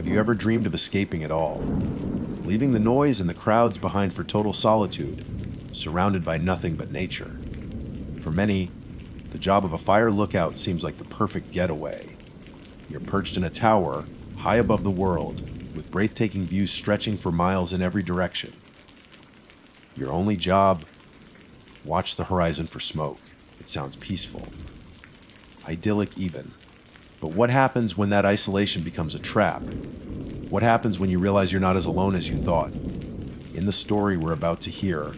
Have you ever dreamed of escaping it all? Leaving the noise and the crowds behind for total solitude, surrounded by nothing but nature. For many, the job of a fire lookout seems like the perfect getaway. You're perched in a tower, high above the world, with breathtaking views stretching for miles in every direction. Your only job? Watch the horizon for smoke. It sounds peaceful. Idyllic even. But what happens when that isolation becomes a trap? What happens when you realize you're not as alone as you thought? In the story we're about to hear,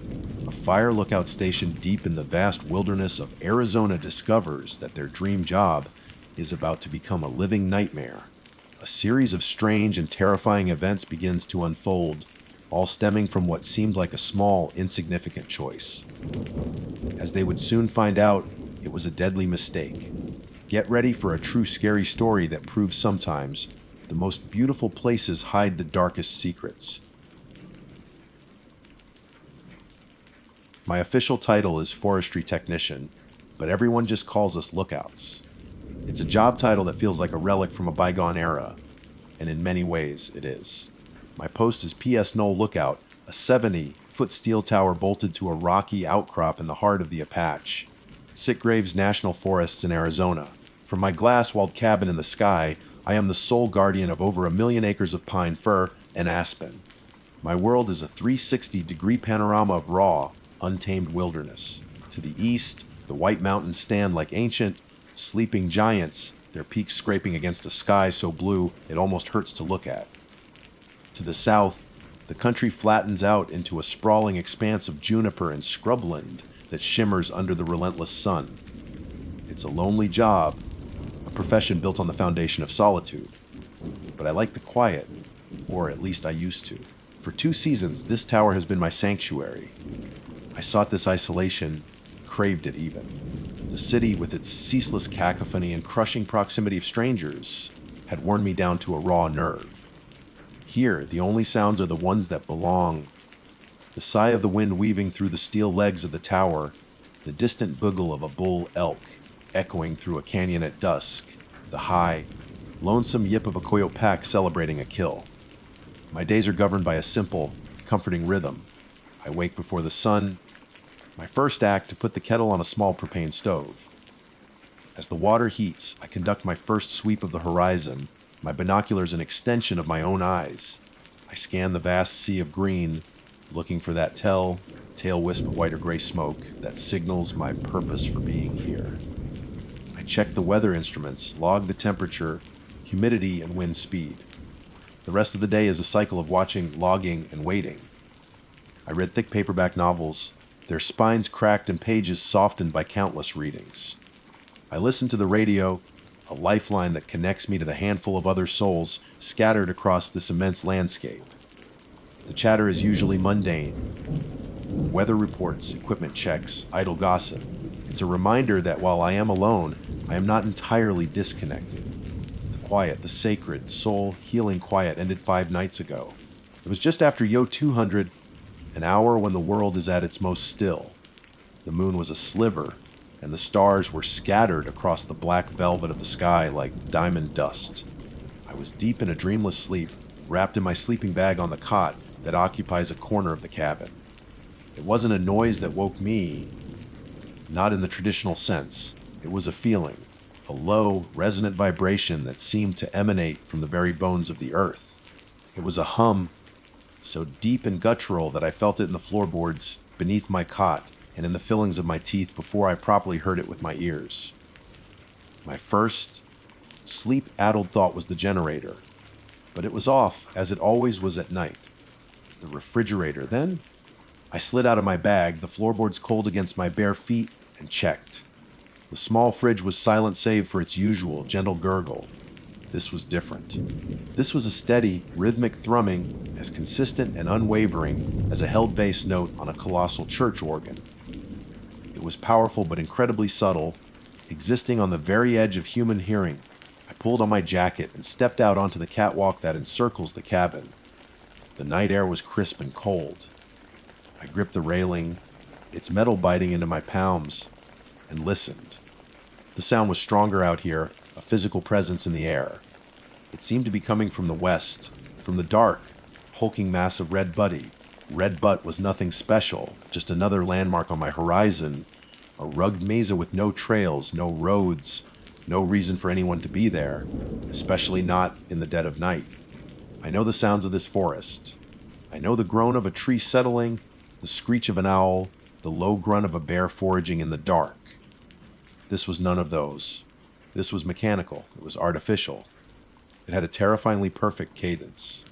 a fire lookout station deep in the vast wilderness of Arizona discovers that their dream job is about to become a living nightmare. A series of strange and terrifying events begins to unfold, all stemming from what seemed like a small, insignificant choice. As they would soon find out, it was a deadly mistake. Get ready for a true scary story that proves sometimes the most beautiful places hide the darkest secrets. My official title is forestry technician, but everyone just calls us lookouts. It's a job title that feels like a relic from a bygone era, and in many ways it is. My post is PS Knoll Lookout, a 70-foot steel tower bolted to a rocky outcrop in the heart of the Apache, Sitgraves National Forests in Arizona. From my glass-walled cabin in the sky, I am the sole guardian of over 1 million acres of pine, fir, and aspen. My world is a 360-degree panorama of raw, untamed wilderness. To the east, the White Mountains stand like ancient, sleeping giants, their peaks scraping against a sky so blue it almost hurts to look at. To the south, the country flattens out into a sprawling expanse of juniper and scrubland that shimmers under the relentless sun. It's a lonely job, a profession built on the foundation of solitude. But I like the quiet, or at least I used to. For 2 seasons, this tower has been my sanctuary. I sought this isolation, craved it even. The city, with its ceaseless cacophony and crushing proximity of strangers, had worn me down to a raw nerve. Here, the only sounds are the ones that belong. The sigh of the wind weaving through the steel legs of the tower, the distant buggle of a bull elk echoing through a canyon at dusk, the high, lonesome yip of a coyote pack celebrating a kill. My days are governed by a simple, comforting rhythm. I wake before the sun. My first act to put the kettle on a small propane stove. As the water heats, I conduct my first sweep of the horizon, my binoculars an extension of my own eyes. I scan the vast sea of green, looking for that tail wisp of white or gray smoke that signals my purpose for being here. I check the weather instruments, log the temperature, humidity, and wind speed. The rest of the day is a cycle of watching, logging, and waiting. I read thick paperback novels, their spines cracked and pages softened by countless readings. I listen to the radio, a lifeline that connects me to the handful of other souls scattered across this immense landscape. The chatter is usually mundane. Weather reports, equipment checks, idle gossip. It's a reminder that while I am alone, I am not entirely disconnected. The quiet, the sacred, soul-healing quiet ended 5 nights ago. It was just after Yo 200, an hour when the world is at its most still. The moon was a sliver, and the stars were scattered across the black velvet of the sky like diamond dust. I was deep in a dreamless sleep, wrapped in my sleeping bag on the cot that occupies a corner of the cabin. It wasn't a noise that woke me, not in the traditional sense. It was a feeling, a low, resonant vibration that seemed to emanate from the very bones of the earth. It was a hum so deep and guttural that I felt it in the floorboards beneath my cot and in the fillings of my teeth before I properly heard it with my ears. My first sleep-addled thought was the generator, but it was off, as it always was at night. The refrigerator, then? I slid out of my bag, the floorboards cold against my bare feet, and checked. The small fridge was silent save for its usual gentle gurgle. This was different. This was a steady, rhythmic thrumming, as consistent and unwavering as a held bass note on a colossal church organ. It was powerful but incredibly subtle, existing on the very edge of human hearing. I pulled on my jacket and stepped out onto the catwalk that encircles the cabin. The night air was crisp and cold. I gripped the railing, its metal biting into my palms, and listened. The sound was stronger out here, a physical presence in the air. It seemed to be coming from the west, from the dark, hulking mass of Red Buddy. Red Butt was nothing special, just another landmark on my horizon, a rugged mesa with no trails, no roads, no reason for anyone to be there, especially not in the dead of night. I know the sounds of this forest. I know the groan of a tree settling, the screech of an owl, the low grunt of a bear foraging in the dark. This was none of those. This was mechanical. It was artificial. It had a terrifyingly perfect cadence.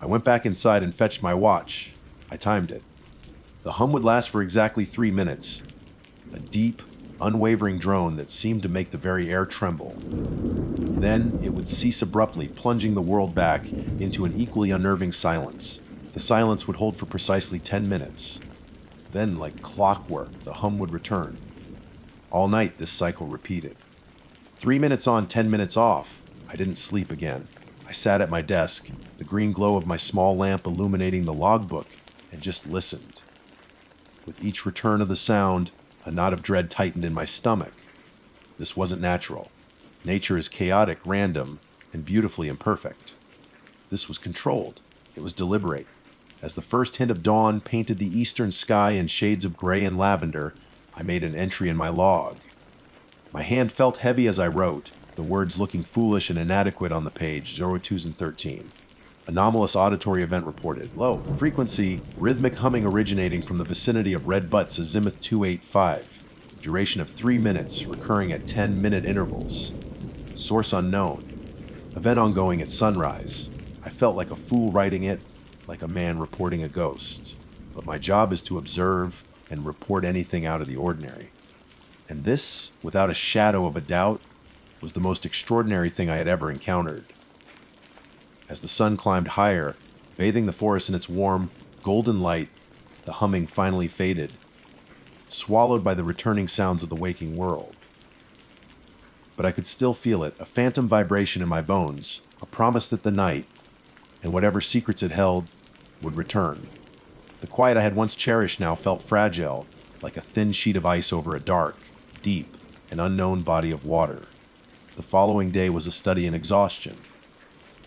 I went back inside and fetched my watch. I timed it. The hum would last for exactly 3 minutes. A deep, unwavering drone that seemed to make the very air tremble. Then it would cease abruptly, plunging the world back into an equally unnerving silence. The silence would hold for precisely 10 minutes. Then, like clockwork, the hum would return. All night, this cycle repeated. 3 minutes on, 10 minutes off. I didn't sleep again. I sat at my desk, the green glow of my small lamp illuminating the logbook, and just listened. With each return of the sound, a knot of dread tightened in my stomach. This wasn't natural. Nature is chaotic, random, and beautifully imperfect. This was controlled. It was deliberate. As the first hint of dawn painted the eastern sky in shades of gray and lavender, I made an entry in my log. My hand felt heavy as I wrote, the words looking foolish and inadequate on the page, 02s and 13. Anomalous auditory event reported. Low frequency, rhythmic humming originating from the vicinity of Red Butt's azimuth 285. Duration of 3 minutes, recurring at 10-minute intervals. Source unknown. Event ongoing at sunrise. I felt like a fool writing it, like a man reporting a ghost. But my job is to observe and report anything out of the ordinary. And this, without a shadow of a doubt, was the most extraordinary thing I had ever encountered. As the sun climbed higher, bathing the forest in its warm, golden light, the humming finally faded, swallowed by the returning sounds of the waking world. But I could still feel it, a phantom vibration in my bones, a promise that the night, and whatever secrets it held, would return. The quiet I had once cherished now felt fragile, like a thin sheet of ice over a dark, deep, and unknown body of water. The following day was a study in exhaustion.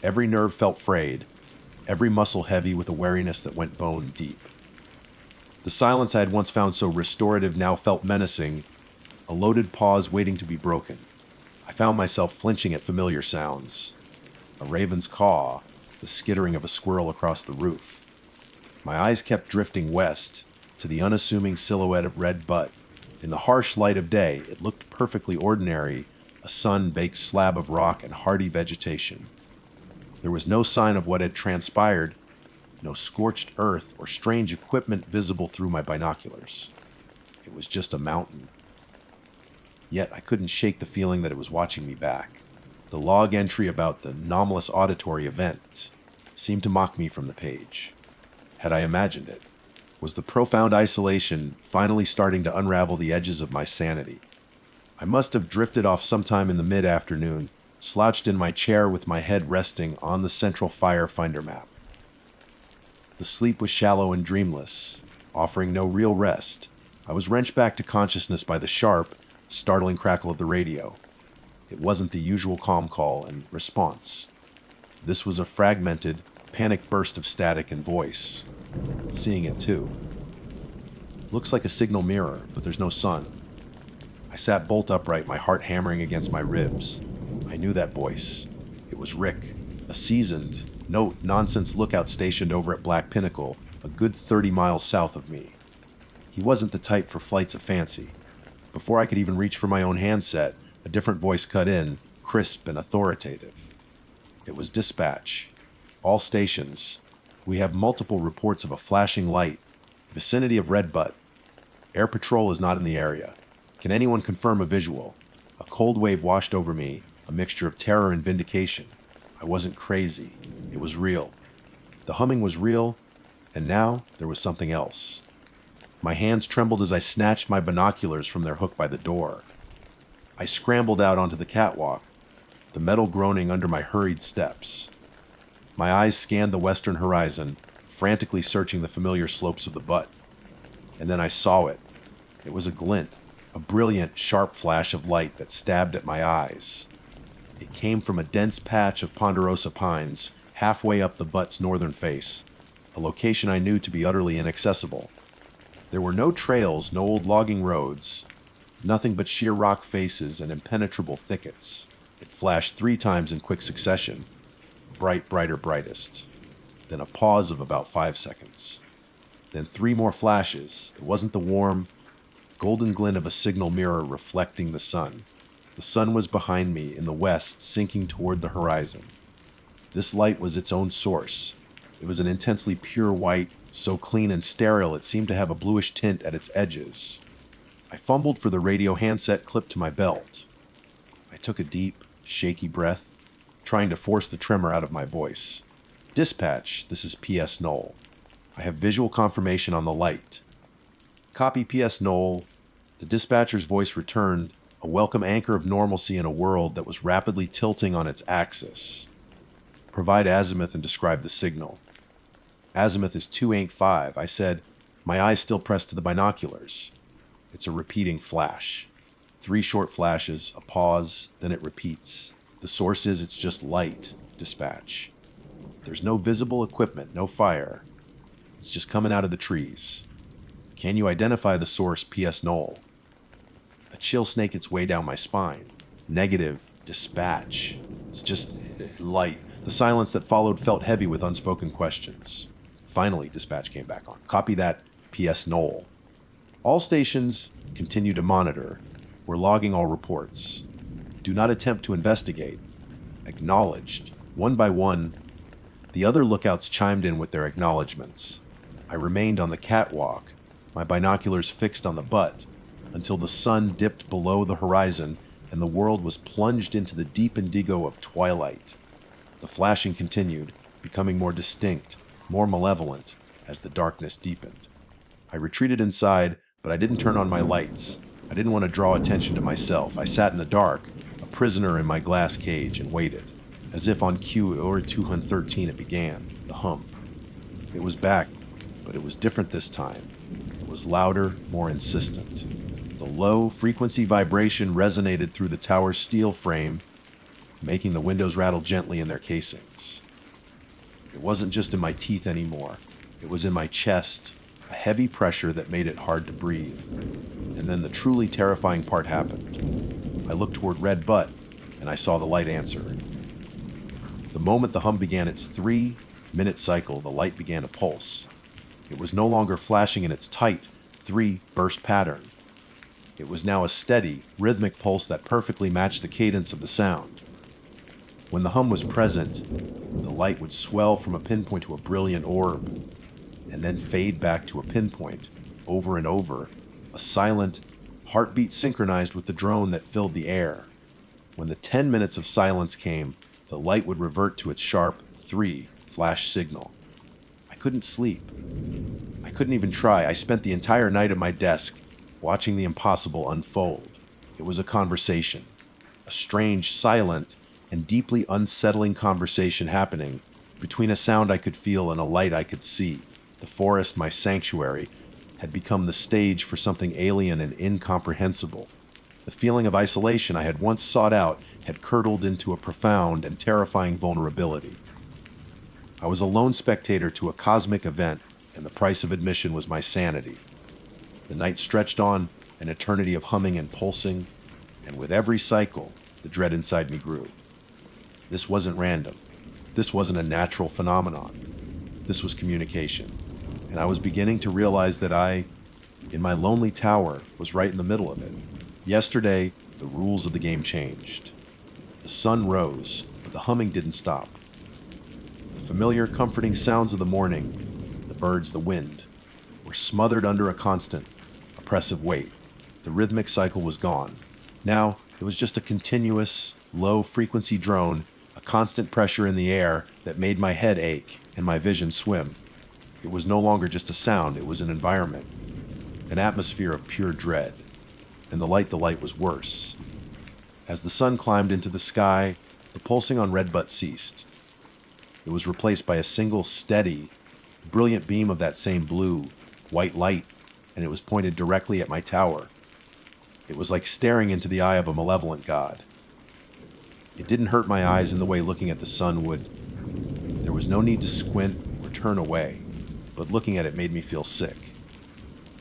Every nerve felt frayed, every muscle heavy with a wariness that went bone deep. The silence I had once found so restorative now felt menacing, a loaded pause waiting to be broken. I found myself flinching at familiar sounds. A raven's caw, the skittering of a squirrel across the roof. My eyes kept drifting west, to the unassuming silhouette of Red Butt. In the harsh light of day, it looked perfectly ordinary, a sun-baked slab of rock and hardy vegetation. There was no sign of what had transpired, no scorched earth or strange equipment visible through my binoculars. It was just a mountain. Yet I couldn't shake the feeling that it was watching me back. The log entry about the anomalous auditory event seemed to mock me from the page. Had I imagined it? Was the profound isolation finally starting to unravel the edges of my sanity? I must have drifted off sometime in the mid-afternoon, slouched in my chair with my head resting on the central Firefinder map. The sleep was shallow and dreamless, offering no real rest. I was wrenched back to consciousness by the sharp, startling crackle of the radio. It wasn't the usual calm call and response. This was a fragmented, panicked burst of static and voice. Seeing it too. Looks like a signal mirror, but there's no sun. I sat bolt upright, my heart hammering against my ribs. I knew that voice. It was Rick, a seasoned, no-nonsense lookout stationed over at Black Pinnacle, a good 30 miles south of me. He wasn't the type for flights of fancy. Before I could even reach for my own handset, a different voice cut in, crisp and authoritative. It was dispatch. All stations. We have multiple reports of a flashing light. Vicinity of Red Butt. Air Patrol is not in the area. Can anyone confirm a visual? A cold wave washed over me, a mixture of terror and vindication. I wasn't crazy. It was real. The humming was real, and now there was something else. My hands trembled as I snatched my binoculars from their hook by the door. I scrambled out onto the catwalk, the metal groaning under my hurried steps. My eyes scanned the western horizon, frantically searching the familiar slopes of the Butt. And then I saw it. It was a glint, a brilliant, sharp flash of light that stabbed at my eyes. It came from a dense patch of ponderosa pines halfway up the butt's northern face, a location I knew to be utterly inaccessible. There were no trails, no old logging roads, nothing but sheer rock faces and impenetrable thickets. It flashed 3 times in quick succession, bright, brighter, brightest. Then a pause of about 5 seconds. Then 3 more flashes. It wasn't the warm, golden glint of a signal mirror reflecting the sun. The sun was behind me in the west, sinking toward the horizon. This light was its own source. It was an intensely pure white, so clean and sterile it seemed to have a bluish tint at its edges. I fumbled for the radio handset clipped to my belt. I took a deep, shaky breath, trying to force the tremor out of my voice. Dispatch, this is P.S. Knoll. I have visual confirmation on the light. Copy P.S. Knoll. The dispatcher's voice returned, a welcome anchor of normalcy in a world that was rapidly tilting on its axis. Provide azimuth and describe the signal. Azimuth is 285, I said, my eyes still pressed to the binoculars. It's a repeating flash. 3 short flashes, a pause, then it repeats. The source is it's just light, dispatch. There's no visible equipment, no fire. It's just coming out of the trees. Can you identify the source, P.S. Knoll? A chill snaked its way down my spine. Negative, dispatch. It's just light. The silence that followed felt heavy with unspoken questions. Finally, dispatch came back on. Copy that, P.S. Knoll. All stations continue to monitor. We're logging all reports. Do not attempt to investigate. Acknowledged. One by one, the other lookouts chimed in with their acknowledgments. I remained on the catwalk, my binoculars fixed on the butt, until the sun dipped below the horizon and the world was plunged into the deep indigo of twilight. The flashing continued, becoming more distinct, more malevolent, as the darkness deepened. I retreated inside, but I didn't turn on my lights. I didn't want to draw attention to myself. I sat in the dark, a prisoner in my glass cage, and waited. As if on cue, or 213 it began, the hum. It was back, but it was different this time. It was louder, more insistent. The low frequency vibration resonated through the tower's steel frame, making the windows rattle gently in their casings. It wasn't just in my teeth anymore. It was in my chest, a heavy pressure that made it hard to breathe. And then the truly terrifying part happened. I looked toward Red Butt, and I saw the light answer. The moment the hum began its 3-minute cycle, the light began to pulse. It was no longer flashing in its tight 3-burst pattern. It was now a steady, rhythmic pulse that perfectly matched the cadence of the sound. When the hum was present, the light would swell from a pinpoint to a brilliant orb, and then fade back to a pinpoint, over and over, a silent heartbeat synchronized with the drone that filled the air. When the 10 minutes of silence came, the light would revert to its sharp 3 flash signal. I couldn't sleep. I couldn't even try. I spent the entire night at my desk, watching the impossible unfold. It was a conversation, a strange, silent, and deeply unsettling conversation happening between a sound I could feel and a light I could see. The forest, my sanctuary, had become the stage for something alien and incomprehensible. The feeling of isolation I had once sought out had curdled into a profound and terrifying vulnerability. I was a lone spectator to a cosmic event, and the price of admission was my sanity. The night stretched on, an eternity of humming and pulsing, and with every cycle, the dread inside me grew. This wasn't random. This wasn't a natural phenomenon. This was communication. And I was beginning to realize that I, in my lonely tower, was right in the middle of it. Yesterday, the rules of the game changed. The sun rose, but the humming didn't stop. The familiar, comforting sounds of the morning, the birds, the wind, were smothered under a constant, oppressive weight. The rhythmic cycle was gone. Now, it was just a continuous, low-frequency drone, a constant pressure in the air that made my head ache and my vision swim. It was no longer just a sound, it was an environment, an atmosphere of pure dread. And the light was worse. As the sun climbed into the sky, the pulsing on Red Butt ceased. It was replaced by a single steady, brilliant beam of that same blue, white light, and it was pointed directly at my tower. It was like staring into the eye of a malevolent god. It didn't hurt my eyes in the way looking at the sun would. There was no need to squint or turn away, but looking at it made me feel sick.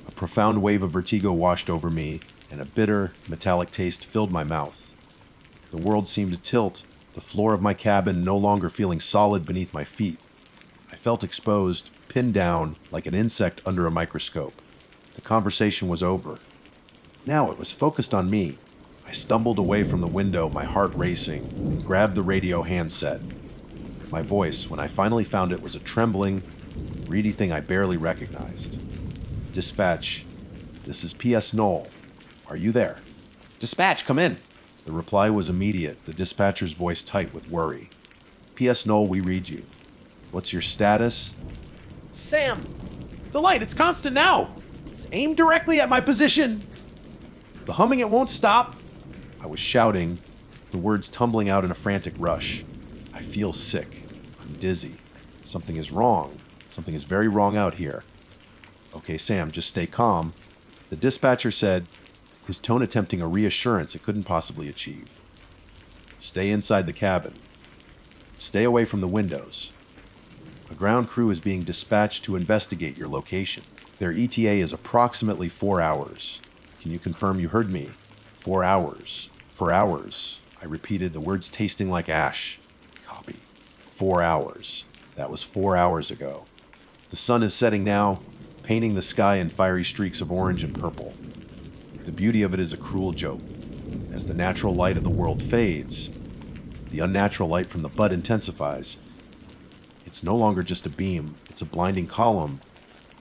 A profound wave of vertigo washed over me, and a bitter, metallic taste filled my mouth. The world seemed to tilt, the floor of my cabin no longer feeling solid beneath my feet. I felt exposed, pinned down, like an insect under a microscope. The conversation was over. Now it was focused on me. I stumbled away from the window, my heart racing, and grabbed the radio handset. My voice, when I finally found it, was a trembling, reedy thing I barely recognized. Dispatch, this is P.S. Knoll. Are you there? Dispatch, come in. The reply was immediate, the dispatcher's voice tight with worry. P.S. Knoll, we read you. What's your status? Sam, the light, it's constant now. It's aimed directly at my position. The humming, it won't stop. I was shouting, the words tumbling out in a frantic rush. I feel sick. I'm dizzy. Something is wrong. Something is very wrong out here. Okay, Sam, just stay calm. The dispatcher said, his tone attempting a reassurance it couldn't possibly achieve. Stay inside the cabin. Stay away from the windows. A ground crew is being dispatched to investigate your location. Their ETA is approximately 4 hours. Can you confirm you heard me? 4 hours. 4 hours. I repeated, the words tasting like ash. Copy. 4 hours. That was 4 hours ago. The sun is setting now, painting the sky in fiery streaks of orange and purple. The beauty of it is a cruel joke. As the natural light of the world fades, the unnatural light from the bud intensifies. It's no longer just a beam, it's a blinding column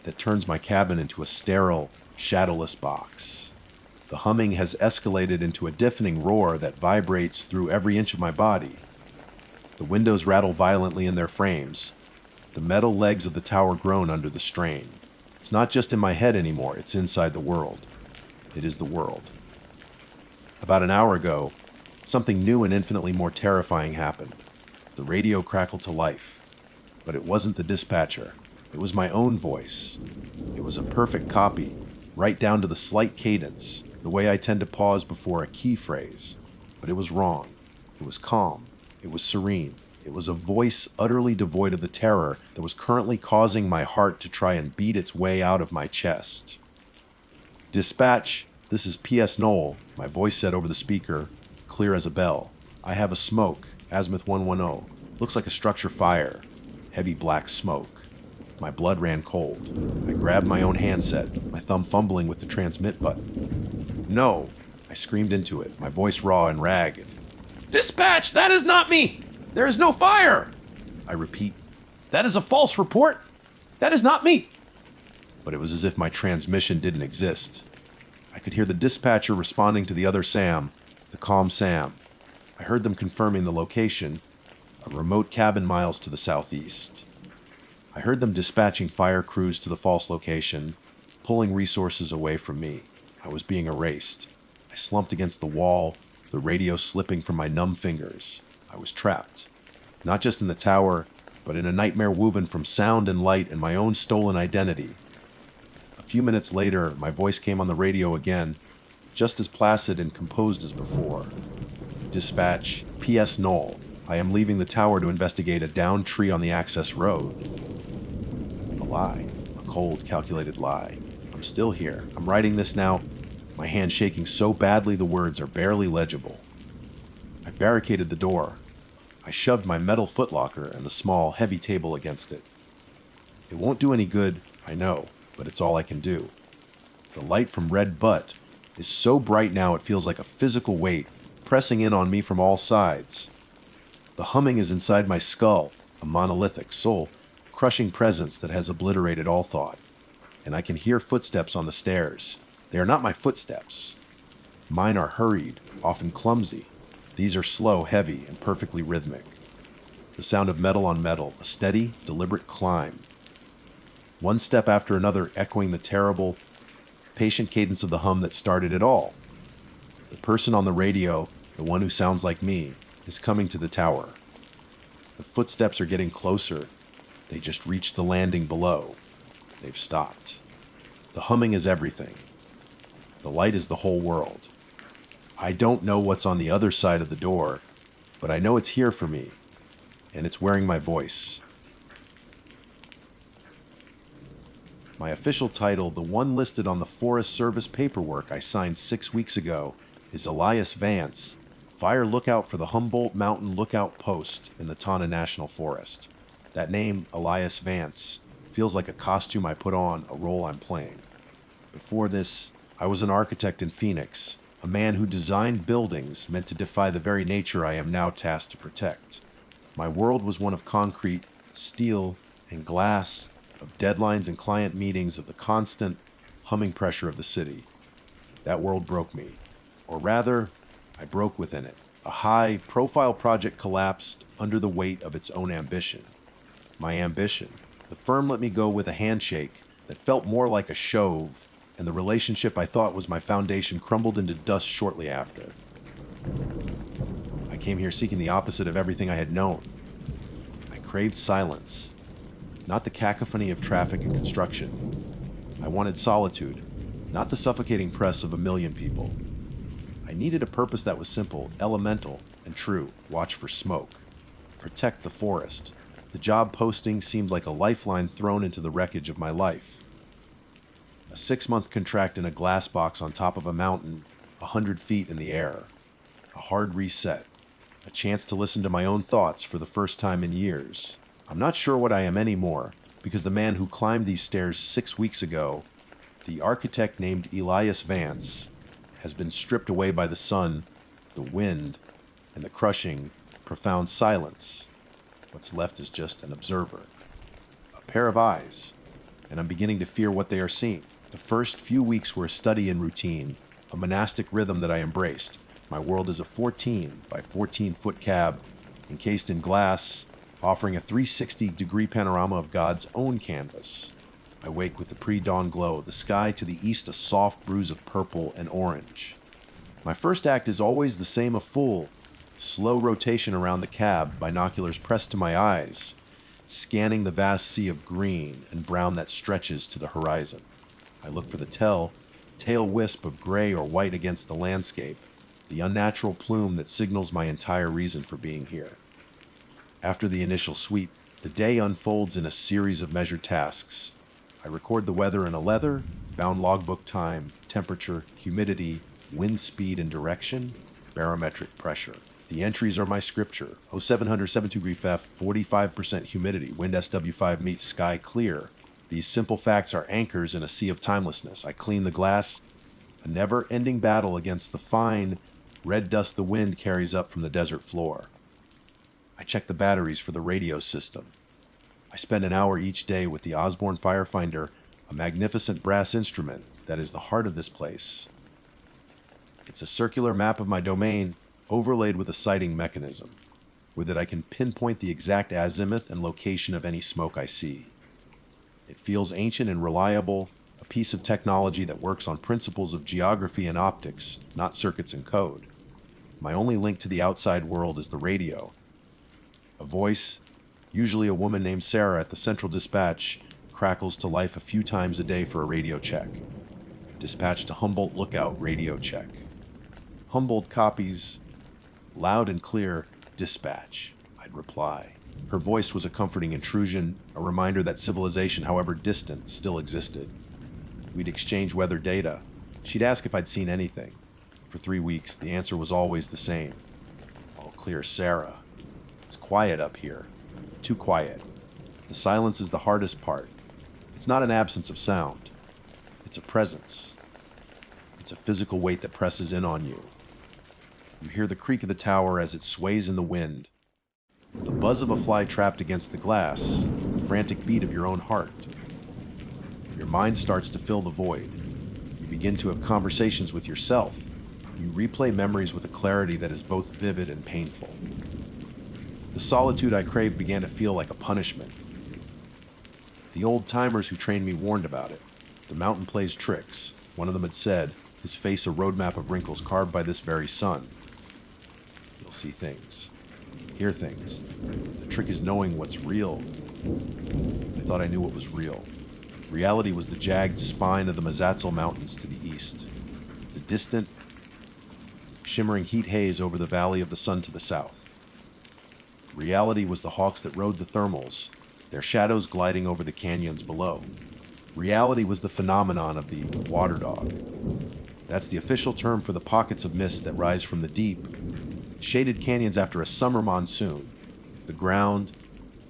that turns my cabin into a sterile, shadowless box. The humming has escalated into a deafening roar that vibrates through every inch of my body. The windows rattle violently in their frames. The metal legs of the tower groan under the strain. It's not just in my head anymore, it's inside the world. It is the world. About an hour ago, something new and infinitely more terrifying happened. The radio crackled to life. But it wasn't the dispatcher. It was my own voice. It was a perfect copy, right down to the slight cadence, the way I tend to pause before a key phrase. But it was wrong. It was calm. It was serene. It was a voice utterly devoid of the terror that was currently causing my heart to try and beat its way out of my chest. Dispatch, this is P.S. Knoll, my voice said over the speaker, clear as a bell. I have a smoke, Azimuth 110. Looks like a structure fire. Heavy black smoke. My blood ran cold. I grabbed my own handset, my thumb fumbling with the transmit button. No, I screamed into it, my voice raw and ragged. Dispatch, that is not me. There is no fire. I repeat, that is a false report. That is not me. But it was as if my transmission didn't exist. I could hear the dispatcher responding to the other Sam, the calm Sam. I heard them confirming the location, a remote cabin miles to the southeast. I heard them dispatching fire crews to the false location, pulling resources away from me. I was being erased. I slumped against the wall, the radio slipping from my numb fingers. I was trapped, not just in the tower, but in a nightmare woven from sound and light and my own stolen identity. A few minutes later, my voice came on the radio again, just as placid and composed as before. Dispatch, P.S. Knoll. I am leaving the tower to investigate a downed tree on the access road. A lie. A cold, calculated lie. I'm still here. I'm writing this now, my hand shaking so badly the words are barely legible. I barricaded the door. I shoved my metal footlocker and the small, heavy table against it. It won't do any good, I know, but it's all I can do. The light from Red Butt is so bright now it feels like a physical weight pressing in on me from all sides. The humming is inside my skull, a monolithic, soul-crushing presence that has obliterated all thought. And I can hear footsteps on the stairs. They are not my footsteps. Mine are hurried, often clumsy. These are slow, heavy, and perfectly rhythmic. The sound of metal on metal, a steady, deliberate climb. One step after another echoing the terrible, patient cadence of the hum that started it all. The person on the radio, the one who sounds like me, is coming to the tower. The footsteps are getting closer. They just reached the landing below. They've stopped. The humming is everything. The light is the whole world. I don't know what's on the other side of the door, but I know it's here for me, and it's wearing my voice. My official title, the one listed on the Forest Service paperwork I signed 6 weeks ago, is Elias Vance, Fire Lookout for the Humboldt Mountain Lookout Post in the Tana National Forest. That name, Elias Vance, feels like a costume I put on, a role I'm playing. Before this, I was an architect in Phoenix, a man who designed buildings meant to defy the very nature I am now tasked to protect. My world was one of concrete, steel, and glass, of deadlines and client meetings, of the constant humming pressure of the city. That world broke me. Or rather, I broke within it. A high-profile project collapsed under the weight of its own ambition. My ambition. The firm let me go with a handshake that felt more like a shove, and the relationship I thought was my foundation crumbled into dust shortly after. I came here seeking the opposite of everything I had known. I craved silence. Not the cacophony of traffic and construction. I wanted solitude, not the suffocating press of a million people. I needed a purpose that was simple, elemental, and true. Watch for smoke. Protect the forest. The job posting seemed like a lifeline thrown into the wreckage of my life. A 6-month contract in a glass box on top of a mountain, 100 feet in the air. A hard reset. A chance to listen to my own thoughts for the first time in years. I'm not sure what I am anymore, because the man who climbed these stairs 6 weeks ago, the architect named Elias Vance, has been stripped away by the sun, the wind, and the crushing, profound silence. What's left is just an observer. A pair of eyes, and I'm beginning to fear what they are seeing. The first few weeks were a study in routine, a monastic rhythm that I embraced. My world is a 14 by 14-foot cab, encased in glass, offering a 360-degree panorama of God's own canvas. I wake with the pre-dawn glow, the sky to the east a soft bruise of purple and orange. My first act is always the same, a full, slow rotation around the cab, binoculars pressed to my eyes, scanning the vast sea of green and brown that stretches to the horizon. I look for the tail wisp of gray or white against the landscape, the unnatural plume that signals my entire reason for being here. After the initial sweep, the day unfolds in a series of measured tasks. I record the weather in a leather-bound logbook: time, temperature, humidity, wind speed and direction, barometric pressure. The entries are my scripture: 0700 72 F, 45% humidity, wind SW5 meets sky clear. These simple facts are anchors in a sea of timelessness. I clean the glass, a never-ending battle against the fine, red dust the wind carries up from the desert floor. I check the batteries for the radio system. I spend an hour each day with the Osborne Firefinder, a magnificent brass instrument that is the heart of this place. It's a circular map of my domain, overlaid with a sighting mechanism. With it I can pinpoint the exact azimuth and location of any smoke I see. It feels ancient and reliable, a piece of technology that works on principles of geography and optics, not circuits and code. My only link to the outside world is the radio. A voice, usually a woman named Sarah at the Central Dispatch, crackles to life a few times a day for a radio check. Dispatch to Humboldt Lookout, radio check. Humboldt copies, loud and clear, dispatch, I'd reply. Her voice was a comforting intrusion, a reminder that civilization, however distant, still existed. We'd exchange weather data. She'd ask if I'd seen anything. For 3 weeks, the answer was always the same. All clear, Sarah. It's quiet up here. Too quiet. The silence is the hardest part. It's not an absence of sound. It's a presence. It's a physical weight that presses in on you. You hear the creak of the tower as it sways in the wind. The buzz of a fly trapped against the glass, the frantic beat of your own heart. Your mind starts to fill the void. You begin to have conversations with yourself. You replay memories with a clarity that is both vivid and painful. The solitude I craved began to feel like a punishment. The old-timers who trained me warned about it. The mountain plays tricks. One of them had said, his face a roadmap of wrinkles carved by this very sun. You'll see things. Hear things. The trick is knowing what's real. I thought I knew what was real. Reality was the jagged spine of the Mazatzel Mountains to the east. The distant, shimmering heat haze over the Valley of the Sun to the south. Reality was the hawks that rode the thermals, their shadows gliding over the canyons below. Reality was the phenomenon of the water dog. That's the official term for the pockets of mist that rise from the deep, shaded canyons after a summer monsoon. The ground,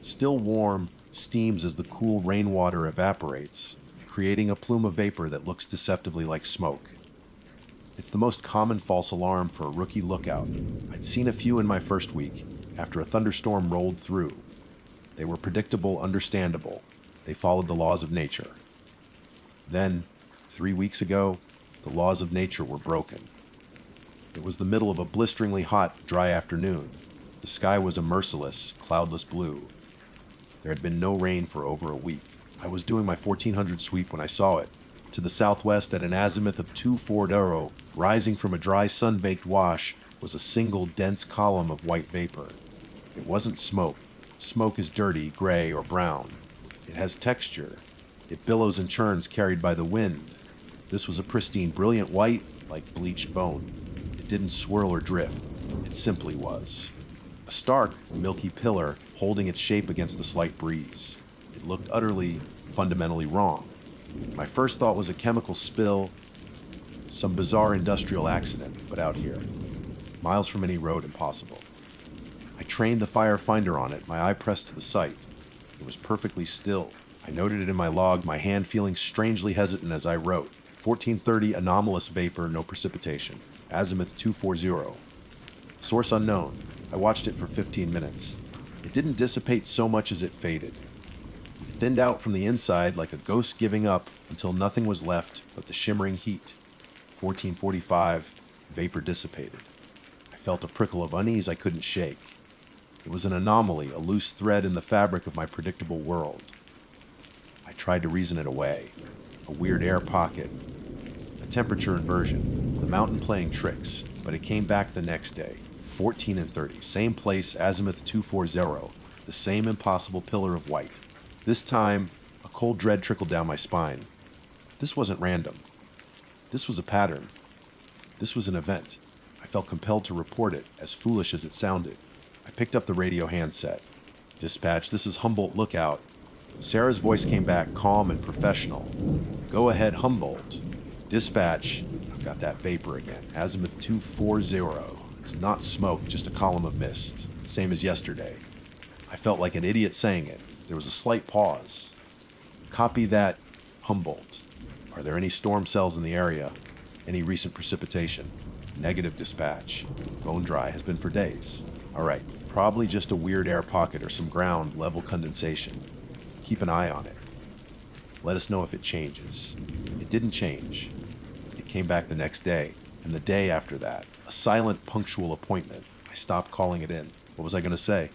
still warm, steams as the cool rainwater evaporates, creating a plume of vapor that looks deceptively like smoke. It's the most common false alarm for a rookie lookout. I'd seen a few in my first week, after a thunderstorm rolled through. They were predictable, understandable. They followed the laws of nature. Then, 3 weeks ago, the laws of nature were broken. It was the middle of a blisteringly hot, dry afternoon. The sky was a merciless, cloudless blue. There had been no rain for over a week. I was doing my 1400 sweep when I saw it. To the southwest, at an azimuth of 240, rising from a dry, sun-baked wash, was a single, dense column of white vapor. It wasn't smoke. Smoke is dirty, gray, or brown. It has texture. It billows and churns carried by the wind. This was a pristine, brilliant white, like bleached bone. It didn't swirl or drift. It simply was. A stark, milky pillar holding its shape against the slight breeze. It looked utterly, fundamentally wrong. My first thought was a chemical spill, some bizarre industrial accident, but out here. Miles from any road, impossible. I trained the firefinder on it, my eye pressed to the site. It was perfectly still. I noted it in my log, my hand feeling strangely hesitant as I wrote. 1430, anomalous vapor, no precipitation. Azimuth 240. Source unknown. I watched it for 15 minutes. It didn't dissipate so much as it faded. It thinned out from the inside like a ghost giving up until nothing was left but the shimmering heat. 1445, vapor dissipated. I felt a prickle of unease I couldn't shake. It was an anomaly, a loose thread in the fabric of my predictable world. I tried to reason it away. A weird air pocket, a temperature inversion, the mountain playing tricks, but it came back the next day. 14 and 30, same place, azimuth 240, the same impossible pillar of white. This time, a cold dread trickled down my spine. This wasn't random. This was a pattern. This was an event. I felt compelled to report it, as foolish as it sounded. I picked up the radio handset. "Dispatch, this is Humboldt Lookout." Sarah's voice came back, calm and professional. "Go ahead, Humboldt." "Dispatch, I've got that vapor again. Azimuth 240. It's not smoke, just a column of mist. Same as yesterday." I felt like an idiot saying it. There was a slight pause. "Copy that, Humboldt. Are there any storm cells in the area? Any recent precipitation?" "Negative, dispatch. Bone dry, has been for days." "All right, probably just a weird air pocket or some ground level condensation. Keep an eye on it. Let us know if it changes." It didn't change. It came back the next day, and the day after that. A silent, punctual appointment. I stopped calling it in. What was I going to say?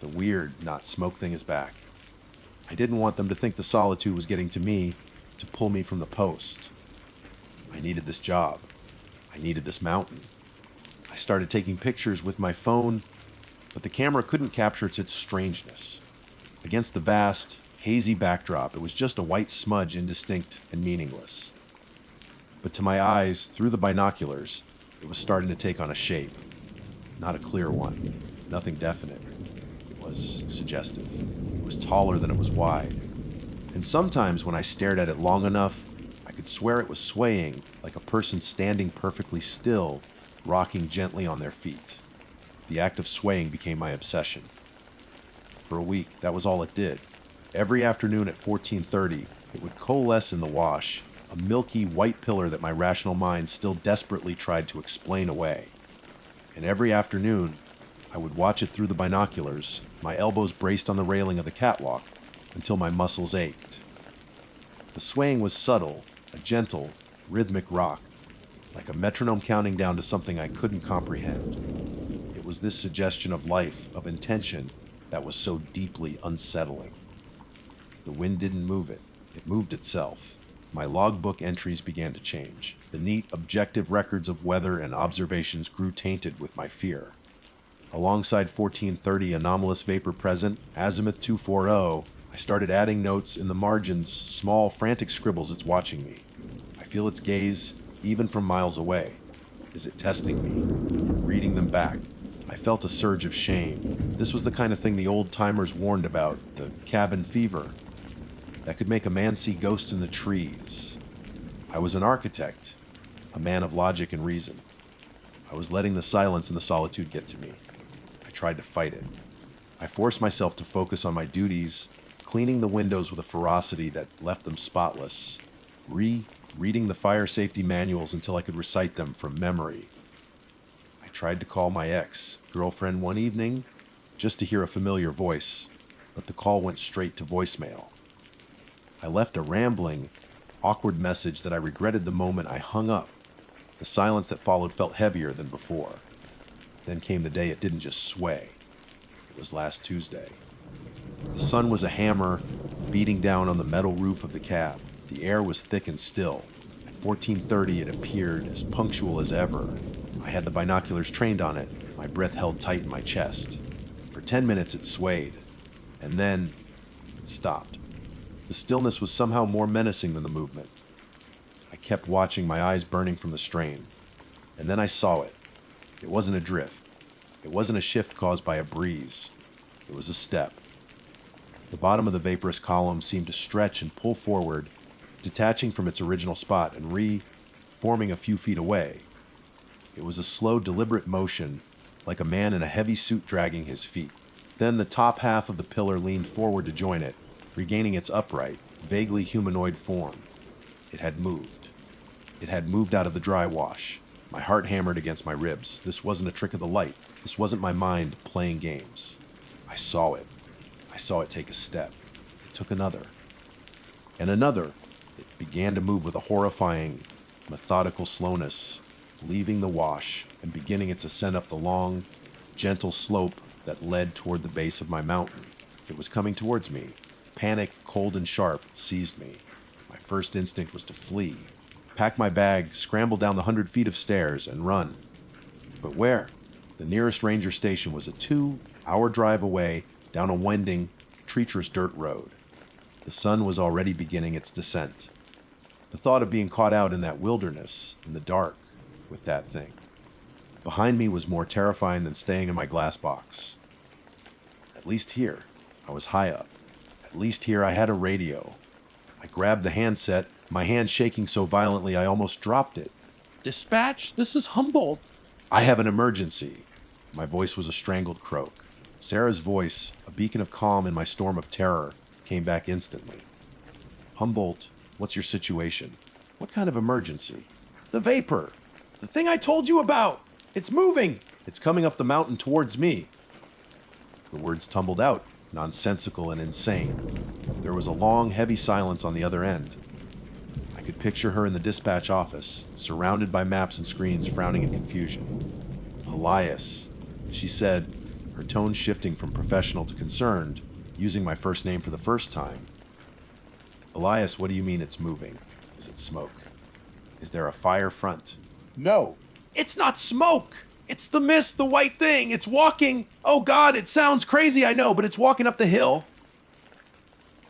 The weird, not smoke thing is back. I didn't want them to think the solitude was getting to me, to pull me from the post. I needed this job. I needed this mountain. I started taking pictures with my phone, but the camera couldn't capture its strangeness. Against the vast, hazy backdrop, it was just a white smudge, indistinct and meaningless. But to my eyes, through the binoculars, it was starting to take on a shape. Not a clear one. Nothing definite. It was suggestive. It was taller than it was wide. And sometimes when I stared at it long enough, I could swear it was swaying, like a person standing perfectly still, rocking gently on their feet. The act of swaying became my obsession. For a week, that was all it did. Every afternoon at 1430, it would coalesce in the wash, a milky white pillar that my rational mind still desperately tried to explain away. And every afternoon, I would watch it through the binoculars, my elbows braced on the railing of the catwalk, until my muscles ached. The swaying was subtle, a gentle, rhythmic rock, like a metronome counting down to something I couldn't comprehend. It was this suggestion of life, of intention, that was so deeply unsettling. The wind didn't move it. It moved itself. My logbook entries began to change. The neat, objective records of weather and observations grew tainted with my fear. Alongside 1430, anomalous vapor present, azimuth 240, I started adding notes in the margins, small, frantic scribbles. It's watching me. I feel its gaze, even from miles away. Is it testing me? Reading them back. I felt a surge of shame. This was the kind of thing the old-timers warned about, the cabin fever, that could make a man see ghosts in the trees. I was an architect, a man of logic and reason. I was letting the silence and the solitude get to me. I tried to fight it. I forced myself to focus on my duties, cleaning the windows with a ferocity that left them spotless, reading the fire safety manuals until I could recite them from memory. I tried to call my ex-girlfriend one evening just to hear a familiar voice, but the call went straight to voicemail. I left a rambling, awkward message that I regretted the moment I hung up. The silence that followed felt heavier than before. Then came the day it didn't just sway. It was last Tuesday. The sun was a hammer beating down on the metal roof of the cab. The air was thick and still. At 14:30 it appeared as punctual as ever. I had the binoculars trained on it, my breath held tight in my chest. For 10 minutes it swayed, and then it stopped. The stillness was somehow more menacing than the movement. I kept watching, my eyes burning from the strain. And then I saw it. It wasn't a drift. It wasn't a shift caused by a breeze. It was a step. The bottom of the vaporous column seemed to stretch and pull forward, detaching from its original spot and re-forming a few feet away. It was a slow, deliberate motion, like a man in a heavy suit dragging his feet. Then the top half of the pillar leaned forward to join it, regaining its upright, vaguely humanoid form. It had moved. It had moved out of the dry wash. My heart hammered against my ribs. This wasn't a trick of the light. This wasn't my mind playing games. I saw it. I saw it take a step. It took another. And another. It began to move with a horrifying, methodical slowness, leaving the wash and beginning its ascent up the long, gentle slope that led toward the base of my mountain. It was coming towards me. Panic, cold and sharp, seized me. My first instinct was to flee, pack my bag, scramble down the 100 feet of stairs, and run. But where? The nearest ranger station was a 2-hour drive away down a winding, treacherous dirt road. The sun was already beginning its descent. The thought of being caught out in that wilderness, in the dark, with that thing, behind me was more terrifying than staying in my glass box. At least here, I was high up. At least here I had a radio. I grabbed the handset, my hand shaking so violently I almost dropped it. Dispatch, this is Humboldt. I have an emergency. My voice was a strangled croak. Sarah's voice, a beacon of calm in my storm of terror, came back instantly. Humboldt, what's your situation? What kind of emergency? The vapor. The thing I told you about. It's moving. It's coming up the mountain towards me. The words tumbled out, nonsensical and insane. There was a long, heavy silence on the other end. I could picture her in the dispatch office, surrounded by maps and screens, frowning in confusion. Elias, she said, her tone shifting from professional to concerned, using my first name for the first time. Elias, what do you mean it's moving? Is it smoke? Is there a fire front? No. It's not smoke. It's the mist, the white thing. It's walking. Oh God, it sounds crazy, I know, but it's walking up the hill.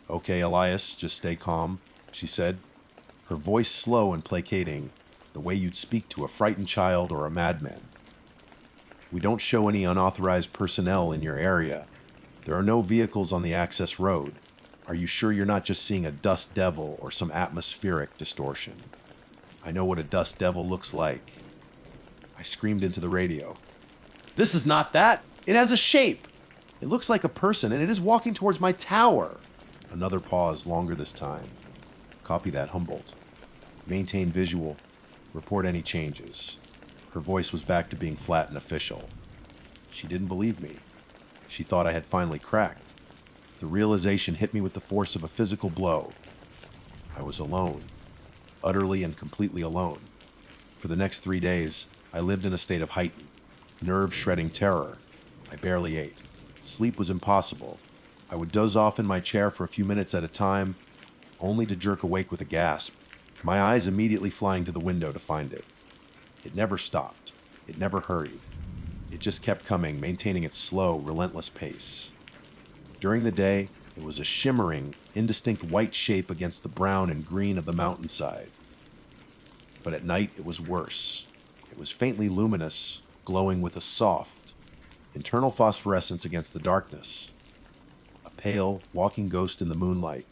Okay, Elias, just stay calm, she said, her voice slow and placating, the way you'd speak to a frightened child or a madman. We don't show any unauthorized personnel in your area. There are no vehicles on the access road. Are you sure you're not just seeing a dust devil or some atmospheric distortion? I know what a dust devil looks like. I screamed into the radio. This is not that. It has a shape. It looks like a person, and it is walking towards my tower. Another pause, longer this time. Copy that, Humboldt. Maintain visual. Report any changes. Her voice was back to being flat and official. She didn't believe me. She thought I had finally cracked. The realization hit me with the force of a physical blow. I was alone. Utterly and completely alone. For the next 3 days, I lived in a state of heightened, nerve-shredding terror. I barely ate. Sleep was impossible. I would doze off in my chair for a few minutes at a time, only to jerk awake with a gasp, my eyes immediately flying to the window to find it. It never stopped. It never hurried. It just kept coming, maintaining its slow, relentless pace. During the day, it was a shimmering, indistinct white shape against the brown and green of the mountainside. But at night, it was worse. It was faintly luminous, glowing with a soft, internal phosphorescence against the darkness, a pale, walking ghost in the moonlight.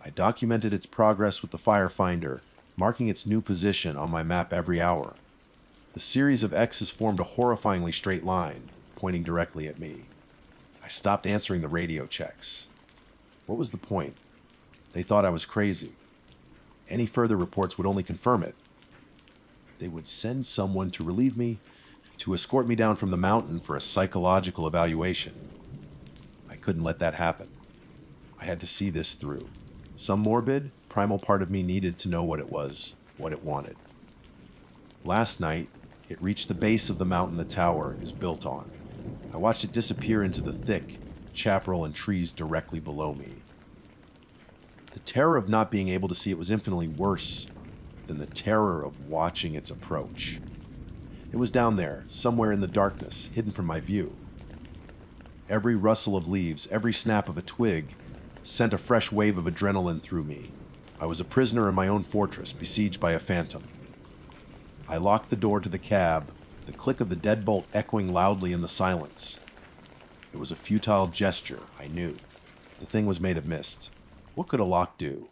I documented its progress with the firefinder, marking its new position on my map every hour. The series of X's formed a horrifyingly straight line, pointing directly at me. I stopped answering the radio checks. What was the point? They thought I was crazy. Any further reports would only confirm it. They would send someone to relieve me, to escort me down from the mountain for a psychological evaluation. I couldn't let that happen. I had to see this through. Some morbid, primal part of me needed to know what it was, what it wanted. Last night, it reached the base of the mountain the tower is built on. I watched it disappear into the thick chaparral and trees directly below me. The terror of not being able to see it was infinitely worse than the terror of watching its approach. It was down there, somewhere in the darkness, hidden from my view. Every rustle of leaves, every snap of a twig, sent a fresh wave of adrenaline through me. I was a prisoner in my own fortress, besieged by a phantom. I locked the door to the cab, the click of the deadbolt echoing loudly in the silence. It was a futile gesture, I knew. The thing was made of mist. What could a lock do?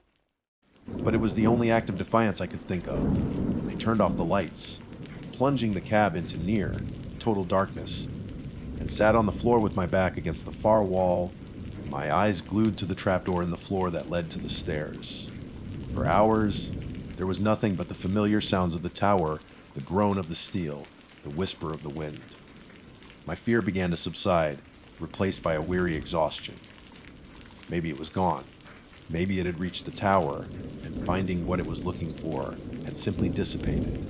But it was the only act of defiance I could think of. I turned off the lights, plunging the cab into near, total darkness, and sat on the floor with my back against the far wall, my eyes glued to the trapdoor in the floor that led to the stairs. For hours, there was nothing but the familiar sounds of the tower, the groan of the steel, the whisper of the wind. My fear began to subside, replaced by a weary exhaustion. Maybe it was gone. Maybe it had reached the tower, and finding what it was looking for had simply dissipated.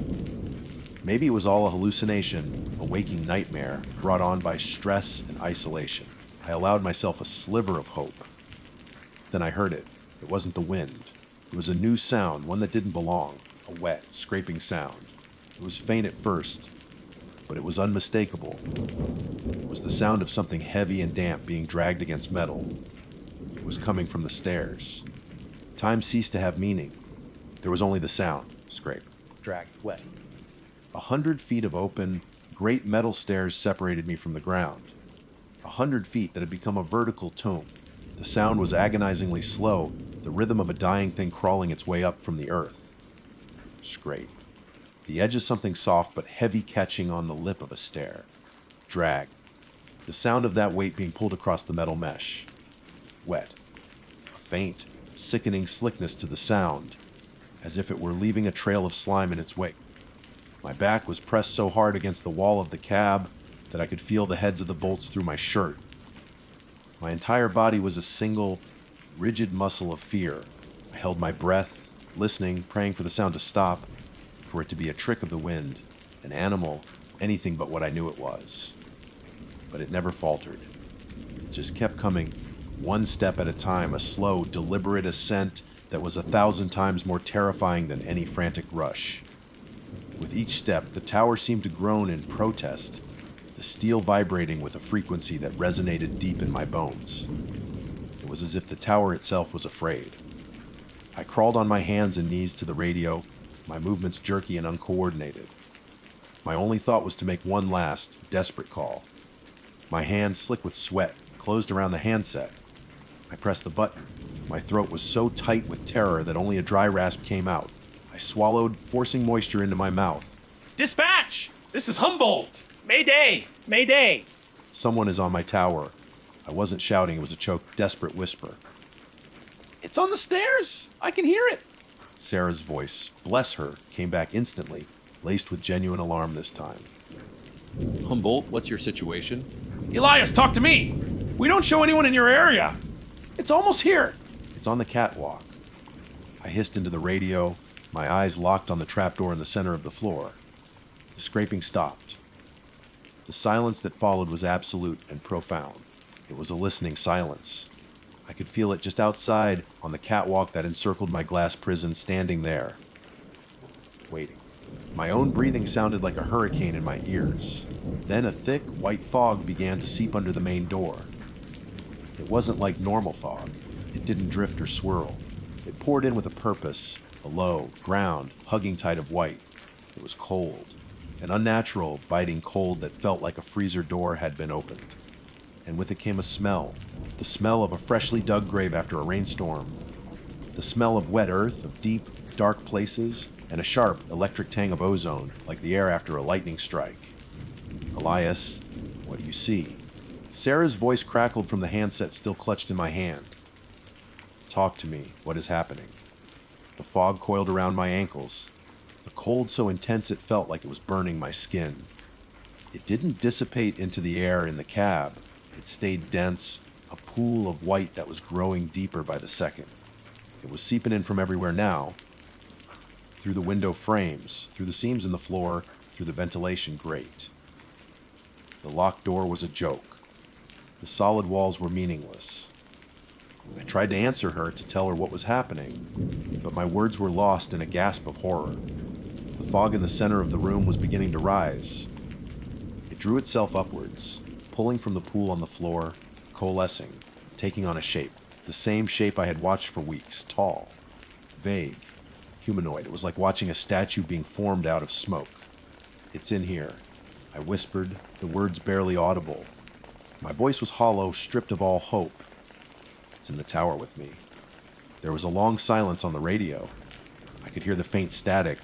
Maybe it was all a hallucination, a waking nightmare brought on by stress and isolation. I allowed myself a sliver of hope. Then I heard it. It wasn't the wind. It was a new sound, one that didn't belong, a wet, scraping sound. It was faint at first, but it was unmistakable. It was the sound of something heavy and damp being dragged against metal. It was coming from the stairs. Time ceased to have meaning. There was only the sound. Scrape. Drag. Wet. 100 feet of open, great metal stairs separated me from the ground. 100 feet that had become a vertical tomb. The sound was agonizingly slow, the rhythm of a dying thing crawling its way up from the earth. Scrape. The edge of something soft but heavy catching on the lip of a stair. Drag. The sound of that weight being pulled across the metal mesh. Wet. A faint, sickening slickness to the sound, as if it were leaving a trail of slime in its wake. My back was pressed so hard against the wall of the cab that I could feel the heads of the bolts through my shirt. My entire body was a single, rigid muscle of fear. I held my breath, listening, praying for the sound to stop, for it to be a trick of the wind, an animal, anything but what I knew it was. But it never faltered. It just kept coming, one step at a time, a slow, deliberate ascent that was 1,000 times more terrifying than any frantic rush. With each step, the tower seemed to groan in protest, the steel vibrating with a frequency that resonated deep in my bones. It was as if the tower itself was afraid. I crawled on my hands and knees to the radio, my movements jerky and uncoordinated. My only thought was to make one last, desperate call. My hands, slick with sweat, closed around the handset. I pressed the button. My throat was so tight with terror that only a dry rasp came out. I swallowed, forcing moisture into my mouth. Dispatch! This is Humboldt! Mayday! Mayday! Someone is on my tower. I wasn't shouting, it was a choked, desperate whisper. It's on the stairs! I can hear it! Sarah's voice, bless her, came back instantly, laced with genuine alarm this time. Humboldt, what's your situation? Elias, talk to me! We don't show anyone in your area! It's almost here! It's on the catwalk. I hissed into the radio, my eyes locked on the trapdoor in the center of the floor. The scraping stopped. The silence that followed was absolute and profound. It was a listening silence. I could feel it just outside on the catwalk that encircled my glass prison, standing there, waiting. My own breathing sounded like a hurricane in my ears. Then a thick, white fog began to seep under the main door. It wasn't like normal fog. It didn't drift or swirl. It poured in with a purpose, a low, ground, hugging tide of white. It was cold, an unnatural, biting cold that felt like a freezer door had been opened. And with it came a smell, the smell of a freshly dug grave after a rainstorm, the smell of wet earth, of deep, dark places, and a sharp, electric tang of ozone, like the air after a lightning strike. Elias, what do you see? Sarah's voice crackled from the handset still clutched in my hand. Talk to me. What is happening? The fog coiled around my ankles, the cold so intense it felt like it was burning my skin. It didn't dissipate into the air in the cab. It stayed dense, a pool of white that was growing deeper by the second. It was seeping in from everywhere now, through the window frames, through the seams in the floor, through the ventilation grate. The locked door was a joke. The solid walls were meaningless. I tried to answer her, to tell her what was happening, but my words were lost in a gasp of horror. The fog in the center of the room was beginning to rise. It drew itself upwards, pulling from the pool on the floor, coalescing, taking on a shape, the same shape I had watched for weeks, tall, vague, humanoid. It was like watching a statue being formed out of smoke. It's in here, I whispered, the words barely audible. My voice was hollow, stripped of all hope. It's in the tower with me. There was a long silence on the radio. I could hear the faint static,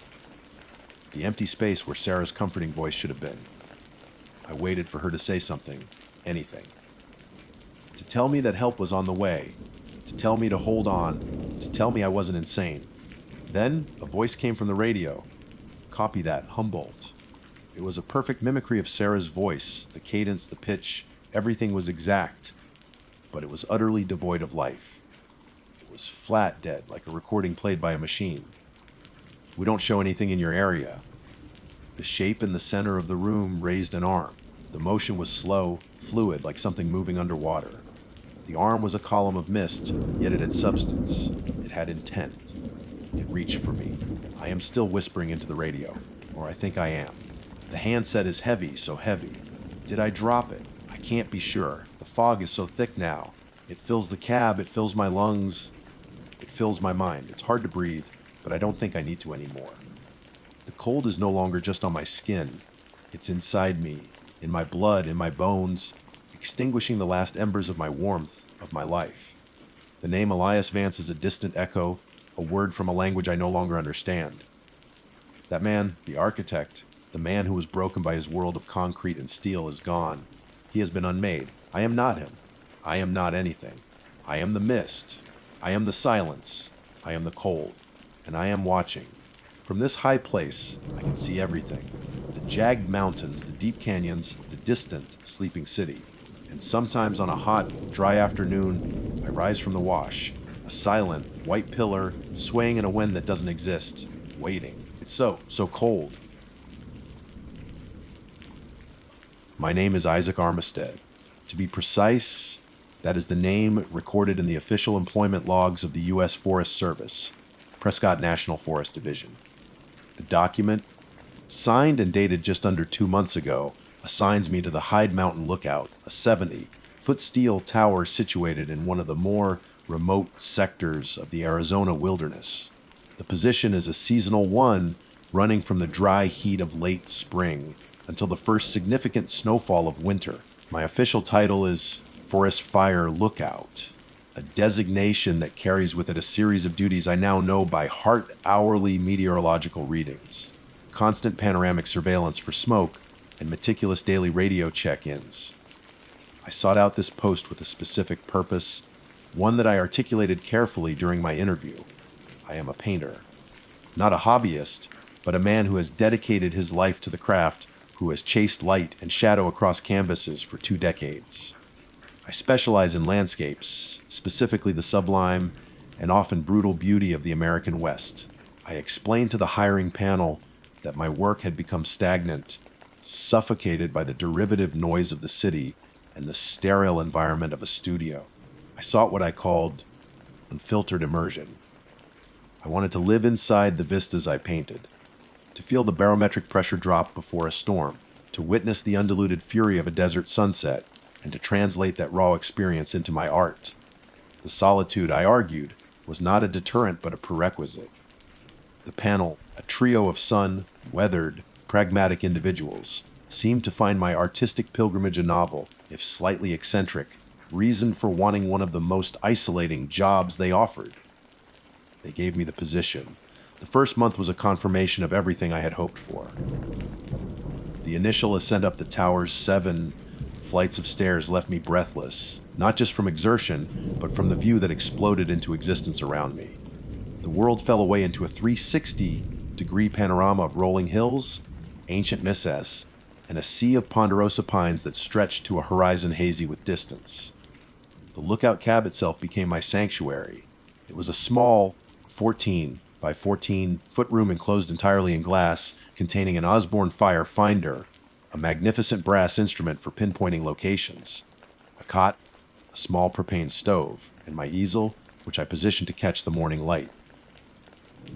the empty space where Sarah's comforting voice should have been. I waited for her to say something, anything. To tell me that help was on the way, to tell me to hold on, to tell me I wasn't insane. Then a voice came from the radio. Copy that, Humboldt. It was a perfect mimicry of Sarah's voice, the cadence, the pitch, everything was exact, but it was utterly devoid of life. It was flat dead, like a recording played by a machine. We don't show anything in your area. The shape in the center of the room raised an arm. The motion was slow, fluid, like something moving underwater. The arm was a column of mist, yet it had substance. It had intent. It reached for me. I am still whispering into the radio, or I think I am. The handset is heavy, so heavy. Did I drop it? I can't be sure. The fog is so thick now. It fills the cab, it fills my lungs, it fills my mind. It's hard to breathe, but I don't think I need to anymore. The cold is no longer just on my skin. It's inside me, in my blood, in my bones, extinguishing the last embers of my warmth, of my life. The name Elias Vance is a distant echo, a word from a language I no longer understand. That man, the architect, the man who was broken by his world of concrete and steel, is gone. He has been unmade. I am not him. I am not anything. I am the mist. I am the silence. I am the cold. And I am watching. From this high place, I can see everything. The jagged mountains, the deep canyons, the distant, sleeping city. And sometimes on a hot, dry afternoon, I rise from the wash, a silent, white pillar, swaying in a wind that doesn't exist, waiting. It's so cold. My name is Isaac Armistead. To be precise, that is the name recorded in the official employment logs of the U.S. Forest Service, Prescott National Forest Division. The document, signed and dated just under 2 months ago, assigns me to the Hyde Mountain Lookout, a 70-foot steel tower situated in one of the more remote sectors of the Arizona wilderness. The position is a seasonal one, running from the dry heat of late spring until the first significant snowfall of winter. My official title is Forest Fire Lookout, a designation that carries with it a series of duties I now know by heart: hourly meteorological readings, constant panoramic surveillance for smoke, and meticulous daily radio check-ins. I sought out this post with a specific purpose, one that I articulated carefully during my interview. I am a painter. Not a hobbyist, but a man who has dedicated his life to the craft, who has chased light and shadow across canvases for 2 decades. I specialize in landscapes, specifically the sublime and often brutal beauty of the American West. I explained to the hiring panel that my work had become stagnant, suffocated by the derivative noise of the city and the sterile environment of a studio. I sought what I called unfiltered immersion. I wanted to live inside the vistas I painted, to feel the barometric pressure drop before a storm, to witness the undiluted fury of a desert sunset, and to translate that raw experience into my art. The solitude, I argued, was not a deterrent but a prerequisite. The panel, a trio of sun, weathered, pragmatic individuals, seemed to find my artistic pilgrimage a novel, if slightly eccentric, reason for wanting one of the most isolating jobs they offered. They gave me the position. The first month was a confirmation of everything I had hoped for. The initial ascent up the tower's 7 flights of stairs left me breathless, not just from exertion, but from the view that exploded into existence around me. The world fell away into a 360-degree panorama of rolling hills, ancient misses, and a sea of ponderosa pines that stretched to a horizon hazy with distance. The lookout cab itself became my sanctuary. It was a small 14 by 14-foot room enclosed entirely in glass, containing an Osborne fire finder, a magnificent brass instrument for pinpointing locations, a cot, a small propane stove, and my easel, which I positioned to catch the morning light.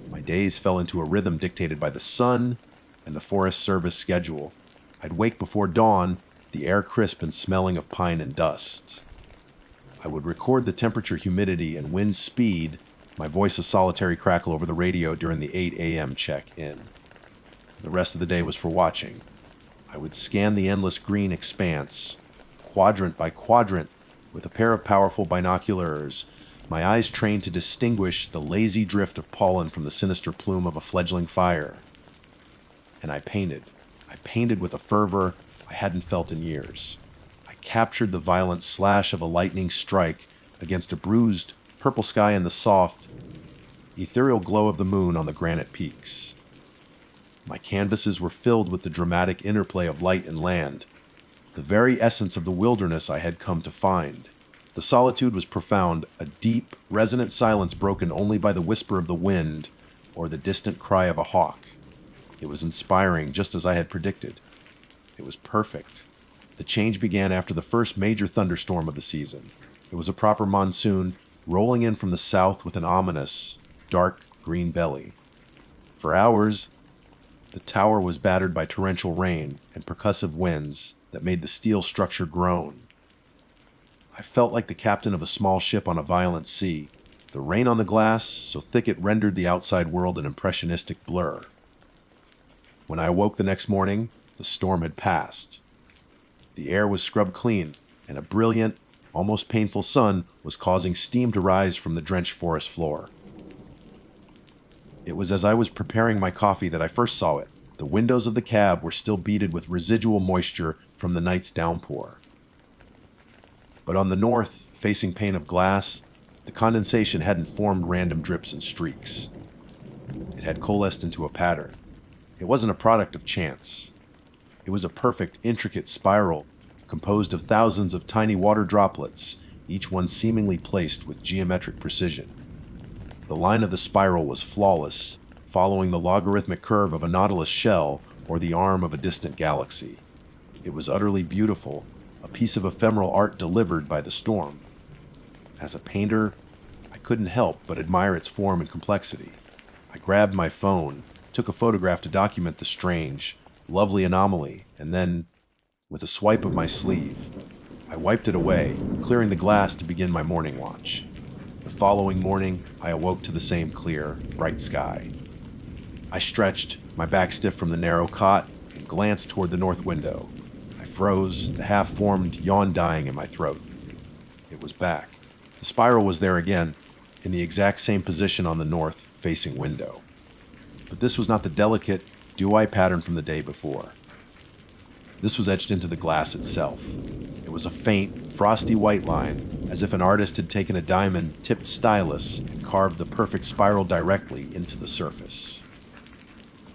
My days fell into a rhythm dictated by the sun and the Forest Service schedule. I'd wake before dawn, the air crisp and smelling of pine and dust. I would record the temperature, humidity, and wind speed, my voice a solitary crackle over the radio during the 8 a.m. check-in. The rest of the day was for watching. I would scan the endless green expanse, quadrant by quadrant, with a pair of powerful binoculars, my eyes trained to distinguish the lazy drift of pollen from the sinister plume of a fledgling fire. And I painted. I painted with a fervor I hadn't felt in years. I captured the violent slash of a lightning strike against a bruised purple sky and the soft, ethereal glow of the moon on the granite peaks. My canvases were filled with the dramatic interplay of light and land, the very essence of the wilderness I had come to find. The solitude was profound, a deep, resonant silence broken only by the whisper of the wind or the distant cry of a hawk. It was inspiring, just as I had predicted. It was perfect. The change began after the first major thunderstorm of the season. It was a proper monsoon, rolling in from the south with an ominous, dark green belly. For hours, the tower was battered by torrential rain and percussive winds that made the steel structure groan. I felt like the captain of a small ship on a violent sea, the rain on the glass so thick it rendered the outside world an impressionistic blur. When I awoke the next morning, the storm had passed. The air was scrubbed clean, and a brilliant, almost painful sun was causing steam to rise from the drenched forest floor. It was as I was preparing my coffee that I first saw it. The windows of the cab were still beaded with residual moisture from the night's downpour. But on the north-facing pane of glass, the condensation hadn't formed random drips and streaks. It had coalesced into a pattern. It wasn't a product of chance. It was a perfect, intricate spiral composed of thousands of tiny water droplets, each one seemingly placed with geometric precision. The line of the spiral was flawless, following the logarithmic curve of a nautilus shell or the arm of a distant galaxy. It was utterly beautiful, a piece of ephemeral art delivered by the storm. As a painter, I couldn't help but admire its form and complexity. I grabbed my phone, took a photograph to document the strange, lovely anomaly, and then, with a swipe of my sleeve, I wiped it away, clearing the glass to begin my morning watch. The following morning, I awoke to the same clear, bright sky. I stretched, my back stiff from the narrow cot, and glanced toward the north window. I froze, the half-formed yawn dying in my throat. It was back. The spiral was there again, in the exact same position on the north-facing window. But this was not the delicate, dew-eye pattern from the day before. This was etched into the glass itself. It was a faint, frosty white line, as if an artist had taken a diamond-tipped stylus and carved the perfect spiral directly into the surface.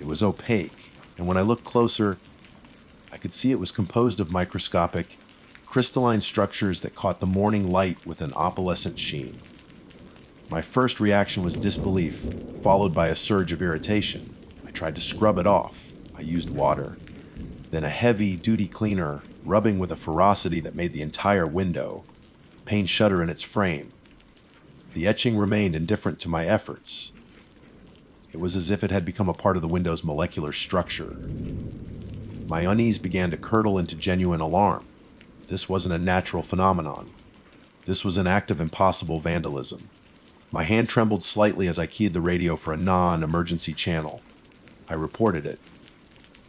It was opaque, and when I looked closer, I could see it was composed of microscopic, crystalline structures that caught the morning light with an opalescent sheen. My first reaction was disbelief, followed by a surge of irritation. I tried to scrub it off. I used water. Then a heavy-duty cleaner, rubbing with a ferocity that made the entire window pane shudder in its frame. The etching remained indifferent to my efforts. It was as if it had become a part of the window's molecular structure. My unease began to curdle into genuine alarm. This wasn't a natural phenomenon. This was an act of impossible vandalism. My hand trembled slightly as I keyed the radio for a non-emergency channel. I reported it.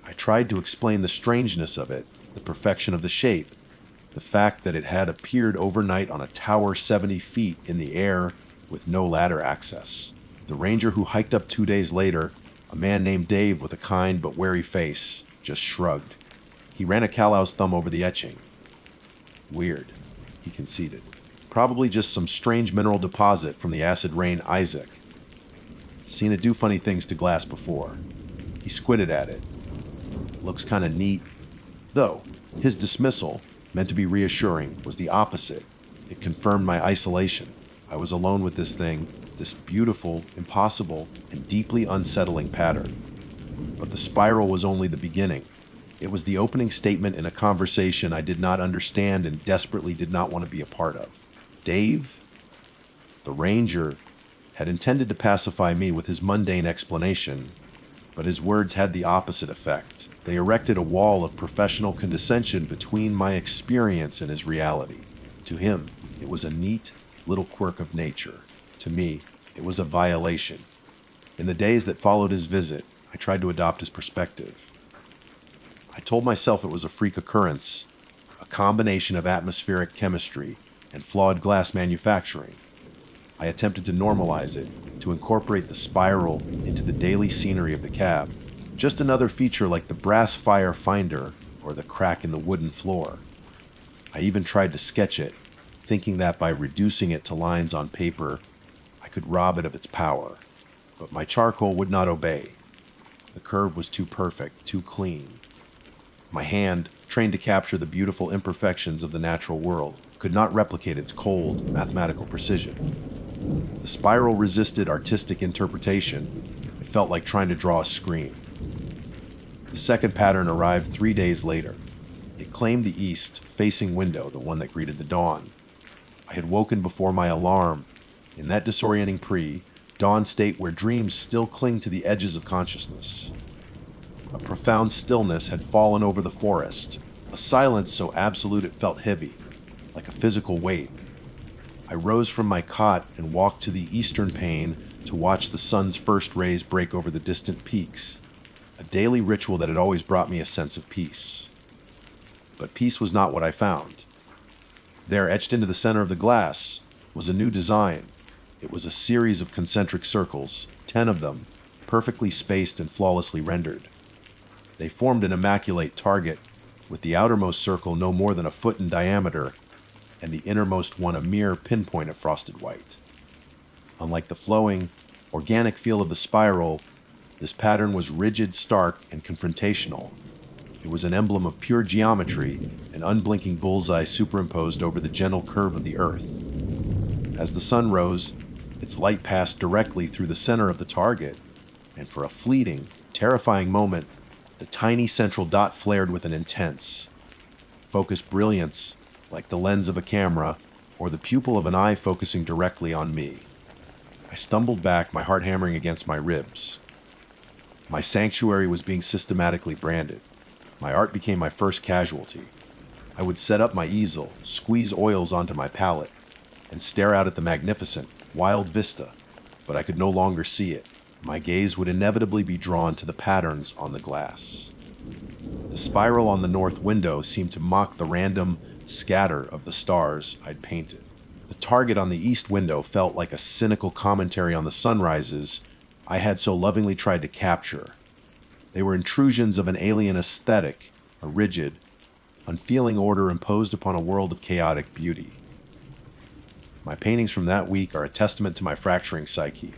I tried to explain the strangeness of it, the perfection of the shape, the fact that it had appeared overnight on a tower 70 feet in the air with no ladder access. The ranger who hiked up 2 days later, a man named Dave with a kind but wary face, just shrugged. He ran a callous thumb over the etching. Weird, he conceded. Probably just some strange mineral deposit from the acid rain Isaac. Seen it do funny things to glass before. He squinted at it. Looks kinda neat. Though, his dismissal, meant to be reassuring, was the opposite. It confirmed my isolation. I was alone with this thing, this beautiful, impossible, and deeply unsettling pattern. But the spiral was only the beginning. It was the opening statement in a conversation I did not understand and desperately did not want to be a part of. Dave, the ranger, had intended to pacify me with his mundane explanation, but his words had the opposite effect. They erected a wall of professional condescension between my experience and his reality. To him, it was a neat little quirk of nature. To me, it was a violation. In the days that followed his visit, I tried to adopt his perspective. I told myself it was a freak occurrence, a combination of atmospheric chemistry and flawed glass manufacturing. I attempted to normalize it, to incorporate the spiral into the daily scenery of the cab. Just another feature like the brass fire finder or the crack in the wooden floor. I even tried to sketch it, thinking that by reducing it to lines on paper, I could rob it of its power. But my charcoal would not obey. The curve was too perfect, too clean. My hand, trained to capture the beautiful imperfections of the natural world, could not replicate its cold, mathematical precision. The spiral resisted artistic interpretation. It felt like trying to draw a scream. The second pattern arrived 3 days later. It claimed the east-facing window, the one that greeted the dawn. I had woken before my alarm, in that disorienting pre-dawn state where dreams still cling to the edges of consciousness. A profound stillness had fallen over the forest, a silence so absolute it felt heavy, like a physical weight. I rose from my cot and walked to the eastern pane to watch the sun's first rays break over the distant peaks, a daily ritual that had always brought me a sense of peace. But peace was not what I found. There, etched into the center of the glass, was a new design. It was a series of concentric circles, 10 of them, perfectly spaced and flawlessly rendered. They formed an immaculate target, with the outermost circle no more than a foot in diameter, and the innermost one a mere pinpoint of frosted white. Unlike the flowing, organic feel of the spiral, this pattern was rigid, stark, and confrontational. It was an emblem of pure geometry, an unblinking bullseye superimposed over the gentle curve of the earth. As the sun rose, its light passed directly through the center of the target, and for a fleeting, terrifying moment, the tiny central dot flared with an intense, focused brilliance, like the lens of a camera or the pupil of an eye focusing directly on me. I stumbled back, my heart hammering against my ribs. My sanctuary was being systematically branded. My art became my first casualty. I would set up my easel, squeeze oils onto my palette, and stare out at the magnificent, wild vista, but I could no longer see it. My gaze would inevitably be drawn to the patterns on the glass. The spiral on the north window seemed to mock the random scatter of the stars I'd painted. The target on the east window felt like a cynical commentary on the sunrises I had so lovingly tried to capture. They were intrusions of an alien aesthetic, a rigid, unfeeling order imposed upon a world of chaotic beauty. My paintings from that week are a testament to my fracturing psyche.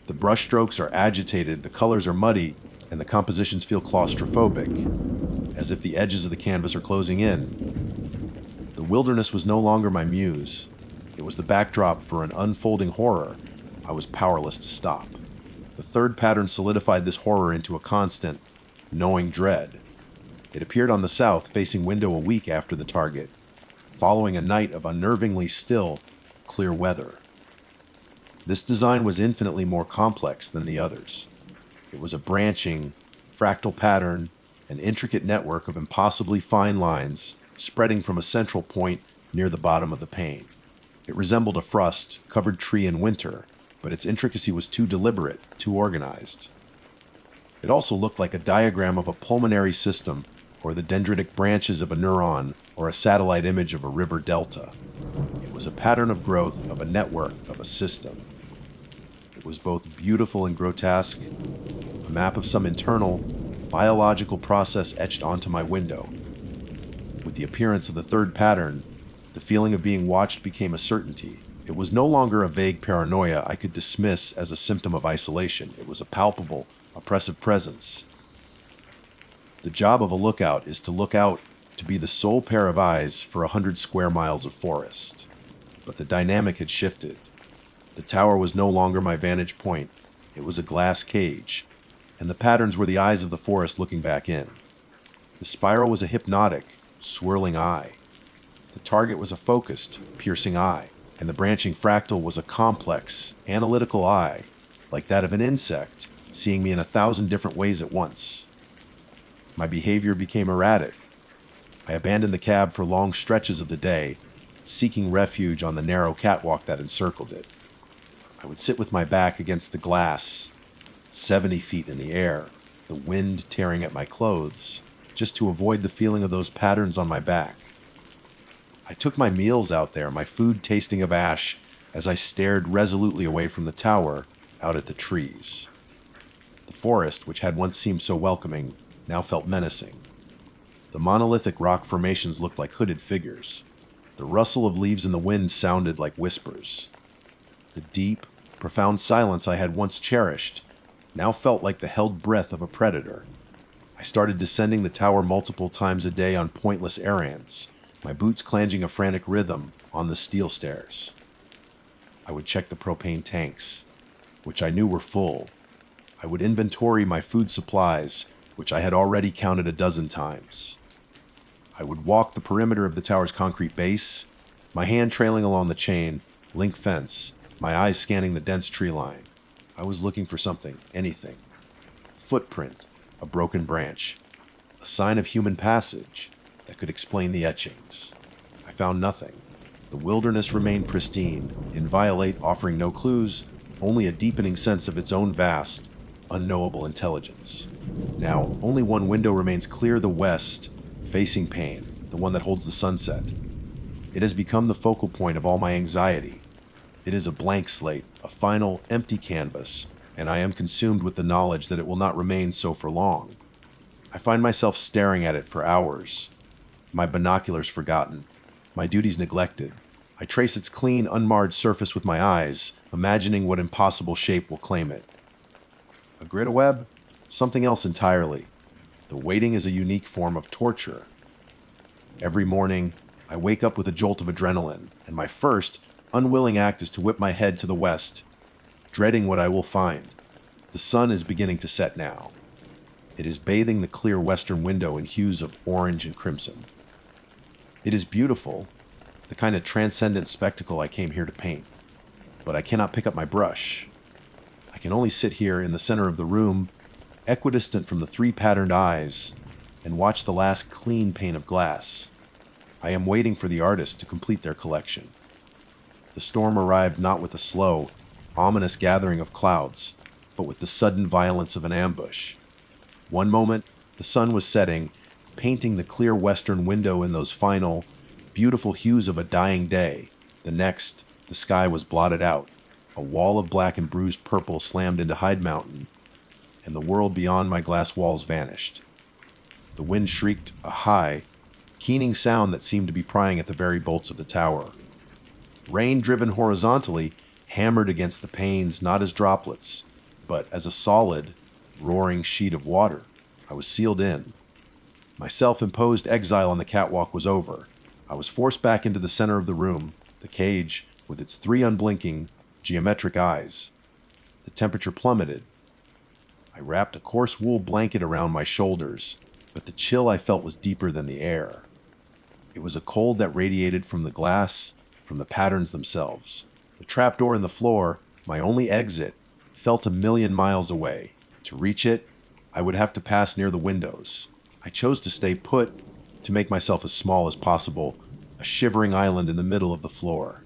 The brushstrokes are agitated, the colors are muddy, and the compositions feel claustrophobic, as if the edges of the canvas are closing in. The wilderness was no longer my muse. It was the backdrop for an unfolding horror I was powerless to stop. The third pattern solidified this horror into a constant, knowing dread. It appeared on the south, facing window a week after the target, following a night of unnervingly still, clear weather. This design was infinitely more complex than the others. It was a branching, fractal pattern, an intricate network of impossibly fine lines spreading from a central point near the bottom of the pane. It resembled a frost-covered tree in winter, but its intricacy was too deliberate, too organized. It also looked like a diagram of a pulmonary system, or the dendritic branches of a neuron, or a satellite image of a river delta. It was a pattern of growth of a network of a system. It was both beautiful and grotesque, a map of some internal, biological process etched onto my window. With the appearance of the third pattern, the feeling of being watched became a certainty. It was no longer a vague paranoia I could dismiss as a symptom of isolation. It was a palpable, oppressive presence. The job of a lookout is to look out, to be the sole pair of eyes for 100 square miles of forest. But the dynamic had shifted. The tower was no longer my vantage point. It was a glass cage, and the patterns were the eyes of the forest looking back in. The spiral was a hypnotic, swirling eye. The target was a focused, piercing eye, and the branching fractal was a complex, analytical eye, like that of an insect, seeing me in 1,000 different ways at once. My behavior became erratic. I abandoned the cab for long stretches of the day, seeking refuge on the narrow catwalk that encircled it. I would sit with my back against the glass, 70 feet in the air, the wind tearing at my clothes, just to avoid the feeling of those patterns on my back. I took my meals out there, my food tasting of ash, as I stared resolutely away from the tower, out at the trees. The forest, which had once seemed so welcoming, now felt menacing. The monolithic rock formations looked like hooded figures. The rustle of leaves in the wind sounded like whispers. The deep, profound silence I had once cherished now felt like the held breath of a predator. I started descending the tower multiple times a day on pointless errands, my boots clanging a frantic rhythm on the steel stairs. I would check the propane tanks, which I knew were full. I would inventory my food supplies, which I had already counted a dozen times. I would walk the perimeter of the tower's concrete base, my hand trailing along the chain link fence, my eyes scanning the dense tree line. I was looking for something, anything. Footprint, a broken branch, a sign of human passage that could explain the etchings. I found nothing. The wilderness remained pristine, inviolate, offering no clues, only a deepening sense of its own vast, unknowable intelligence. Now, only one window remains clear, the west, facing pain, the one that holds the sunset. It has become the focal point of all my anxiety. It is a blank slate, a final, empty canvas, and I am consumed with the knowledge that it will not remain so for long. I find myself staring at it for hours, my binoculars forgotten, my duties neglected. I trace its clean, unmarred surface with my eyes, imagining what impossible shape will claim it. A grid of web? Something else entirely. The waiting is a unique form of torture. Every morning, I wake up with a jolt of adrenaline, and my first, unwilling act is to whip my head to the west, dreading what I will find. The sun is beginning to set now. It is bathing the clear western window in hues of orange and crimson. It is beautiful, the kind of transcendent spectacle I came here to paint. But I cannot pick up my brush. I can only sit here in the center of the room, equidistant from the three patterned eyes, and watch the last clean pane of glass. I am waiting for the artist to complete their collection. The storm arrived not with a slow, ominous gathering of clouds, but with the sudden violence of an ambush. One moment, the sun was setting, painting the clear western window in those final, beautiful hues of a dying day. The next, the sky was blotted out. A wall of black and bruised purple slammed into Hyde Mountain, and the world beyond my glass walls vanished. The wind shrieked a high, keening sound that seemed to be prying at the very bolts of the tower. Rain driven horizontally hammered against the panes not as droplets, but as a solid, roaring sheet of water. I was sealed in. My self-imposed exile on the catwalk was over. I was forced back into the center of the room, the cage, with its three unblinking, geometric eyes. The temperature plummeted. I wrapped a coarse wool blanket around my shoulders, but the chill I felt was deeper than the air. It was a cold that radiated from the glass, from the patterns themselves. The trapdoor in the floor, my only exit, felt 1,000,000 miles away. To reach it, I would have to pass near the windows. I chose to stay put, to make myself as small as possible, a shivering island in the middle of the floor.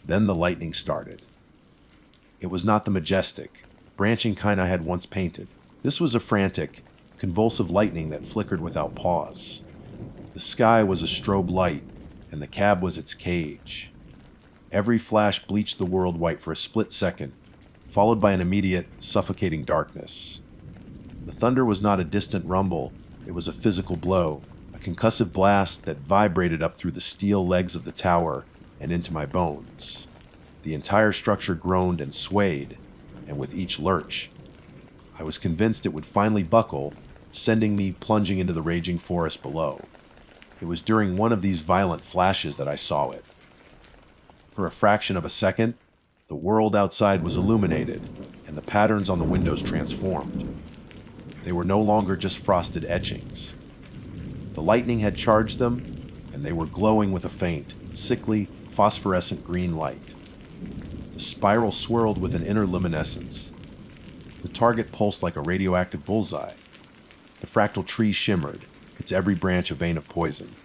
Then the lightning started. It was not the majestic, branching kind I had once painted. This was a frantic, convulsive lightning that flickered without pause. The sky was a strobe light, and the cab was its cage. Every flash bleached the world white for a split second, followed by an immediate, suffocating darkness. The thunder was not a distant rumble, it was a physical blow, a concussive blast that vibrated up through the steel legs of the tower and into my bones. The entire structure groaned and swayed, and with each lurch, I was convinced it would finally buckle, sending me plunging into the raging forest below. It was during one of these violent flashes that I saw it. For a fraction of a second, the world outside was illuminated, and the patterns on the windows transformed. They were no longer just frosted etchings. The lightning had charged them, and they were glowing with a faint, sickly, phosphorescent green light. The spiral swirled with an inner luminescence. The target pulsed like a radioactive bullseye. The fractal tree shimmered, its every branch a vein of poison.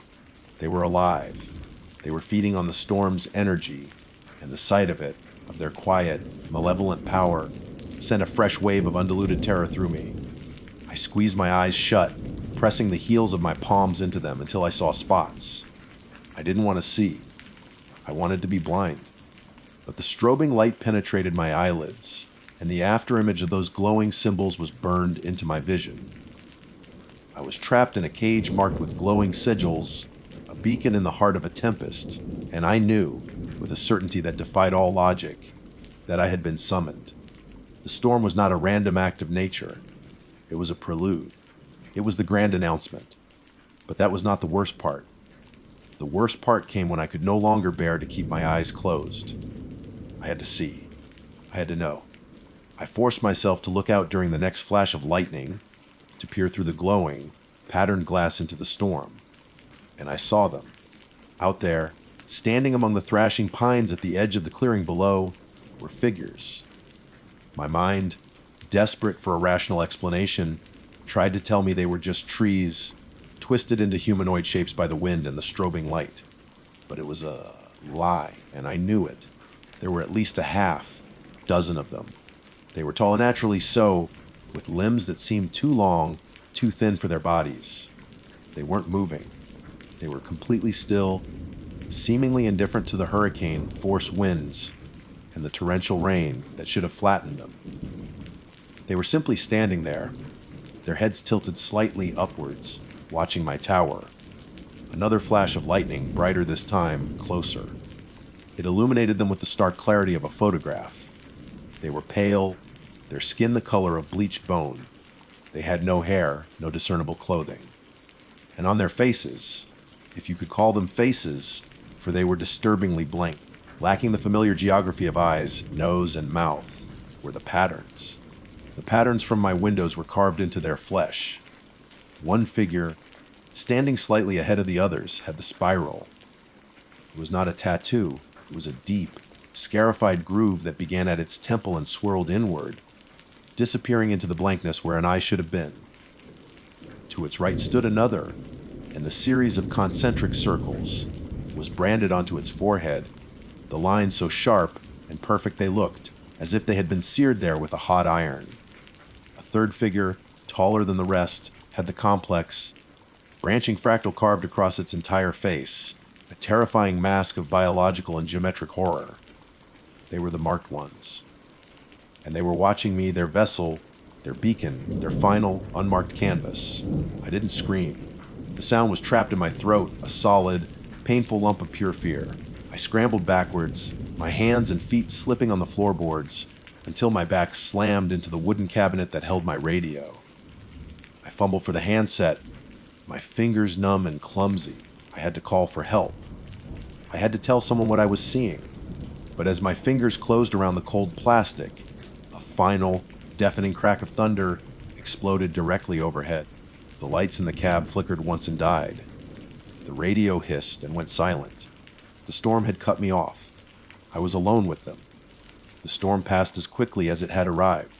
They were alive. They were feeding on the storm's energy, and the sight of it, of their quiet, malevolent power, sent a fresh wave of undiluted terror through me. I squeezed my eyes shut, pressing the heels of my palms into them until I saw spots. I didn't want to see. I wanted to be blind. But the strobing light penetrated my eyelids, and the afterimage of those glowing symbols was burned into my vision. I was trapped in a cage marked with glowing sigils, a beacon in the heart of a tempest, and I knew, with a certainty that defied all logic, that I had been summoned. The storm was not a random act of nature. It was a prelude. It was the grand announcement. But that was not the worst part. The worst part came when I could no longer bear to keep my eyes closed. I had to see. I had to know. I forced myself to look out during the next flash of lightning, to peer through the glowing, patterned glass into the storm. And I saw them. Out there, standing among the thrashing pines at the edge of the clearing below, were figures. My mind, desperate for a rational explanation, tried to tell me they were just trees, twisted into humanoid shapes by the wind and the strobing light. But it was a lie, and I knew it. There were at least a half dozen of them. They were tall, naturally so, with limbs that seemed too long, too thin for their bodies. They weren't moving. They were completely still, seemingly indifferent to the hurricane, force winds, and the torrential rain that should have flattened them. They were simply standing there, their heads tilted slightly upwards, watching my tower. Another flash of lightning, brighter this time, closer. It illuminated them with the stark clarity of a photograph. They were pale, their skin the color of bleached bone. They had no hair, no discernible clothing. And on their faces, if you could call them faces, for they were disturbingly blank, lacking the familiar geography of eyes, nose, and mouth, were the patterns. The patterns from my windows were carved into their flesh. One figure, standing slightly ahead of the others, had the spiral. It was not a tattoo, it was a deep, scarified groove that began at its temple and swirled inward, disappearing into the blankness where an eye should have been. To its right stood another, and the series of concentric circles was branded onto its forehead, the lines so sharp and perfect they looked, as if they had been seared there with a hot iron. A third figure, taller than the rest, had the complex, branching fractal carved across its entire face, a terrifying mask of biological and geometric horror. They were the marked ones. And they were watching me, their vessel, their beacon, their final, unmarked canvas. I didn't scream. The sound was trapped in my throat, a solid, painful lump of pure fear. I scrambled backwards, my hands and feet slipping on the floorboards, until my back slammed into the wooden cabinet that held my radio. I fumbled for the handset, my fingers numb and clumsy. I had to call for help. I had to tell someone what I was seeing. But as my fingers closed around the cold plastic, a final, deafening crack of thunder exploded directly overhead. The lights in the cab flickered once and died. The radio hissed and went silent. The storm had cut me off. I was alone with them. The storm passed as quickly as it had arrived.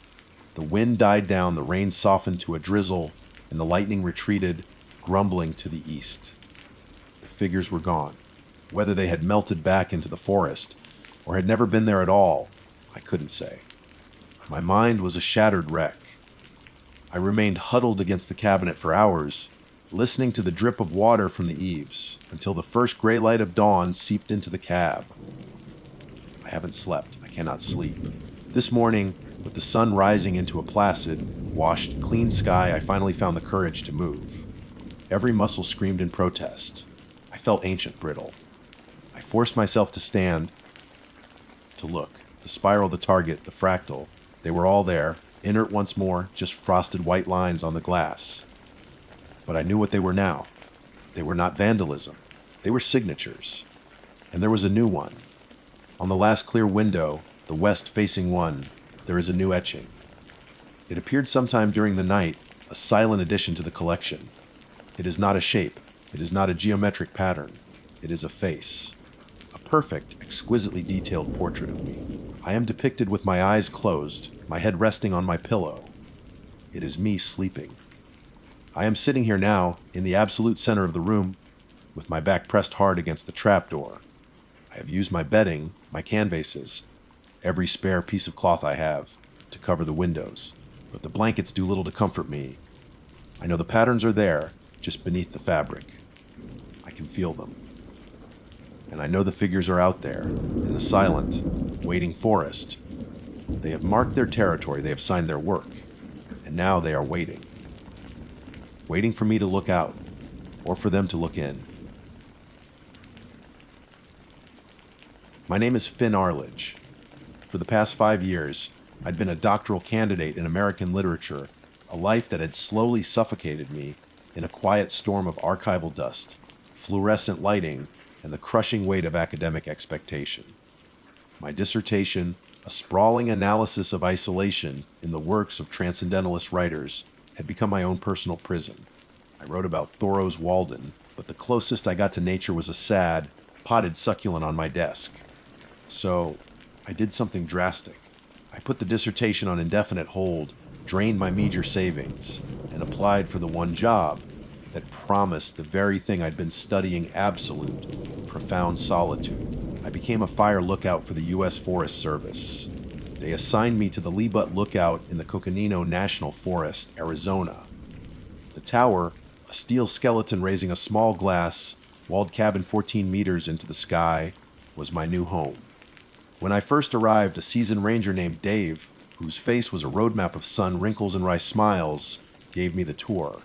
The wind died down, the rain softened to a drizzle, and the lightning retreated, grumbling to the east. The figures were gone. Whether they had melted back into the forest, or had never been there at all, I couldn't say. My mind was a shattered wreck. I remained huddled against the cabinet for hours, listening to the drip of water from the eaves until the first gray light of dawn seeped into the cab. I haven't slept. I cannot sleep. This morning, with the sun rising into a placid, washed, clean sky, I finally found the courage to move. Every muscle screamed in protest. I felt ancient brittle. I forced myself to stand, to look. The spiral, the target, the fractal, they were all there, inert once more, just frosted white lines on the glass. But I knew what they were now. They were not vandalism. They were signatures. And there was a new one. On the last clear window, the west-facing one, there is a new etching. It appeared sometime during the night, a silent addition to the collection. It is not a shape. It is not a geometric pattern. It is a face. A perfect, exquisitely detailed portrait of me. I am depicted with my eyes closed, my head resting on my pillow. It is me sleeping. I am sitting here now, in the absolute center of the room, with my back pressed hard against the trapdoor. I have used my bedding, my canvases, every spare piece of cloth I have, to cover the windows. But the blankets do little to comfort me. I know the patterns are there, just beneath the fabric. I can feel them. And I know the figures are out there, in the silent, waiting forest. They have marked their territory, they have signed their work, and now they are waiting. Waiting for me to look out, or for them to look in. My name is Finn Arledge. For the past 5 years, I'd been a doctoral candidate in American literature, a life that had slowly suffocated me in a quiet storm of archival dust, fluorescent lighting, and the crushing weight of academic expectation. My dissertation, a sprawling analysis of isolation in the works of transcendentalist writers, had become my own personal prison. I wrote about Thoreau's Walden, but the closest I got to nature was a sad, potted succulent on my desk. So, I did something drastic. I put the dissertation on indefinite hold, drained my meager savings, and applied for the one job that promised the very thing I'd been studying: absolute, profound solitude. I became a fire lookout for the U.S. Forest Service. They assigned me to the Lee Butte Lookout in the Coconino National Forest, Arizona. The tower, a steel skeleton raising a small glass, walled cabin 14 meters into the sky, was my new home. When I first arrived, a seasoned ranger named Dave, whose face was a roadmap of sun, wrinkles, and rice smiles, gave me the tour.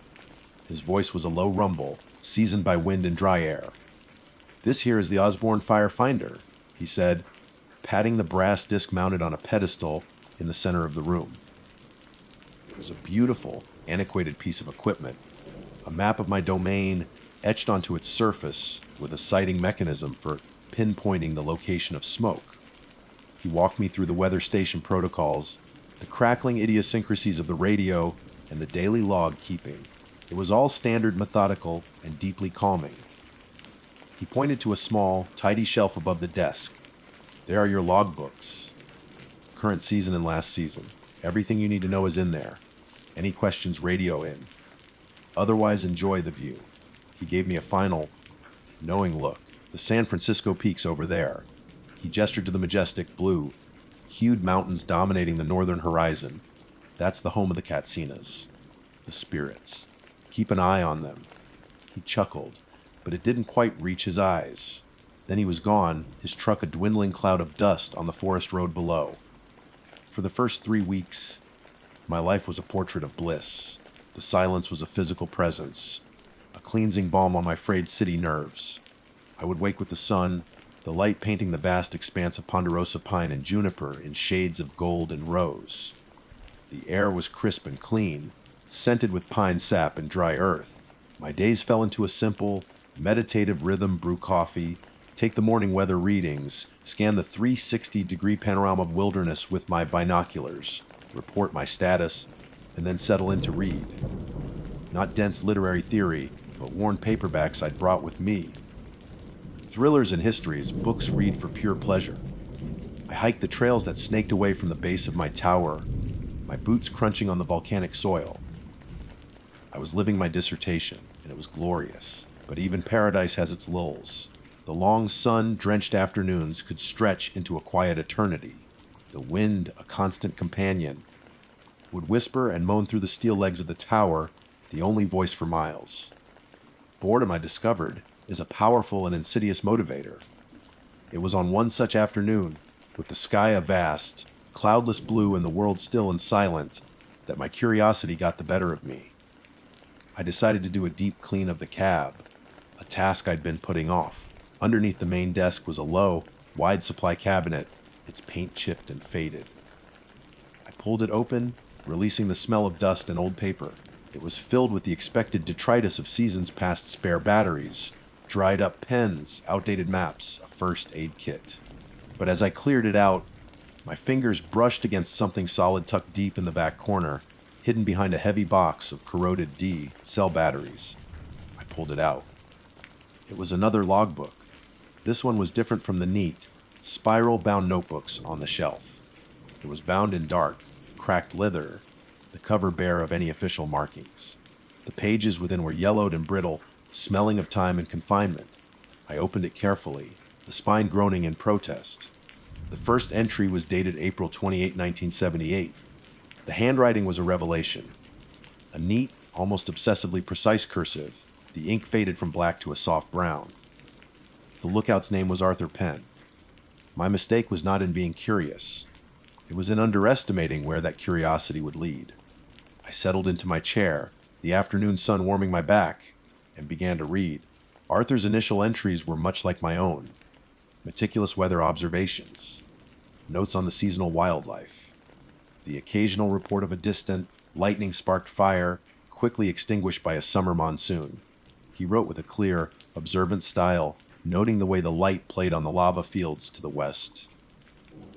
His voice was a low rumble, seasoned by wind and dry air. "This here is the Osborne Fire Finder," he said, patting the brass disc mounted on a pedestal in the center of the room. It was a beautiful, antiquated piece of equipment, a map of my domain etched onto its surface with a sighting mechanism for pinpointing the location of smoke. He walked me through the weather station protocols, the crackling idiosyncrasies of the radio, and the daily log keeping. It was all standard, methodical, and deeply calming. He pointed to a small, tidy shelf above the desk. "There are your logbooks. Current season and last season. Everything you need to know is in there. Any questions, radio in. Otherwise, enjoy the view." He gave me a final, knowing look. "The San Francisco peaks over there." He gestured to the majestic blue, hued mountains dominating the northern horizon. "That's the home of the Katsinas, the spirits. Keep an eye on them." He chuckled, but it didn't quite reach his eyes. Then he was gone, his truck a dwindling cloud of dust on the forest road below. For the first 3 weeks, my life was a portrait of bliss. The silence was a physical presence, a cleansing balm on my frayed city nerves. I would wake with the sun, the light painting the vast expanse of ponderosa pine and juniper in shades of gold and rose. The air was crisp and clean, scented with pine sap and dry earth. My days fell into a simple, meditative rhythm: brew coffee, take the morning weather readings, scan the 360-degree panorama of wilderness with my binoculars, report my status, and then settle in to read. Not dense literary theory, but worn paperbacks I'd brought with me. Thrillers and histories, books read for pure pleasure. I hiked the trails that snaked away from the base of my tower, my boots crunching on the volcanic soil. I was living my dissertation, and it was glorious. But even paradise has its lulls. The long sun-drenched afternoons could stretch into a quiet eternity. The wind, a constant companion, would whisper and moan through the steel legs of the tower, the only voice for miles. Boredom, I discovered, is a powerful and insidious motivator. It was on one such afternoon, with the sky a vast, cloudless blue and the world still and silent, that my curiosity got the better of me. I decided to do a deep clean of the cab, a task I'd been putting off. Underneath the main desk was a low, wide supply cabinet, its paint chipped and faded. I pulled it open, releasing the smell of dust and old paper. It was filled with the expected detritus of seasons past: spare batteries, dried up pens, outdated maps, a first aid kit. But as I cleared it out, my fingers brushed against something solid tucked deep in the back corner, hidden behind a heavy box of corroded D cell batteries. I pulled it out. It was another logbook. This one was different from the neat, spiral-bound notebooks on the shelf. It was bound in dark, cracked leather, the cover bare of any official markings. The pages within were yellowed and brittle, smelling of time and confinement. I opened it carefully, the spine groaning in protest. The first entry was dated April 28, 1978. The handwriting was a revelation. A neat, almost obsessively precise cursive, the ink faded from black to a soft brown. The lookout's name was Arthur Penn. My mistake was not in being curious. It was in underestimating where that curiosity would lead. I settled into my chair, the afternoon sun warming my back, and began to read. Arthur's initial entries were much like my own. Meticulous weather observations, notes on the seasonal wildlife, the occasional report of a distant, lightning-sparked fire quickly extinguished by a summer monsoon. He wrote with a clear, observant style, noting the way the light played on the lava fields to the west.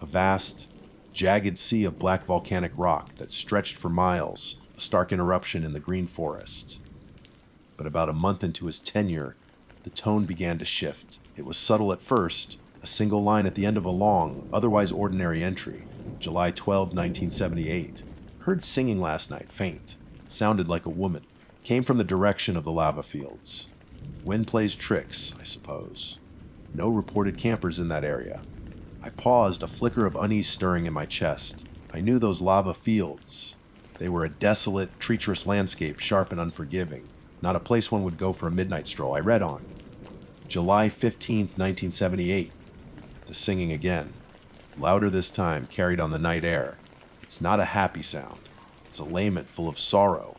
A vast, jagged sea of black volcanic rock that stretched for miles, a stark interruption in the green forest. But about a month into his tenure, the tone began to shift. It was subtle at first, a single line at the end of a long, otherwise ordinary entry, July 12, 1978. Heard singing last night, faint. Sounded like a woman. Came from the direction of the lava fields. Wind plays tricks, I suppose. No reported campers in that area. I paused, a flicker of unease stirring in my chest. I knew those lava fields. They were a desolate, treacherous landscape, sharp and unforgiving. Not a place one would go for a midnight stroll. I read on. July 15th, 1978. The singing again. Louder this time, carried on the night air. It's not a happy sound. It's a lament full of sorrow.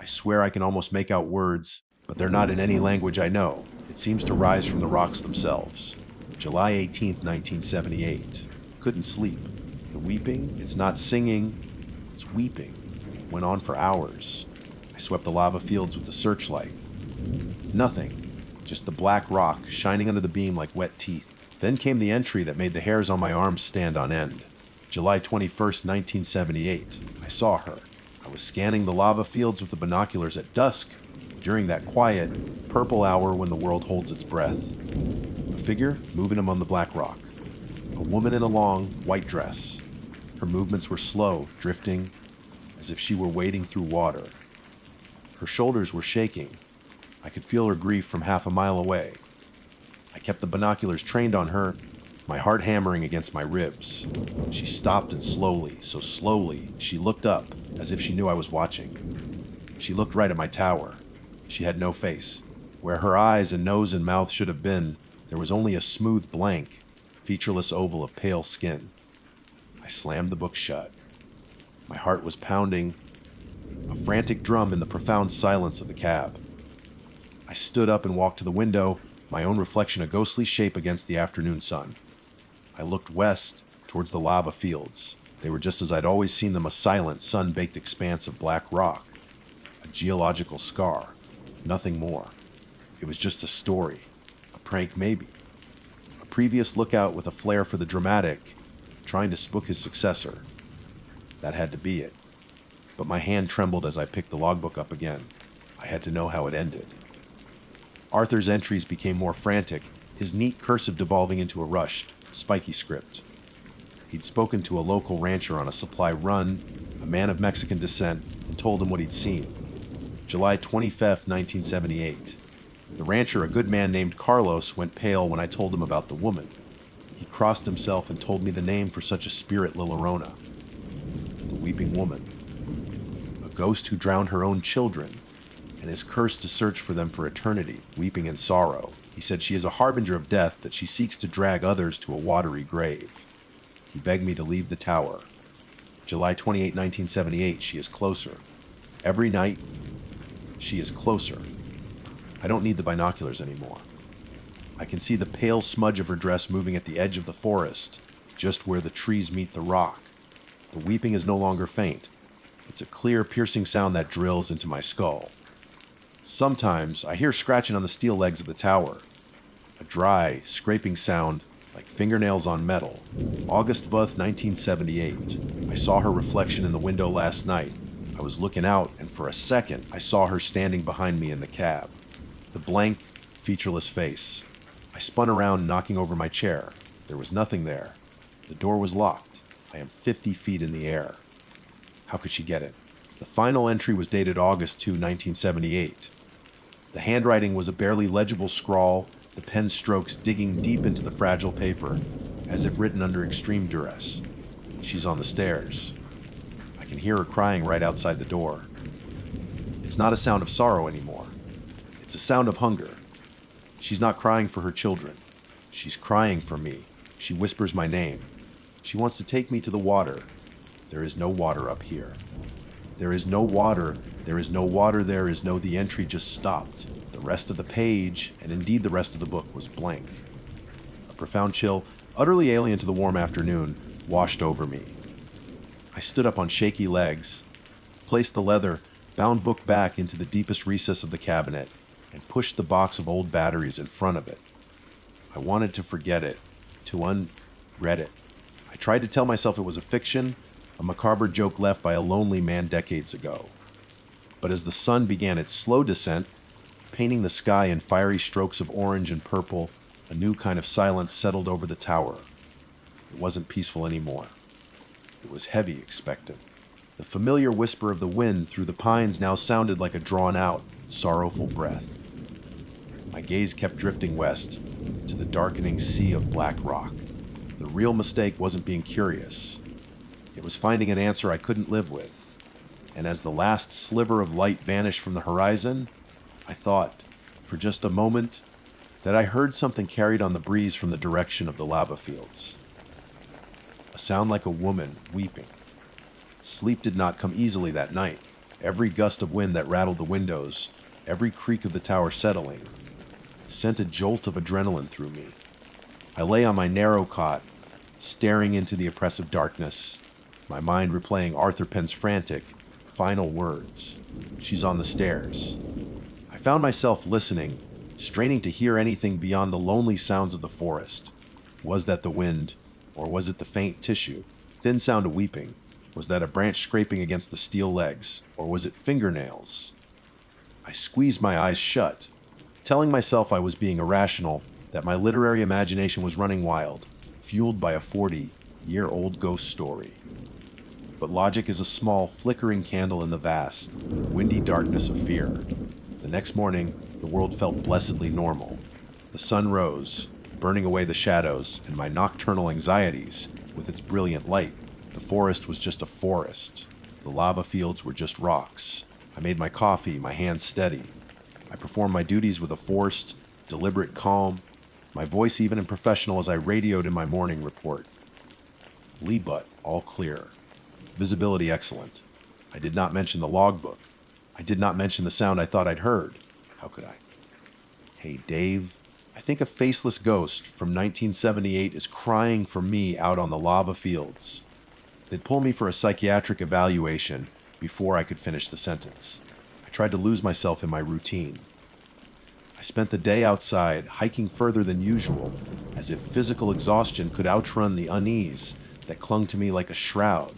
I swear I can almost make out words, but they're not in any language I know. It seems to rise from the rocks themselves. July 18th, 1978. Couldn't sleep. The weeping, it's not singing, it's weeping. Went on for hours. I swept the lava fields with the searchlight. Nothing. Just the black rock shining under the beam like wet teeth. Then came the entry that made the hairs on my arms stand on end. July 21st, 1978. I saw her. I was scanning the lava fields with the binoculars at dusk, during that quiet, purple hour when the world holds its breath. A figure moving among the black rock. A woman in a long, white dress. Her movements were slow, drifting, as if she were wading through water. Her shoulders were shaking. I could feel her grief from half a mile away. I kept the binoculars trained on her, my heart hammering against my ribs. She stopped, and slowly, so slowly, she looked up, as if she knew I was watching. She looked right at my tower. She had no face. Where her eyes and nose and mouth should have been, there was only a smooth blank, featureless oval of pale skin. I slammed the book shut. My heart was pounding, a frantic drum in the profound silence of the cab. I stood up and walked to the window, my own reflection a ghostly shape against the afternoon sun. I looked west, towards the lava fields. They were just as I'd always seen them, a silent, sun-baked expanse of black rock. A geological scar. Nothing more. It was just a story. A prank, maybe. A previous lookout with a flair for the dramatic, trying to spook his successor. That had to be it. But my hand trembled as I picked the logbook up again. I had to know how it ended. Arthur's entries became more frantic, his neat cursive devolving into a rushed, spiky script. He'd spoken to a local rancher on a supply run, a man of Mexican descent, and told him what he'd seen. July 25th, 1978. The rancher, a good man named Carlos, went pale when I told him about the woman. He crossed himself and told me the name for such a spirit, La Llorona. The weeping woman. ghost who drowned her own children and is cursed to search for them for eternity, weeping in sorrow. He said she is a harbinger of death, that she seeks to drag others to a watery grave. He begged me to leave the tower. July 28, 1978, she is closer. Every night, she is closer. I don't need the binoculars anymore. I can see the pale smudge of her dress moving at the edge of the forest, just where the trees meet the rock. The weeping is no longer faint. It's a clear, piercing sound that drills into my skull. Sometimes I hear scratching on the steel legs of the tower, a dry, scraping sound like fingernails on metal. August 5th, 1978. I saw her reflection in the window last night. I was looking out, and for a second, I saw her standing behind me in the cab. The blank, featureless face. I spun around, knocking over my chair. There was nothing there. The door was locked. I am 50 feet in the air. How could she get in? The final entry was dated August 2, 1978. The handwriting was a barely legible scrawl, the pen strokes digging deep into the fragile paper, as if written under extreme duress. She's on the stairs. I can hear her crying right outside the door. It's not a sound of sorrow anymore. It's a sound of hunger. She's not crying for her children. She's crying for me. She whispers my name. She wants to take me to the water. There is no water up here. There is no water. There is no water. There is no. The entry just stopped. The rest of the page, and indeed the rest of the book, was blank. A profound chill, utterly alien to the warm afternoon, washed over me. I stood up on shaky legs, placed the leather bound book back into the deepest recess of the cabinet, and pushed the box of old batteries in front of it. I wanted to forget it, to unread it. I tried to tell myself it was a fiction, a macabre joke left by a lonely man decades ago. But as the sun began its slow descent, painting the sky in fiery strokes of orange and purple, a new kind of silence settled over the tower. It wasn't peaceful anymore. It was heavy, expectant. The familiar whisper of the wind through the pines now sounded like a drawn-out, sorrowful breath. My gaze kept drifting west, to the darkening sea of black rock. The real mistake wasn't being curious. It was finding an answer I couldn't live with. And as the last sliver of light vanished from the horizon, I thought, for just a moment, that I heard something carried on the breeze from the direction of the lava fields. A sound like a woman weeping. Sleep did not come easily that night. Every gust of wind that rattled the windows, every creak of the tower settling, sent a jolt of adrenaline through me. I lay on my narrow cot, staring into the oppressive darkness, my mind replaying Arthur Penn's frantic, final words. She's on the stairs. I found myself listening, straining to hear anything beyond the lonely sounds of the forest. Was that the wind, or was it the faint tissue, thin sound of weeping? Was that a branch scraping against the steel legs, or was it fingernails? I squeezed my eyes shut, telling myself I was being irrational, that my literary imagination was running wild, fueled by a 40-year-old ghost story. But logic is a small, flickering candle in the vast, windy darkness of fear. The next morning, the world felt blessedly normal. The sun rose, burning away the shadows and my nocturnal anxieties with its brilliant light. The forest was just a forest. The lava fields were just rocks. I made my coffee, my hands steady. I performed my duties with a forced, deliberate calm, my voice even and professional as I radioed in my morning report. Lee Butt, all clear. Visibility excellent. I did not mention the logbook. I did not mention the sound I thought I'd heard. How could I? Hey, Dave, I think a faceless ghost from 1978 is crying for me out on the lava fields. They'd pull me for a psychiatric evaluation before I could finish the sentence. I tried to lose myself in my routine. I spent the day outside, hiking further than usual, as if physical exhaustion could outrun the unease that clung to me like a shroud.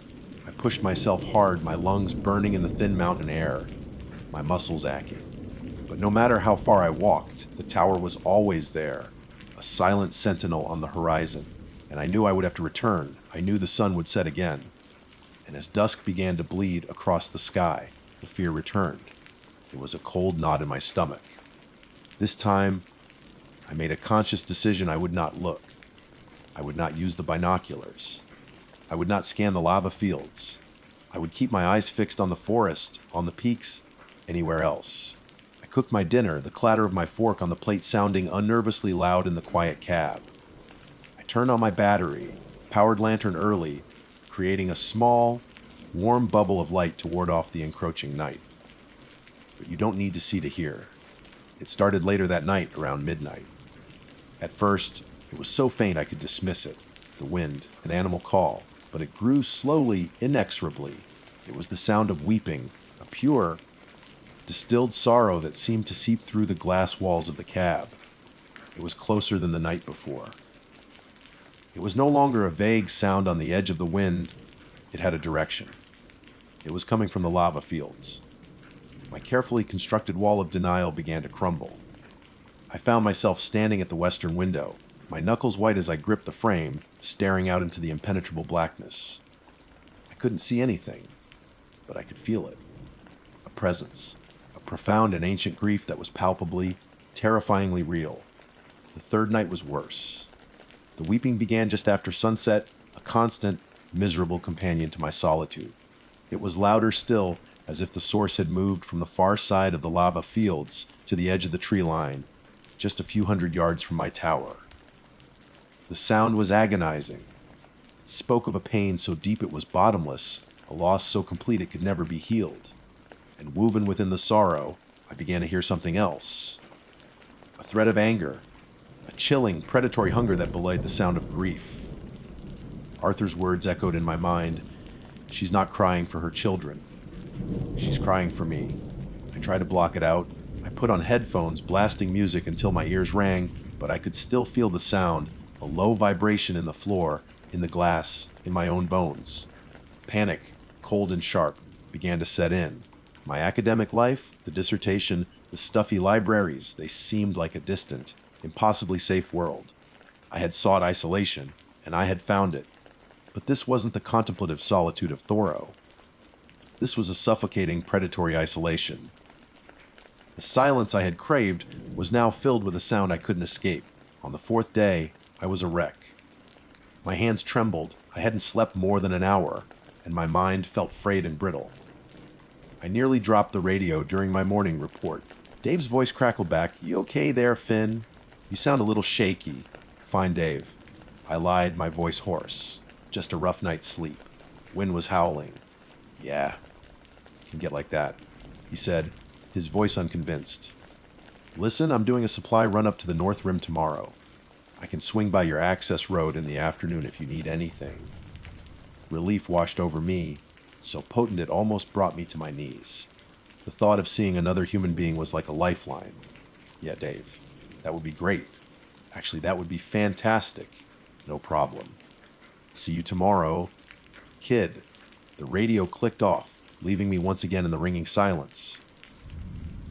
I pushed myself hard, my lungs burning in the thin mountain air, my muscles aching. But no matter how far I walked, the tower was always there, a silent sentinel on the horizon. And I knew I would have to return. I knew the sun would set again. And as dusk began to bleed across the sky, the fear returned. It was a cold knot in my stomach. This time, I made a conscious decision I would not look. I would not use the binoculars. I would not scan the lava fields. I would keep my eyes fixed on the forest, on the peaks, anywhere else. I cooked my dinner, the clatter of my fork on the plate sounding unnervously loud in the quiet cab. I turned on my battery, powered lantern early, creating a small, warm bubble of light to ward off the encroaching night. But you don't need to see to hear. It started later that night, around midnight. At first, it was so faint I could dismiss it, the wind, an animal call, but it grew slowly, inexorably. It was the sound of weeping, a pure, distilled sorrow that seemed to seep through the glass walls of the cab. It was closer than the night before. It was no longer a vague sound on the edge of the wind. It had a direction. It was coming from the lava fields. My carefully constructed wall of denial began to crumble. I found myself standing at the western window, my knuckles white as I gripped the frame, staring out into the impenetrable blackness. I couldn't see anything, but I could feel it. A presence, a profound and ancient grief that was palpably, terrifyingly real. The third night was worse. The weeping began just after sunset, a constant, miserable companion to my solitude. It was louder still, as if the source had moved from the far side of the lava fields to the edge of the tree line, just a few hundred yards from my tower. The sound was agonizing. It spoke of a pain so deep it was bottomless, a loss so complete it could never be healed. And woven within the sorrow, I began to hear something else. A threat of anger, a chilling, predatory hunger that belied the sound of grief. Arthur's words echoed in my mind. She's not crying for her children. She's crying for me. I tried to block it out. I put on headphones, blasting music until my ears rang, but I could still feel the sound, a low vibration in the floor, in the glass, in my own bones. Panic, cold and sharp, began to set in. My academic life, the dissertation, the stuffy libraries, they seemed like a distant, impossibly safe world. I had sought isolation, and I had found it. But this wasn't the contemplative solitude of Thoreau. This was a suffocating, predatory isolation. The silence I had craved was now filled with a sound I couldn't escape. On the fourth day, I was a wreck. My hands trembled. I hadn't slept more than an hour, and my mind felt frayed and brittle. I nearly dropped the radio during my morning report. Dave's voice crackled back. "You okay there, Finn? You sound a little shaky." "Fine, Dave." I lied, my voice hoarse. "Just a rough night's sleep. Wind was howling." "Yeah, it can get like that," he said, his voice unconvinced. "Listen, I'm doing a supply run up to the North Rim tomorrow. I can swing by your access road in the afternoon if you need anything." Relief washed over me, so potent it almost brought me to my knees. The thought of seeing another human being was like a lifeline. "Yeah, Dave, that would be great. Actually, that would be fantastic. No problem. See you tomorrow. Kid." The radio clicked off, leaving me once again in the ringing silence.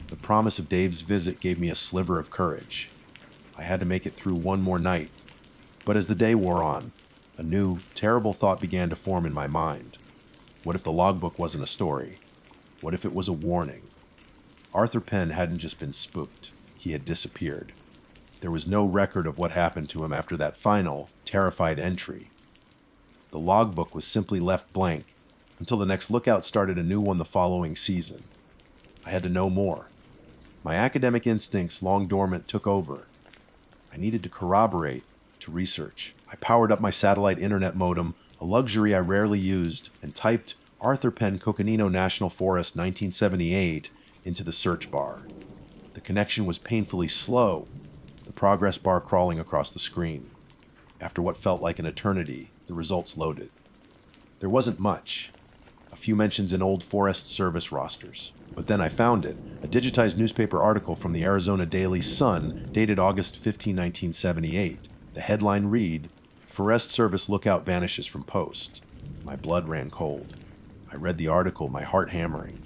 The promise of Dave's visit gave me a sliver of courage. I had to make it through one more night. But as the day wore on, a new, terrible thought began to form in my mind. What if the logbook wasn't a story? What if it was a warning? Arthur Penn hadn't just been spooked. He had disappeared. There was no record of what happened to him after that final, terrified entry. The logbook was simply left blank until the next lookout started a new one the following season. I had to know more. My academic instincts, long dormant, took over. I needed to corroborate, to research. I powered up my satellite internet modem, a luxury I rarely used, and typed Arthur Penn Coconino National Forest 1978 into the search bar. The connection was painfully slow, the progress bar crawling across the screen. After what felt like an eternity, the results loaded. There wasn't much. A few mentions in old Forest Service rosters. But then I found it, a digitized newspaper article from the Arizona Daily Sun dated August 15, 1978. The headline read, "Forest Service lookout vanishes from post." My blood ran cold. I read the article, my heart hammering.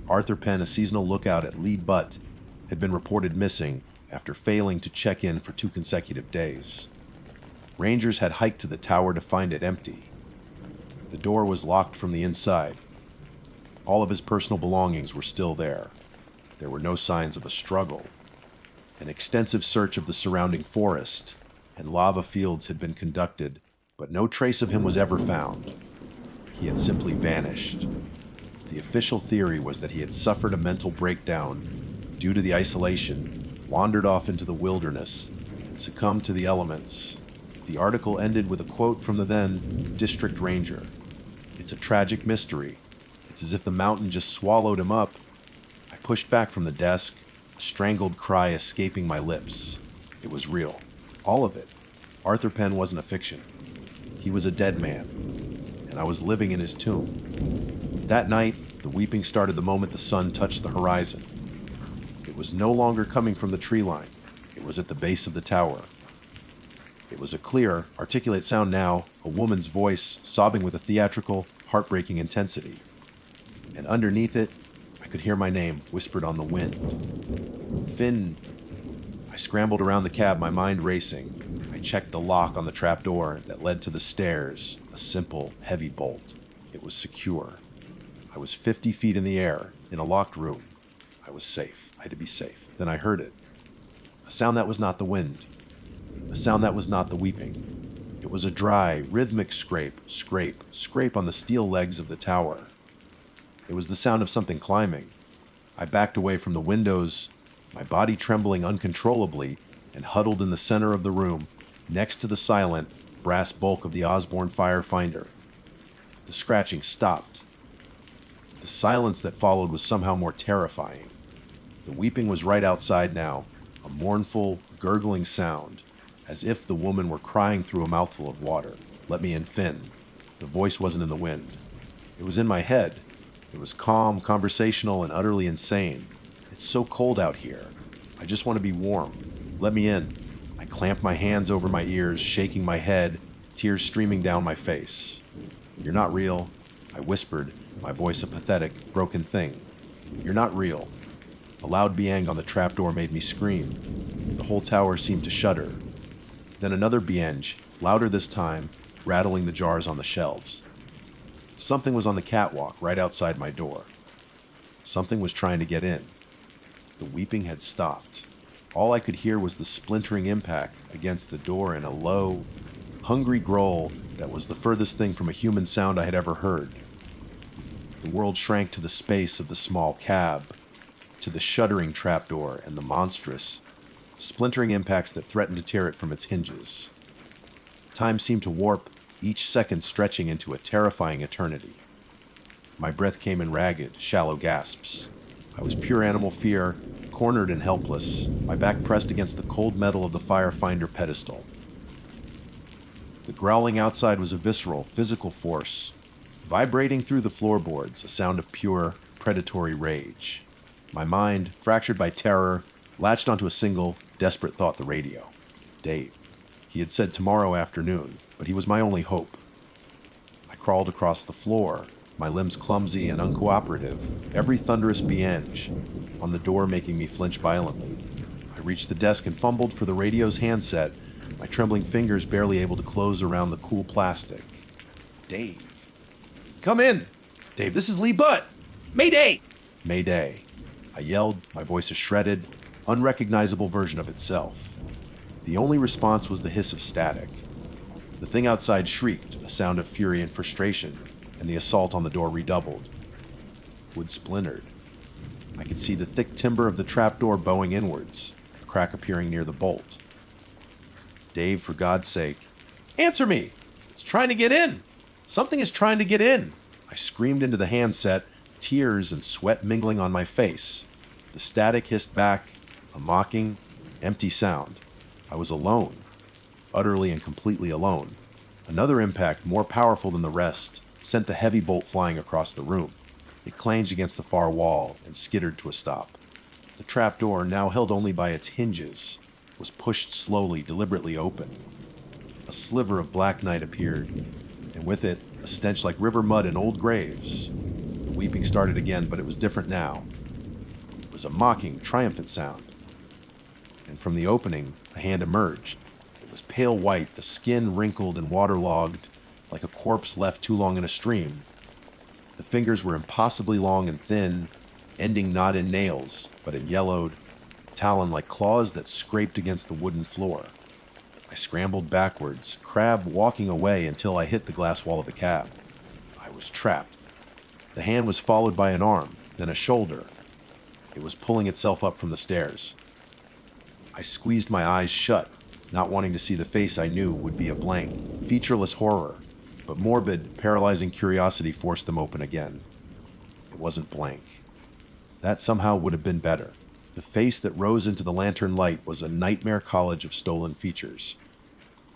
Arthur Penn, a seasonal lookout at Lead Butte, had been reported missing after failing to check in for 2 consecutive days. Rangers had hiked to the tower to find it empty. The door was locked from the inside. All of his personal belongings were still there. There were no signs of a struggle. An extensive search of the surrounding forest and lava fields had been conducted, but no trace of him was ever found. he had simply vanished. The official theory was that he had suffered a mental breakdown due to the isolation, wandered off into the wilderness, and succumbed to the elements. The article ended with a quote from the then district ranger. "It's a tragic mystery. It's as if the mountain just swallowed him up." I pushed back from the desk, a strangled cry escaping my lips. It was real. All of it. Arthur Penn wasn't a fiction. He was a dead man, and I was living in his tomb. That night, the weeping started the moment the sun touched the horizon. It was no longer coming from the tree line. It was at the base of the tower. It was a clear, articulate sound now, a woman's voice, sobbing with a theatrical, heartbreaking intensity. And underneath it, I could hear my name whispered on the wind. "Finn." I scrambled around the cab, my mind racing. I checked the lock on the trapdoor that led to the stairs, a simple, heavy bolt. It was secure. I was 50 feet in the air, in a locked room. I was safe. I had to be safe. Then I heard it. A sound that was not the wind. A sound that was not the weeping. It was a dry, rhythmic scrape, scrape, scrape on the steel legs of the tower. It was the sound of something climbing. I backed away from the windows, my body trembling uncontrollably, and huddled in the center of the room, next to the silent, brass bulk of the Osborne firefinder. The scratching stopped. The silence that followed was somehow more terrifying. The weeping was right outside now, a mournful, gurgling sound, as if the woman were crying through a mouthful of water. "Let me in, Finn." The voice wasn't in the wind. It was in my head. It was calm, conversational, and utterly insane. "It's so cold out here. I just want to be warm. Let me in." I clamped my hands over my ears, shaking my head, tears streaming down my face. "You're not real," I whispered, my voice a pathetic, broken thing. "You're not real." A loud biang on the trapdoor made me scream. The whole tower seemed to shudder. Then another biang, louder this time, rattling the jars on the shelves. Something was on the catwalk right outside my door. Something was trying to get in. The weeping had stopped. All I could hear was the splintering impact against the door and a low, hungry growl that was the furthest thing from a human sound I had ever heard. The world shrank to the space of the small cab, to the shuddering trapdoor and the monstrous, splintering impacts that threatened to tear it from its hinges. Time seemed to warp, each second stretching into a terrifying eternity. My breath came in ragged, shallow gasps. I was pure animal fear, cornered and helpless, my back pressed against the cold metal of the firefinder pedestal. The growling outside was a visceral, physical force, vibrating through the floorboards, a sound of pure, predatory rage. My mind, fractured by terror, latched onto a single, desperate thought: the radio. Dave. He had said tomorrow afternoon, but he was my only hope. I crawled across the floor, my limbs clumsy and uncooperative, every thunderous bienge on the door making me flinch violently. I reached the desk and fumbled for the radio's handset, my trembling fingers barely able to close around the cool plastic. "Dave. Come in! Dave, this is Lee Butt! Mayday!" Mayday. I yelled, my voice a shredded, unrecognizable version of itself. The only response was the hiss of static. The thing outside shrieked, a sound of fury and frustration, and the assault on the door redoubled. Wood splintered. I could see the thick timber of the trapdoor bowing inwards, a crack appearing near the bolt. "Dave, for God's sake, answer me! It's trying to get in! Something is trying to get in!" I screamed into the handset, tears and sweat mingling on my face. The static hissed back, a mocking, empty sound. I was alone, utterly and completely alone. Another impact, more powerful than the rest, sent the heavy bolt flying across the room. It clanged against the far wall and skittered to a stop. The trapdoor, now held only by its hinges, was pushed slowly, deliberately open. A sliver of black night appeared, and with it, a stench like river mud and old graves. The weeping started again, but it was different now. It was a mocking, triumphant sound. And from the opening, a hand emerged. It was pale white, the skin wrinkled and waterlogged, like a corpse left too long in a stream. The fingers were impossibly long and thin, ending not in nails, but in yellowed, talon-like claws that scraped against the wooden floor. I scrambled backwards, crab walking away until I hit the glass wall of the cab. I was trapped. The hand was followed by an arm, then a shoulder. It was pulling itself up from the stairs. I squeezed my eyes shut, not wanting to see the face I knew would be a blank, featureless horror, but morbid, paralyzing curiosity forced them open again. It wasn't blank. That somehow would have been better. The face that rose into the lantern light was a nightmare college of stolen features.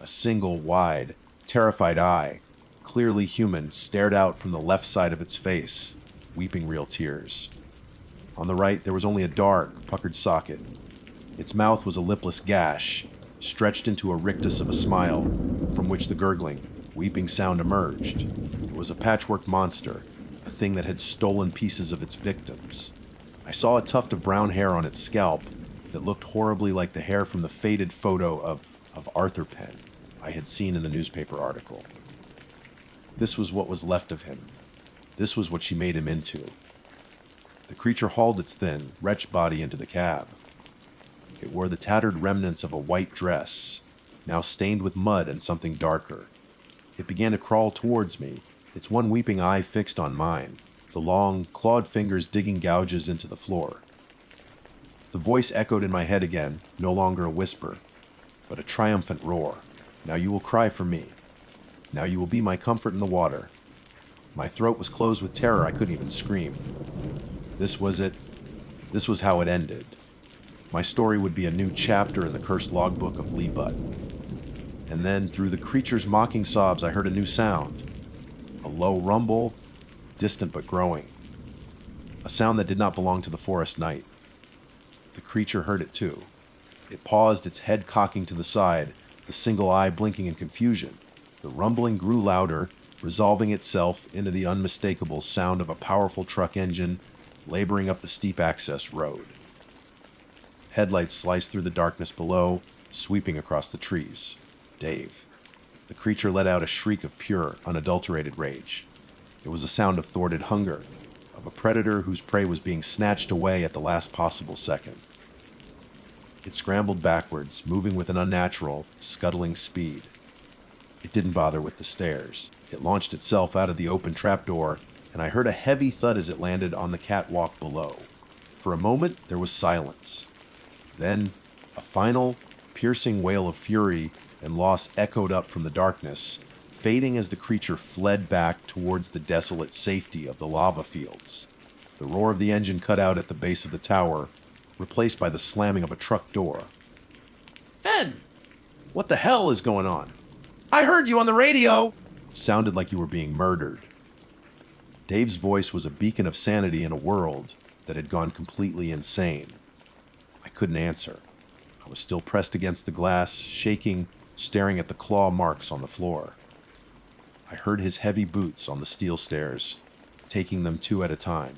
A single, wide, terrified eye, clearly human, stared out from the left side of its face, weeping real tears. On the right, there was only a dark, puckered socket. Its mouth was a lipless gash, stretched into a rictus of a smile, from which the gurgling, weeping sound emerged. It was a patchwork monster, a thing that had stolen pieces of its victims. I saw a tuft of brown hair on its scalp that looked horribly like the hair from the faded photo of Arthur Penn I had seen in the newspaper article. This was what was left of him. This was what she made him into. The creature hauled its thin, wretched body into the cab. It wore the tattered remnants of a white dress, now stained with mud and something darker. It began to crawl towards me, its one weeping eye fixed on mine, the long, clawed fingers digging gouges into the floor. The voice echoed in my head again, no longer a whisper, but a triumphant roar. Now you will cry for me. Now you will be my comfort in the water. My throat was closed with terror. I couldn't even scream. This was it. This was how it ended. My story would be a new chapter in the cursed logbook of Lee Butt. And then, through the creature's mocking sobs, I heard a new sound. A low rumble, distant but growing. A sound that did not belong to the forest night. The creature heard it too. It paused, its head cocking to the side, the single eye blinking in confusion. The rumbling grew louder, resolving itself into the unmistakable sound of a powerful truck engine laboring up the steep access road. Headlights sliced through the darkness below, sweeping across the trees. Dave. The creature let out a shriek of pure, unadulterated rage. It was a sound of thwarted hunger, of a predator whose prey was being snatched away at the last possible second. It scrambled backwards, moving with an unnatural, scuttling speed. It didn't bother with the stairs. It launched itself out of the open trapdoor, and I heard a heavy thud as it landed on the catwalk below. For a moment, there was silence. Then, a final, piercing wail of fury and loss echoed up from the darkness, fading as the creature fled back towards the desolate safety of the lava fields. The roar of the engine cut out at the base of the tower, replaced by the slamming of a truck door. Fen, What the hell is going on? I heard you on the radio. Sounded like you were being murdered. Dave's voice was a beacon of sanity in a world that had gone completely insane. I couldn't answer. I was still pressed against the glass, shaking, staring at the claw marks on the floor. I heard his heavy boots on the steel stairs, taking them two at a time.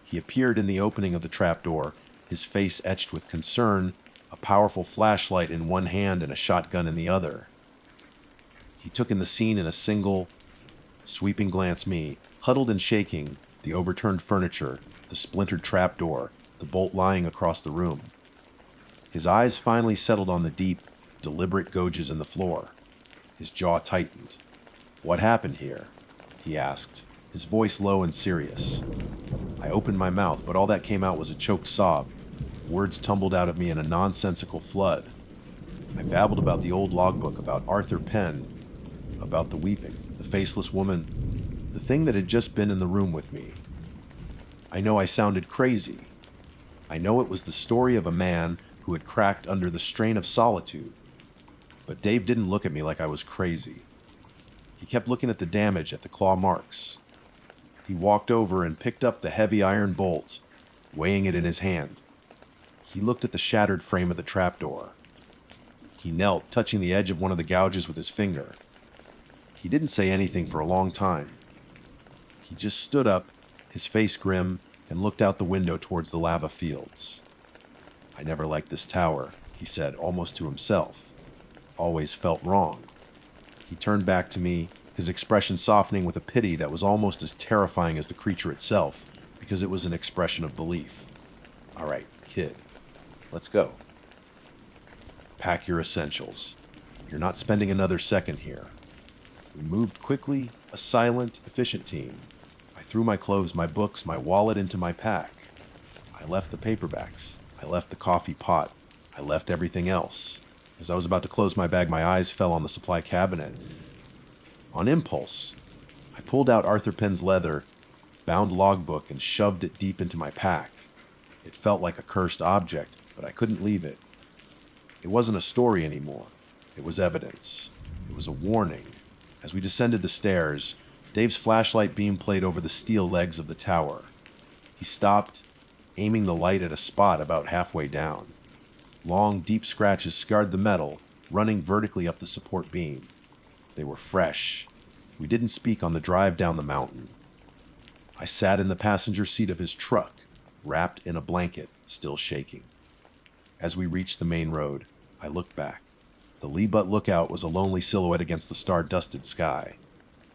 He appeared in the opening of the trapdoor, his face etched with concern, a powerful flashlight in one hand and a shotgun in the other. He took in the scene in a single, sweeping glance me, huddled and shaking, the overturned furniture, the splintered trapdoor, the bolt lying across the room. His eyes finally settled on the deep, deliberate gouges in the floor. His jaw tightened. "What happened here?" he asked, his voice low and serious. I opened my mouth, but all that came out was a choked sob. Words tumbled out of me in a nonsensical flood. I babbled about the old logbook, about Arthur Penn, about the weeping, the faceless woman, the thing that had just been in the room with me. I know I sounded crazy. I know it was the story of a man who had cracked under the strain of solitude. But Dave didn't look at me like I was crazy. He kept looking at the damage, at the claw marks. He walked over and picked up the heavy iron bolt, weighing it in his hand. He looked at the shattered frame of the trapdoor. He knelt, touching the edge of one of the gouges with his finger. He didn't say anything for a long time. He just stood up, his face grim, and looked out the window towards the lava fields. "I never liked this tower," he said, almost to himself. "Always felt wrong." He turned back to me, his expression softening with a pity that was almost as terrifying as the creature itself, because it was an expression of belief. "All right, kid, let's go. Pack your essentials. You're not spending another second here. We moved quickly, a silent, efficient team. I threw my clothes, my books, my wallet into my pack. I left the paperbacks. I left the coffee pot. I left everything else. As I was about to close my bag, my eyes fell on the supply cabinet. On impulse, I pulled out Arthur Penn's leather, bound logbook, and shoved it deep into my pack. It felt like a cursed object, but I couldn't leave it. It wasn't a story anymore. It was evidence. It was a warning. As we descended the stairs, Dave's flashlight beam played over the steel legs of the tower. He stopped, aiming the light at a spot about halfway down. Long, deep scratches scarred the metal, running vertically up the support beam. They were fresh. We didn't speak on the drive down the mountain. I sat in the passenger seat of his truck, wrapped in a blanket, still shaking. As we reached the main road, I looked back. The Lee Butt lookout was a lonely silhouette against the star-dusted sky.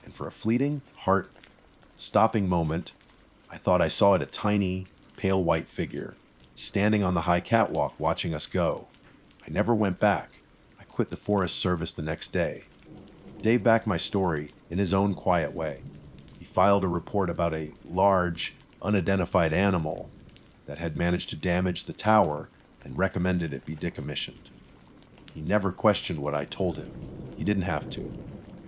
And for a fleeting, heart-stopping moment, I thought I saw it, a tiny, pale white figure, standing on the high catwalk watching us go. I never went back. I quit the Forest Service the next day. Dave backed my story in his own quiet way. He filed a report about a large, unidentified animal that had managed to damage the tower and recommended it be decommissioned. He never questioned what I told him. He didn't have to.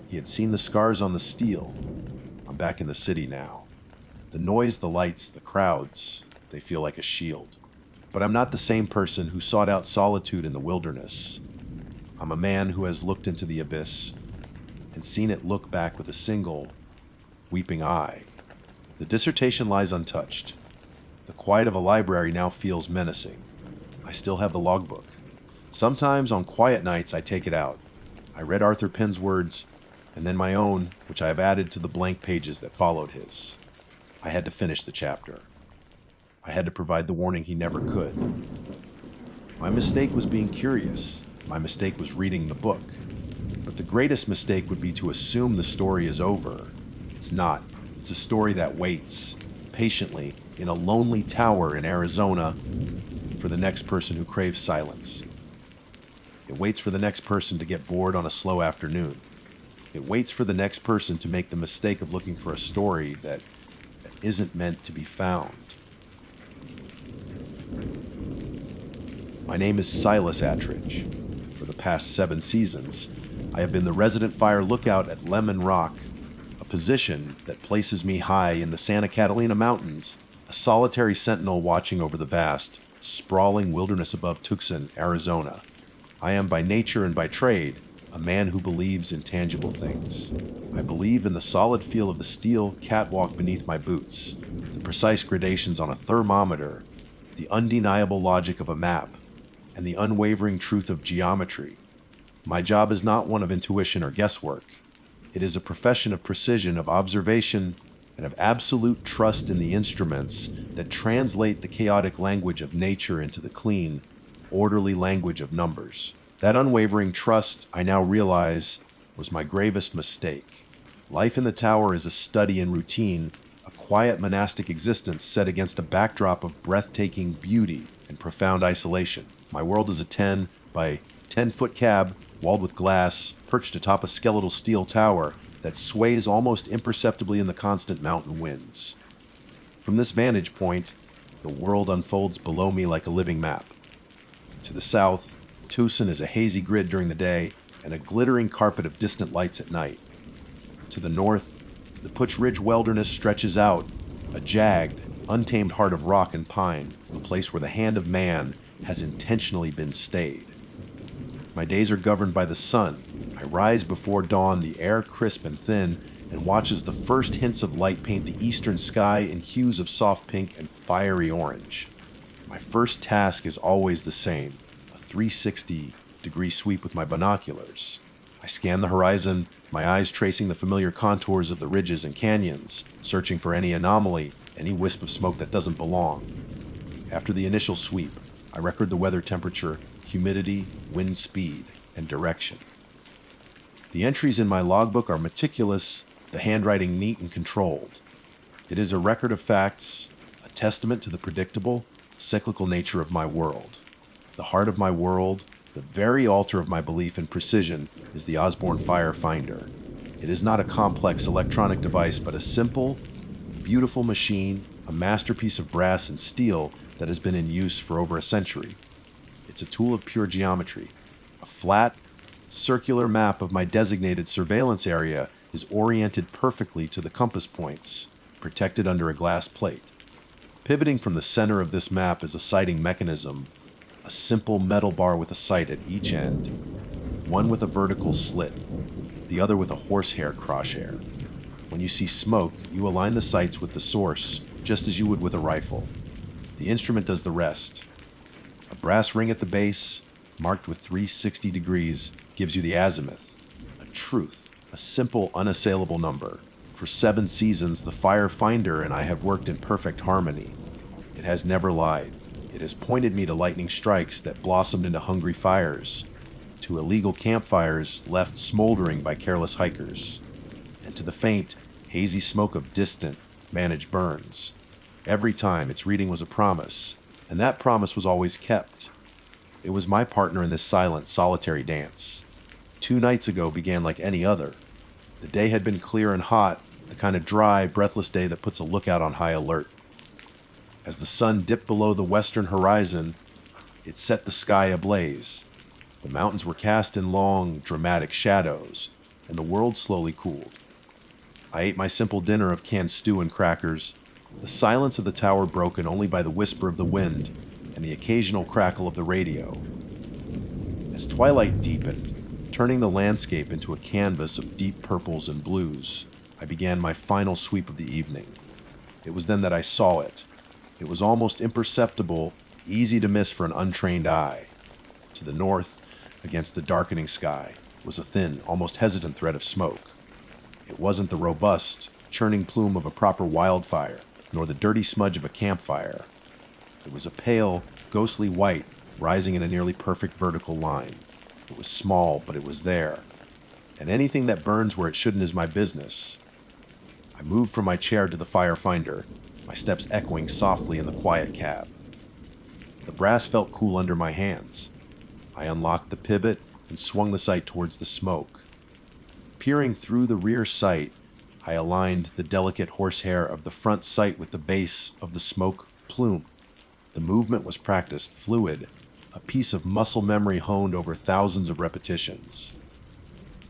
He had seen the scars on the steel. I'm back in the city now. The noise, the lights, the crowds, they feel like a shield. But I'm not the same person who sought out solitude in the wilderness. I'm a man who has looked into the abyss and seen it look back with a single, weeping eye. The dissertation lies untouched. The quiet of a library now feels menacing. I still have the logbook. Sometimes on quiet nights I take it out. I read Arthur Penn's words, and then my own, which I have added to the blank pages that followed his. I had to finish the chapter. I had to provide the warning he never could. My mistake was being curious. My mistake was reading the book. But the greatest mistake would be to assume the story is over. It's not. It's a story that waits, patiently, in a lonely tower in Arizona, for the next person who craves silence. It waits for the next person to get bored on a slow afternoon. It waits for the next person to make the mistake of looking for a story that isn't meant to be found. My name is Silas Attridge. For the past 7 seasons, I have been the resident fire lookout at Lemon Rock, a position that places me high in the Santa Catalina Mountains, a solitary sentinel watching over the vast, sprawling wilderness above Tucson, Arizona. I am by nature and by trade a man who believes in tangible things. I believe in the solid feel of the steel catwalk beneath my boots, the precise gradations on a thermometer, the undeniable logic of a map, and the unwavering truth of geometry. My job is not one of intuition or guesswork. It is a profession of precision, of observation, and of absolute trust in the instruments that translate the chaotic language of nature into the clean, orderly language of numbers. That unwavering trust, I now realize, was my gravest mistake. Life in the tower is a study in routine, a quiet monastic existence set against a backdrop of breathtaking beauty and profound isolation. My world is a 10 by 10-foot cab, walled with glass, perched atop a skeletal steel tower that sways almost imperceptibly in the constant mountain winds. From this vantage point, the world unfolds below me like a living map. To the south, Tucson is a hazy grid during the day and a glittering carpet of distant lights at night. To the north, the Putsch Ridge wilderness stretches out, a jagged, untamed heart of rock and pine, a place where the hand of man has intentionally been stayed. My days are governed by the sun. I rise before dawn, the air crisp and thin, and watch as the first hints of light paint the eastern sky in hues of soft pink and fiery orange. My first task is always the same, a 360-degree sweep with my binoculars. I scan the horizon, my eyes tracing the familiar contours of the ridges and canyons, searching for any anomaly, any wisp of smoke that doesn't belong. After the initial sweep, I record the weather temperature, humidity, wind speed, and direction. The entries in my logbook are meticulous, the handwriting neat and controlled. It is a record of facts, a testament to the predictable, cyclical nature of my world. The heart of my world, the very altar of my belief in precision, is the Osborne Fire Finder. It is not a complex electronic device, but a simple, beautiful machine, a masterpiece of brass and steel that has been in use for over a century. It's a tool of pure geometry. A flat, circular map of my designated surveillance area is oriented perfectly to the compass points, protected under a glass plate. Pivoting from the center of this map is a sighting mechanism, a simple metal bar with a sight at each end, one with a vertical slit, the other with a horsehair crosshair. When you see smoke, you align the sights with the source, just as you would with a rifle. The instrument does the rest. A brass ring at the base, marked with 360 degrees, gives you the azimuth, a truth, a simple, unassailable number. For 7 seasons, the fire finder and I have worked in perfect harmony. It has never lied. It has pointed me to lightning strikes that blossomed into hungry fires, to illegal campfires left smoldering by careless hikers, and to the faint, hazy smoke of distant, managed burns. Every time, its reading was a promise, and that promise was always kept. It was my partner in this silent, solitary dance. 2 nights ago began like any other. The day had been clear and hot, the kind of dry, breathless day that puts a lookout on high alert. As the sun dipped below the western horizon, it set the sky ablaze. The mountains were cast in long, dramatic shadows, and the world slowly cooled. I ate my simple dinner of canned stew and crackers, the silence of the tower broken only by the whisper of the wind and the occasional crackle of the radio. As twilight deepened, turning the landscape into a canvas of deep purples and blues, I began my final sweep of the evening. It was then that I saw it. It was almost imperceptible, easy to miss for an untrained eye. To the north, against the darkening sky, was a thin, almost hesitant thread of smoke. It wasn't the robust, churning plume of a proper wildfire, nor the dirty smudge of a campfire. It was a pale, ghostly white, rising in a nearly perfect vertical line. It was small, but it was there. And anything that burns where it shouldn't is my business. I moved from my chair to the fire finder, my steps echoing softly in the quiet cab. The brass felt cool under my hands. I unlocked the pivot and swung the sight towards the smoke. Peering through the rear sight, I aligned the delicate horsehair of the front sight with the base of the smoke plume. The movement was practiced, fluid, a piece of muscle memory honed over thousands of repetitions.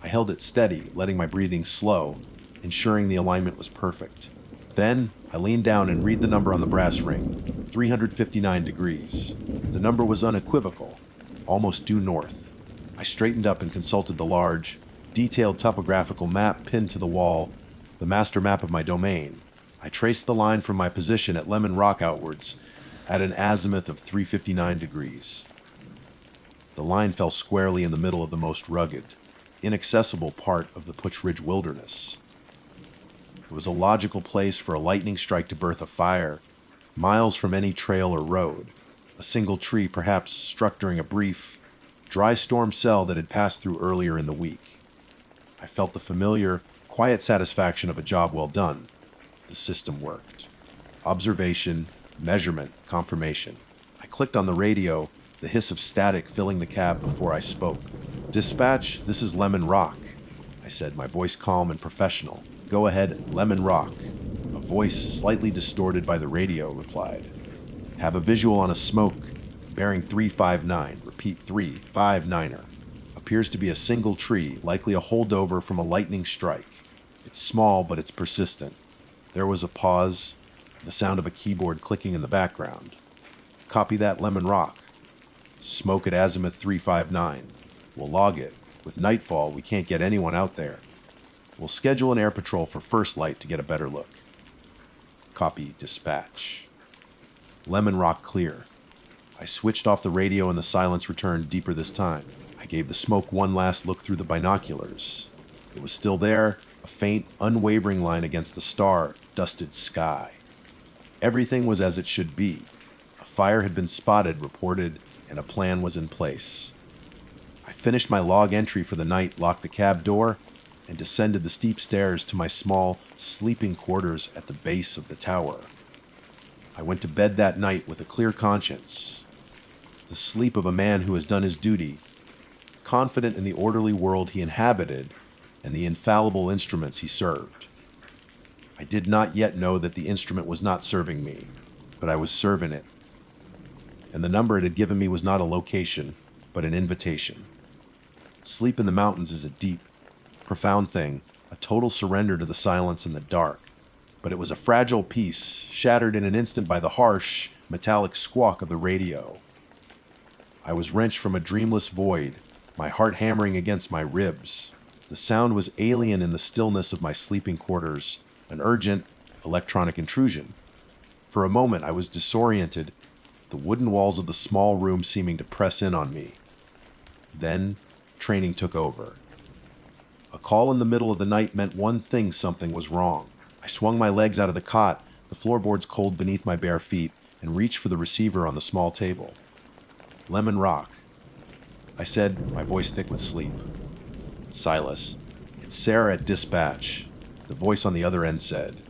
I held it steady, letting my breathing slow, ensuring the alignment was perfect. Then, I leaned down and read the number on the brass ring, 359 degrees. The number was unequivocal, almost due north. I straightened up and consulted the large, detailed topographical map pinned to the wall, the master map of my domain. I traced the line from my position at Lemon Rock outwards, at an azimuth of 359 degrees. The line fell squarely in the middle of the most rugged, inaccessible part of the Putsch Ridge wilderness. It was a logical place for a lightning strike to birth a fire, miles from any trail or road. A single tree perhaps struck during a brief, dry storm cell that had passed through earlier in the week. I felt the familiar, quiet satisfaction of a job well done. The system worked. Observation, measurement, confirmation. I clicked on the radio, the hiss of static filling the cab before I spoke. "Dispatch, this is Lemon Rock," I said, my voice calm and professional. "Go ahead, Lemon Rock." A voice slightly distorted by the radio replied. "Have a visual on a smoke, bearing 359, repeat 359er. Appears to be a single tree, likely a holdover from a lightning strike. It's small, but it's persistent." There was a pause, the sound of a keyboard clicking in the background. "Copy that, Lemon Rock. Smoke at azimuth 359. We'll log it. With nightfall, we can't get anyone out there. We'll schedule an air patrol for first light to get a better look." Copy, dispatch. Lemon Rock clear. I switched off the radio and the silence returned deeper this time. I gave the smoke one last look through the binoculars. It was still there, a faint, unwavering line against the star-dusted sky. Everything was as it should be. A fire had been spotted, reported, and a plan was in place. I finished my log entry for the night, locked the cab door, and descended the steep stairs to my small, sleeping quarters at the base of the tower. I went to bed that night with a clear conscience, the sleep of a man who has done his duty, confident in the orderly world he inhabited and the infallible instruments he served. I did not yet know that the instrument was not serving me, but I was serving it. And the number it had given me was not a location, but an invitation. Sleep in the mountains is a deep, profound thing, a total surrender to the silence and the dark. But it was a fragile piece, shattered in an instant by the harsh, metallic squawk of the radio. I was wrenched from a dreamless void, my heart hammering against my ribs. The sound was alien in the stillness of my sleeping quarters, an urgent, electronic intrusion. For a moment I was disoriented, the wooden walls of the small room seeming to press in on me. Then, training took over. A call in the middle of the night meant one thing: something was wrong. I swung my legs out of the cot, the floorboards cold beneath my bare feet, and reached for the receiver on the small table. Lemon Rock, I said, my voice thick with sleep. Silas, it's Sarah at dispatch, the voice on the other end said.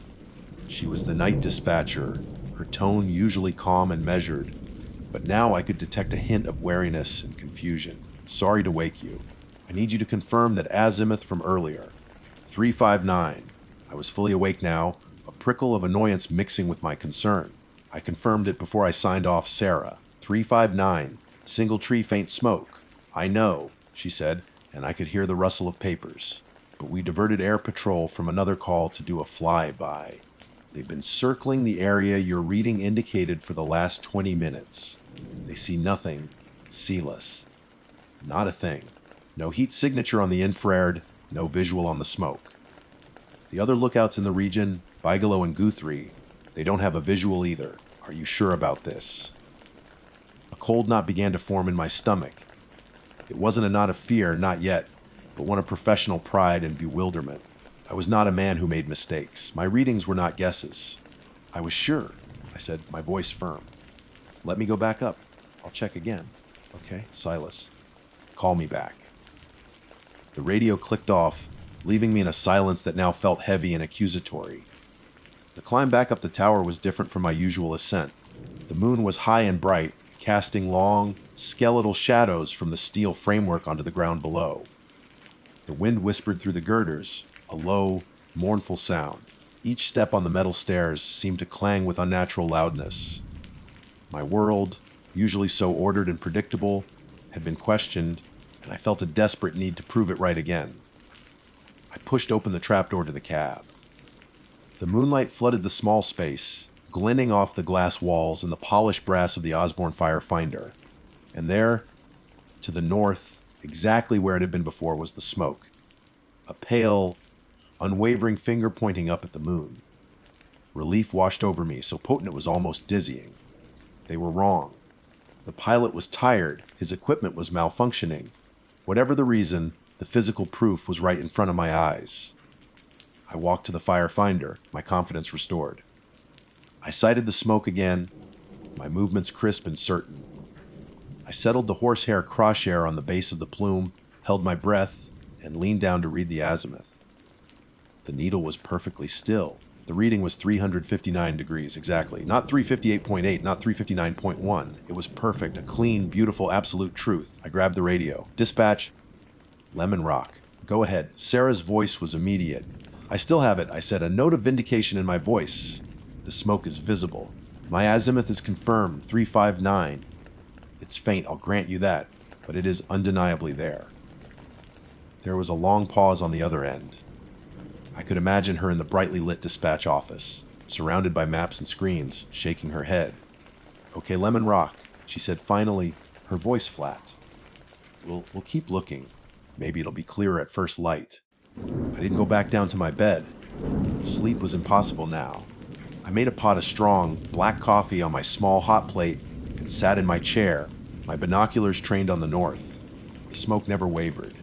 She was the night dispatcher, her tone usually calm and measured, but now I could detect a hint of wariness and confusion. Sorry to wake you. I need you to confirm that azimuth from earlier. 359. I was fully awake now, a prickle of annoyance mixing with my concern. I confirmed it before I signed off. Sarah. 359. Single tree, faint smoke. I know, she said, and I could hear the rustle of papers. But we diverted air patrol from another call to do a flyby. They've been circling the area your reading indicated for the last 20 minutes. They see nothing. Sealess. Not a thing. No heat signature on the infrared, no visual on the smoke. The other lookouts in the region, Bigelow and Guthrie, they don't have a visual either. Are you sure about this? A cold knot began to form in my stomach. It wasn't a knot of fear, not yet, but one of professional pride and bewilderment. I was not a man who made mistakes. My readings were not guesses. I was sure, I said, my voice firm. Let me go back up. I'll check again. Okay, Silas. Call me back. The radio clicked off, leaving me in a silence that now felt heavy and accusatory. The climb back up the tower was different from my usual ascent. The moon was high and bright, casting long, skeletal shadows from the steel framework onto the ground below. The wind whispered through the girders, a low, mournful sound. Each step on the metal stairs seemed to clang with unnatural loudness. My world, usually so ordered and predictable, had been questioned, and I felt a desperate need to prove it right again. I pushed open the trapdoor to the cab. The moonlight flooded the small space, glinting off the glass walls and the polished brass of the Osborne Firefinder. And there, to the north, exactly where it had been before, was the smoke. A pale, unwavering finger pointing up at the moon. Relief washed over me, so potent it was almost dizzying. They were wrong. The pilot was tired, his equipment was malfunctioning. Whatever the reason, the physical proof was right in front of my eyes. I walked to the Firefinder, my confidence restored. I sighted the smoke again, my movements crisp and certain. I settled the horsehair crosshair on the base of the plume, held my breath, and leaned down to read the azimuth. The needle was perfectly still. The reading was 359 degrees exactly. Not 358.8, not 359.1. It was perfect, a clean, beautiful, absolute truth. I grabbed the radio. Dispatch, Lemon Rock. Go ahead. Sarah's voice was immediate. I still have it, I said, a note of vindication in my voice. The smoke is visible. My azimuth is confirmed, 359. It's faint, I'll grant you that, but it is undeniably there. There was a long pause on the other end. I could imagine her in the brightly lit dispatch office, surrounded by maps and screens, shaking her head. Okay, Lemon Rock, she said finally, her voice flat. We'll keep looking. Maybe it'll be clearer at first light. I didn't go back down to my bed. Sleep was impossible now. I made a pot of strong, black coffee on my small hot plate and sat in my chair, my binoculars trained on the north. The smoke never wavered.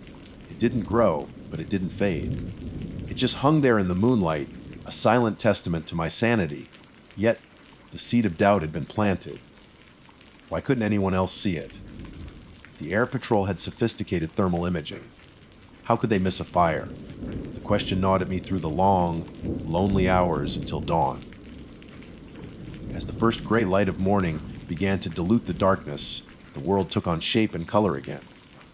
It didn't grow, but it didn't fade. It just hung there in the moonlight, a silent testament to my sanity. Yet, the seed of doubt had been planted. Why couldn't anyone else see it? The Air Patrol had sophisticated thermal imaging. How could they miss a fire? The question gnawed at me through the long, lonely hours until dawn. As the first gray light of morning began to dilute the darkness, the world took on shape and color again.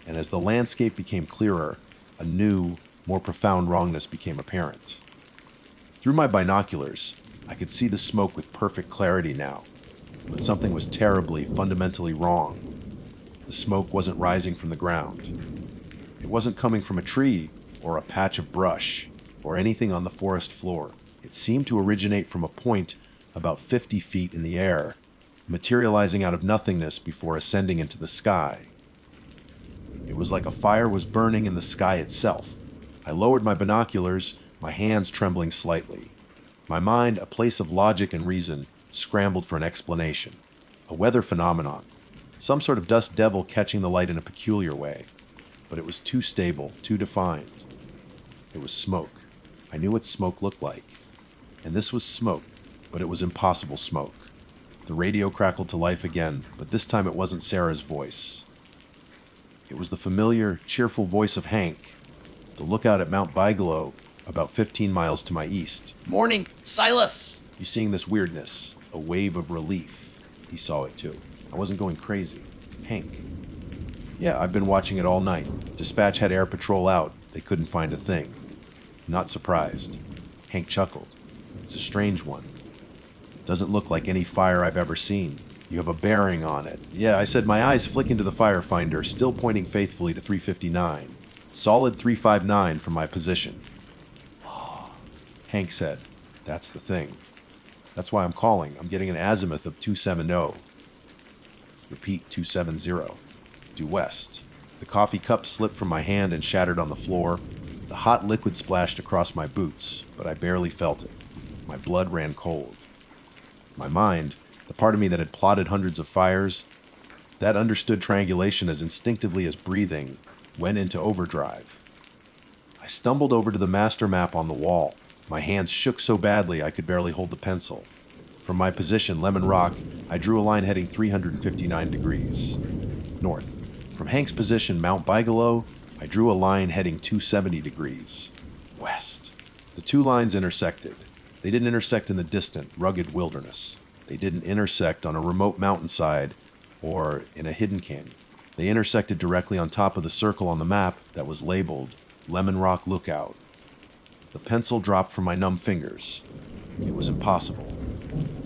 And as the landscape became clearer, a new, more profound wrongness became apparent. Through my binoculars, I could see the smoke with perfect clarity now, but something was terribly, fundamentally wrong. The smoke wasn't rising from the ground. It wasn't coming from a tree or a patch of brush or anything on the forest floor. It seemed to originate from a point about 50 feet in the air, materializing out of nothingness before ascending into the sky. It was like a fire was burning in the sky itself. I lowered my binoculars, my hands trembling slightly. My mind, a place of logic and reason, scrambled for an explanation. A weather phenomenon. Some sort of dust devil catching the light in a peculiar way. But it was too stable, too defined. It was smoke. I knew what smoke looked like. And this was smoke, but it was impossible smoke. The radio crackled to life again, but this time it wasn't Sarah's voice. It was the familiar, cheerful voice of Hank, the lookout at Mount Bigelow, about 15 miles to my east. Morning, Silas! You seeing this weirdness? A wave of relief. He saw it too. I wasn't going crazy. Hank. Yeah, I've been watching it all night. Dispatch had air patrol out. They couldn't find a thing. Not surprised. Hank chuckled. It's a strange one. Doesn't look like any fire I've ever seen. You have a bearing on it. Yeah, I said, my eyes flicking to the firefinder, still pointing faithfully to 359. Solid 359 from my position. Hank said, that's the thing. That's why I'm calling. I'm getting an azimuth of 270. Repeat, 270. Due west. The coffee cup slipped from my hand and shattered on the floor. The hot liquid splashed across my boots, but I barely felt it. My blood ran cold. My mind, the part of me that had plotted hundreds of fires, that understood triangulation as instinctively as breathing, went into overdrive. I stumbled over to the master map on the wall. My hands shook so badly I could barely hold the pencil. From my position, Lemon Rock, I drew a line heading 359 degrees north. From Hank's position, Mount Bigelow, I drew a line heading 270 degrees west. The two lines intersected. They didn't intersect in the distant, rugged wilderness. They didn't intersect on a remote mountainside or in a hidden canyon. They intersected directly on top of the circle on the map that was labeled Lemon Rock Lookout. The pencil dropped from my numb fingers. It was impossible.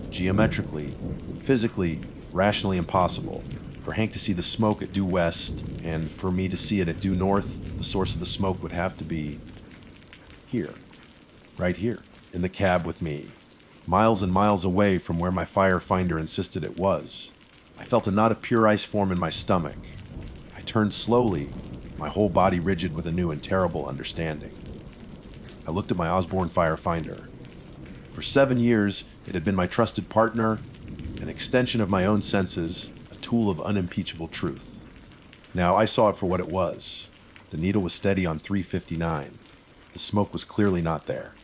Geometrically, physically, rationally impossible. For Hank to see the smoke at due west, and for me to see it at due north, the source of the smoke would have to be here. Right here. In the cab with me. Miles and miles away from where my firefinder insisted it was. I felt a knot of pure ice form in my stomach. I turned slowly, my whole body rigid with a new and terrible understanding. I looked at my Osborne firefinder. For 7 years, it had been my trusted partner, an extension of my own senses, a tool of unimpeachable truth. Now, I saw it for what it was. The needle was steady on 359. The smoke was clearly not there.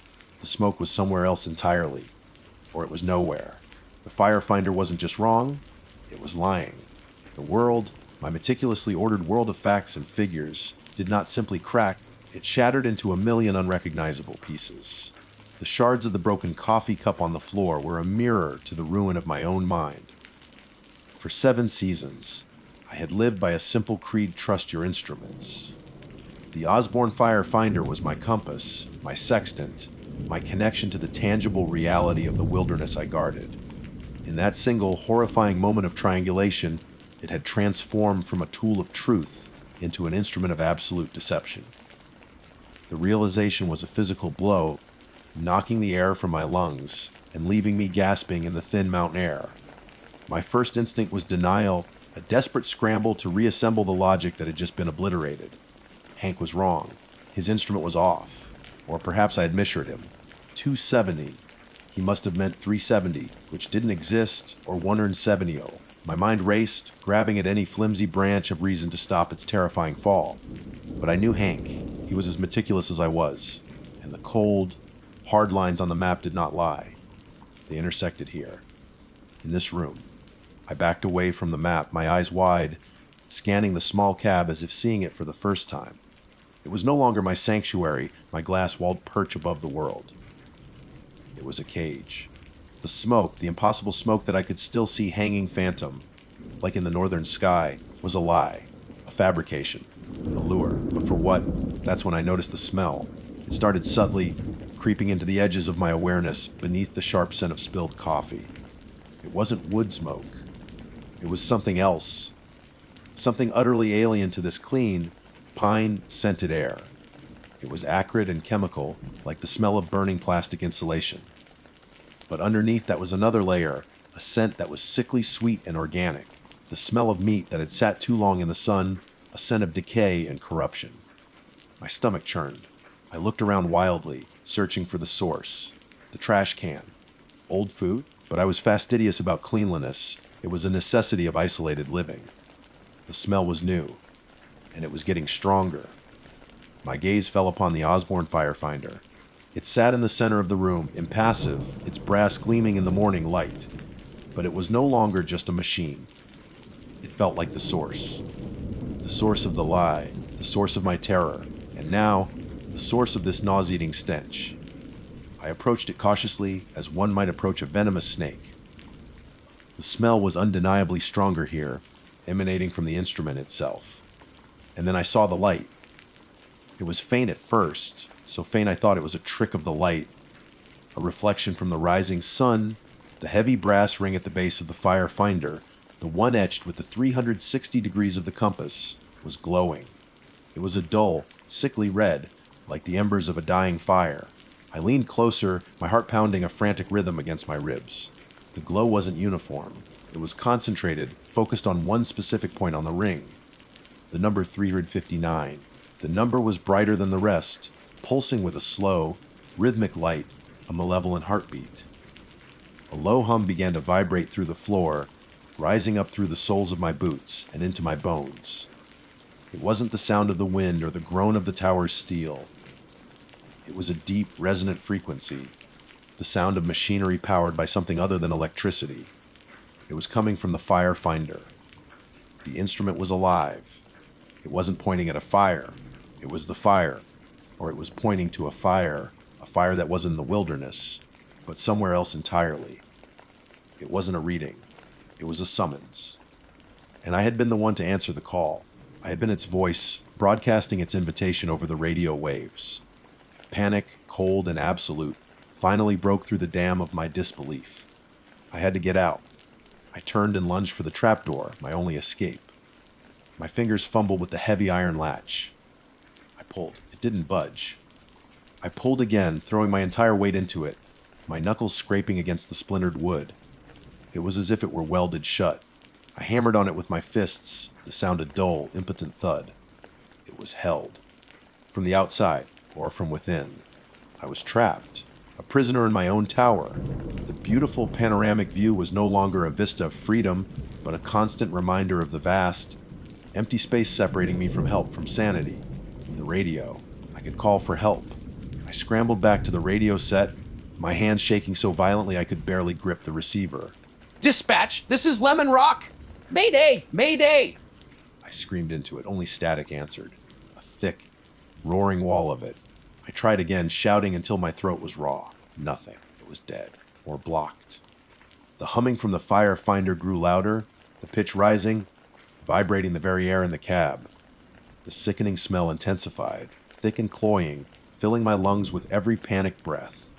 The smoke was somewhere else entirely, or it was nowhere. The firefinder wasn't just wrong, it was lying. The world, my meticulously ordered world of facts and figures, did not simply crack, it shattered into a million unrecognizable pieces. The shards of the broken coffee cup on the floor were a mirror to the ruin of my own mind. For 7 seasons, I had lived by a simple creed: trust your instruments. The Osborne firefinder was my compass, my sextant, my connection to the tangible reality of the wilderness I guarded. In that single, horrifying moment of triangulation, it had transformed from a tool of truth into an instrument of absolute deception. The realization was a physical blow, knocking the air from my lungs and leaving me gasping in the thin mountain air. My first instinct was denial, a desperate scramble to reassemble the logic that had just been obliterated. Hank was wrong. His instrument was off. Or perhaps I had misheard him. 270. He must have meant 370, which didn't exist, or 170. My mind raced, grabbing at any flimsy branch of reason to stop its terrifying fall. But I knew Hank. He was as meticulous as I was. And the cold, hard lines on the map did not lie. They intersected here, in this room. I backed away from the map, my eyes wide, scanning the small cab as if seeing it for the first time. It was no longer my sanctuary, my glass-walled perch above the world. It was a cage. The smoke, the impossible smoke that I could still see hanging phantom, like in the northern sky, was a lie, a fabrication, a lure. But for what? That's when I noticed the smell. It started subtly, creeping into the edges of my awareness beneath the sharp scent of spilled coffee. It wasn't wood smoke. It was something else. Something utterly alien to this clean, pine-scented air. It was acrid and chemical, like the smell of burning plastic insulation. But underneath that was another layer, a scent that was sickly sweet and organic. The smell of meat that had sat too long in the sun, a scent of decay and corruption. My stomach churned. I looked around wildly, searching for the source. The trash can. Old food? But I was fastidious about cleanliness. It was a necessity of isolated living. The smell was new, and it was getting stronger. My gaze fell upon the Osborne firefinder. It sat in the center of the room, impassive, its brass gleaming in the morning light. But it was no longer just a machine. It felt like the source. The source of the lie, the source of my terror, and now, the source of this nauseating stench. I approached it cautiously, as one might approach a venomous snake. The smell was undeniably stronger here, emanating from the instrument itself. And then I saw the light. It was faint at first, so faint I thought it was a trick of the light, a reflection from the rising sun. The heavy brass ring at the base of the firefinder, the one etched with the 360 degrees of the compass, was glowing. It was a dull, sickly red, like the embers of a dying fire. I leaned closer, my heart pounding a frantic rhythm against my ribs. The glow wasn't uniform. It was concentrated, focused on one specific point on the ring. The number 359. The number was brighter than the rest, pulsing with a slow, rhythmic light, a malevolent heartbeat. A low hum began to vibrate through the floor, rising up through the soles of my boots and into my bones. It wasn't the sound of the wind or the groan of the tower's steel. It was a deep, resonant frequency, the sound of machinery powered by something other than electricity. It was coming from the firefinder. The instrument was alive. It wasn't pointing at a fire. It was the fire, or it was pointing to a fire that wasn't in the wilderness, but somewhere else entirely. It wasn't a reading. It was a summons. And I had been the one to answer the call. I had been its voice, broadcasting its invitation over the radio waves. Panic, cold, and absolute, finally broke through the dam of my disbelief. I had to get out. I turned and lunged for the trapdoor, my only escape. My fingers fumbled with the heavy iron latch. I pulled. It didn't budge. I pulled again, throwing my entire weight into it, my knuckles scraping against the splintered wood. It was as if it were welded shut. I hammered on it with my fists, the sound a dull, impotent thud. It was held. From the outside, or from within. I was trapped, a prisoner in my own tower. The beautiful panoramic view was no longer a vista of freedom, but a constant reminder of the vast, empty space separating me from help, from sanity. The radio. I could call for help. I scrambled back to the radio set, my hands shaking so violently I could barely grip the receiver. Dispatch, this is Lemon Rock! Mayday! Mayday! I screamed into it. Only static answered. A thick, roaring wall of it. I tried again, shouting until my throat was raw. Nothing. It was dead. Or blocked. The humming from the firefinder grew louder, the pitch rising, vibrating the very air in the cab. The sickening smell intensified, thick and cloying, filling my lungs with every panicked breath.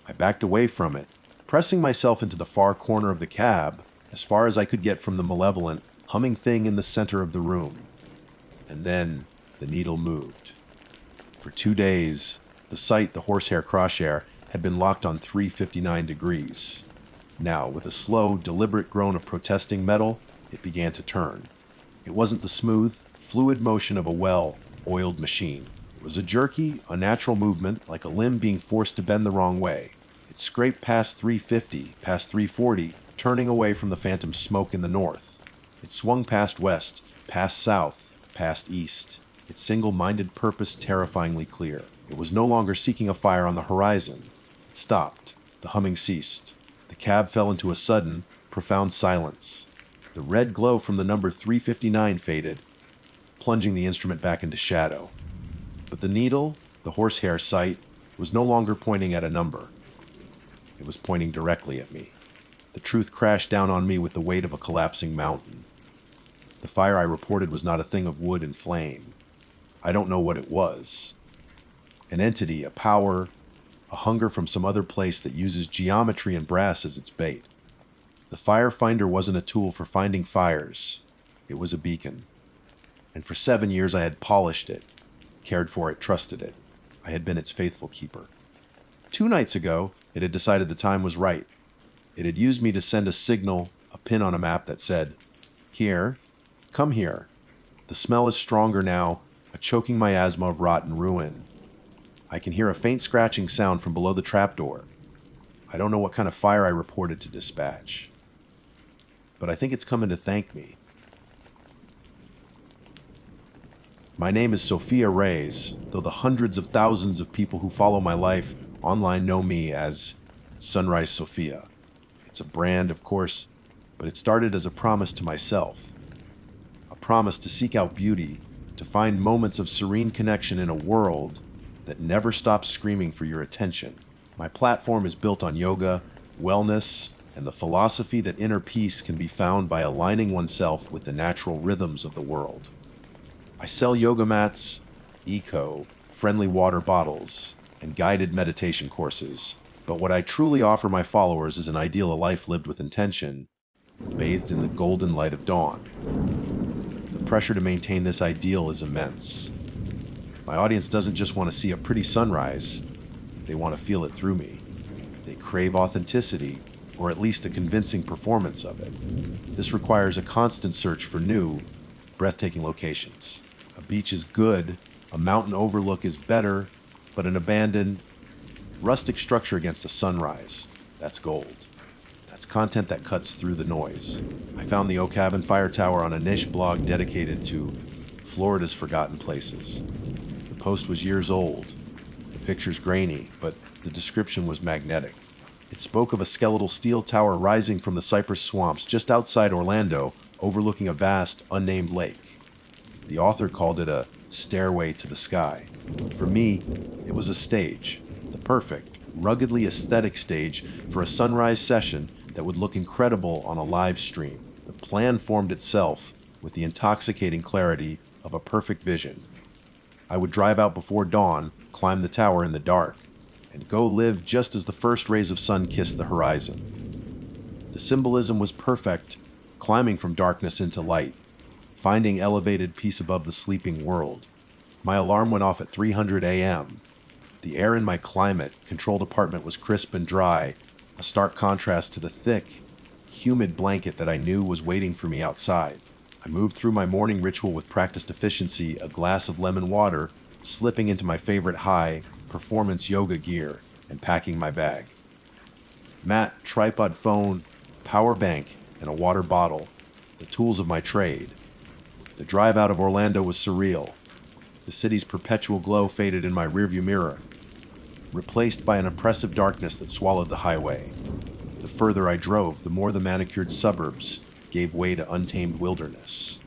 I backed away from it, pressing myself into the far corner of the cab, as far as I could get from the malevolent, humming thing in the center of the room. And then the needle moved. For 2 days, the sight, the horsehair crosshair, had been locked on 359 degrees. Now, with a slow, deliberate groan of protesting metal, it began to turn. It wasn't the smooth, fluid motion of a well-oiled machine. It was a jerky, unnatural movement, like a limb being forced to bend the wrong way. It scraped past 350, past 340, turning away from the phantom smoke in the north. It swung past west, past south, past east, its single-minded purpose terrifyingly clear. It was no longer seeking a fire on the horizon. It stopped. The humming ceased. The cab fell into a sudden, profound silence. The red glow from the number 359 faded, plunging the instrument back into shadow. But the needle, the horsehair sight, was no longer pointing at a number. It was pointing directly at me. The truth crashed down on me with the weight of a collapsing mountain. The fire I reported was not a thing of wood and flame. I don't know what it was. An entity, a power, a hunger from some other place that uses geometry and brass as its bait. The fire finder wasn't a tool for finding fires. It was a beacon. And for 7 years I had polished it, cared for it, trusted it. I had been its faithful keeper. 2 nights ago, it had decided the time was right. It had used me to send a signal, a pin on a map that said, "Here, come here." The smell is stronger now, a choking miasma of rot and ruin. I can hear a faint scratching sound from below the trapdoor. I don't know what kind of fire I reported to dispatch, but I think it's coming to thank me. My name is Sophia Reyes, though the hundreds of thousands of people who follow my life online know me as Sunrise Sophia. It's a brand, of course, but it started as a promise to myself. A promise to seek out beauty, to find moments of serene connection in a world that never stops screaming for your attention. My platform is built on yoga, wellness, and the philosophy that inner peace can be found by aligning oneself with the natural rhythms of the world. I sell yoga mats, eco-friendly water bottles, and guided meditation courses, but what I truly offer my followers is an ideal of life lived with intention, bathed in the golden light of dawn. The pressure to maintain this ideal is immense. My audience doesn't just want to see a pretty sunrise, they want to feel it through me. They crave authenticity, or at least a convincing performance of it. This requires a constant search for new, breathtaking locations. A beach is good, a mountain overlook is better, but an abandoned, rustic structure against a sunrise, that's gold. That's content that cuts through the noise. I found the Oak Haven Fire Tower on a niche blog dedicated to Florida's forgotten places. The post was years old, the picture's grainy, but the description was magnetic. It spoke of a skeletal steel tower rising from the cypress swamps just outside Orlando, overlooking a vast, unnamed lake. The author called it a stairway to the sky. For me, it was a stage, the perfect, ruggedly aesthetic stage for a sunrise session that would look incredible on a live stream. The plan formed itself with the intoxicating clarity of a perfect vision. I would drive out before dawn, climb the tower in the dark, and go live just as the first rays of sun kissed the horizon. The symbolism was perfect, climbing from darkness into light, finding elevated peace above the sleeping world. My alarm went off at 3:00 a.m. The air in my climate-controlled apartment was crisp and dry, a stark contrast to the thick, humid blanket that I knew was waiting for me outside. I moved through my morning ritual with practiced efficiency, a glass of lemon water, slipping into my favorite high-performance yoga gear, and packing my bag. Mat, tripod phone, power bank, and a water bottle, the tools of my trade. The drive out of Orlando was surreal. The city's perpetual glow faded in my rearview mirror, replaced by an oppressive darkness that swallowed the highway. The further I drove, the more the manicured suburbs gave way to untamed wilderness.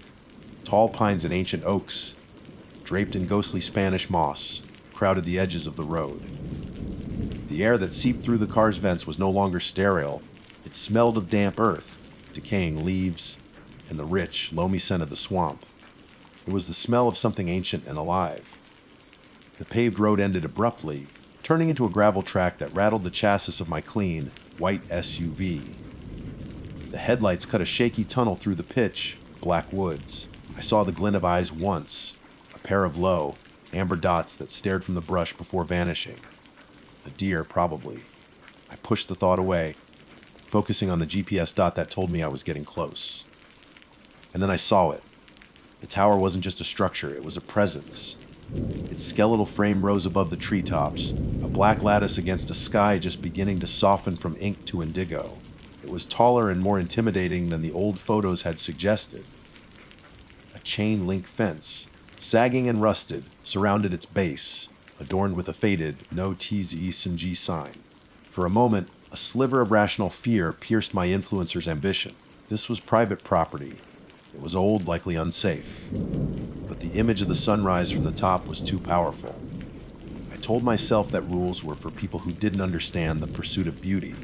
Tall pines and ancient oaks, draped in ghostly Spanish moss, crowded the edges of the road. The air that seeped through the car's vents was no longer sterile. It smelled of damp earth, decaying leaves, and the rich, loamy scent of the swamp. It was the smell of something ancient and alive. The paved road ended abruptly, turning into a gravel track that rattled the chassis of my clean, white SUV. The headlights cut a shaky tunnel through the pitch, black woods. I saw the glint of eyes once, a pair of low, amber dots that stared from the brush before vanishing. A deer, probably. I pushed the thought away, focusing on the GPS dot that told me I was getting close. And then I saw it. The tower wasn't just a structure, it was a presence. Its skeletal frame rose above the treetops, a black lattice against a sky just beginning to soften from ink to indigo. It was taller and more intimidating than the old photos had suggested. A chain-link fence, sagging and rusted, surrounded its base, adorned with a faded "No TZE sign. For a moment, a sliver of rational fear pierced my influencer's ambition. This was private property. It was old, likely unsafe. But the image of the sunrise from the top was too powerful. I told myself that rules were for people who didn't understand the pursuit of beauty.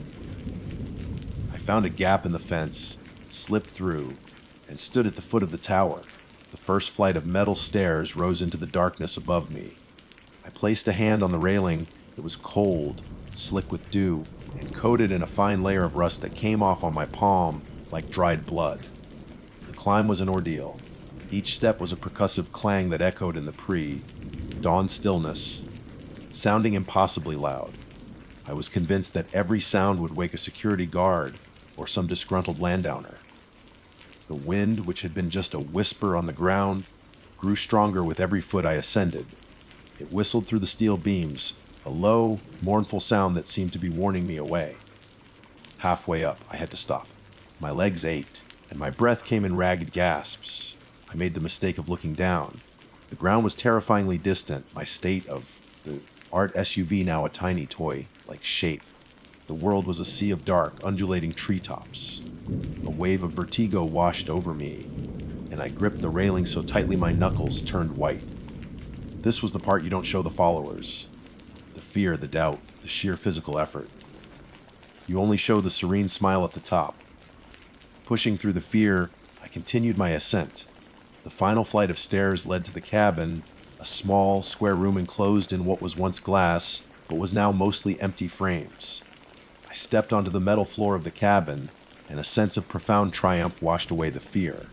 I found a gap in the fence, slipped through, and stood at the foot of the tower. The first flight of metal stairs rose into the darkness above me. I placed a hand on the railing. It was cold, slick with dew, and coated in a fine layer of rust that came off on my palm like dried blood. The climb was an ordeal. Each step was a percussive clang that echoed in the pre-dawn stillness, sounding impossibly loud. I was convinced that every sound would wake a security guard or some disgruntled landowner. The wind, which had been just a whisper on the ground, grew stronger with every foot I ascended. It whistled through the steel beams, a low, mournful sound that seemed to be warning me away. Halfway up, I had to stop. My legs ached, and my breath came in ragged gasps. I made the mistake of looking down. The ground was terrifyingly distant, my state of the art SUV now a tiny toy-like shape. The world was a sea of dark, undulating treetops. A wave of vertigo washed over me, and I gripped the railing so tightly my knuckles turned white. This was the part you don't show the followers. The fear, the doubt, the sheer physical effort. You only show the serene smile at the top. Pushing through the fear, I continued my ascent. The final flight of stairs led to the cabin, a small, square room enclosed in what was once glass, but was now mostly empty frames. I stepped onto the metal floor of the cabin, and a sense of profound triumph washed away the fear.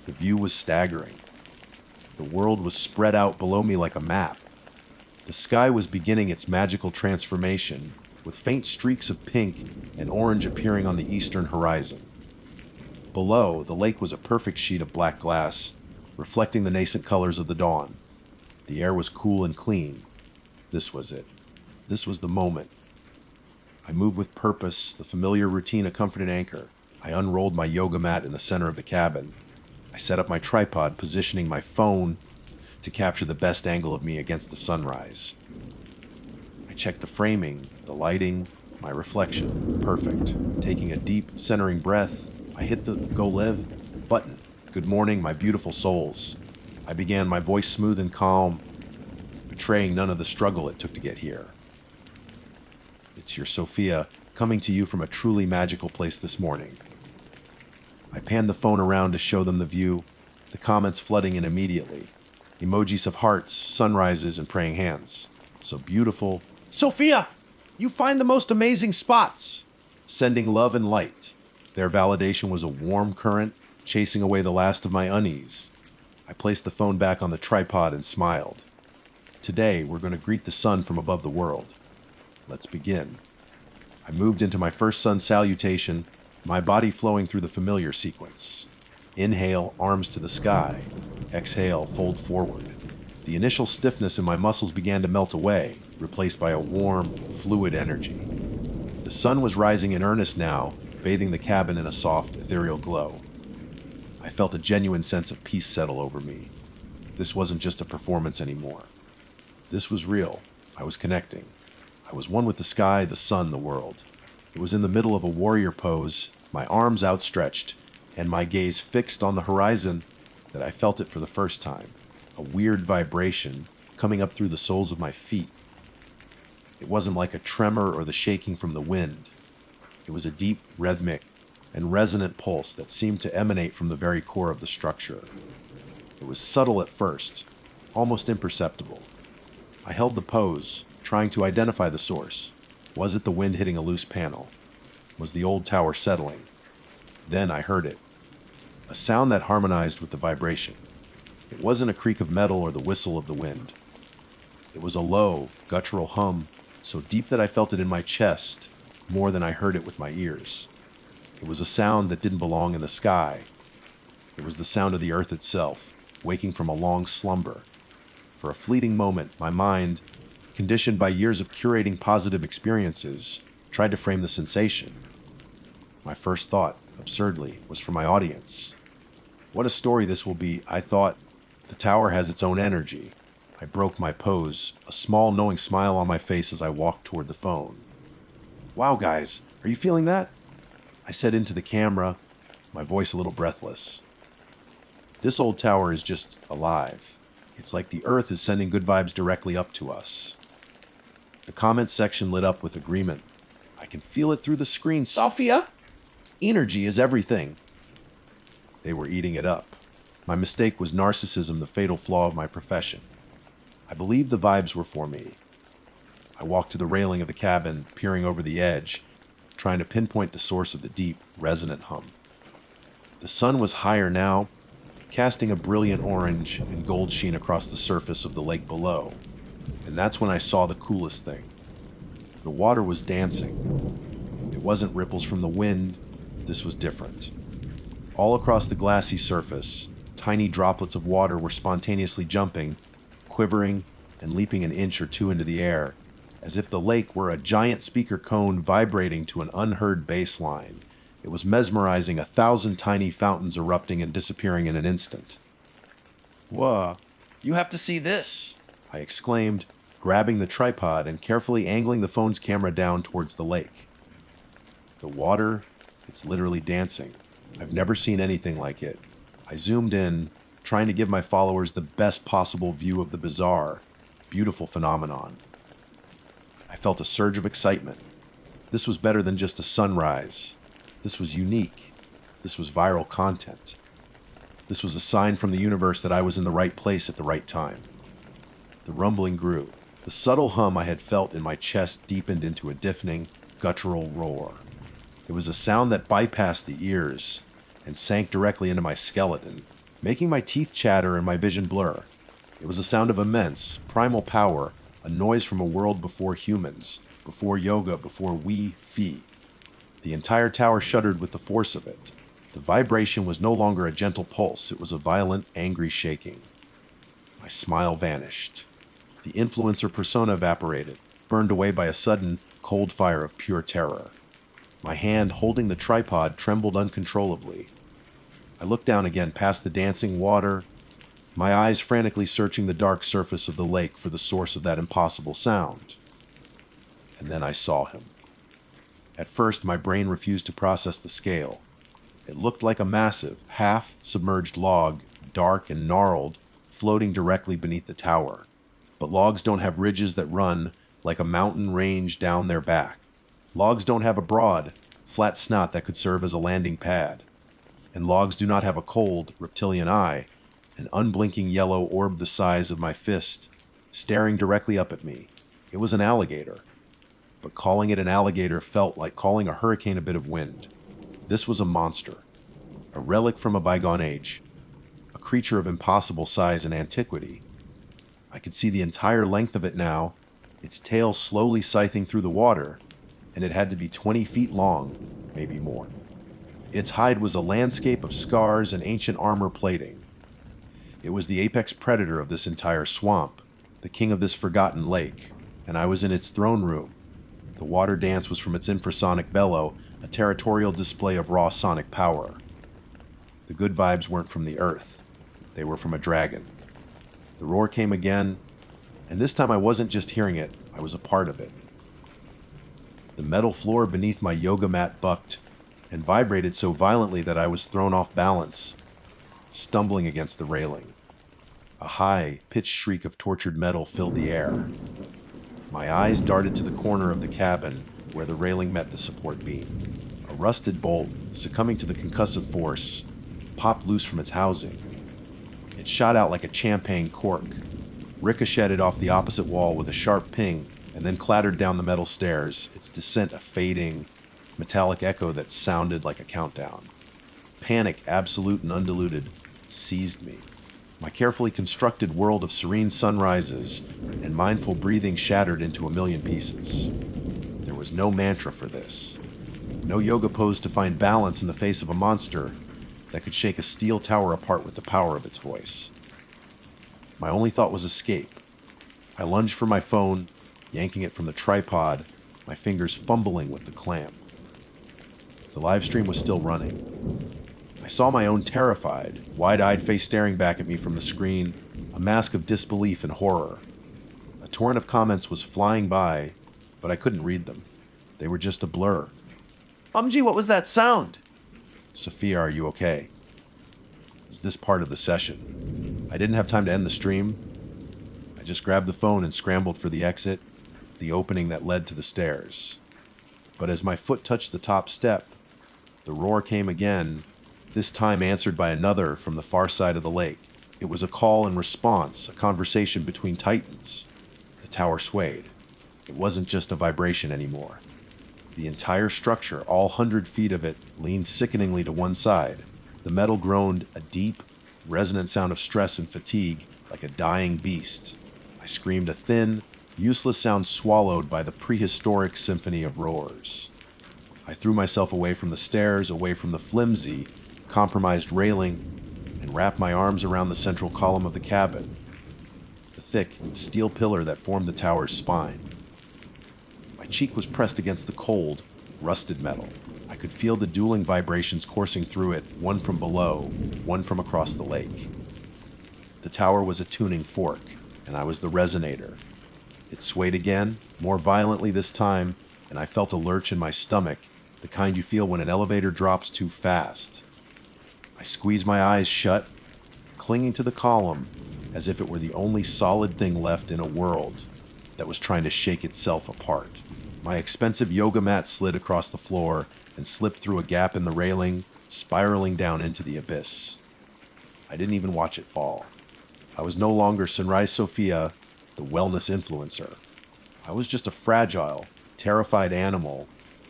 The view was staggering. The world was spread out below me like a map. The sky was beginning its magical transformation, with faint streaks of pink and orange appearing on the eastern horizon. Below, the lake was a perfect sheet of black glass, reflecting the nascent colors of the dawn. The air was cool and clean. This was it. This was the moment. I moved with purpose, the familiar routine a comforting anchor. I unrolled my yoga mat in the center of the cabin. I set up my tripod, positioning my phone to capture the best angle of me against the sunrise. I checked the framing, the lighting, my reflection. Perfect. Taking a deep, centering breath, I hit the Go Live button. Good morning, my beautiful souls. I began, my voice smooth and calm, betraying none of the struggle it took to get here. It's your Sophia, coming to you from a truly magical place this morning. I panned the phone around to show them the view, the comments flooding in immediately. Emojis of hearts, sunrises, and praying hands. So beautiful. Sophia, you find the most amazing spots. Sending love and light. Their validation was a warm current, chasing away the last of my unease. I placed the phone back on the tripod and smiled. Today, we're going to greet the sun from above the world. Let's begin. I moved into my first sun salutation, my body flowing through the familiar sequence. Inhale, arms to the sky. Exhale, fold forward. The initial stiffness in my muscles began to melt away, replaced by a warm, fluid energy. The sun was rising in earnest now, bathing the cabin in a soft, ethereal glow. I felt a genuine sense of peace settle over me. This wasn't just a performance anymore. This was real. I was connecting. I was one with the sky, the sun, the world. It was in the middle of a warrior pose, my arms outstretched, and my gaze fixed on the horizon, that I felt it for the first time. A weird vibration coming up through the soles of my feet. It wasn't like a tremor or the shaking from the wind. It was a deep, rhythmic, and resonant pulse that seemed to emanate from the very core of the structure. It was subtle at first, almost imperceptible. I held the pose, trying to identify the source. Was it the wind hitting a loose panel? Was the old tower settling? Then I heard it. A sound that harmonized with the vibration. It wasn't a creak of metal or the whistle of the wind. It was a low, guttural hum, so deep that I felt it in my chest, more than I heard it with my ears. It was a sound that didn't belong in the sky. It was the sound of the earth itself, waking from a long slumber. For a fleeting moment, my mind, conditioned by years of curating positive experiences, tried to frame the sensation. My first thought, absurdly, was for my audience. What a story this will be, I thought. The tower has its own energy. I broke my pose, a small knowing smile on my face as I walked toward the phone. Wow, guys, are you feeling that? I said into the camera, my voice a little breathless. This old tower is just alive. It's like the earth is sending good vibes directly up to us. The comments section lit up with agreement. I can feel it through the screen. Sophia, energy is everything. They were eating it up. My mistake was narcissism, the fatal flaw of my profession. I believed the vibes were for me. I walked to the railing of the cabin, peering over the edge, trying to pinpoint the source of the deep, resonant hum. The sun was higher now, casting a brilliant orange and gold sheen across the surface of the lake below. And that's when I saw the coolest thing. The water was dancing. It wasn't ripples from the wind. This was different. All across the glassy surface, tiny droplets of water were spontaneously jumping, quivering, and leaping an inch or two into the air, as if the lake were a giant speaker cone vibrating to an unheard bass line. It was mesmerizing, 1,000 tiny fountains erupting and disappearing in an instant. Whoa, you have to see this, I exclaimed, grabbing the tripod and carefully angling the phone's camera down towards the lake. The water, it's literally dancing. I've never seen anything like it. I zoomed in, trying to give my followers the best possible view of the bizarre, beautiful phenomenon. I felt a surge of excitement. This was better than just a sunrise. This was unique. This was viral content. This was a sign from the universe that I was in the right place at the right time. The rumbling grew. The subtle hum I had felt in my chest deepened into a deafening, guttural roar. It was a sound that bypassed the ears and sank directly into my skeleton, making my teeth chatter and my vision blur. It was a sound of immense, primal power, a noise from a world before humans, before yoga, before we-fi. The entire tower shuddered with the force of it. The vibration was no longer a gentle pulse, it was a violent, angry shaking. My smile vanished. The influencer persona evaporated, burned away by a sudden, cold fire of pure terror. My hand holding the tripod trembled uncontrollably. I looked down again past the dancing water, my eyes frantically searching the dark surface of the lake for the source of that impossible sound. And then I saw him. At first, my brain refused to process the scale. It looked like a massive, half-submerged log, dark and gnarled, floating directly beneath the tower. But logs don't have ridges that run like a mountain range down their back. Logs don't have a broad, flat snout that could serve as a landing pad. And logs do not have a cold, reptilian eye, an unblinking yellow orb the size of my fist, staring directly up at me. It was an alligator. But calling it an alligator felt like calling a hurricane a bit of wind. This was a monster, a relic from a bygone age, a creature of impossible size and antiquity. I could see the entire length of it now, its tail slowly scything through the water, and it had to be 20 feet long, maybe more. Its hide was a landscape of scars and ancient armor plating. It was the apex predator of this entire swamp, the king of this forgotten lake, and I was in its throne room. The water dance was from its infrasonic bellow, a territorial display of raw sonic power. The good vibes weren't from the earth. They were from a dragon. The roar came again, and this time I wasn't just hearing it, I was a part of it. The metal floor beneath my yoga mat bucked and vibrated so violently that I was thrown off balance, stumbling against the railing. A high, pitched shriek of tortured metal filled the air. My eyes darted to the corner of the cabin where the railing met the support beam. A rusted bolt, succumbing to the concussive force, popped loose from its housing. It shot out like a champagne cork, ricocheted off the opposite wall with a sharp ping, and then clattered down the metal stairs, its descent a fading, metallic echo that sounded like a countdown. Panic, absolute and undiluted, seized me. My carefully constructed world of serene sunrises and mindful breathing shattered into a million pieces. There was no mantra for this. No yoga pose to find balance in the face of a monster that could shake a steel tower apart with the power of its voice. My only thought was escape. I lunged for my phone, yanking it from the tripod, my fingers fumbling with the clamp. The live stream was still running. I saw my own terrified, wide-eyed face staring back at me from the screen, a mask of disbelief and horror. A torrent of comments was flying by, but I couldn't read them. They were just a blur. Umji, what was that sound? Sophia, are you okay? Is this part of the session? I didn't have time to end the stream. I just grabbed the phone and scrambled for the exit, the opening that led to the stairs. But as my foot touched the top step, the roar came again, this time answered by another from the far side of the lake. It was a call and response, a conversation between titans. The tower swayed. It wasn't just a vibration anymore. The entire structure, all 100 feet of it, leaned sickeningly to one side. The metal groaned, a deep, resonant sound of stress and fatigue, like a dying beast. I screamed, a thin, useless sound swallowed by the prehistoric symphony of roars. I threw myself away from the stairs, away from the flimsy, compromised railing, and wrapped my arms around the central column of the cabin, the thick steel pillar that formed the tower's spine. My cheek was pressed against the cold, rusted metal. I could feel the dueling vibrations coursing through it, one from below, one from across the lake. The tower was a tuning fork, and I was the resonator. It swayed again, more violently this time, and I felt a lurch in my stomach, the kind you feel when an elevator drops too fast. I squeezed my eyes shut, clinging to the column as if it were the only solid thing left in a world that was trying to shake itself apart. My expensive yoga mat slid across the floor and slipped through a gap in the railing, spiraling down into the abyss. I didn't even watch it fall. I was no longer Sunrise Sophia, the wellness influencer. I was just a fragile, terrified animal,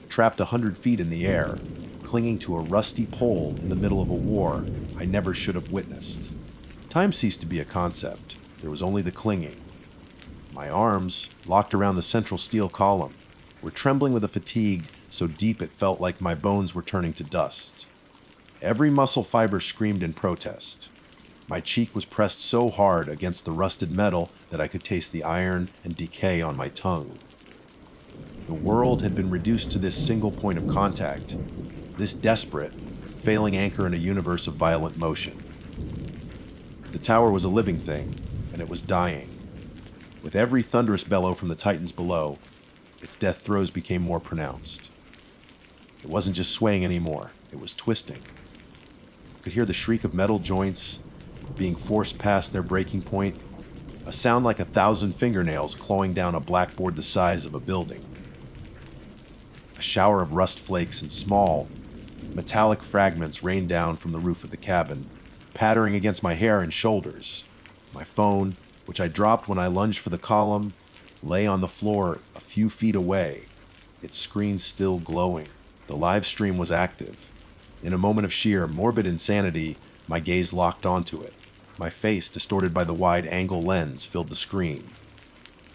trapped 100 feet in the air, clinging to a rusty pole in the middle of a war I never should have witnessed. Time ceased to be a concept. There was only the clinging. My arms, locked around the central steel column, were trembling with a fatigue so deep it felt like my bones were turning to dust. Every muscle fiber screamed in protest. My cheek was pressed so hard against the rusted metal that I could taste the iron and decay on my tongue. The world had been reduced to this single point of contact, this desperate, failing anchor in a universe of violent motion. The tower was a living thing, and it was dying. With every thunderous bellow from the titans below, its death throes became more pronounced. It wasn't just swaying anymore, it was twisting. I could hear the shriek of metal joints being forced past their breaking point, a sound like 1,000 fingernails clawing down a blackboard the size of a building. A shower of rust flakes and small, metallic fragments rained down from the roof of the cabin, pattering against my hair and shoulders. My phone, which I dropped when I lunged for the column, lay on the floor a few feet away, its screen still glowing. The live stream was active. In a moment of sheer, morbid insanity, my gaze locked onto it. My face, distorted by the wide-angle lens, filled the screen.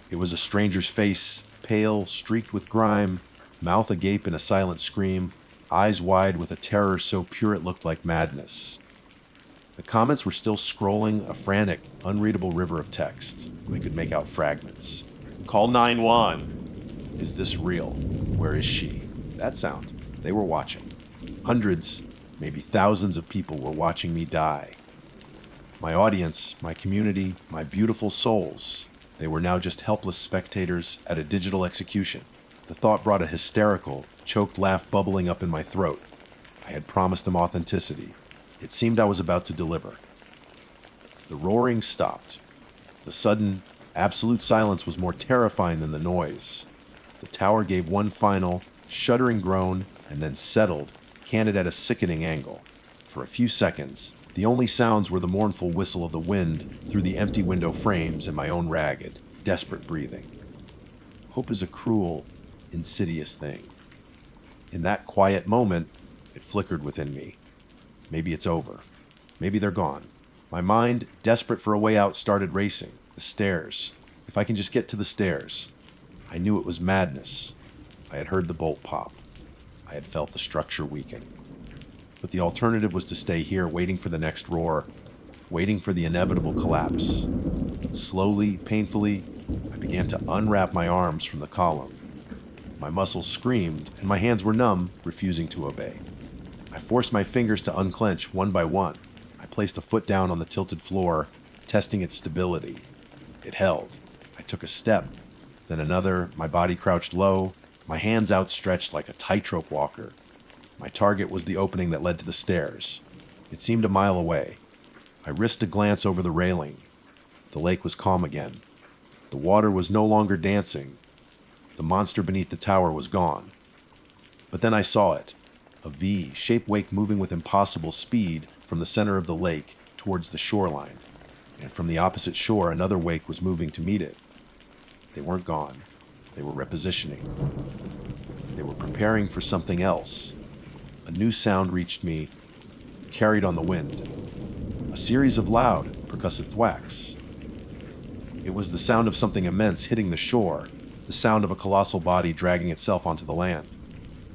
It was a stranger's face, pale, streaked with grime, mouth agape in a silent scream, eyes wide with a terror so pure it looked like madness. The comments were still scrolling, a frantic, unreadable river of text. I could make out fragments. Call 911. Is this real? Where is she? That sound. They were watching. Hundreds, maybe thousands of people were watching me die. My audience, my community, my beautiful souls, they were now just helpless spectators at a digital execution. The thought brought a hysterical, choked laugh bubbling up in my throat. I had promised them authenticity. It seemed I was about to deliver. The roaring stopped. The sudden, absolute silence was more terrifying than the noise. The tower gave one final, shuddering groan and then settled, canted at a sickening angle. For a few seconds, the only sounds were the mournful whistle of the wind through the empty window frames and my own ragged, desperate breathing. Hope is a cruel, insidious thing. In that quiet moment, it flickered within me. Maybe it's over. Maybe they're gone. My mind, desperate for a way out, started racing. The stairs. If I can just get to the stairs. I knew it was madness. I had heard the bolt pop. I had felt the structure weaken. But the alternative was to stay here, waiting for the next roar, waiting for the inevitable collapse. Slowly, painfully, I began to unwrap my arms from the column. My muscles screamed, and my hands were numb, refusing to obey. I forced my fingers to unclench one by one. I placed a foot down on the tilted floor, testing its stability. It held. I took a step, then another, my body crouched low, my hands outstretched like a tightrope walker. My target was the opening that led to the stairs. It seemed a mile away. I risked a glance over the railing. The lake was calm again. The water was no longer dancing. The monster beneath the tower was gone. But then I saw it. A V-shaped wake moving with impossible speed from the center of the lake towards the shoreline. And from the opposite shore, another wake was moving to meet it. They weren't gone. They were repositioning. They were preparing for something else. A new sound reached me, carried on the wind. A series of loud, percussive thwacks. It was the sound of something immense hitting the shore, the sound of a colossal body dragging itself onto the land.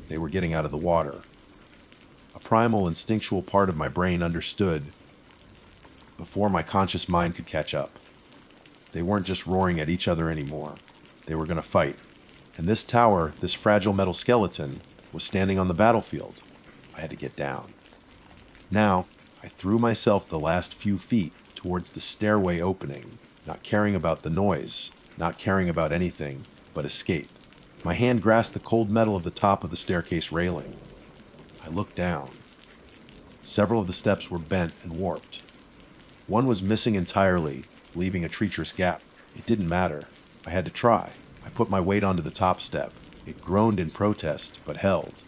They were getting out of the water. A primal, instinctual part of my brain understood before my conscious mind could catch up. They weren't just roaring at each other anymore. They were going to fight. And this tower, this fragile metal skeleton, was standing on the battlefield. I had to get down. Now, I threw myself the last few feet towards the stairway opening, not caring about the noise, not caring about anything but escape. My hand grasped the cold metal of the top of the staircase railing. I looked down. Several of the steps were bent and warped. One was missing entirely, leaving a treacherous gap. It didn't matter. I had to try. I put my weight onto the top step. It groaned in protest, but held.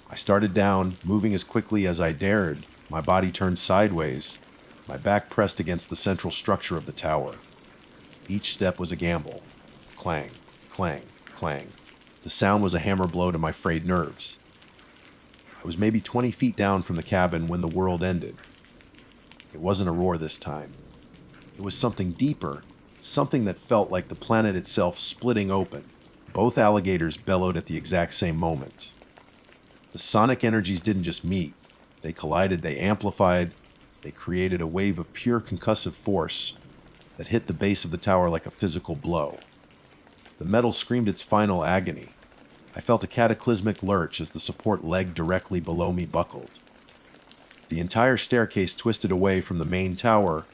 I started down, moving as quickly as I dared. My body turned sideways, my back pressed against the central structure of the tower. Each step was a gamble. Clang, clang, clang. The sound was a hammer blow to my frayed nerves. I was maybe 20 feet down from the cabin when the world ended. It wasn't a roar this time. It was something deeper, something that felt like the planet itself splitting open. Both alligators bellowed at the exact same moment. The sonic energies didn't just meet. They collided, they amplified, they created a wave of pure concussive force that hit the base of the tower like a physical blow. The metal screamed its final agony. I felt a cataclysmic lurch as the support leg directly below me buckled. The entire staircase twisted away from the main tower,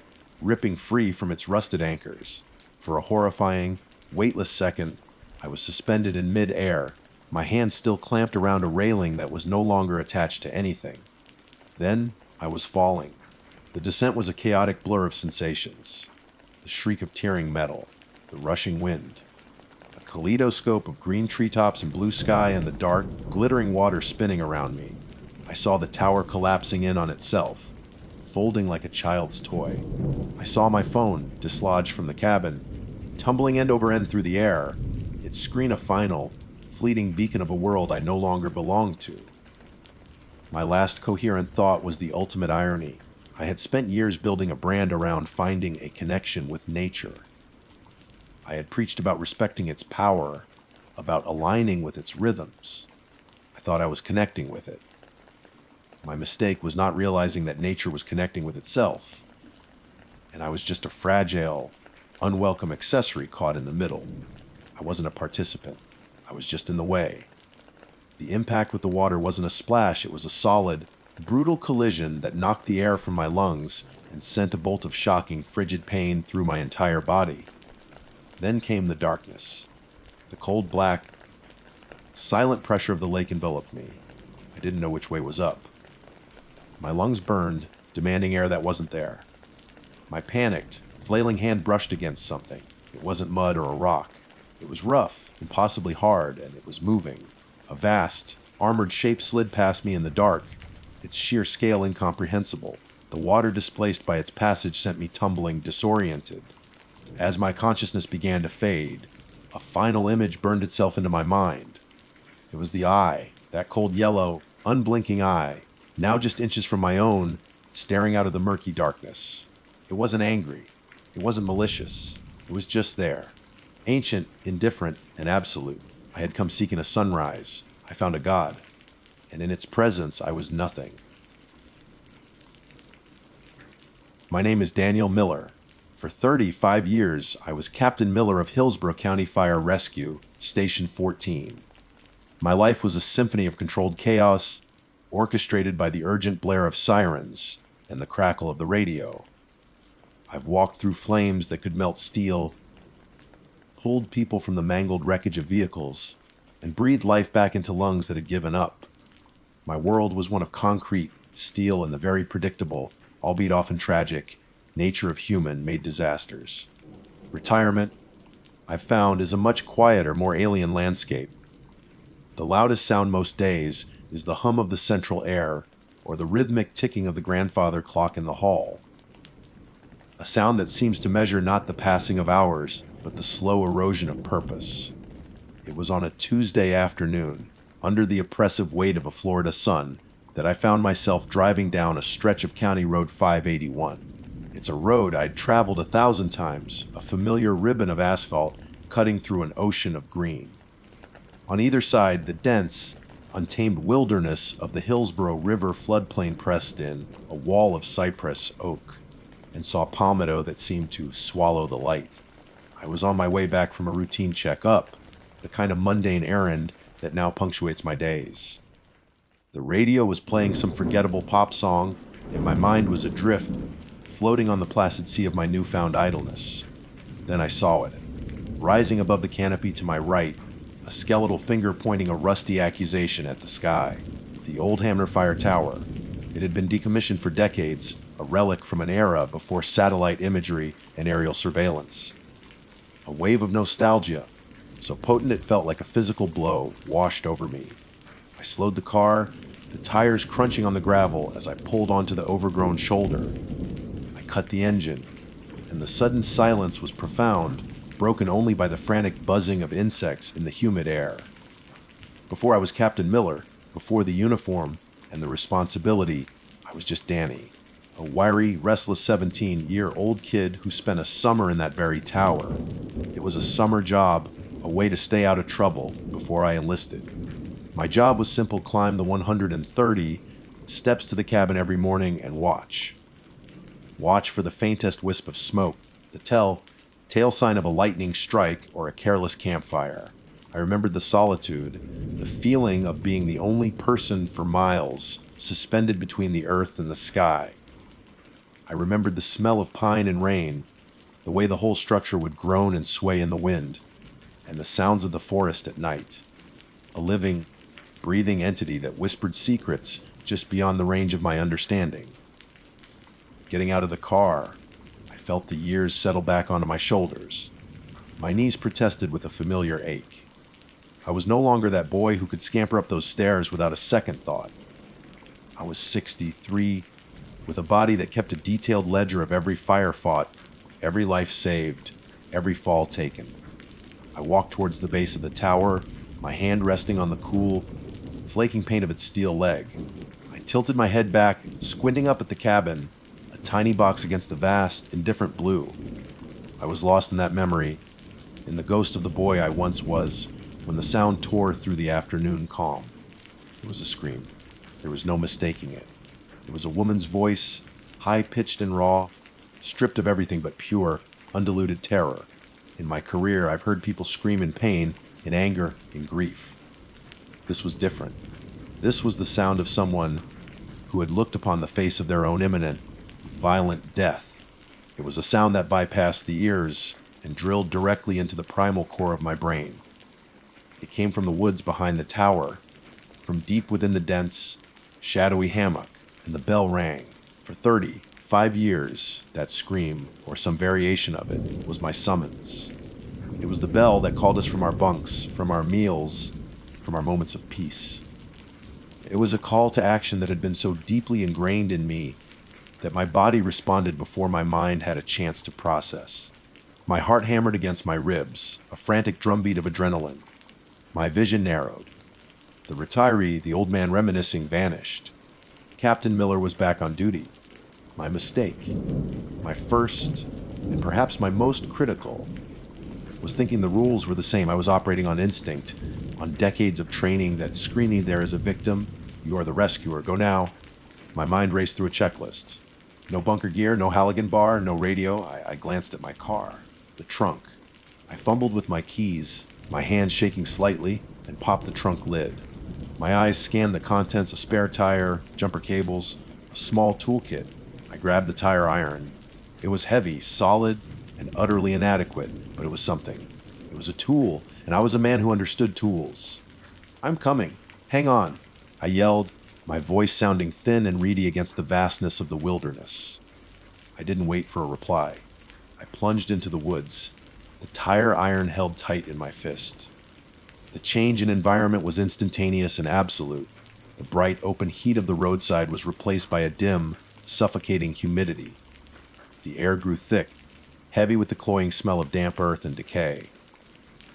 ripping free from its rusted anchors. For a horrifying, weightless second, I was suspended in mid-air, my hands still clamped around a railing that was no longer attached to anything. Then, I was falling. The descent was a chaotic blur of sensations. The shriek of tearing metal, the rushing wind, a kaleidoscope of green treetops and blue sky and the dark, glittering water spinning around me. I saw the tower collapsing in on itself, folding like a child's toy. I saw my phone, dislodged from the cabin, tumbling end over end through the air, its screen a final, fleeting beacon of a world I no longer belonged to. My last coherent thought was the ultimate irony. I had spent years building a brand around finding a connection with nature. I had preached about respecting its power, about aligning with its rhythms. I thought I was connecting with it. My mistake was not realizing that nature was connecting with itself, and I was just a fragile, unwelcome accessory caught in the middle. I wasn't a participant. I was just in the way. The impact with the water wasn't a splash, it was a solid, brutal collision that knocked the air from my lungs and sent a bolt of shocking, frigid pain through my entire body. Then came the darkness. The cold, black, silent pressure of the lake enveloped me. I didn't know which way was up. My lungs burned, demanding air that wasn't there. My panicked, flailing hand brushed against something. It wasn't mud or a rock. It was rough, impossibly hard, and it was moving. A vast, armored shape slid past me in the dark, its sheer scale incomprehensible. The water displaced by its passage sent me tumbling, disoriented. As my consciousness began to fade, a final image burned itself into my mind. It was the eye, that cold yellow, unblinking eye, now just inches from my own, staring out of the murky darkness. It wasn't angry. It wasn't malicious. It was just there. Ancient, indifferent, and absolute. I had come seeking a sunrise. I found a god. And in its presence, I was nothing. My name is Daniel Miller. For 35 years, I was Captain Miller of Hillsborough County Fire Rescue, Station 14. My life was a symphony of controlled chaos, orchestrated by the urgent blare of sirens and the crackle of the radio. I've walked through flames that could melt steel, pulled people from the mangled wreckage of vehicles, and breathed life back into lungs that had given up. My world was one of concrete, steel, and the very predictable, albeit often tragic, nature of human-made disasters. Retirement, I've found, is a much quieter, more alien landscape. The loudest sound most days, is the hum of the central air or the rhythmic ticking of the grandfather clock in the hall. A sound that seems to measure not the passing of hours, but the slow erosion of purpose. It was on a Tuesday afternoon, under the oppressive weight of a Florida sun, that I found myself driving down a stretch of County Road 581. It's a road I'd traveled 1,000 times, a familiar ribbon of asphalt cutting through an ocean of green. On either side, the dense, untamed wilderness of the Hillsborough River floodplain pressed in, a wall of cypress oak, and saw palmetto that seemed to swallow the light. I was on my way back from a routine checkup, the kind of mundane errand that now punctuates my days. The radio was playing some forgettable pop song, and my mind was adrift, floating on the placid sea of my newfound idleness. Then I saw it. Rising above the canopy to my right, a skeletal finger pointing a rusty accusation at the sky. The old Hamner Fire Tower. It had been decommissioned for decades, a relic from an era before satellite imagery and aerial surveillance. A wave of nostalgia, so potent it felt like a physical blow, washed over me. I slowed the car, the tires crunching on the gravel as I pulled onto the overgrown shoulder. I cut the engine, and the sudden silence was profound, broken only by the frantic buzzing of insects in the humid air. Before I was Captain Miller, before the uniform and the responsibility, I was just Danny, a wiry, restless 17-year-old kid who spent a summer in that very tower. It was a summer job, a way to stay out of trouble before I enlisted. My job was simple: climb the 130 steps to the cabin every morning and watch. Watch for the faintest wisp of smoke, the tail sign of a lightning strike or a careless campfire. I remembered the solitude, the feeling of being the only person for miles, suspended between the earth and the sky. I remembered the smell of pine and rain, the way the whole structure would groan and sway in the wind, and the sounds of the forest at night. A living, breathing entity that whispered secrets just beyond the range of my understanding. Getting out of the car, I felt the years settle back onto my shoulders. My knees protested with a familiar ache. I was no longer that boy who could scamper up those stairs without a second thought. I was 63, with a body that kept a detailed ledger of every fire fought, every life saved, every fall taken. I walked towards the base of the tower, my hand resting on the cool, flaking paint of its steel leg. I tilted my head back, squinting up at the cabin, a tiny box against the vast, indifferent blue. I was lost in that memory, in the ghost of the boy I once was, when the sound tore through the afternoon calm. It was a scream. There was no mistaking it. It was a woman's voice, high-pitched and raw, stripped of everything but pure, undiluted terror. In my career, I've heard people scream in pain, in anger, in grief. This was different. This was the sound of someone who had looked upon the face of their own imminent, violent death. It was a sound that bypassed the ears and drilled directly into the primal core of my brain. It came from the woods behind the tower, from deep within the dense, shadowy hammock, and the bell rang. For 35 years, that scream, or some variation of it, was my summons. It was the bell that called us from our bunks, from our meals, from our moments of peace. It was a call to action that had been so deeply ingrained in me that my body responded before my mind had a chance to process. My heart hammered against my ribs, a frantic drumbeat of adrenaline. My vision narrowed. The retiree, the old man reminiscing, vanished. Captain Miller was back on duty. My mistake, my first, and perhaps my most critical, was thinking the rules were the same. I was operating on instinct, on decades of training that screened me there as a victim. You are the rescuer. Go now. My mind raced through a checklist. No bunker gear, no Halligan bar, no radio. I glanced at my car, the trunk. I fumbled with my keys, my hand shaking slightly, and popped the trunk lid. My eyes scanned the contents: a spare tire, jumper cables, a small toolkit. I grabbed the tire iron. It was heavy, solid, and utterly inadequate, but it was something. It was a tool, and I was a man who understood tools. "I'm coming. Hang on," I yelled, my voice sounding thin and reedy against the vastness of the wilderness. I didn't wait for a reply. I plunged into the woods, the tire iron held tight in my fist. The change in environment was instantaneous and absolute. The bright, open heat of the roadside was replaced by a dim, suffocating humidity. The air grew thick, heavy with the cloying smell of damp earth and decay.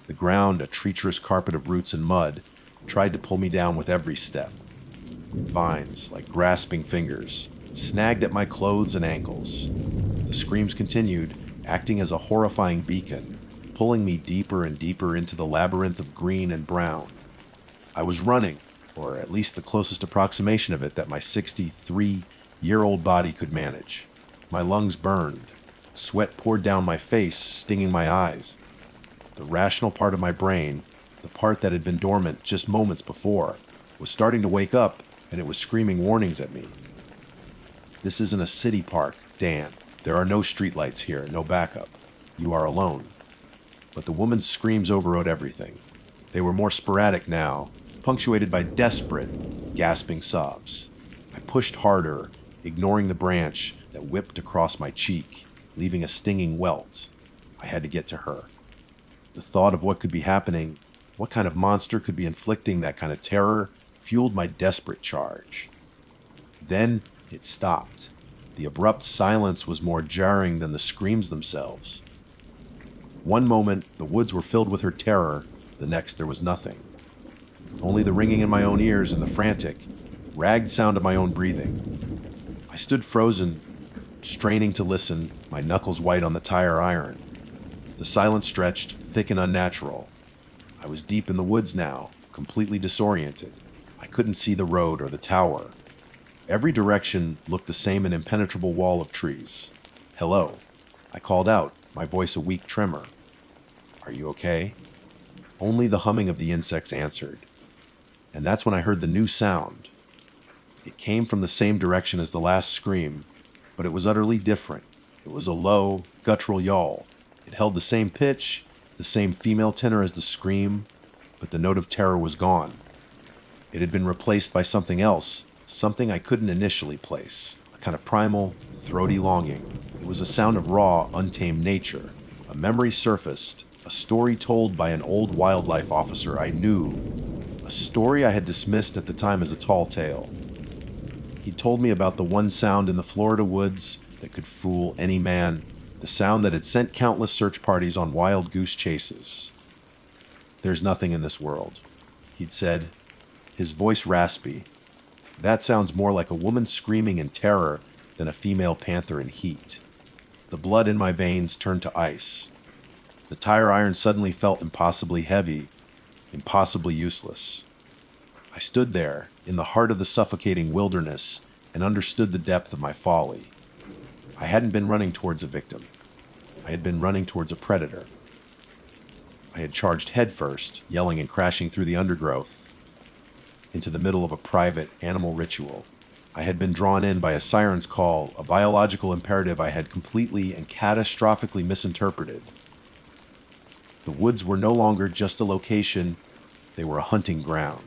The ground, a treacherous carpet of roots and mud, tried to pull me down with every step. Vines, like grasping fingers, snagged at my clothes and ankles. The screams continued, acting as a horrifying beacon, pulling me deeper and deeper into the labyrinth of green and brown. I was running, or at least the closest approximation of it that my 63-year-old body could manage. My lungs burned. Sweat poured down my face, stinging my eyes. The rational part of my brain, the part that had been dormant just moments before, was starting to wake up, and it was screaming warnings at me. This isn't a city park, Dan. There are no streetlights here, no backup. You are alone. But the woman's screams overrode everything. They were more sporadic now, punctuated by desperate, gasping sobs. I pushed harder, ignoring the branch that whipped across my cheek, leaving a stinging welt. I had to get to her. The thought of what could be happening, what kind of monster could be inflicting that kind of terror, fueled my desperate charge. Then it stopped. The abrupt silence was more jarring than the screams themselves. One moment, the woods were filled with her terror. The next, there was nothing. Only the ringing in my own ears and the frantic, ragged sound of my own breathing. I stood frozen, straining to listen, my knuckles white on the tire iron. The silence stretched, thick and unnatural. I was deep in the woods now, completely disoriented. I couldn't see the road or the tower. Every direction looked the same, an impenetrable wall of trees. Hello. I called out, my voice a weak tremor. Are you okay? Only the humming of the insects answered. And that's when I heard the new sound. It came from the same direction as the last scream, but it was utterly different. It was a low, guttural yawl. It held the same pitch, the same female tenor as the scream, but the note of terror was gone. It had been replaced by something else, something I couldn't initially place, a kind of primal, throaty longing. It was a sound of raw, untamed nature. A memory surfaced, a story told by an old wildlife officer I knew, a story I had dismissed at the time as a tall tale. He told me about the one sound in the Florida woods that could fool any man, the sound that had sent countless search parties on wild goose chases. There's nothing in this world, he'd said, his voice raspy. That sounds more like a woman screaming in terror than a female panther in heat. The blood in my veins turned to ice. The tire iron suddenly felt impossibly heavy, impossibly useless. I stood there, in the heart of the suffocating wilderness, and understood the depth of my folly. I hadn't been running towards a victim. I had been running towards a predator. I had charged headfirst, yelling and crashing through the undergrowth, into the middle of a private animal ritual. I had been drawn in by a siren's call, a biological imperative I had completely and catastrophically misinterpreted. The woods were no longer just a location, they were a hunting ground.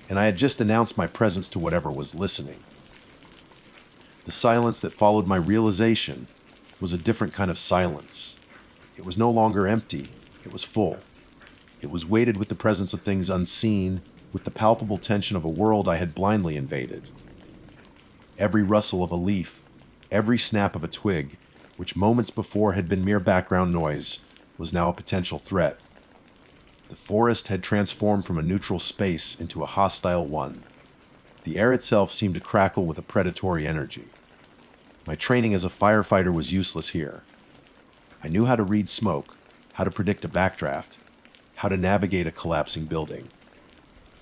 And I had just announced my presence to whatever was listening. The silence that followed my realization was a different kind of silence. It was no longer empty, it was full. It was weighted with the presence of things unseen, with the palpable tension of a world I had blindly invaded. Every rustle of a leaf, every snap of a twig, which moments before had been mere background noise, was now a potential threat. The forest had transformed from a neutral space into a hostile one. The air itself seemed to crackle with a predatory energy. My training as a firefighter was useless here. I knew how to read smoke, how to predict a backdraft, how to navigate a collapsing building.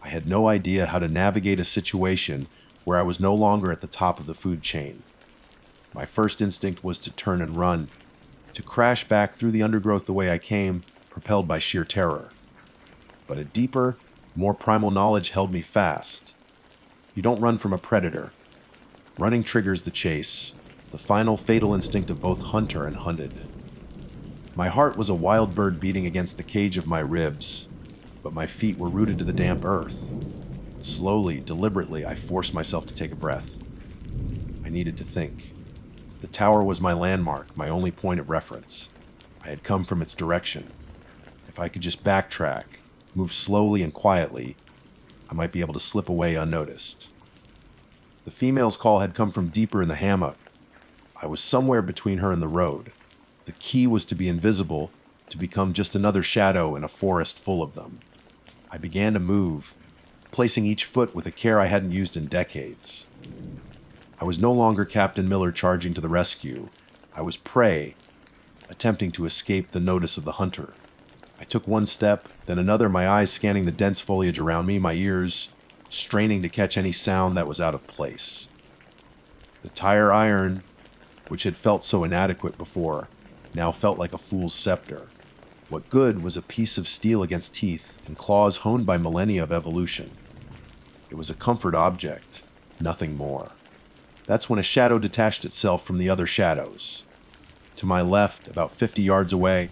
I had no idea how to navigate a situation where I was no longer at the top of the food chain. My first instinct was to turn and run, to crash back through the undergrowth the way I came, propelled by sheer terror. But a deeper, more primal knowledge held me fast. You don't run from a predator. Running triggers the chase, the final fatal instinct of both hunter and hunted. My heart was a wild bird beating against the cage of my ribs, but my feet were rooted to the damp earth. Slowly, deliberately, I forced myself to take a breath. I needed to think. The tower was my landmark, my only point of reference. I had come from its direction. If I could just backtrack, move slowly and quietly, I might be able to slip away unnoticed. The female's call had come from deeper in the hammock. I was somewhere between her and the road. The key was to be invisible, to become just another shadow in a forest full of them. I began to move, placing each foot with a care I hadn't used in decades. I was no longer Captain Miller charging to the rescue. I was prey, attempting to escape the notice of the hunter. I took one step, then another, my eyes scanning the dense foliage around me, my ears straining to catch any sound that was out of place. The tire iron, which had felt so inadequate before, now felt like a fool's scepter. What good was a piece of steel against teeth and claws honed by millennia of evolution? It was a comfort object, nothing more. That's when a shadow detached itself from the other shadows. To my left, about 50 yards away,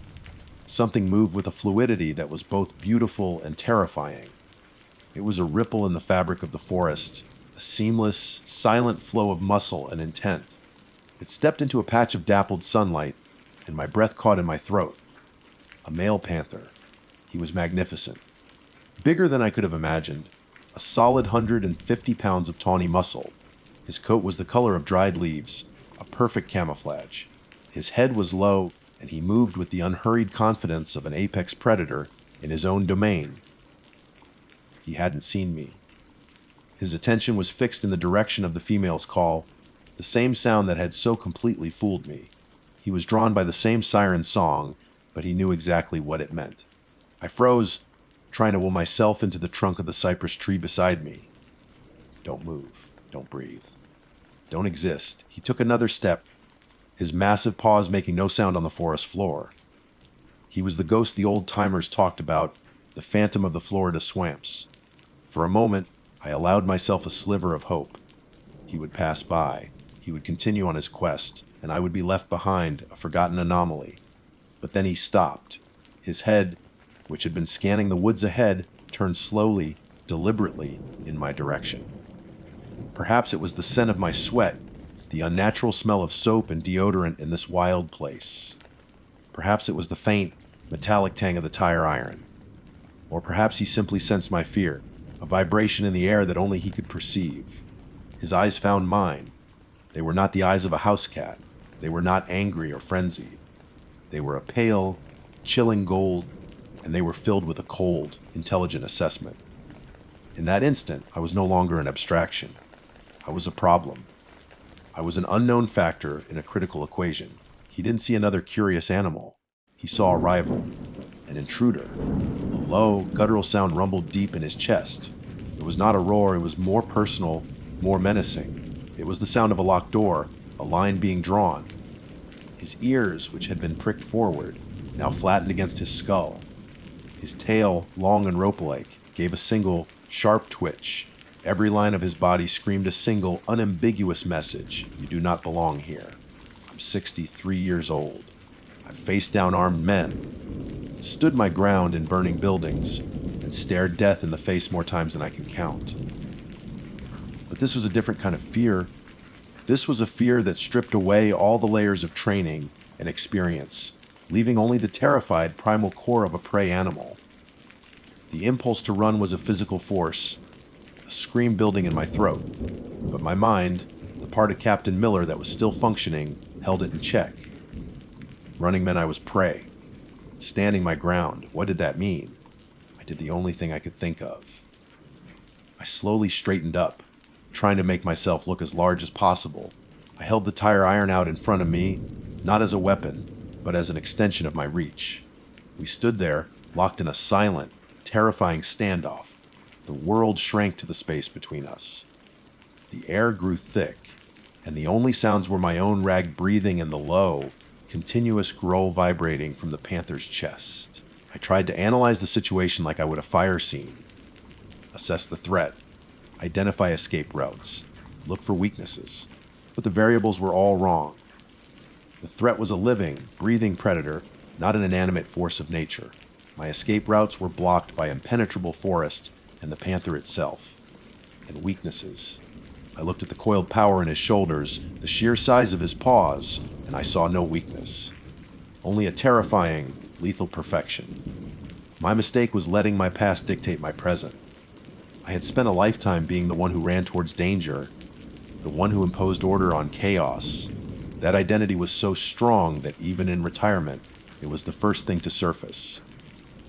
something moved with a fluidity that was both beautiful and terrifying. It was a ripple in the fabric of the forest, a seamless, silent flow of muscle and intent. It stepped into a patch of dappled sunlight, and my breath caught in my throat. A male panther. He was magnificent. Bigger than I could have imagined, a solid 150 pounds of tawny muscle. His coat was the color of dried leaves, a perfect camouflage. His head was low, and he moved with the unhurried confidence of an apex predator in his own domain. He hadn't seen me. His attention was fixed in the direction of the female's call, the same sound that had so completely fooled me. He was drawn by the same siren song, but he knew exactly what it meant. I froze, trying to will myself into the trunk of the cypress tree beside me. Don't move. Don't breathe. Don't exist. He took another step, his massive paws making no sound on the forest floor. He was the ghost the old-timers talked about, the phantom of the Florida swamps. For a moment, I allowed myself a sliver of hope. He would pass by. He would continue on his quest, and I would be left behind, a forgotten anomaly. But then he stopped. His head, which had been scanning the woods ahead, turned slowly, deliberately, in my direction. Perhaps it was the scent of my sweat, the unnatural smell of soap and deodorant in this wild place. Perhaps it was the faint, metallic tang of the tire iron. Or perhaps he simply sensed my fear, a vibration in the air that only he could perceive. His eyes found mine. They were not the eyes of a house cat. They were not angry or frenzied. They were a pale, chilling gold, and they were filled with a cold, intelligent assessment. In that instant, I was no longer an abstraction. I was a problem. I was an unknown factor in a critical equation. He didn't see another curious animal. He saw a rival, an intruder. A low, guttural sound rumbled deep in his chest. It was not a roar, it was more personal, more menacing. It was the sound of a locked door, a line being drawn. His ears, which had been pricked forward, now flattened against his skull. His tail, long and rope-like, gave a single, sharp twitch. Every line of his body screamed a single, unambiguous message: you do not belong here. I'm 63 years old. I've faced down armed men, stood my ground in burning buildings, and stared death in the face more times than I can count. But this was a different kind of fear. This was a fear that stripped away all the layers of training and experience, leaving only the terrified primal core of a prey animal. The impulse to run was a physical force, a scream building in my throat, but my mind, the part of Captain Miller that was still functioning, held it in check. Running meant I was prey. Standing my ground, what did that mean? I did the only thing I could think of. I slowly straightened up, trying to make myself look as large as possible. I held the tire iron out in front of me, not as a weapon, but as an extension of my reach. We stood there, locked in a silent, terrifying standoff. The world shrank to the space between us. The air grew thick, and the only sounds were my own ragged breathing and the low, continuous growl vibrating from the panther's chest. I tried to analyze the situation like I would a fire scene. Assess the threat. Identify escape routes. Look for weaknesses. But the variables were all wrong. The threat was a living, breathing predator, not an inanimate force of nature. My escape routes were blocked by impenetrable forest and the panther itself. And weaknesses. I looked at the coiled power in his shoulders, the sheer size of his paws, and I saw no weakness. Only a terrifying, lethal perfection. My mistake was letting my past dictate my present. I had spent a lifetime being the one who ran towards danger, the one who imposed order on chaos. That identity was so strong that even in retirement, it was the first thing to surface.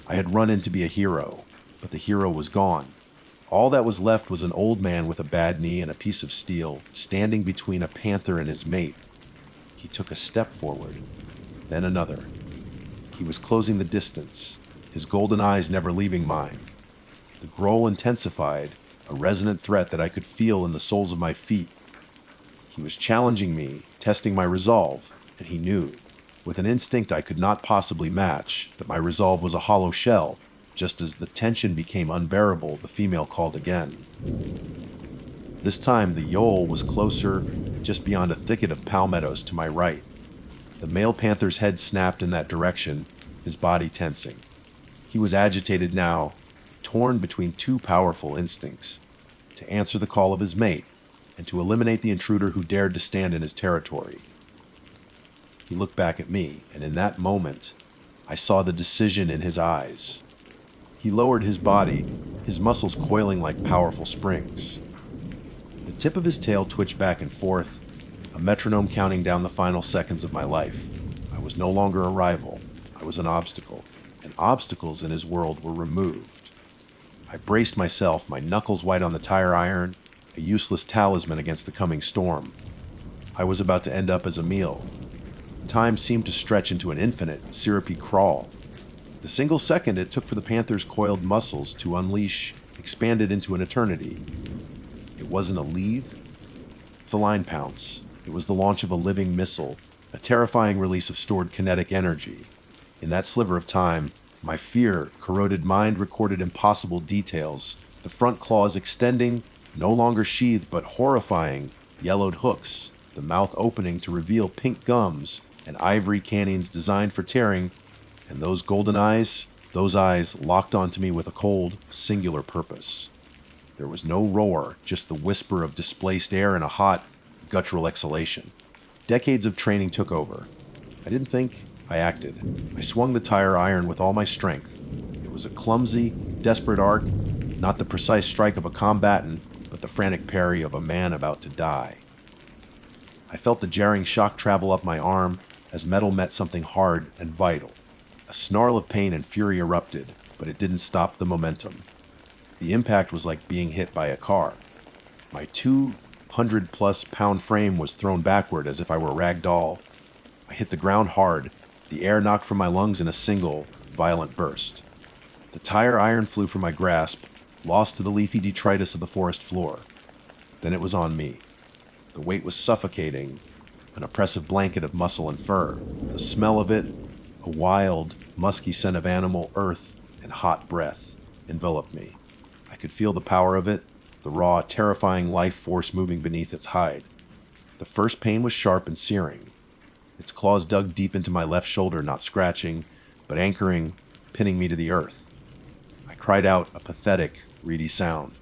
I had run in to be a hero, but the hero was gone. All that was left was an old man with a bad knee and a piece of steel, standing between a panther and his mate. He took a step forward, then another. He was closing the distance, his golden eyes never leaving mine. The growl intensified, a resonant threat that I could feel in the soles of my feet. He was challenging me, testing my resolve, and he knew, with an instinct I could not possibly match, that my resolve was a hollow shell. Just as the tension became unbearable, the female called again. This time, the yowl was closer, just beyond a thicket of palmettos to my right. The male panther's head snapped in that direction, his body tensing. He was agitated now, torn between two powerful instincts: to answer the call of his mate, and to eliminate the intruder who dared to stand in his territory. He looked back at me, and in that moment, I saw the decision in his eyes. He lowered his body, his muscles coiling like powerful springs. The tip of his tail twitched back and forth, a metronome counting down the final seconds of my life. I was no longer a rival. I was an obstacle, and obstacles in his world were removed. I braced myself, my knuckles white on the tire iron, a useless talisman against the coming storm. I was about to end up as a meal. Time seemed to stretch into an infinite, syrupy crawl. The single second it took for the panther's coiled muscles to unleash expanded into an eternity. It wasn't a lethe, feline pounce. It was the launch of a living missile, a terrifying release of stored kinetic energy. In that sliver of time, my fear, corroded mind recorded impossible details, the front claws extending, no longer sheathed but horrifying, yellowed hooks, the mouth opening to reveal pink gums and ivory cannons designed for tearing, and those golden eyes, those eyes locked onto me with a cold, singular purpose. There was no roar, just the whisper of displaced air and a hot, guttural exhalation. Decades of training took over. I didn't think, I acted. I swung the tire iron with all my strength. It was a clumsy, desperate arc, not the precise strike of a combatant, but the frantic parry of a man about to die. I felt the jarring shock travel up my arm as metal met something hard and vital. A snarl of pain and fury erupted, but it didn't stop the momentum. The impact was like being hit by a car. My 200-plus pound frame was thrown backward as if I were a rag doll. I hit the ground hard, the air knocked from my lungs in a single, violent burst. The tire iron flew from my grasp, lost to the leafy detritus of the forest floor. Then it was on me. The weight was suffocating, an oppressive blanket of muscle and fur. The smell of it, a wild, musky scent of animal, earth, and hot breath, enveloped me. I could feel the power of it, the raw, terrifying life force moving beneath its hide. The first pain was sharp and searing. Its claws dug deep into my left shoulder, not scratching, but anchoring, pinning me to the earth. I cried out a pathetic, reedy sound.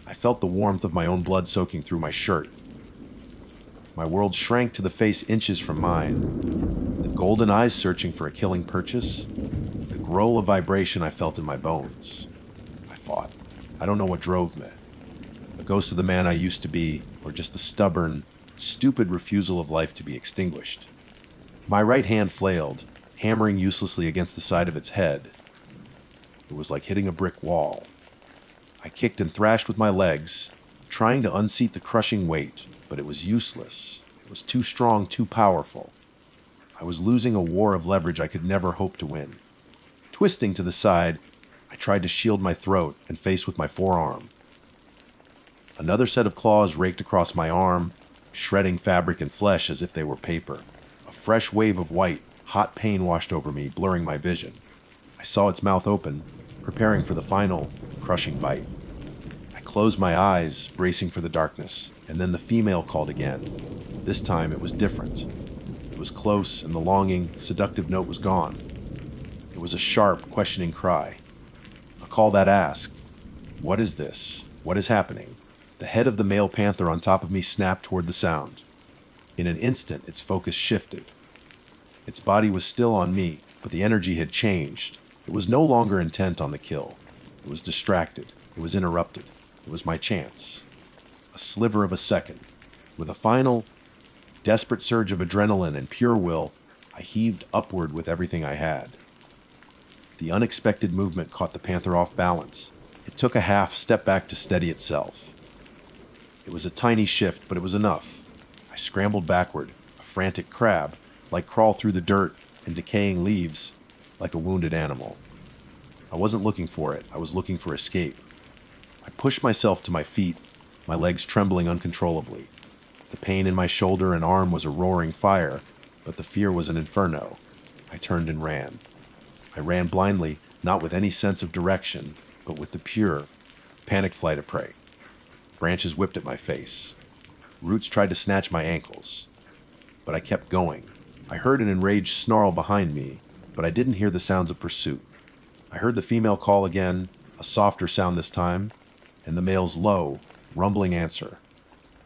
I felt the warmth of my own blood soaking through my shirt. My world shrank to the face inches from mine. The golden eyes searching for a killing purchase. The growl of vibration I felt in my bones. I fought. I don't know what drove me. A ghost of the man I used to be, or just the stubborn, stupid refusal of life to be extinguished. My right hand flailed, hammering uselessly against the side of its head. It was like hitting a brick wall. I kicked and thrashed with my legs, trying to unseat the crushing weight, but it was useless. It was too strong, too powerful. I was losing a war of leverage I could never hope to win. Twisting to the side, I tried to shield my throat and face with my forearm. Another set of claws raked across my arm, shredding fabric and flesh as if they were paper. A fresh wave of white, hot pain washed over me, blurring my vision. I saw its mouth open, preparing for the final, crushing bite. I closed my eyes, bracing for the darkness, and then the female called again. This time it was different. It was close, and the longing, seductive note was gone. It was a sharp, questioning cry. A call that asked, "What is this? What is happening?" The head of the male panther on top of me snapped toward the sound. In an instant, its focus shifted. Its body was still on me, but the energy had changed. It was no longer intent on the kill. It was distracted. It was interrupted. It was my chance. A sliver of a second. With a final, desperate surge of adrenaline and pure will, I heaved upward with everything I had. The unexpected movement caught the panther off balance. It took a half step back to steady itself. It was a tiny shift, but it was enough. I scrambled backward, a frantic crab, like crawl through the dirt and decaying leaves, like a wounded animal. I wasn't looking for it. I was looking for escape. I pushed myself to my feet, my legs trembling uncontrollably. The pain in my shoulder and arm was a roaring fire, but the fear was an inferno. I turned and ran. I ran blindly, not with any sense of direction, but with the pure, panicked flight of prey. Branches whipped at my face. Roots tried to snatch my ankles. But I kept going. I heard an enraged snarl behind me, but I didn't hear the sounds of pursuit. I heard the female call again, a softer sound this time, and the male's low, rumbling answer.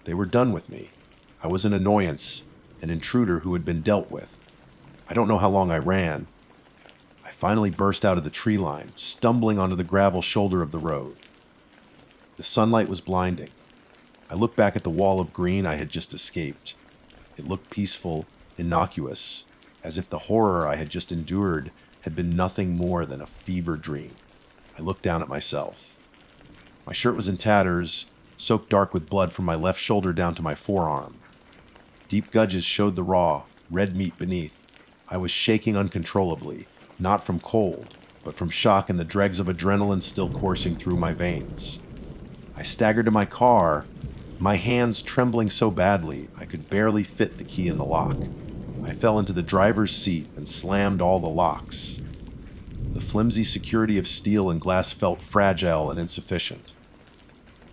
They were done with me. I was an annoyance, an intruder who had been dealt with. I don't know how long I ran. I finally burst out of the tree line, stumbling onto the gravel shoulder of the road. The sunlight was blinding. I looked back at the wall of green I had just escaped. It looked peaceful, innocuous, as if the horror I had just endured had been nothing more than a fever dream. I looked down at myself. My shirt was in tatters, soaked dark with blood from my left shoulder down to my forearm. Deep gudges showed the raw, red meat beneath. I was shaking uncontrollably, not from cold, but from shock and the dregs of adrenaline still coursing through my veins. I staggered to my car, my hands trembling so badly I could barely fit the key in the lock. I fell into the driver's seat and slammed all the locks. The flimsy security of steel and glass felt fragile and insufficient.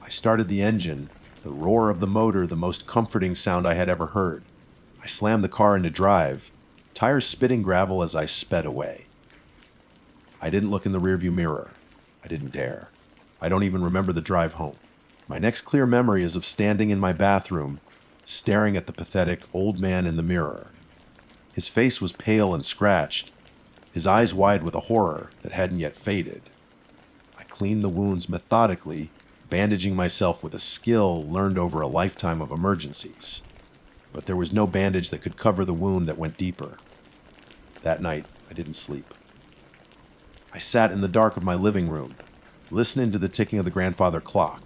I started the engine, the roar of the motor the most comforting sound I had ever heard. I slammed the car into drive, tires spitting gravel as I sped away. I didn't look in the rearview mirror. I didn't dare. I don't even remember the drive home. My next clear memory is of standing in my bathroom, staring at the pathetic old man in the mirror. His face was pale and scratched, his eyes wide with a horror that hadn't yet faded. I cleaned the wounds methodically, bandaging myself with a skill learned over a lifetime of emergencies. But there was no bandage that could cover the wound that went deeper. That night, I didn't sleep. I sat in the dark of my living room, listening to the ticking of the grandfather clock.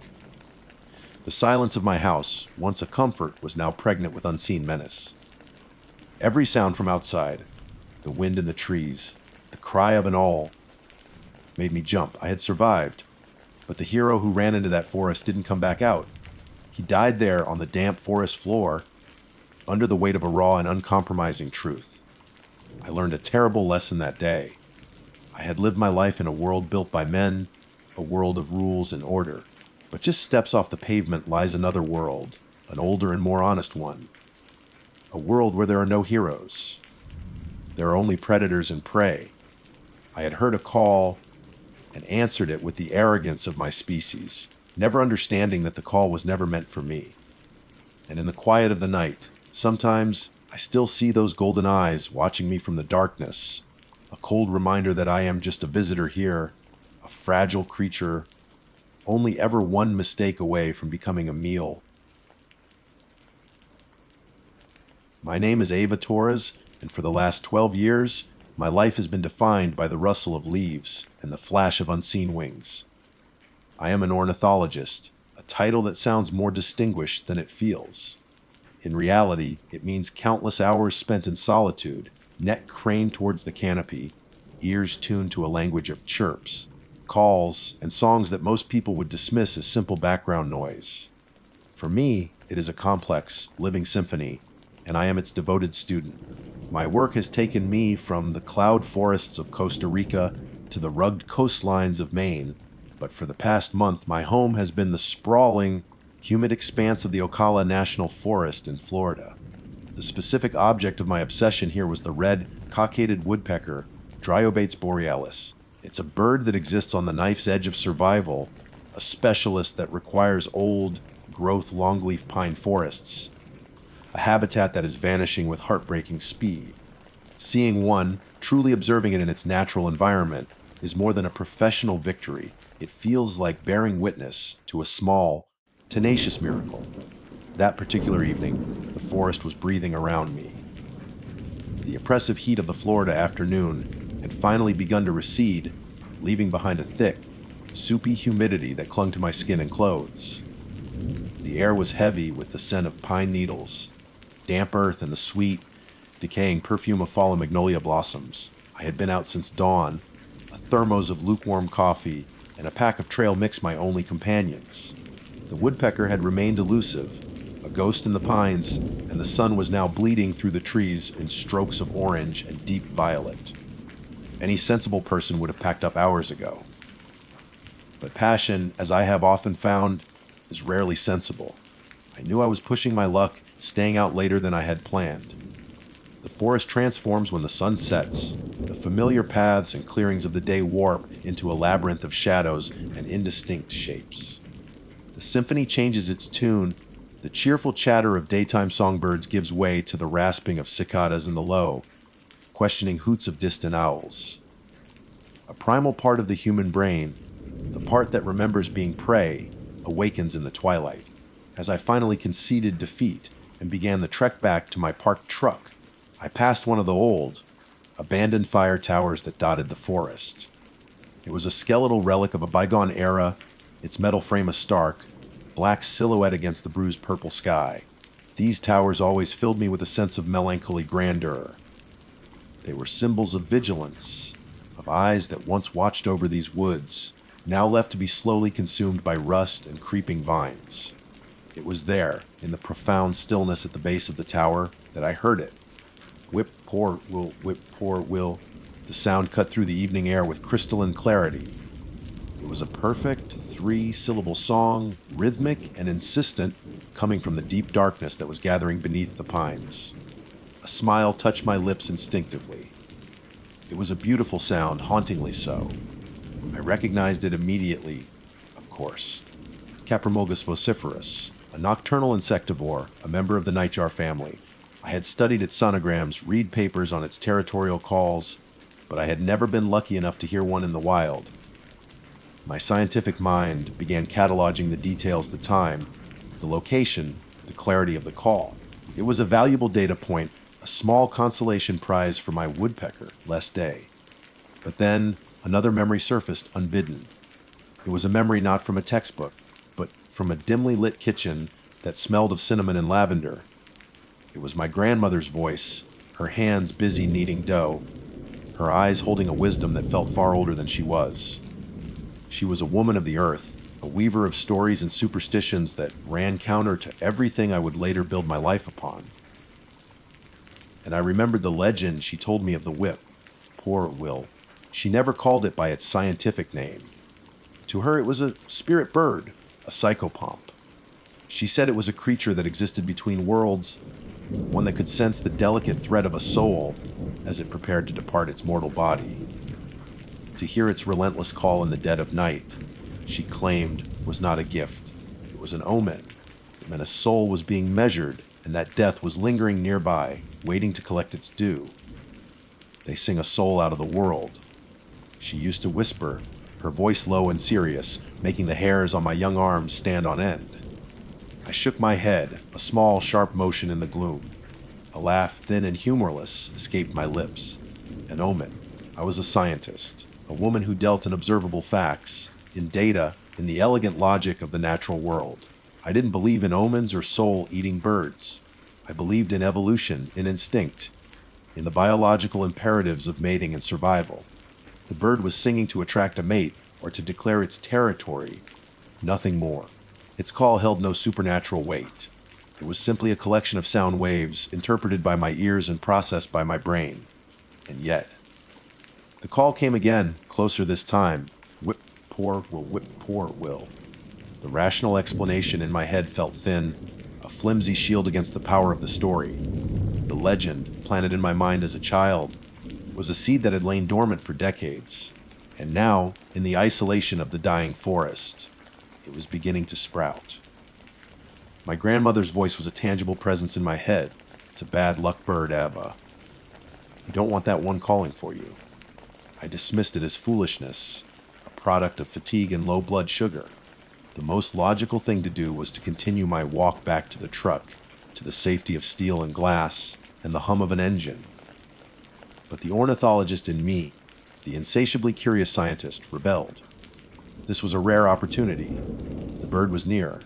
The silence of my house, once a comfort, was now pregnant with unseen menace. Every sound from outside, the wind in the trees, the cry of an owl, made me jump. I had survived, but the hero who ran into that forest didn't come back out. He died there on the damp forest floor, under the weight of a raw and uncompromising truth. I learned a terrible lesson that day. I had lived my life in a world built by men, a world of rules and order. But just steps off the pavement lies another world, an older and more honest one. A world where there are no heroes. There are only predators and prey. I had heard a call and answered it with the arrogance of my species, never understanding that the call was never meant for me. And in the quiet of the night, sometimes I still see those golden eyes watching me from the darkness, a cold reminder that I am just a visitor here, a fragile creature, only ever one mistake away from becoming a meal. My name is Ava Torres, and for the last 12 years, my life has been defined by the rustle of leaves and the flash of unseen wings. I am an ornithologist, a title that sounds more distinguished than it feels. In reality, it means countless hours spent in solitude, neck craned towards the canopy, ears tuned to a language of chirps, calls, and songs that most people would dismiss as simple background noise. For me, it is a complex, living symphony, and I am its devoted student. My work has taken me from the cloud forests of Costa Rica to the rugged coastlines of Maine, but for the past month, my home has been the sprawling, humid expanse of the Ocala National Forest in Florida. The specific object of my obsession here was the red, cockaded woodpecker, Dryobates borealis. It's a bird that exists on the knife's edge of survival, a specialist that requires old, growth longleaf pine forests, a habitat that is vanishing with heartbreaking speed. Seeing one, truly observing it in its natural environment, is more than a professional victory. It feels like bearing witness to a small, tenacious miracle. That particular evening, the forest was breathing around me. The oppressive heat of the Florida afternoon had finally begun to recede, leaving behind a thick, soupy humidity that clung to my skin and clothes. The air was heavy with the scent of pine needles, damp earth, and the sweet, decaying perfume of fallen magnolia blossoms. I had been out since dawn, a thermos of lukewarm coffee and a pack of trail mix my only companions. The woodpecker had remained elusive, a ghost in the pines, and the sun was now bleeding through the trees in strokes of orange and deep violet. Any sensible person would have packed up hours ago. But passion, as I have often found, is rarely sensible. I knew I was pushing my luck, staying out later than I had planned. The forest transforms when the sun sets. The familiar paths and clearings of the day warp into a labyrinth of shadows and indistinct shapes. The symphony changes its tune. The cheerful chatter of daytime songbirds gives way to the rasping of cicadas in the low, questioning hoots of distant owls. A primal part of the human brain, the part that remembers being prey, awakens in the twilight, as I finally conceded defeat and began the trek back to my parked truck. I passed one of the old, abandoned fire towers that dotted the forest. It was a skeletal relic of a bygone era, its metal frame a stark, black silhouette against the bruised purple sky. These towers always filled me with a sense of melancholy grandeur. They were symbols of vigilance, of eyes that once watched over these woods, now left to be slowly consumed by rust and creeping vines. It was there, in the profound stillness at the base of the tower, that I heard it. Whip, poor will. The sound cut through the evening air with crystalline clarity. It was a perfect, 3-syllable song, rhythmic and insistent, coming from the deep darkness that was gathering beneath the pines. A smile touched my lips instinctively. It was a beautiful sound, hauntingly so. I recognized it immediately, of course. Caprimulgus vociferus, a nocturnal insectivore, a member of the nightjar family. I had studied its sonograms, read papers on its territorial calls, but I had never been lucky enough to hear one in the wild. My scientific mind began cataloging the details, the time, the location, the clarity of the call. It was a valuable data point, a small consolation prize for my woodpecker, less day. But then another memory surfaced unbidden. It was a memory not from a textbook, but from a dimly lit kitchen that smelled of cinnamon and lavender. It was my grandmother's voice, her hands busy kneading dough, her eyes holding a wisdom that felt far older than she was. She was a woman of the earth, a weaver of stories and superstitions that ran counter to everything I would later build my life upon. And I remembered the legend she told me of the whip. Poor Will. She never called it by its scientific name. To her, it was a spirit bird, a psychopomp. She said it was a creature that existed between worlds, one that could sense the delicate thread of a soul as it prepared to depart its mortal body. To hear its relentless call in the dead of night, she claimed, was not a gift. It was an omen. It meant a soul was being measured, and that death was lingering nearby, waiting to collect its due. They sing a soul out of the world. She used to whisper, her voice low and serious, making the hairs on my young arms stand on end. I shook my head, a small, sharp motion in the gloom. A laugh, thin and humorless, escaped my lips. An omen. I was a scientist, a woman who dealt in observable facts, in data, in the elegant logic of the natural world. I didn't believe in omens or soul-eating birds. I believed in evolution, in instinct, in the biological imperatives of mating and survival. The bird was singing to attract a mate or to declare its territory, nothing more. Its call held no supernatural weight. It was simply a collection of sound waves interpreted by my ears and processed by my brain. And yet, the call came again, closer this time. Whip, poor will. The rational explanation in my head felt thin, a flimsy shield against the power of the story. The legend, planted in my mind as a child, was a seed that had lain dormant for decades. And now, in the isolation of the dying forest, it was beginning to sprout. My grandmother's voice was a tangible presence in my head. It's a bad luck bird, Ava. You don't want that one calling for you. I dismissed it as foolishness, a product of fatigue and low blood sugar. The most logical thing to do was to continue my walk back to the truck, to the safety of steel and glass, and the hum of an engine. But the ornithologist in me, the insatiably curious scientist, rebelled. This was a rare opportunity. The bird was near.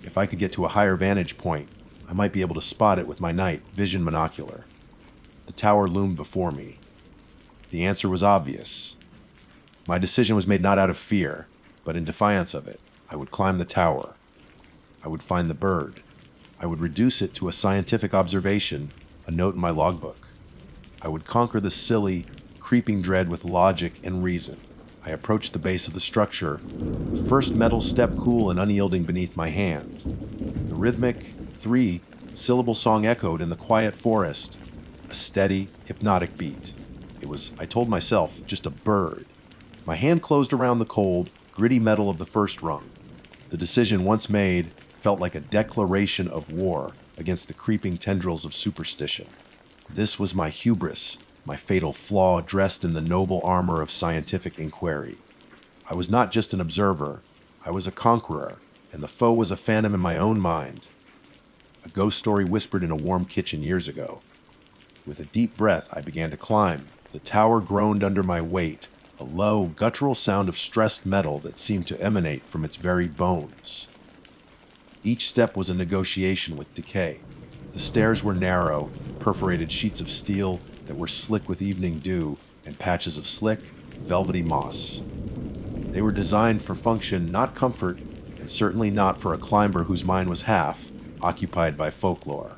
If I could get to a higher vantage point, I might be able to spot it with my night vision monocular. The tower loomed before me. The answer was obvious. My decision was made not out of fear, but in defiance of it. I would climb the tower. I would find the bird. I would reduce it to a scientific observation, a note in my logbook. I would conquer the silly, creeping dread with logic and reason. I approached the base of the structure, the first metal step cool and unyielding beneath my hand. The rhythmic, three-syllable song echoed in the quiet forest, a steady, hypnotic beat. It was, I told myself, just a bird. My hand closed around the cold, gritty metal of the first rung. The decision once made felt like a declaration of war against the creeping tendrils of superstition. This was my hubris, my fatal flaw dressed in the noble armor of scientific inquiry. I was not just an observer, I was a conqueror, and the foe was a phantom in my own mind. A ghost story whispered in a warm kitchen years ago. With a deep breath, I began to climb. The tower groaned under my weight, a low, guttural sound of stressed metal that seemed to emanate from its very bones. Each step was a negotiation with decay. The stairs were narrow, perforated sheets of steel that were slick with evening dew and patches of slick, velvety moss. They were designed for function, not comfort, and certainly not for a climber whose mind was half occupied by folklore.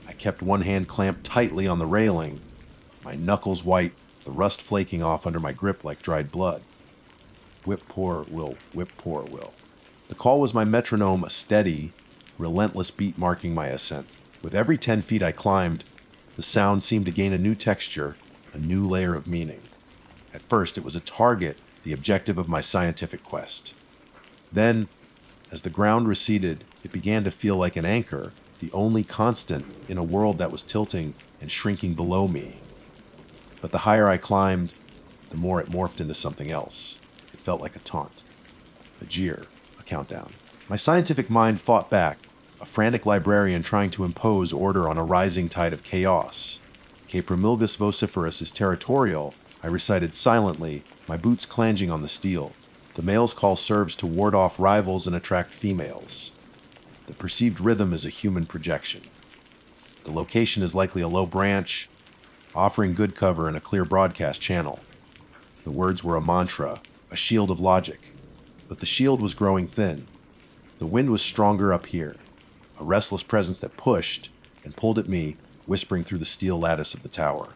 I kept one hand clamped tightly on the railing, my knuckles white, the rust flaking off under my grip like dried blood. Whip poor Will, whip poor Will. The call was my metronome, a steady, relentless beat marking my ascent. With every 10 feet I climbed, the sound seemed to gain a new texture, a new layer of meaning. At first, it was a target, the objective of my scientific quest. Then, as the ground receded, it began to feel like an anchor, the only constant in a world that was tilting and shrinking below me. But the higher I climbed, the more it morphed into something else. It felt like a taunt, a jeer, a countdown. My scientific mind fought back, a frantic librarian trying to impose order on a rising tide of chaos. Que promulgus vociferus is territorial, I recited silently, my boots clanging on the steel. The male's call serves to ward off rivals and attract females. The perceived rhythm is a human projection. The location is likely a low branch, offering good cover and a clear broadcast channel. The words were a mantra, a shield of logic. But the shield was growing thin. The wind was stronger up here, a restless presence that pushed and pulled at me, whispering through the steel lattice of the tower.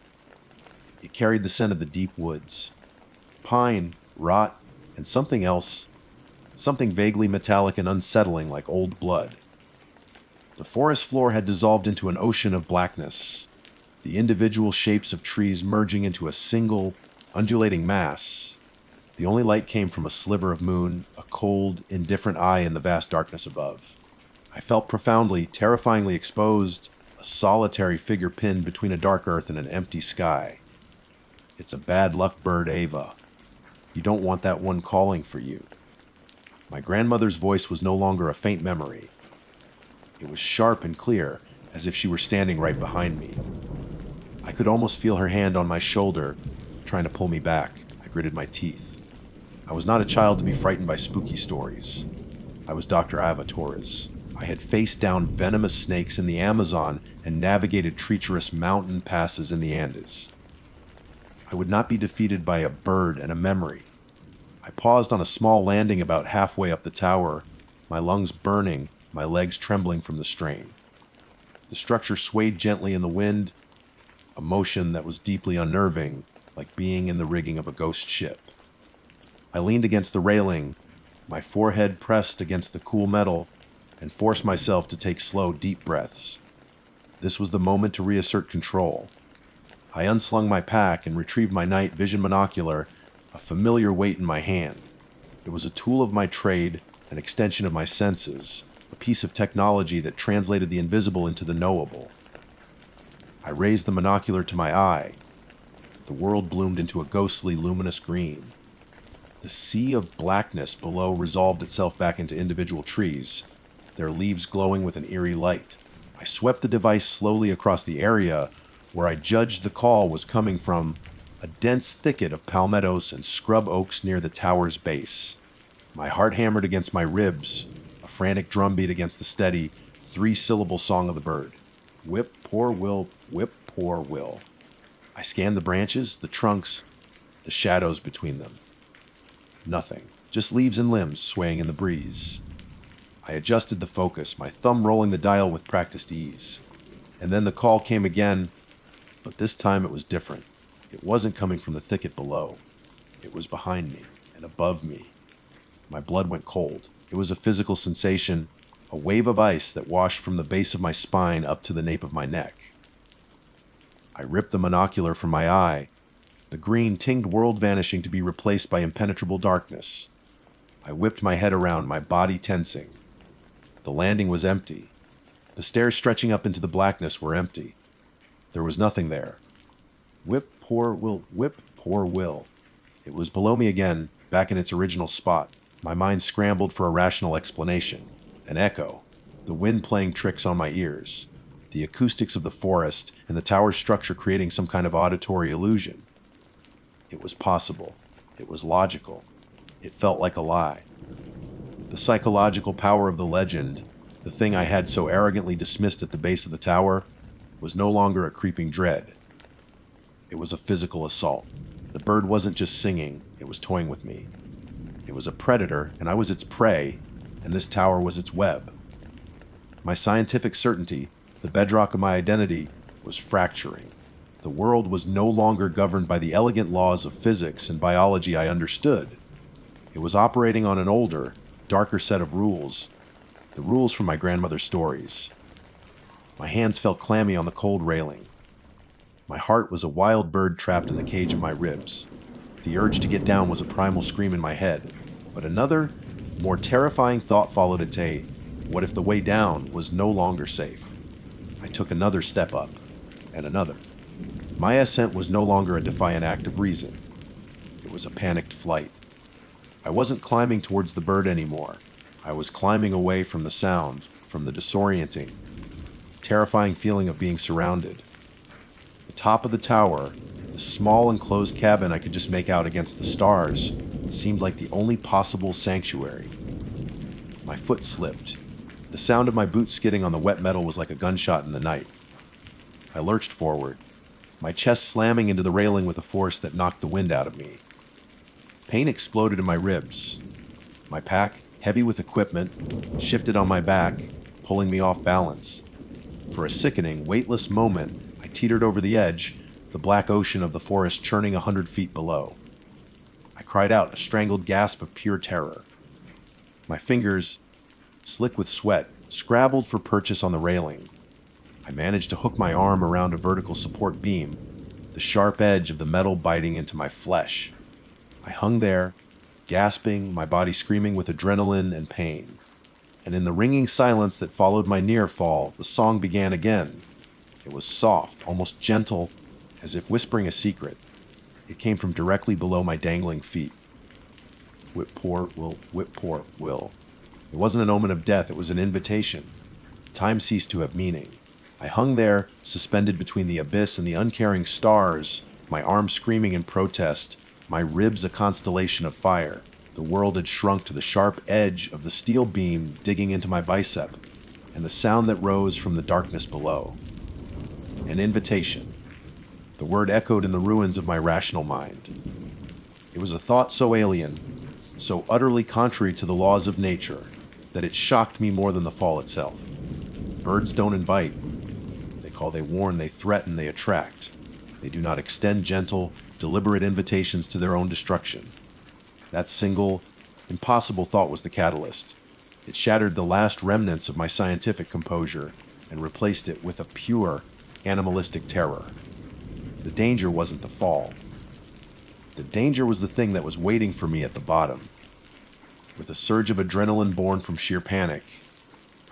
It carried the scent of the deep woods. Pine, rot, and something else, something vaguely metallic and unsettling like old blood. The forest floor had dissolved into an ocean of blackness, the individual shapes of trees merging into a single, undulating mass. The only light came from a sliver of moon, a cold, indifferent eye in the vast darkness above. I felt profoundly, terrifyingly exposed, a solitary figure pinned between a dark earth and an empty sky. It's a bad luck bird, Ava. You don't want that one calling for you. My grandmother's voice was no longer a faint memory. It was sharp and clear, as if she were standing right behind me. I could almost feel her hand on my shoulder, trying to pull me back. I gritted my teeth. I was not a child to be frightened by spooky stories. I was Dr. Ava Torres. I had faced down venomous snakes in the Amazon and navigated treacherous mountain passes in the Andes. I would not be defeated by a bird and a memory. I paused on a small landing about halfway up the tower, my lungs burning, my legs trembling from the strain. The structure swayed gently in the wind, a motion that was deeply unnerving, like being in the rigging of a ghost ship. I leaned against the railing, my forehead pressed against the cool metal, and forced myself to take slow, deep breaths. This was the moment to reassert control. I unslung my pack and retrieved my night vision monocular, a familiar weight in my hand. It was a tool of my trade, an extension of my senses, a piece of technology that translated the invisible into the knowable. I raised the monocular to my eye. The world bloomed into a ghostly, luminous green. The sea of blackness below resolved itself back into individual trees, their leaves glowing with an eerie light. I swept the device slowly across the area where I judged the call was coming from, a dense thicket of palmettos and scrub oaks near the tower's base. My heart hammered against my ribs, a frantic drumbeat against the steady, three-syllable song of the bird. Whip, poor Will, whip, poor Will. I scanned the branches, the trunks, the shadows between them. Nothing, just leaves and limbs swaying in the breeze. I adjusted the focus, my thumb rolling the dial with practiced ease. And then the call came again, but this time it was different. It wasn't coming from the thicket below. It was behind me and above me. My blood went cold. It was a physical sensation, a wave of ice that washed from the base of my spine up to the nape of my neck. I ripped the monocular from my eye, the green tinged world vanishing to be replaced by impenetrable darkness. I whipped my head around, my body tensing. The landing was empty. The stairs stretching up into the blackness were empty. There was nothing there. Whip, poor Will, whip, poor Will. It was below me again, back in its original spot. My mind scrambled for a rational explanation. An echo, the wind playing tricks on my ears, the acoustics of the forest, and the tower's structure creating some kind of auditory illusion. It was possible. It was logical. It felt like a lie. The psychological power of the legend, the thing I had so arrogantly dismissed at the base of the tower, was no longer a creeping dread. It was a physical assault. The bird wasn't just singing, it was toying with me. It was a predator, and I was its prey, and this tower was its web. My scientific certainty, the bedrock of my identity, was fracturing. The world was no longer governed by the elegant laws of physics and biology I understood. It was operating on an older, darker set of rules, the rules from my grandmother's stories. My hands felt clammy on the cold railing. My heart was a wild bird trapped in the cage of my ribs. The urge to get down was a primal scream in my head. But another, more terrifying thought followed it. What if the way down was no longer safe? I took another step up, and another. My ascent was no longer a defiant act of reason. It was a panicked flight. I wasn't climbing towards the bird anymore. I was climbing away from the sound, from the disorienting, terrifying feeling of being surrounded. The top of the tower, the small enclosed cabin I could just make out against the stars, seemed like the only possible sanctuary. My foot slipped. The sound of my boot skidding on the wet metal was like a gunshot in the night. I lurched forward, my chest slamming into the railing with a force that knocked the wind out of me. Pain exploded in my ribs. My pack, heavy with equipment, shifted on my back, pulling me off balance. For a sickening, weightless moment, I teetered over the edge, the black ocean of the forest churning 100 feet below. I cried out, a strangled gasp of pure terror. My fingers, slick with sweat, scrabbled for purchase on the railing. I managed to hook my arm around a vertical support beam, the sharp edge of the metal biting into my flesh. I hung there, gasping, my body screaming with adrenaline and pain. And in the ringing silence that followed my near fall, the song began again. It was soft, almost gentle, as if whispering a secret. It came from directly below my dangling feet. Whip poor Will, whip poor Will. It wasn't an omen of death, it was an invitation. Time ceased to have meaning. I hung there, suspended between the abyss and the uncaring stars, my arms screaming in protest, my ribs a constellation of fire. The world had shrunk to the sharp edge of the steel beam digging into my bicep, and the sound that rose from the darkness below. An invitation. The word echoed in the ruins of my rational mind. It was a thought so alien, so utterly contrary to the laws of nature, that it shocked me more than the fall itself. Birds don't invite. They call, they warn, they threaten, they attract. They do not extend gentle, deliberate invitations to their own destruction. That single, impossible thought was the catalyst. It shattered the last remnants of my scientific composure and replaced it with a pure, animalistic terror. The danger wasn't the fall. The danger was the thing that was waiting for me at the bottom. With a surge of adrenaline born from sheer panic,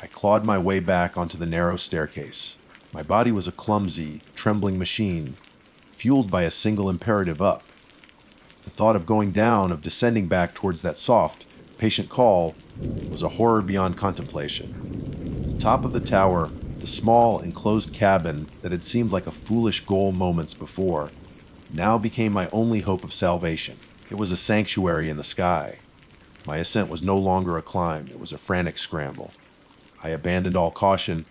I clawed my way back onto the narrow staircase. My body was a clumsy, trembling machine, fueled by a single imperative up. The thought of going down, of descending back towards that soft, patient call, was a horror beyond contemplation. The top of the tower, the small, enclosed cabin that had seemed like a foolish goal moments before, now became my only hope of salvation. It was a sanctuary in the sky. My ascent was no longer a climb, it was a frantic scramble. I abandoned all caution,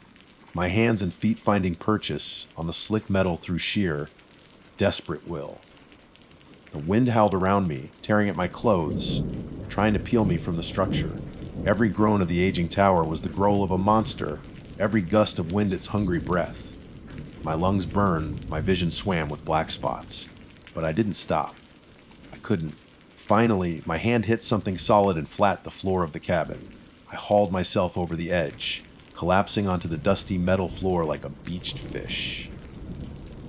my hands and feet finding purchase on the slick metal through sheer, desperate will. The wind howled around me, tearing at my clothes, trying to peel me from the structure. Every groan of the aging tower was the growl of a monster, every gust of wind its hungry breath. My lungs burned, my vision swam with black spots. But I didn't stop. I couldn't. Finally, my hand hit something solid and flat, the floor of the cabin. I hauled myself over the edge, collapsing onto the dusty metal floor like a beached fish.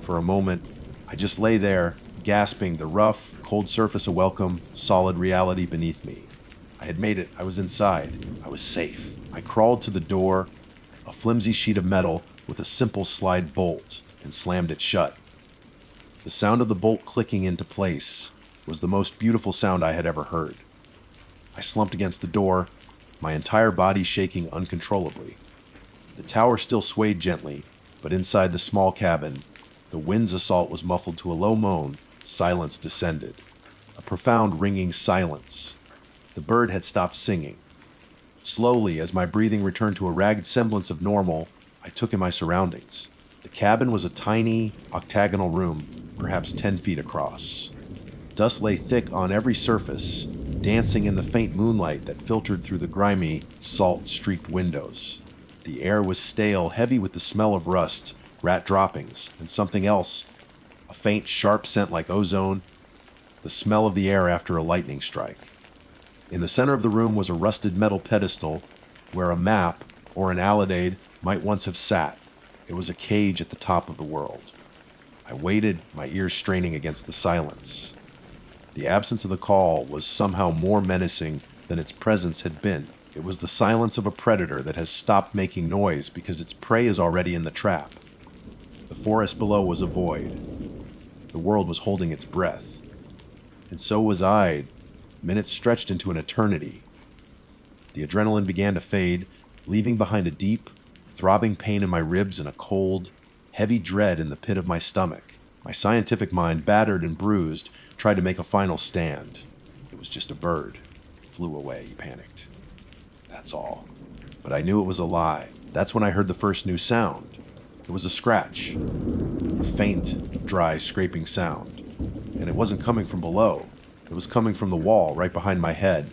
For a moment, I just lay there, gasping, the rough, cold surface a welcome, solid reality beneath me. I had made it. I was inside. I was safe. I crawled to the door, a flimsy sheet of metal with a simple slide bolt, and slammed it shut. The sound of the bolt clicking into place was the most beautiful sound I had ever heard. I slumped against the door, my entire body shaking uncontrollably. The tower still swayed gently, but inside the small cabin, the wind's assault was muffled to a low moan. Silence descended. A profound ringing silence. The bird had stopped singing. Slowly, as my breathing returned to a ragged semblance of normal, I took in my surroundings. The cabin was a tiny, octagonal room, perhaps 10 feet across. Dust lay thick on every surface, dancing in the faint moonlight that filtered through the grimy, salt-streaked windows. The air was stale, heavy with the smell of rust, rat droppings, and something else, a faint, sharp scent like ozone, the smell of the air after a lightning strike. In the center of the room was a rusted metal pedestal where a map or an alidade might once have sat. It was a cage at the top of the world. I waited, my ears straining against the silence. The absence of the call was somehow more menacing than its presence had been. It was the silence of a predator that has stopped making noise because its prey is already in the trap. The forest below was a void. The world was holding its breath. And so was I. Minutes stretched into an eternity. The adrenaline began to fade, leaving behind a deep, throbbing pain in my ribs and a cold, heavy dread in the pit of my stomach. My scientific mind, battered and bruised, tried to make a final stand. It was just a bird. It flew away, he panicked. That's all. But I knew it was a lie. That's when I heard the first new sound. It was a scratch. A faint, dry, scraping sound. And it wasn't coming from below. It was coming from the wall, right behind my head.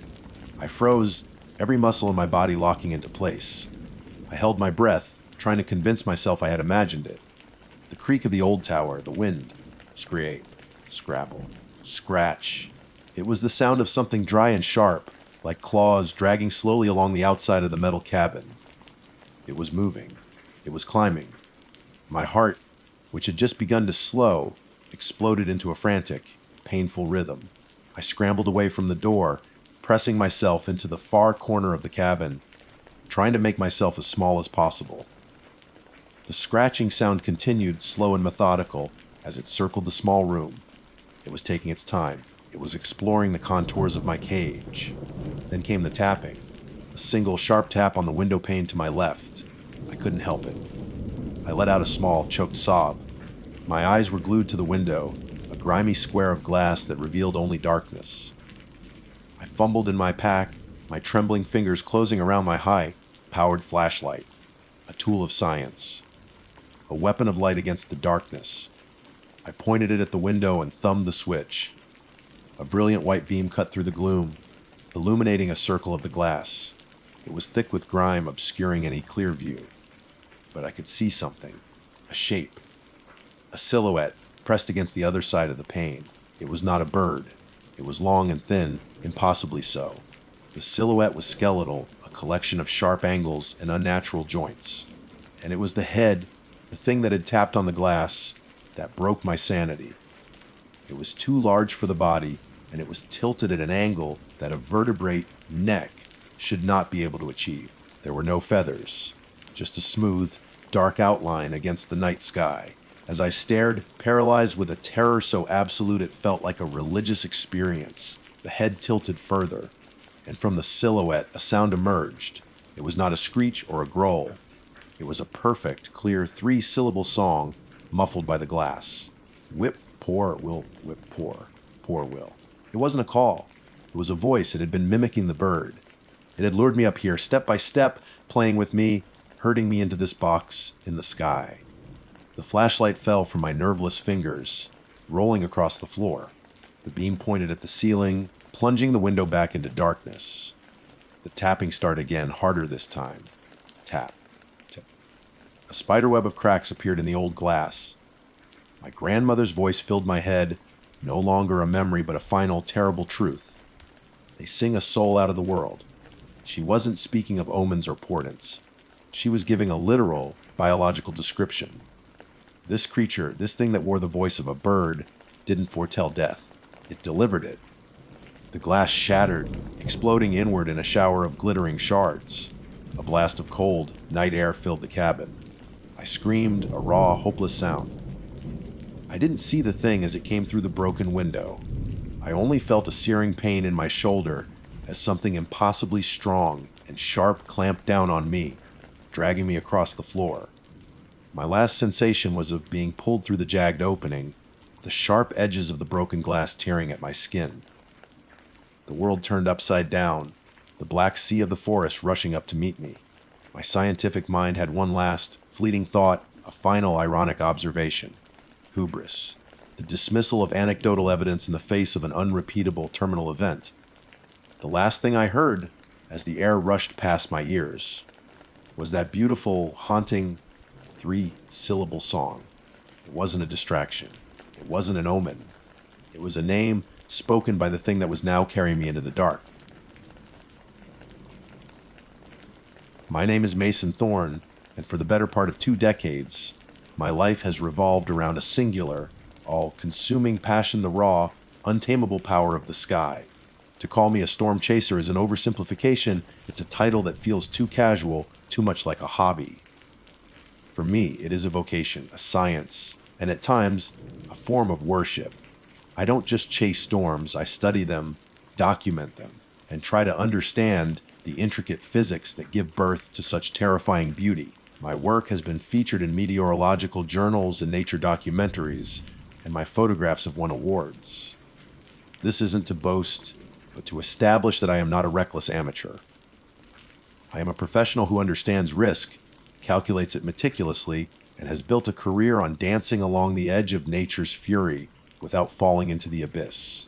I froze, every muscle in my body locking into place. I held my breath, trying to convince myself I had imagined it. The creak of the old tower, the wind. Scrape, scrabble, scratch. It was the sound of something dry and sharp, like claws dragging slowly along the outside of the metal cabin. It was moving. It was climbing. My heart, which had just begun to slow, exploded into a frantic, painful rhythm. I scrambled away from the door, pressing myself into the far corner of the cabin, trying to make myself as small as possible. The scratching sound continued, slow and methodical, as it circled the small room. It was taking its time. It was exploring the contours of my cage. Then came the tapping, a single sharp tap on the window pane to my left. I couldn't help it. I let out a small, choked sob. My eyes were glued to the window, a grimy square of glass that revealed only darkness. I fumbled in my pack, my trembling fingers closing around my high-powered flashlight, a tool of science, a weapon of light against the darkness. I pointed it at the window and thumbed the switch. A brilliant white beam cut through the gloom, illuminating a circle of the glass. It was thick with grime, obscuring any clear view. But I could see something, a shape, a silhouette pressed against the other side of the pane. It was not a bird. It was long and thin, impossibly so. The silhouette was skeletal, a collection of sharp angles and unnatural joints. And it was the head, the thing that had tapped on the glass, that broke my sanity. It was too large for the body, and it was tilted at an angle that a vertebrate neck should not be able to achieve. There were no feathers, just a smooth, dark outline against the night sky. As I stared, paralyzed with a terror so absolute it felt like a religious experience, the head tilted further, and from the silhouette a sound emerged. It was not a screech or a growl. It was a perfect, clear, three-syllable song, muffled by the glass. Whip, poor, will, whip, poor, will. It wasn't a call. It was a voice. It had been mimicking the bird. It had lured me up here, step by step, playing with me, herding me into this box in the sky. The flashlight fell from my nerveless fingers, rolling across the floor. The beam pointed at the ceiling, plunging the window back into darkness. The tapping started again, harder this time. Tap, tap. A spiderweb of cracks appeared in the old glass. My grandmother's voice filled my head, no longer a memory but a final, terrible truth. They sing a soul out of the world. She wasn't speaking of omens or portents. She was giving a literal, biological description. This creature, this thing that wore the voice of a bird, didn't foretell death. It delivered it. The glass shattered, exploding inward in a shower of glittering shards. A blast of cold, night air filled the cabin. I screamed, a raw, hopeless sound. I didn't see the thing as it came through the broken window. I only felt a searing pain in my shoulder as something impossibly strong and sharp clamped down on me, dragging me across the floor. My last sensation was of being pulled through the jagged opening, the sharp edges of the broken glass tearing at my skin. The world turned upside down, the black sea of the forest rushing up to meet me. My scientific mind had one last, fleeting thought, a final ironic observation. Hubris, the dismissal of anecdotal evidence in the face of an unrepeatable terminal event. The last thing I heard, as the air rushed past my ears, was that beautiful, haunting, three-syllable song. It wasn't a distraction. It wasn't an omen. It was a name spoken by the thing that was now carrying me into the dark. My name is Mason Thorne, and for the better part of 2 decades, my life has revolved around a singular, all-consuming passion, the raw, untamable power of the sky. To call me a storm chaser is an oversimplification. It's a title that feels too casual, too much like a hobby. For me, it is a vocation, a science, and at times, a form of worship. I don't just chase storms, I study them, document them, and try to understand the intricate physics that give birth to such terrifying beauty. My work has been featured in meteorological journals and nature documentaries, and my photographs have won awards. This isn't to boast, but to establish that I am not a reckless amateur. I am a professional who understands risk, calculates it meticulously, and has built a career on dancing along the edge of nature's fury without falling into the abyss.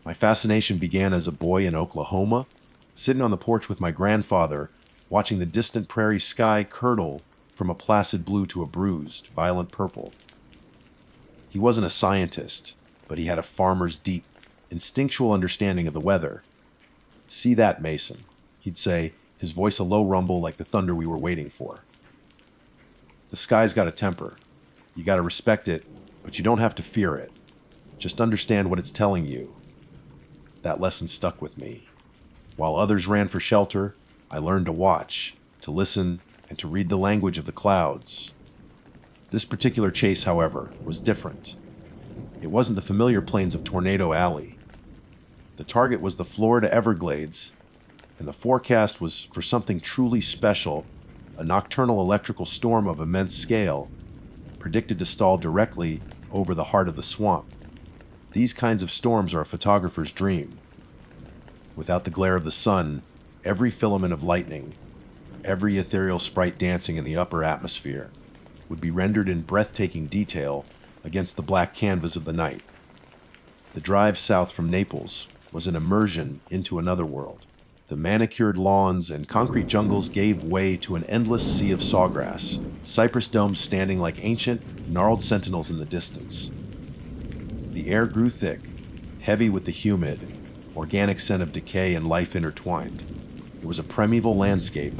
My fascination began as a boy in Oklahoma, sitting on the porch with my grandfather, watching the distant prairie sky curdle from a placid blue to a bruised, violent purple. He wasn't a scientist, but he had a farmer's deep, instinctual understanding of the weather. "See that, Mason," he'd say, his voice a low rumble like the thunder we were waiting for. "The sky's got a temper. You got to respect it, but you don't have to fear it. Just understand what it's telling you." That lesson stuck with me. While others ran for shelter, I learned to watch, to listen, and to read the language of the clouds. This particular chase, however, was different. It wasn't the familiar plains of Tornado Alley. The target was the Florida Everglades, and the forecast was for something truly special, a nocturnal electrical storm of immense scale, predicted to stall directly over the heart of the swamp. These kinds of storms are a photographer's dream. Without the glare of the sun, every filament of lightning, every ethereal sprite dancing in the upper atmosphere, would be rendered in breathtaking detail against the black canvas of the night. The drive south from Naples was an immersion into another world. The manicured lawns and concrete jungles gave way to an endless sea of sawgrass, cypress domes standing like ancient, gnarled sentinels in the distance. The air grew thick, heavy with the humid, organic scent of decay and life intertwined. It was a primeval landscape,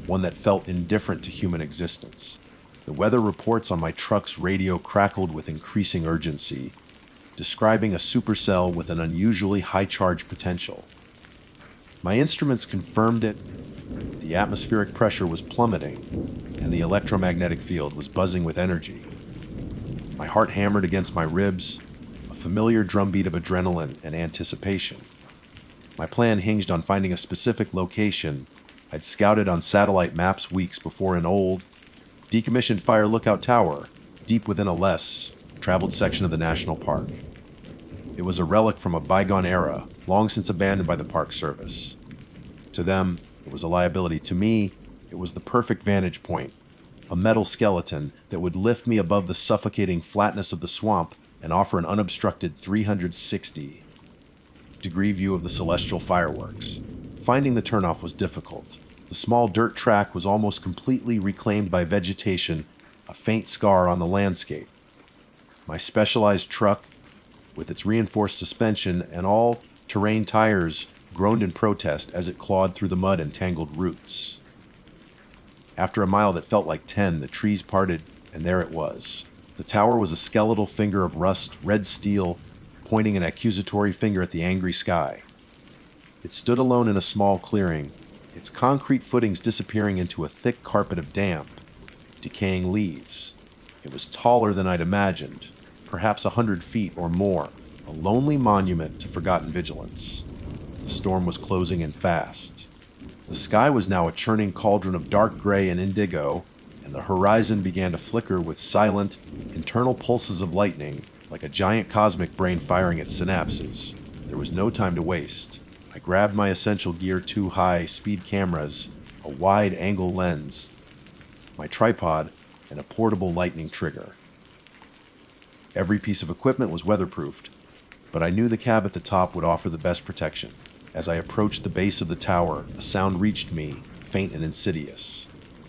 one that felt indifferent to human existence. The weather reports on my truck's radio crackled with increasing urgency, describing a supercell with an unusually high charge potential. My instruments confirmed it. The atmospheric pressure was plummeting, and the electromagnetic field was buzzing with energy. My heart hammered against my ribs, a familiar drumbeat of adrenaline and anticipation. My plan hinged on finding a specific location I'd scouted on satellite maps weeks before an old, decommissioned fire lookout tower deep within a less traveled section of the national park. It was a relic from a bygone era, long since abandoned by the Park Service. To them, it was a liability. To me, it was the perfect vantage point, a metal skeleton that would lift me above the suffocating flatness of the swamp and offer an unobstructed 360-degree view of the celestial fireworks. Finding the turnoff was difficult. The small dirt track was almost completely reclaimed by vegetation, a faint scar on the landscape. My specialized truck, with its reinforced suspension and all-terrain tires, groaned in protest as it clawed through the mud and tangled roots. After a mile that felt like 10, the trees parted, and there it was. The tower was a skeletal finger of rust, red steel, pointing an accusatory finger at the angry sky. It stood alone in a small clearing, its concrete footings disappearing into a thick carpet of damp, decaying leaves. It was taller than I'd imagined, perhaps 100 feet or more, a lonely monument to forgotten vigilance. The storm was closing in fast. The sky was now a churning cauldron of dark gray and indigo, and the horizon began to flicker with silent, internal pulses of lightning, like a giant cosmic brain firing its synapses. There was no time to waste. I grabbed my essential gear, 2 high-speed cameras, a wide-angle lens, my tripod, and a portable lightning trigger. Every piece of equipment was weatherproofed, but I knew the cab at the top would offer the best protection. As I approached the base of the tower, a sound reached me, faint and insidious.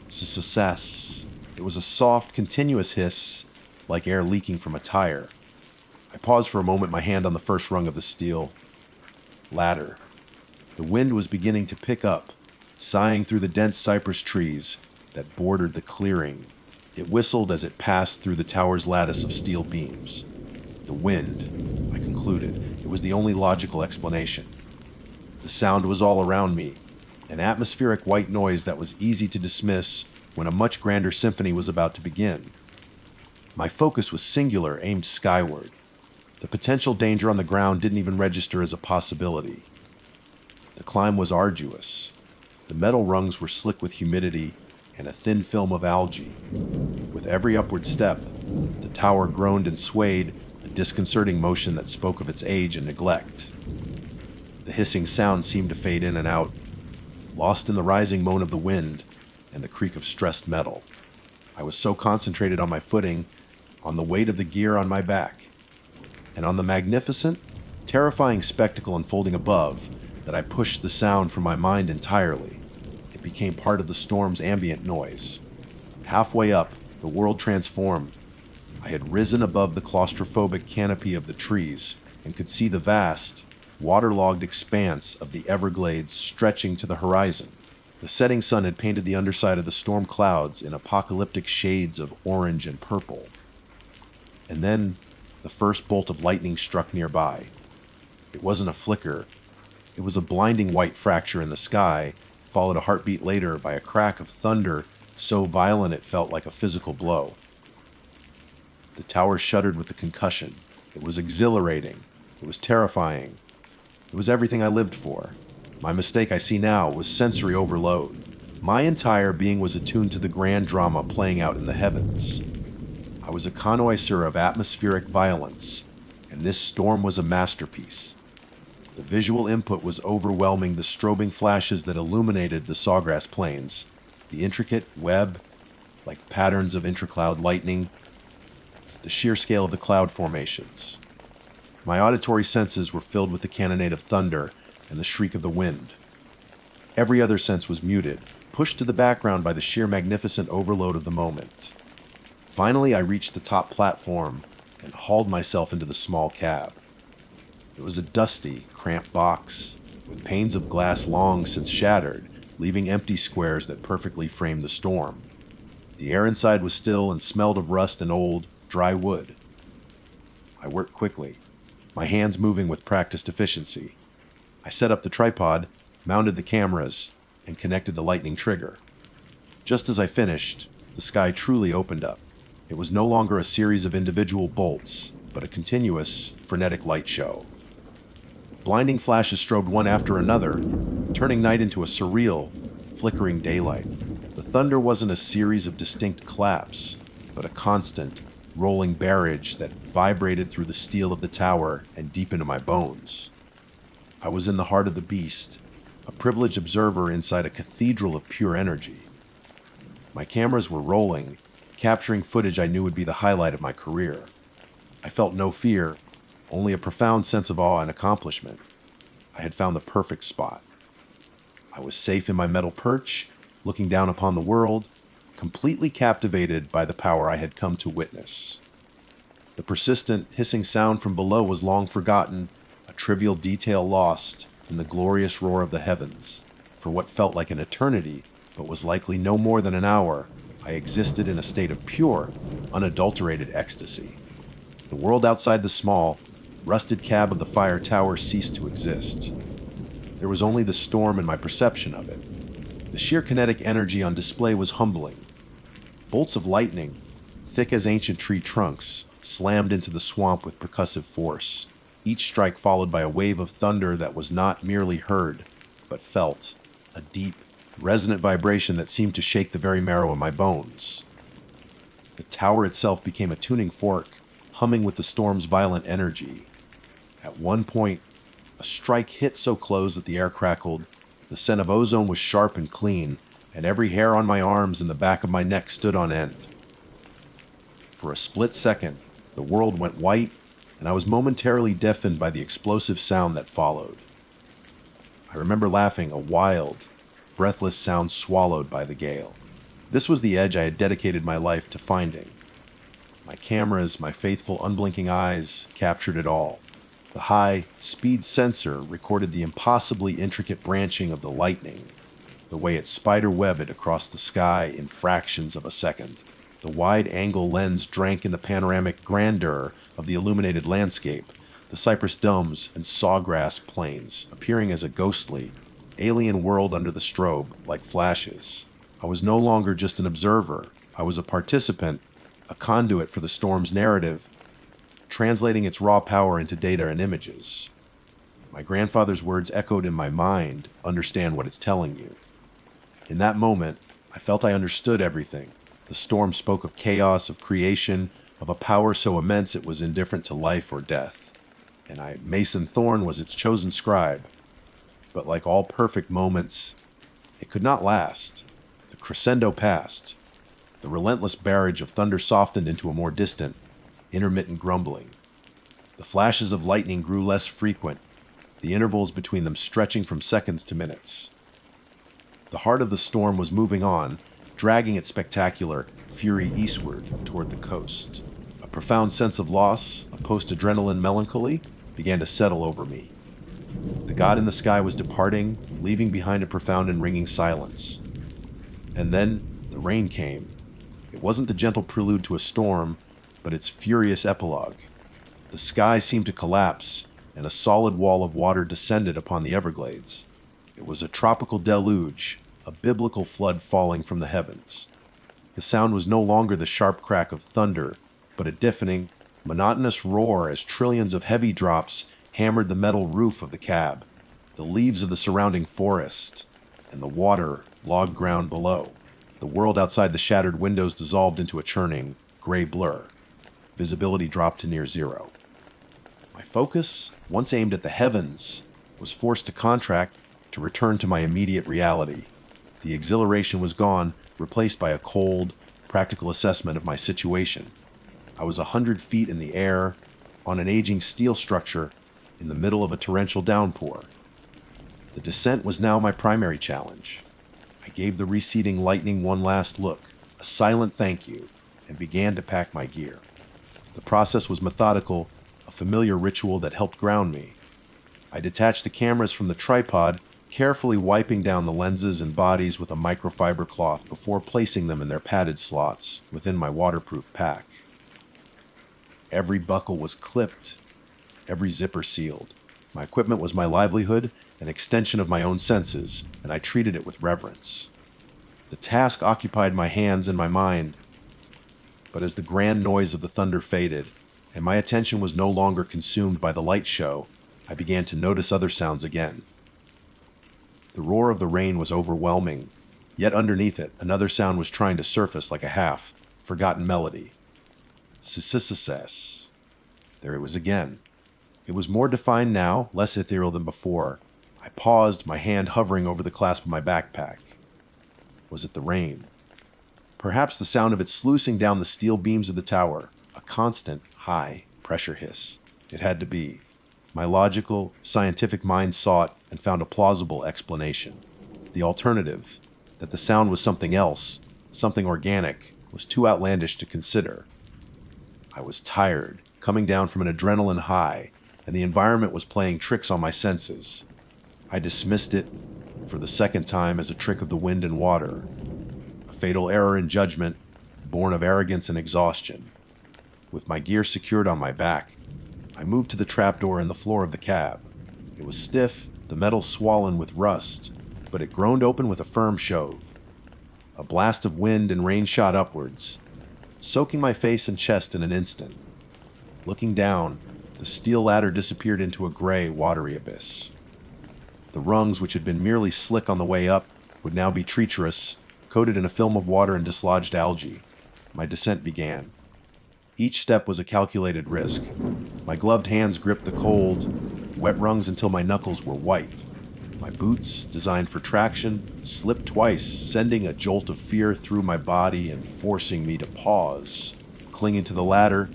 Success. It was a soft, continuous hiss, like air leaking from a tire. I paused for a moment, my hand on the first rung of the steel ladder. The wind was beginning to pick up, sighing through the dense cypress trees that bordered the clearing. It whistled as it passed through the tower's lattice of steel beams. The wind, I concluded. It was the only logical explanation. The sound was all around me, an atmospheric white noise that was easy to dismiss when a much grander symphony was about to begin. My focus was singular, aimed skyward. The potential danger on the ground didn't even register as a possibility. The climb was arduous. The metal rungs were slick with humidity and a thin film of algae. With every upward step, the tower groaned and swayed, a disconcerting motion that spoke of its age and neglect. The hissing sound seemed to fade in and out, lost in the rising moan of the wind and the creak of stressed metal. I was so concentrated on my footing, on the weight of the gear on my back, and on the magnificent, terrifying spectacle unfolding above, that I pushed the sound from my mind entirely. It became part of the storm's ambient noise. Halfway up, the world transformed. I had risen above the claustrophobic canopy of the trees and could see the vast, waterlogged expanse of the Everglades stretching to the horizon. The setting sun had painted the underside of the storm clouds in apocalyptic shades of orange and purple. And then the first bolt of lightning struck nearby. It wasn't a flicker. It was a blinding white fracture in the sky, followed a heartbeat later by a crack of thunder so violent it felt like a physical blow. The tower shuddered with the concussion. It was exhilarating. It was terrifying. It was everything I lived for. My mistake, I see now, was sensory overload. My entire being was attuned to the grand drama playing out in the heavens. I was a connoisseur of atmospheric violence, and this storm was a masterpiece. The visual input was overwhelming, the strobing flashes that illuminated the sawgrass plains, the intricate web, like patterns of intracloud lightning, the sheer scale of the cloud formations. My auditory senses were filled with the cannonade of thunder and the shriek of the wind. Every other sense was muted, pushed to the background by the sheer magnificent overload of the moment. Finally, I reached the top platform and hauled myself into the small cab. It was a dusty, cramped box, with panes of glass long since shattered, leaving empty squares that perfectly framed the storm. The air inside was still and smelled of rust and old, dry wood. I worked quickly, my hands moving with practiced efficiency. I set up the tripod, mounted the cameras, and connected the lightning trigger. Just as I finished, the sky truly opened up. It was no longer a series of individual bolts, but a continuous, frenetic light show. Blinding flashes strobed one after another, turning night into a surreal, flickering daylight. The thunder wasn't a series of distinct claps, but a constant, rolling barrage that vibrated through the steel of the tower and deep into my bones. I was in the heart of the beast, a privileged observer inside a cathedral of pure energy. My cameras were rolling, capturing footage I knew would be the highlight of my career. I felt no fear, only a profound sense of awe and accomplishment. I had found the perfect spot. I was safe in my metal perch, looking down upon the world, completely captivated by the power I had come to witness. The persistent, hissing sound from below was long forgotten, a trivial detail lost in the glorious roar of the heavens. For what felt like an eternity, but was likely no more than an hour, I existed in a state of pure, unadulterated ecstasy. The world outside the small, rusted cab of the fire tower ceased to exist. There was only the storm and my perception of it. The sheer kinetic energy on display was humbling. Bolts of lightning, thick as ancient tree trunks, slammed into the swamp with percussive force, each strike followed by a wave of thunder that was not merely heard, but felt, a deep, resonant vibration that seemed to shake the very marrow in my bones. The tower itself became a tuning fork, humming with the storm's violent energy. At one point, a strike hit so close that the air crackled, the scent of ozone was sharp and clean, and every hair on my arms and the back of my neck stood on end. For a split second, the world went white, and I was momentarily deafened by the explosive sound that followed. I remember laughing, a wild, breathless sound swallowed by the gale. This was the edge I had dedicated my life to finding. My cameras, my faithful, unblinking eyes, captured it all. The high-speed sensor recorded the impossibly intricate branching of the lightning, the way it spider-webbed across the sky in fractions of a second. The wide-angle lens drank in the panoramic grandeur of the illuminated landscape, the cypress domes and sawgrass plains appearing as a ghostly, alien world under the strobe, like flashes. I was no longer just an observer. I was a participant, a conduit for the storm's narrative, translating its raw power into data and images. My grandfather's words echoed in my mind, understand what it's telling you. In that moment, I felt I understood everything. The storm spoke of chaos, of creation, of a power so immense it was indifferent to life or death. And Mason Thorne was its chosen scribe. But like all perfect moments, it could not last. The crescendo passed. The relentless barrage of thunder softened into a more distant, intermittent grumbling. The flashes of lightning grew less frequent, the intervals between them stretching from seconds to minutes. The heart of the storm was moving on, dragging its spectacular fury eastward toward the coast. A profound sense of loss, a post-adrenaline melancholy, began to settle over me. The god in the sky was departing, leaving behind a profound and ringing silence. And then the rain came. It wasn't the gentle prelude to a storm, but its furious epilogue. The sky seemed to collapse, and a solid wall of water descended upon the Everglades. It was a tropical deluge, a biblical flood falling from the heavens. The sound was no longer the sharp crack of thunder, but a deafening, monotonous roar as trillions of heavy drops hammered the metal roof of the cab, the leaves of the surrounding forest, and the water log ground below. The world outside the shattered windows dissolved into a churning, gray blur. Visibility dropped to near zero. My focus, once aimed at the heavens, was forced to contract to return to my immediate reality. The exhilaration was gone, replaced by a cold, practical assessment of my situation. I was 100 feet in the air, on an aging steel structure, in the middle of a torrential downpour. The descent was now my primary challenge. I gave the receding lightning one last look, a silent thank you, and began to pack my gear. The process was methodical, a familiar ritual that helped ground me. I detached the cameras from the tripod, carefully wiping down the lenses and bodies with a microfiber cloth before placing them in their padded slots within my waterproof pack. Every buckle was clipped, every zipper sealed. My equipment was my livelihood, an extension of my own senses, and I treated it with reverence. The task occupied my hands and my mind, But as the grand noise of the thunder faded, and my attention was no longer consumed by the light show, I began to notice other sounds again. The roar of the rain was overwhelming, yet underneath it, another sound was trying to surface like a half-forgotten melody. S-s-s-s. There it was again. It was more defined now, less ethereal than before. I paused, my hand hovering over the clasp of my backpack. Was it the rain? Perhaps the sound of it sluicing down the steel beams of the tower, a constant, high-pressure hiss. It had to be. My logical, scientific mind sought and found a plausible explanation. The alternative, that the sound was something else, something organic, was too outlandish to consider. I was tired, coming down from an adrenaline high, and the environment was playing tricks on my senses. I dismissed it, for the second time, as a trick of the wind and water. A fatal error in judgment, born of arrogance and exhaustion. With my gear secured on my back, I moved to the trapdoor in the floor of the cab. It was stiff, the metal swollen with rust, but it groaned open with a firm shove. A blast of wind and rain shot upwards, soaking my face and chest in an instant. Looking down, the steel ladder disappeared into a gray, watery abyss. The rungs, which had been merely slick on the way up, would now be treacherous, coated in a film of water and dislodged algae. My descent began. Each step was a calculated risk. My gloved hands gripped the cold, wet rungs until my knuckles were white. My boots, designed for traction, slipped twice, sending a jolt of fear through my body and forcing me to pause. Clinging to the ladder,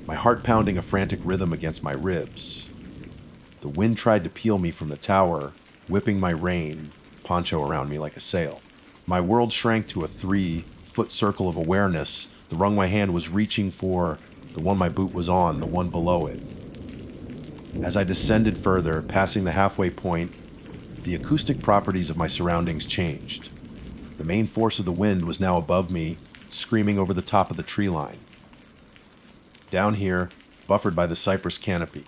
my heart pounding a frantic rhythm against my ribs. The wind tried to peel me from the tower, whipping my rain poncho around me like a sail. My world shrank to a 3-foot circle of awareness. The rung my hand was reaching for, the one my boot was on, the one below it. As I descended further, passing the halfway point, the acoustic properties of my surroundings changed. The main force of the wind was now above me, screaming over the top of the tree line. Down here, buffered by the cypress canopy,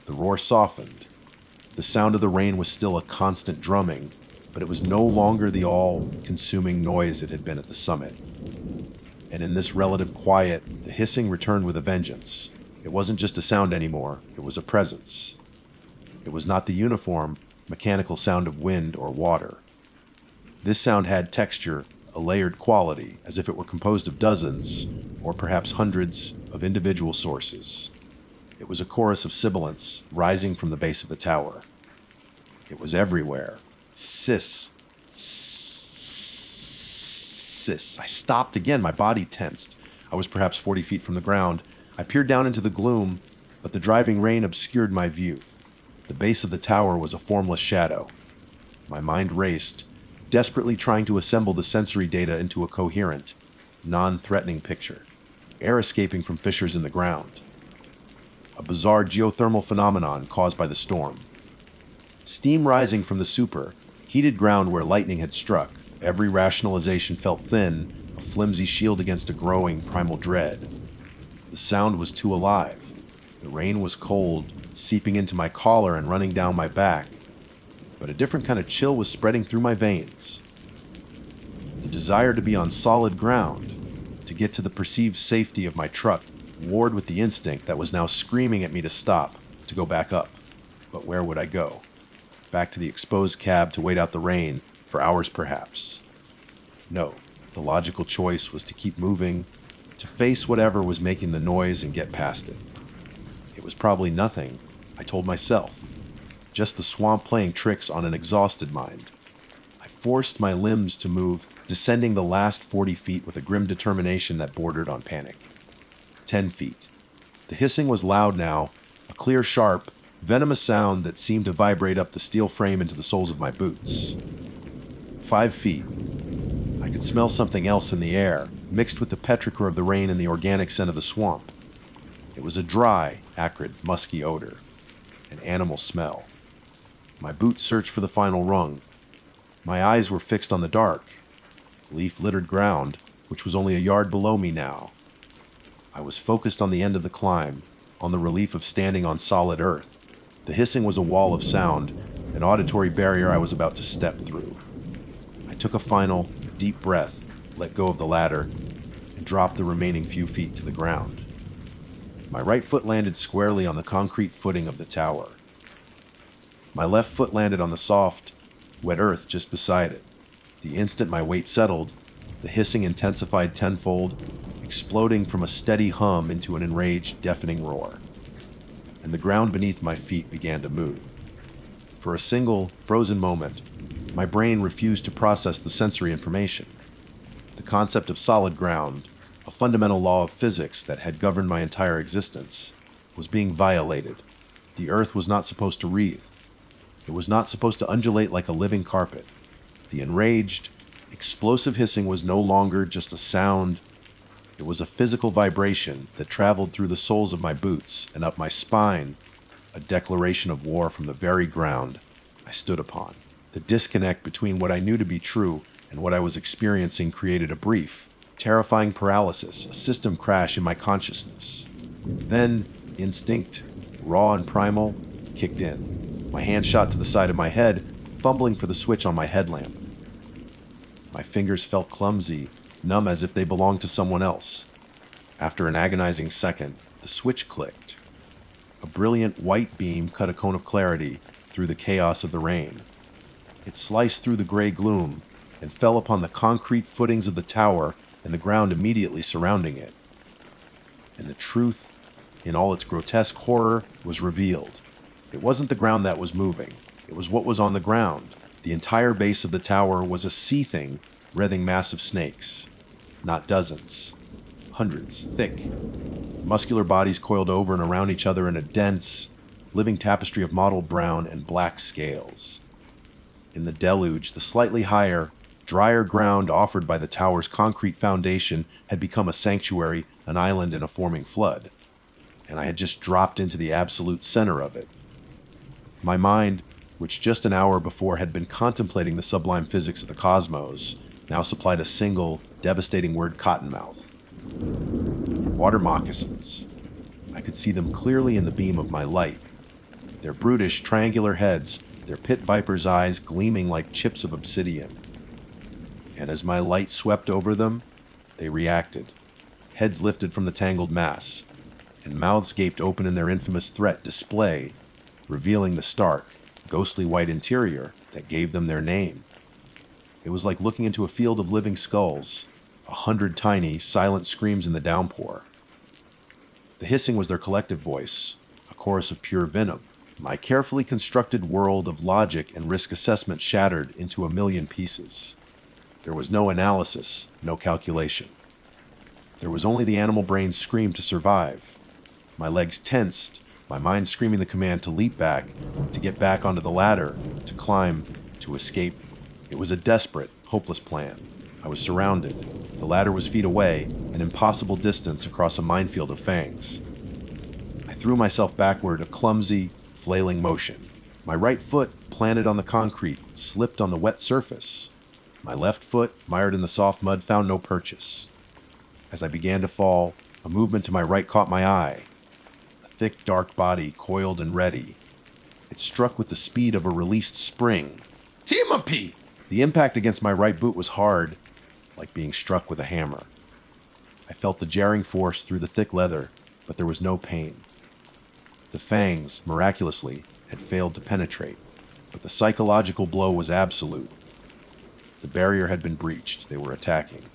the roar softened. The sound of the rain was still a constant drumming, but it was no longer the all-consuming noise it had been at the summit. And in this relative quiet, the hissing returned with a vengeance. It wasn't just a sound anymore, it was a presence. It was not the uniform, mechanical sound of wind or water. This sound had texture, a layered quality, as if it were composed of dozens, or perhaps hundreds, of individual sources. It was a chorus of sibilants rising from the base of the tower. It was everywhere. Sis. Sis. I stopped again, my body tensed. I was perhaps 40 feet from the ground. I peered down into the gloom, but the driving rain obscured my view. The base of the tower was a formless shadow. My mind raced, desperately trying to assemble the sensory data into a coherent, non-threatening picture. Air escaping from fissures in the ground. A bizarre geothermal phenomenon caused by the storm. Steam rising from the super, heated ground where lightning had struck. Every rationalization felt thin, a flimsy shield against a growing primal dread. The sound was too alive. The rain was cold, seeping into my collar and running down my back. But a different kind of chill was spreading through my veins. The desire to be on solid ground, to get to the perceived safety of my truck, warred with the instinct that was now screaming at me to stop, to go back up. But where would I go? Back to the exposed cab to wait out the rain, for hours perhaps. No, the logical choice was to keep moving, to face whatever was making the noise and get past it. It was probably nothing, I told myself. Just the swamp playing tricks on an exhausted mind. I forced my limbs to move, descending the last 40 feet with a grim determination that bordered on panic. 10 feet. The hissing was loud now, a clear, sharp, venomous sound that seemed to vibrate up the steel frame into the soles of my boots. 5 feet. I could smell something else in the air, mixed with the petrichor of the rain and the organic scent of the swamp. It was a dry, acrid, musky odor. An animal smell. My boots searched for the final rung. My eyes were fixed on the dark, leaf-littered ground, which was only a yard below me now. I was focused on the end of the climb, on the relief of standing on solid earth. The hissing was a wall of sound, an auditory barrier I was about to step through. I took a final, deep breath, let go of the ladder, and dropped the remaining few feet to the ground. My right foot landed squarely on the concrete footing of the tower. My left foot landed on the soft, wet earth just beside it. The instant my weight settled, the hissing intensified tenfold, exploding from a steady hum into an enraged, deafening roar. And the ground beneath my feet began to move. For a single, frozen moment, my brain refused to process the sensory information. The concept of solid ground, a fundamental law of physics that had governed my entire existence, was being violated. The earth was not supposed to writhe. It was not supposed to undulate like a living carpet. The enraged, explosive hissing was no longer just a sound. It was a physical vibration that traveled through the soles of my boots and up my spine, a declaration of war from the very ground I stood upon. The disconnect between what I knew to be true and what I was experiencing created a brief, terrifying paralysis, a system crash in my consciousness. Then, instinct, raw and primal, kicked in. My hand shot to the side of my head, fumbling for the switch on my headlamp. My fingers felt clumsy, numb as if they belonged to someone else. After an agonizing second, the switch clicked. A brilliant white beam cut a cone of clarity through the chaos of the rain. It sliced through the gray gloom and fell upon the concrete footings of the tower and the ground immediately surrounding it. And the truth, in all its grotesque horror, was revealed. It wasn't the ground that was moving. It was what was on the ground. The entire base of the tower was a seething, writhing mass of snakes. Not dozens. Hundreds, thick. Muscular bodies coiled over and around each other in a dense, living tapestry of mottled brown and black scales. In the deluge, the slightly higher, drier ground offered by the tower's concrete foundation had become a sanctuary, an island in a forming flood. And I had just dropped into the absolute center of it. My mind, which just an hour before had been contemplating the sublime physics of the cosmos, now supplied a single, devastating word: cottonmouth. Water moccasins. I could see them clearly in the beam of my light. Their brutish, triangular heads, their pit viper's eyes gleaming like chips of obsidian. And as my light swept over them, they reacted. Heads lifted from the tangled mass, and mouths gaped open in their infamous threat display, revealing the stark, ghostly white interior that gave them their name. It was like looking into a field of living skulls, 100 tiny, silent screams in the downpour. The hissing was their collective voice, a chorus of pure venom. My carefully constructed world of logic and risk assessment shattered into a million pieces. There was no analysis, no calculation. There was only the animal brain's scream to survive. My legs tensed, my mind screaming the command to leap back, to get back onto the ladder, to climb, to escape. It was a desperate, hopeless plan. I was surrounded. The ladder was feet away, an impossible distance across a minefield of fangs. I threw myself backward, a clumsy, flailing motion. My right foot, planted on the concrete, slipped on the wet surface. My left foot, mired in the soft mud, found no purchase. As I began to fall, a movement to my right caught my eye. A thick, dark body coiled and ready. It struck with the speed of a released spring. Timothy! The impact against my right boot was hard, like being struck with a hammer. I felt the jarring force through the thick leather, but there was no pain. The fangs, miraculously, had failed to penetrate, but the psychological blow was absolute. The barrier had been breached. They were attacking.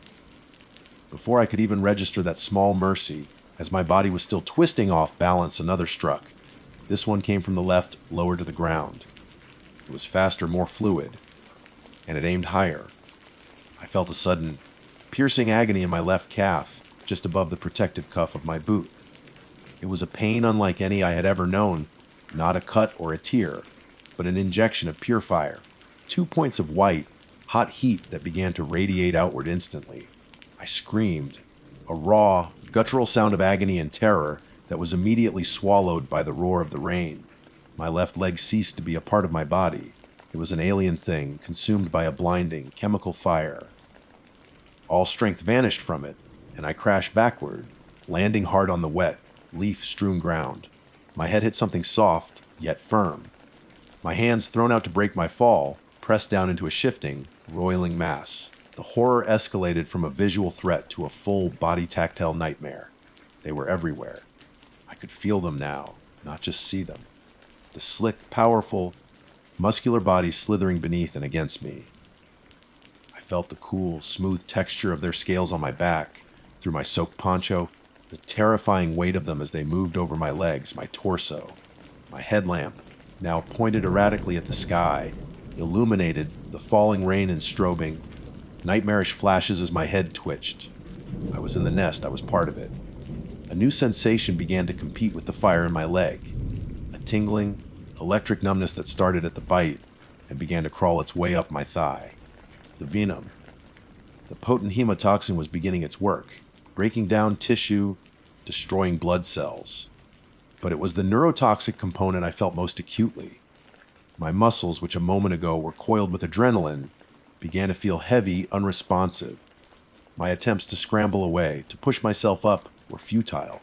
Before I could even register that small mercy, as my body was still twisting off balance, another struck. This one came from the left, lower to the ground. It was faster, more fluid, and it aimed higher. I felt a sudden, piercing agony in my left calf, just above the protective cuff of my boot. It was a pain unlike any I had ever known, not a cut or a tear, but an injection of pure fire. 2 points of white, hot heat that began to radiate outward instantly. I screamed, a raw, guttural sound of agony and terror that was immediately swallowed by the roar of the rain. My left leg ceased to be a part of my body. It was an alien thing, consumed by a blinding, chemical fire. All strength vanished from it, and I crashed backward, landing hard on the wet, leaf-strewn ground. My head hit something soft, yet firm. My hands, thrown out to break my fall, pressed down into a shifting, roiling mass. The horror escalated from a visual threat to a full body tactile nightmare. They were everywhere. I could feel them now, not just see them. The slick, powerful, muscular bodies slithering beneath and against me. I felt the cool, smooth texture of their scales on my back, through my soaked poncho, the terrifying weight of them as they moved over my legs, my torso. My headlamp, now pointed erratically at the sky, illuminated the falling rain and strobing, nightmarish flashes as my head twitched. I was in the nest, I was part of it. A new sensation began to compete with the fire in my leg. A tingling, electric numbness that started at the bite and began to crawl its way up my thigh. The venom. The potent hemotoxin was beginning its work, breaking down tissue, destroying blood cells. But it was the neurotoxic component I felt most acutely. My muscles, which a moment ago were coiled with adrenaline, began to feel heavy, unresponsive. My attempts to scramble away, to push myself up, were futile.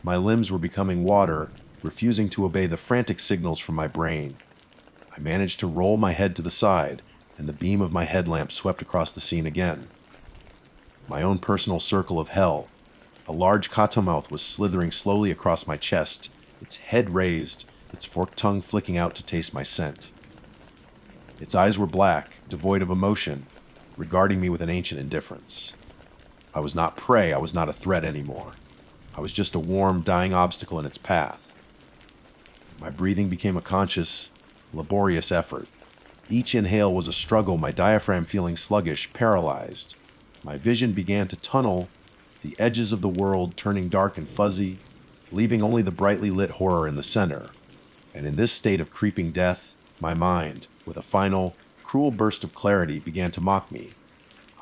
My limbs were becoming water, refusing to obey the frantic signals from my brain. I managed to roll my head to the side, and the beam of my headlamp swept across the scene again. My own personal circle of hell. A large cottonmouth was slithering slowly across my chest, its head raised, its forked tongue flicking out to taste my scent. Its eyes were black, devoid of emotion, regarding me with an ancient indifference. I was not prey, I was not a threat anymore. I was just a warm, dying obstacle in its path. My breathing became a conscious, laborious effort. Each inhale was a struggle, my diaphragm feeling sluggish, paralyzed. My vision began to tunnel, the edges of the world turning dark and fuzzy, leaving only the brightly lit horror in the center. And in this state of creeping death, my mind, with a final, cruel burst of clarity, began to mock me.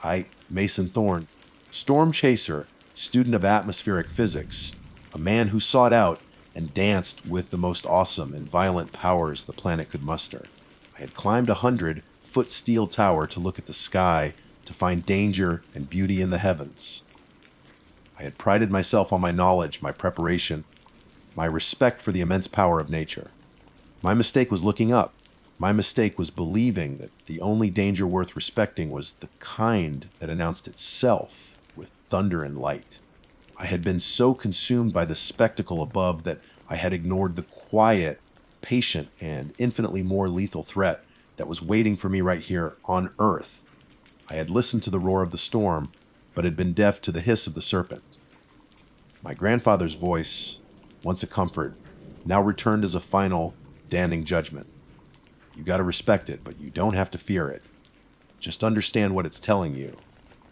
I, Mason Thorne, storm chaser, student of atmospheric physics, a man who sought out and danced with the most awesome and violent powers the planet could muster. I had climbed a 100-foot steel tower to look at the sky, to find danger and beauty in the heavens. I had prided myself on my knowledge, my preparation, my respect for the immense power of nature. My mistake was looking up. My mistake was believing that the only danger worth respecting was the kind that announced itself with thunder and light. I had been so consumed by the spectacle above that I had ignored the quiet, patient, and infinitely more lethal threat that was waiting for me right here on Earth. I had listened to the roar of the storm, but had been deaf to the hiss of the serpent. My grandfather's voice, once a comfort, now returned as a final, damning judgment. You gotta respect it, but you don't have to fear it. Just understand what it's telling you.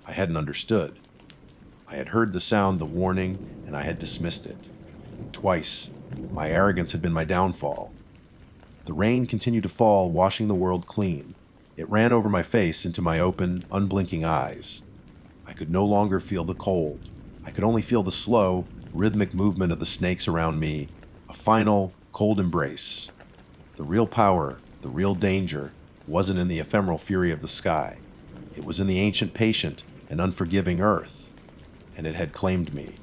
I hadn't understood. I had heard the sound, the warning, and I had dismissed it. Twice, my arrogance had been my downfall. The rain continued to fall, washing the world clean. It ran over my face into my open, unblinking eyes. I could no longer feel the cold. I could only feel the slow, rhythmic movement of the snakes around me, a final, cold embrace. The real power, the real danger, wasn't in the ephemeral fury of the sky. It was in the ancient, patient, and unforgiving earth, and it had claimed me.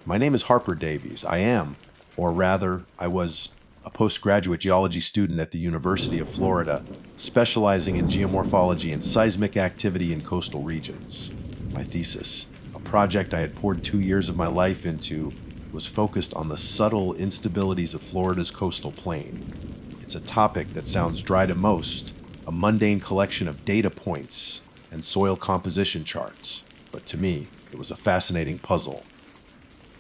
My name is Harper Davies. I am, or rather, I was, a postgraduate geology student at the University of Florida, specializing in geomorphology and seismic activity in coastal regions. My thesis, a project I had poured 2 years of my life into, was focused on the subtle instabilities of Florida's coastal plain. It's a topic that sounds dry to most, a mundane collection of data points and soil composition charts, but to me, it was a fascinating puzzle.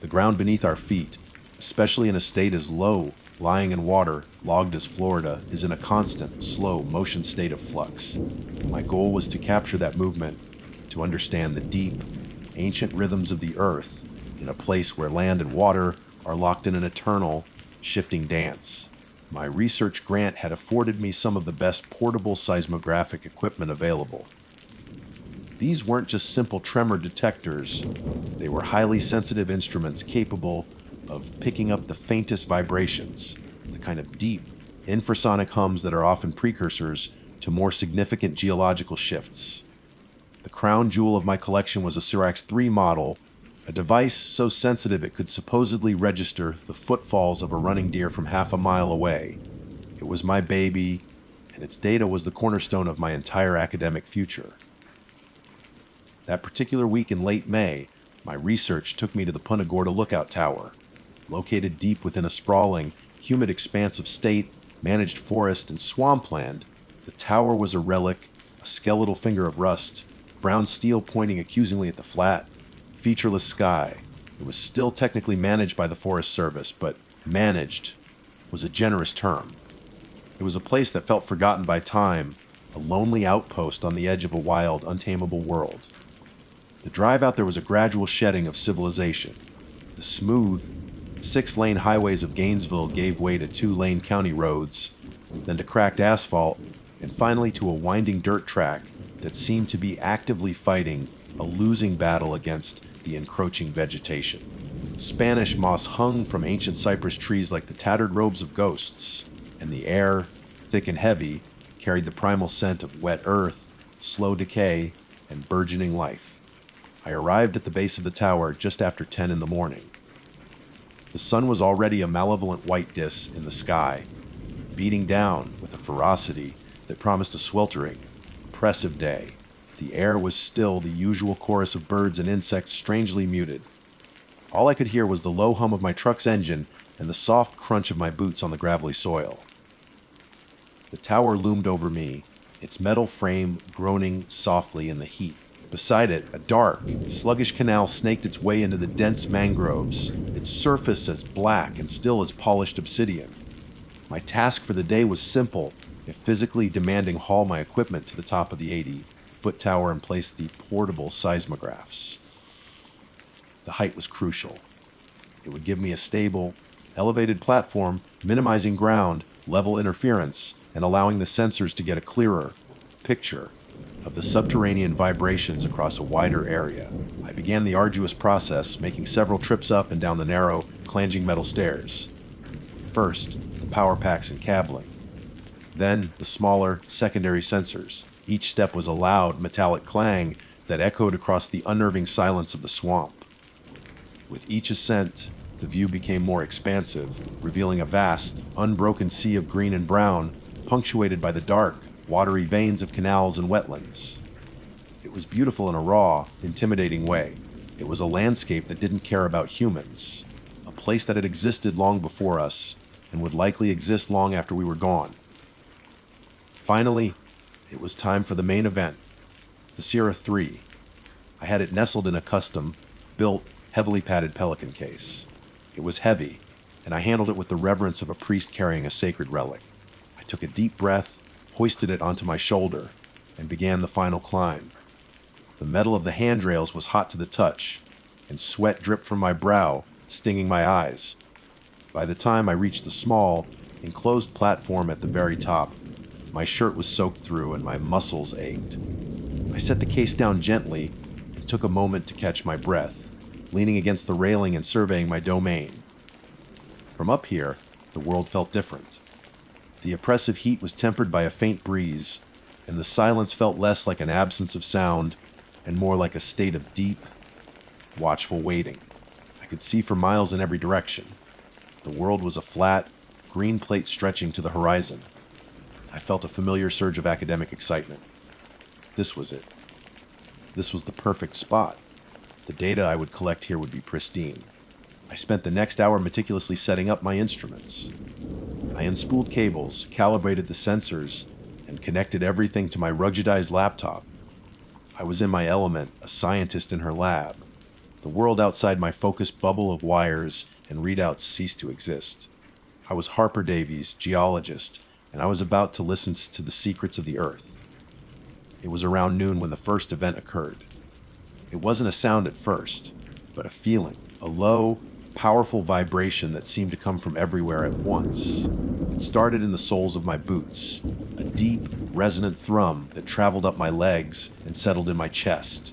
The ground beneath our feet, especially in a state as low, lying in water, logged as Florida, is in a constant, slow motion state of flux. My goal was to capture that movement, to understand the deep, ancient rhythms of the earth in a place where land and water are locked in an eternal, shifting dance. My research grant had afforded me some of the best portable seismographic equipment available. These weren't just simple tremor detectors. They were highly sensitive instruments capable of picking up the faintest vibrations, the kind of deep, infrasonic hums that are often precursors to more significant geological shifts. The crown jewel of my collection was a Syrax 3 model, a device so sensitive it could supposedly register the footfalls of a running deer from half a mile away. It was my baby, and its data was the cornerstone of my entire academic future. That particular week in late May, my research took me to the Punta Gorda Lookout Tower. Located deep within a sprawling, humid expanse of state-managed forest and swampland, the tower was a relic, a skeletal finger of rust, brown steel pointing accusingly at the flat, featureless sky. It was still technically managed by the Forest Service, but managed was a generous term. It was a place that felt forgotten by time, a lonely outpost on the edge of a wild, untamable world. The drive out there was a gradual shedding of civilization. The smooth, 6-lane highways of Gainesville gave way to 2-lane county roads, then to cracked asphalt, and finally to a winding dirt track that seemed to be actively fighting a losing battle against the encroaching vegetation. Spanish moss hung from ancient cypress trees like the tattered robes of ghosts, and the air, thick and heavy, carried the primal scent of wet earth, slow decay, and burgeoning life. I arrived at the base of the tower just after 10 in the morning. The sun was already a malevolent white disk in the sky, beating down with a ferocity that promised a sweltering, oppressive day. The air was still, the usual chorus of birds and insects strangely muted. All I could hear was the low hum of my truck's engine and the soft crunch of my boots on the gravelly soil. The tower loomed over me, its metal frame groaning softly in the heat. Beside it, a dark, sluggish canal snaked its way into the dense mangroves, its surface as black and still as polished obsidian. My task for the day was simple, if physically demanding: haul my equipment to the top of the 80-foot tower and place the portable seismographs. The height was crucial. It would give me a stable, elevated platform, minimizing ground, level interference, and allowing the sensors to get a clearer picture of the subterranean vibrations across a wider area. I began the arduous process, making several trips up and down the narrow, clanging metal stairs. First, the power packs and cabling. Then, the smaller, secondary sensors. Each step was a loud, metallic clang that echoed across the unnerving silence of the swamp. With each ascent, the view became more expansive, revealing a vast, unbroken sea of green and brown, punctuated by the dark, watery veins of canals and wetlands. It was beautiful in a raw, intimidating way. It was a landscape that didn't care about humans, a place that had existed long before us and would likely exist long after we were gone. Finally, it was time for the main event, the Sierra 3. I had it nestled in a custom-built, heavily padded Pelican case. It was heavy, and I handled it with the reverence of a priest carrying a sacred relic. I took a deep breath, hoisted it onto my shoulder, and began the final climb. The metal of the handrails was hot to the touch, and sweat dripped from my brow, stinging my eyes. By the time I reached the small, enclosed platform at the very top, my shirt was soaked through and my muscles ached. I set the case down gently and took a moment to catch my breath, leaning against the railing and surveying my domain. From up here, the world felt different. The oppressive heat was tempered by a faint breeze, and the silence felt less like an absence of sound and more like a state of deep, watchful waiting. I could see for miles in every direction. The world was a flat, green plate stretching to the horizon. I felt a familiar surge of academic excitement. This was it. This was the perfect spot. The data I would collect here would be pristine. I spent the next hour meticulously setting up my instruments. I unspooled cables, calibrated the sensors, and connected everything to my ruggedized laptop. I was in my element, a scientist in her lab. The world outside my focused bubble of wires and readouts ceased to exist. I was Harper Davies, geologist, and I was about to listen to the secrets of the Earth. It was around noon when the first event occurred. It wasn't a sound at first, but a feeling, a low, powerful vibration that seemed to come from everywhere at once. It started in the soles of my boots, a deep, resonant thrum that traveled up my legs and settled in my chest.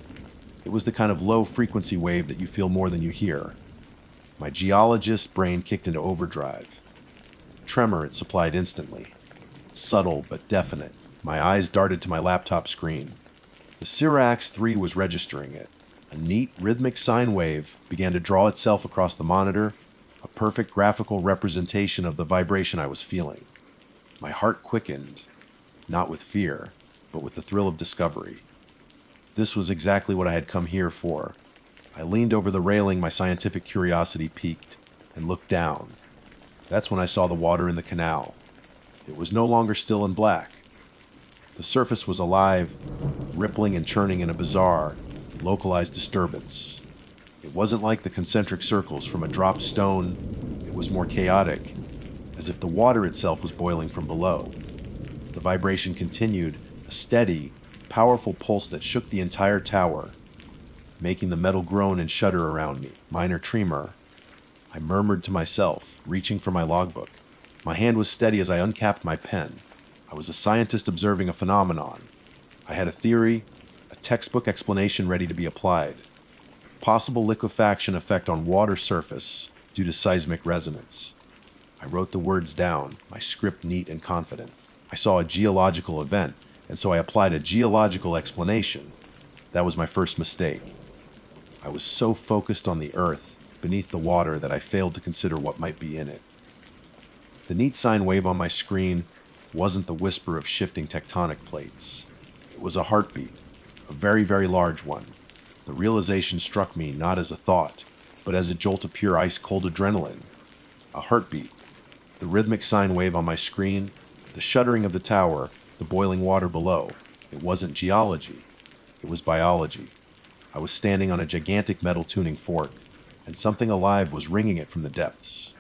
It was the kind of low-frequency wave that you feel more than you hear. My geologist brain kicked into overdrive. Tremor it supplied instantly. Subtle but definite. My eyes darted to my laptop screen. The Sirax 3 was registering it. A neat, rhythmic sine wave began to draw itself across the monitor, a perfect graphical representation of the vibration I was feeling. My heart quickened. not with fear, but with the thrill of discovery. This was exactly what I had come here for. I leaned over the railing, my scientific curiosity piqued, and looked down. That's when I saw the water in the canal. It was no longer still and black. The surface was alive, rippling and churning in a bizarre, localized disturbance. It wasn't like the concentric circles from a dropped stone. It was more chaotic, as if the water itself was boiling from below. The vibration continued, a steady, powerful pulse that shook the entire tower, making the metal groan and shudder around me. Minor tremor. I murmured to myself, reaching for my logbook. My hand was steady as I uncapped my pen. I was a scientist observing a phenomenon. I had a theory, a textbook explanation ready to be applied. Possible liquefaction effect on water surface due to seismic resonance. I wrote the words down, my script neat and confident. I saw a geological event, and so I applied a geological explanation. That was my first mistake. I was so focused on the earth beneath the water that I failed to consider what might be in it. The neat sine wave on my screen wasn't the whisper of shifting tectonic plates. It was a heartbeat, a very, very large one. The realization struck me not as a thought, but as a jolt of pure ice-cold adrenaline. A heartbeat. The rhythmic sine wave on my screen, the shuddering of the tower, the boiling water below. It wasn't geology. It was biology. I was standing on a gigantic metal tuning fork, and something alive was wringing it from the depths.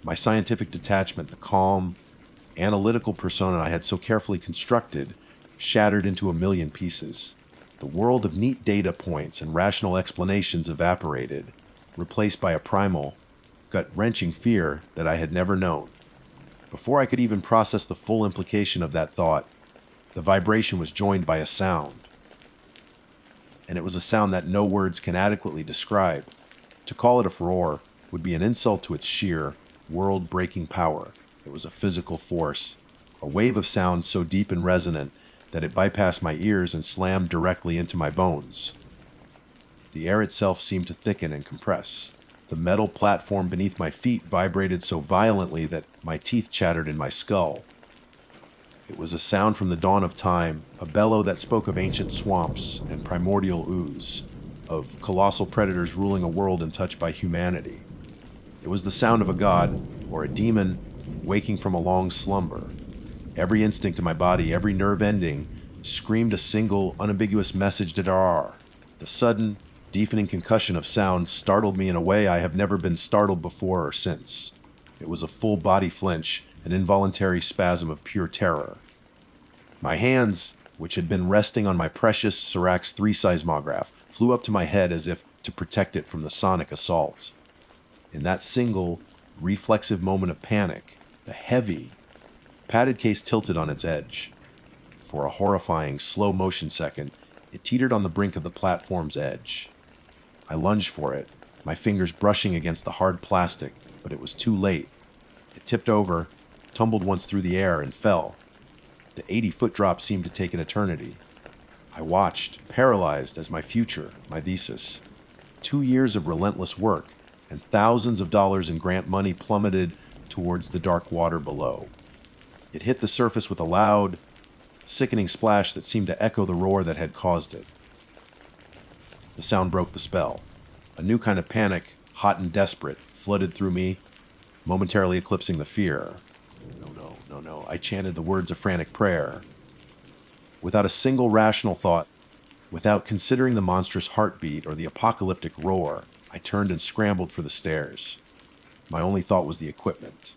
My scientific detachment, the calm, analytical persona I had so carefully constructed, shattered into a million pieces. The world of neat data points and rational explanations evaporated, replaced by a primal, gut-wrenching fear that I had never known. Before I could even process the full implication of that thought, the vibration was joined by a sound. And it was a sound that no words can adequately describe. To call it a roar would be an insult to its sheer, world-breaking power. It was a physical force, a wave of sound so deep and resonant that it bypassed my ears and slammed directly into my bones. The air itself seemed to thicken and compress. The metal platform beneath my feet vibrated so violently that my teeth chattered in my skull. It was a sound from the dawn of time, a bellow that spoke of ancient swamps and primordial ooze, of colossal predators ruling a world untouched by humanity. It was the sound of a god, or a demon, waking from a long slumber. Every instinct in my body, every nerve ending, screamed a single, unambiguous message to Dar. The sudden, deafening concussion of sound startled me in a way I have never been startled before or since. It was a full body flinch, an involuntary spasm of pure terror. My hands, which had been resting on my precious Serax 3 seismograph, flew up to my head as if to protect it from the sonic assault. In that single, reflexive moment of panic, the heavy, padded case tilted on its edge. For a horrifying, slow-motion second, it teetered on the brink of the platform's edge. I lunged for it, my fingers brushing against the hard plastic, but it was too late. It tipped over, tumbled once through the air, and fell. The 80-foot drop seemed to take an eternity. I watched, paralyzed, as my future, my thesis, 2 years of relentless work, and thousands of dollars in grant money plummeted towards the dark water below. It hit the surface with a loud, sickening splash that seemed to echo the roar that had caused it. The sound broke the spell. A new kind of panic, hot and desperate, flooded through me, momentarily eclipsing the fear. No, I chanted the words of frantic prayer. Without a single rational thought, without considering the monstrous heartbeat or the apocalyptic roar, I turned and scrambled for the stairs. My only thought was the equipment.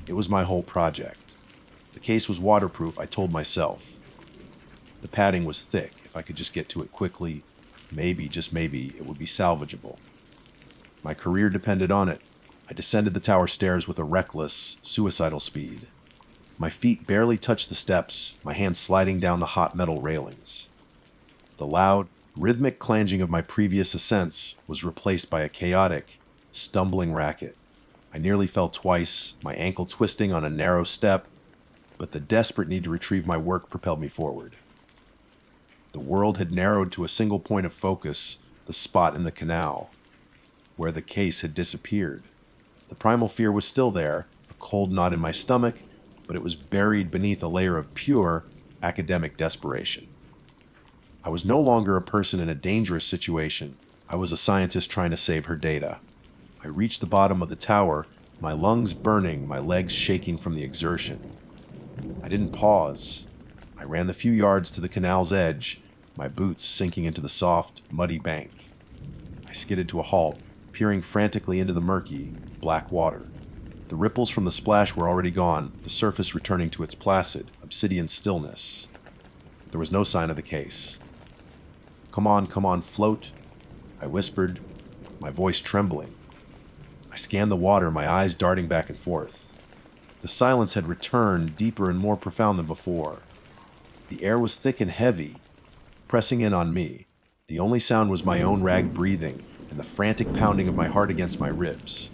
It was my whole project. The case was waterproof, I told myself. The padding was thick. If I could just get to it quickly, maybe, just maybe, it would be salvageable. My career depended on it. I descended the tower stairs with a reckless, suicidal speed. My feet barely touched the steps, my hands sliding down the hot metal railings. The loud, rhythmic clanging of my previous ascents was replaced by a chaotic, stumbling racket. I nearly fell twice, my ankle twisting on a narrow step, but the desperate need to retrieve my work propelled me forward. The world had narrowed to a single point of focus, the spot in the canal, where the case had disappeared. The primal fear was still there, a cold knot in my stomach, but it was buried beneath a layer of pure academic desperation. I was no longer a person in a dangerous situation. I was a scientist trying to save her data. I reached the bottom of the tower, my lungs burning, my legs shaking from the exertion. I didn't pause. I ran the few yards to the canal's edge, my boots sinking into the soft, muddy bank. I skidded to a halt, peering frantically into the murky, black water. The ripples from the splash were already gone, the surface returning to its placid, obsidian stillness. There was no sign of the case. Come on, float," I whispered, my voice trembling. I scanned the water, my eyes darting back and forth. The silence had returned, deeper and more profound than before. The air was thick and heavy, pressing in on me. The only sound was my own ragged breathing and the frantic pounding of my heart against my ribs.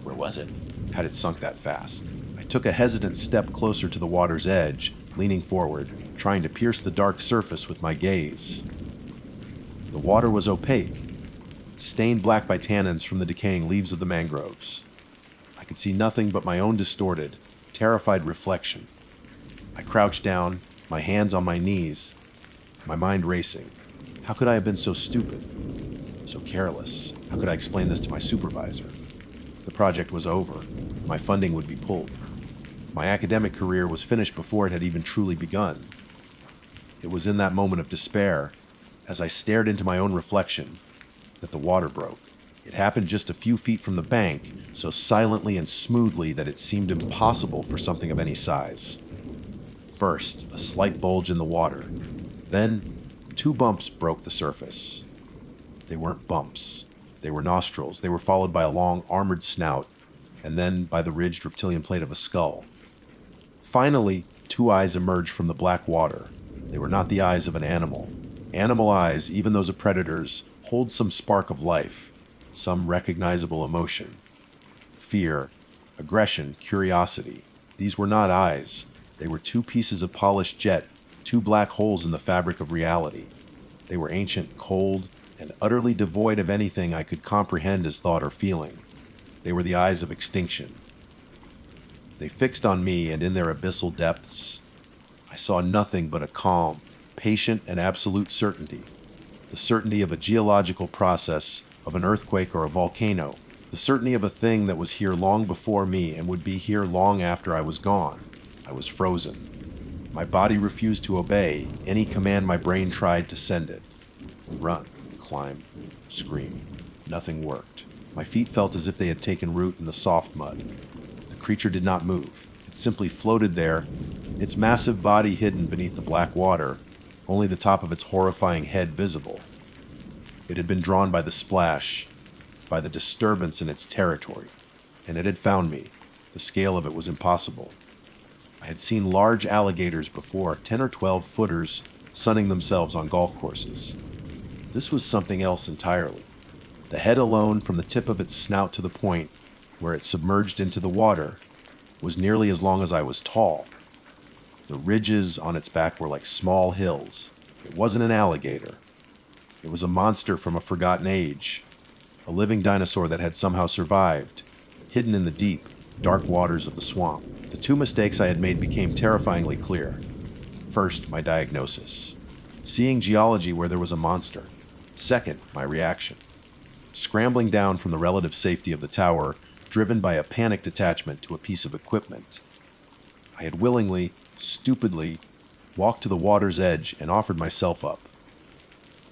Where was it? Had it sunk that fast? I took a hesitant step closer to the water's edge, leaning forward, trying to pierce the dark surface with my gaze. The water was opaque, stained black by tannins from the decaying leaves of the mangroves. I could see nothing but my own distorted, terrified reflection. I crouched down, my hands on my knees, my mind racing. How could I have been so stupid, so careless? How could I explain this to my supervisor? The project was over. My funding would be pulled. My academic career was finished before it had even truly begun. It was in that moment of despair, as I stared into my own reflection, that the water broke. It happened just a few feet from the bank, so silently and smoothly that it seemed impossible for something of any size. First, a slight bulge in the water. Then, 2 bumps broke the surface. They weren't bumps. They were nostrils. They were followed by a long, armored snout, and then by the ridged reptilian plate of a skull. Finally, 2 eyes emerged from the black water. They were not the eyes of an animal. Animal eyes, even those of predators, hold some spark of life, some recognizable emotion. Fear, aggression, curiosity. These were not eyes. They were 2 pieces of polished jet, 2 black holes in the fabric of reality. They were ancient, cold, and utterly devoid of anything I could comprehend as thought or feeling. They were the eyes of extinction. They fixed on me, and in their abyssal depths, I saw nothing but a calm, patient, and absolute certainty. The certainty of a geological process, of an earthquake or a volcano. The certainty of a thing that was here long before me and would be here long after I was gone. I was frozen. My body refused to obey any command my brain tried to send it. Run, climb, scream. Nothing worked. My feet felt as if they had taken root in the soft mud. The creature did not move. It simply floated there, its massive body hidden beneath the black water, only the top of its horrifying head visible. It had been drawn by the splash, by the disturbance in its territory, and it had found me. The scale of it was impossible. I had seen large alligators before, 10 or 12 footers, sunning themselves on golf courses. This was something else entirely. The head alone, from the tip of its snout to the point where it submerged into the water, was nearly as long as I was tall. The ridges on its back were like small hills. It wasn't an alligator. It was a monster from a forgotten age, a living dinosaur that had somehow survived, hidden in the deep, dark waters of the swamp. The 2 mistakes I had made became terrifyingly clear. First, my diagnosis. Seeing geology where there was a monster. Second, my reaction. Scrambling down from the relative safety of the tower, driven by a panicked attachment to a piece of equipment. I had willingly, stupidly, walked to the water's edge and offered myself up.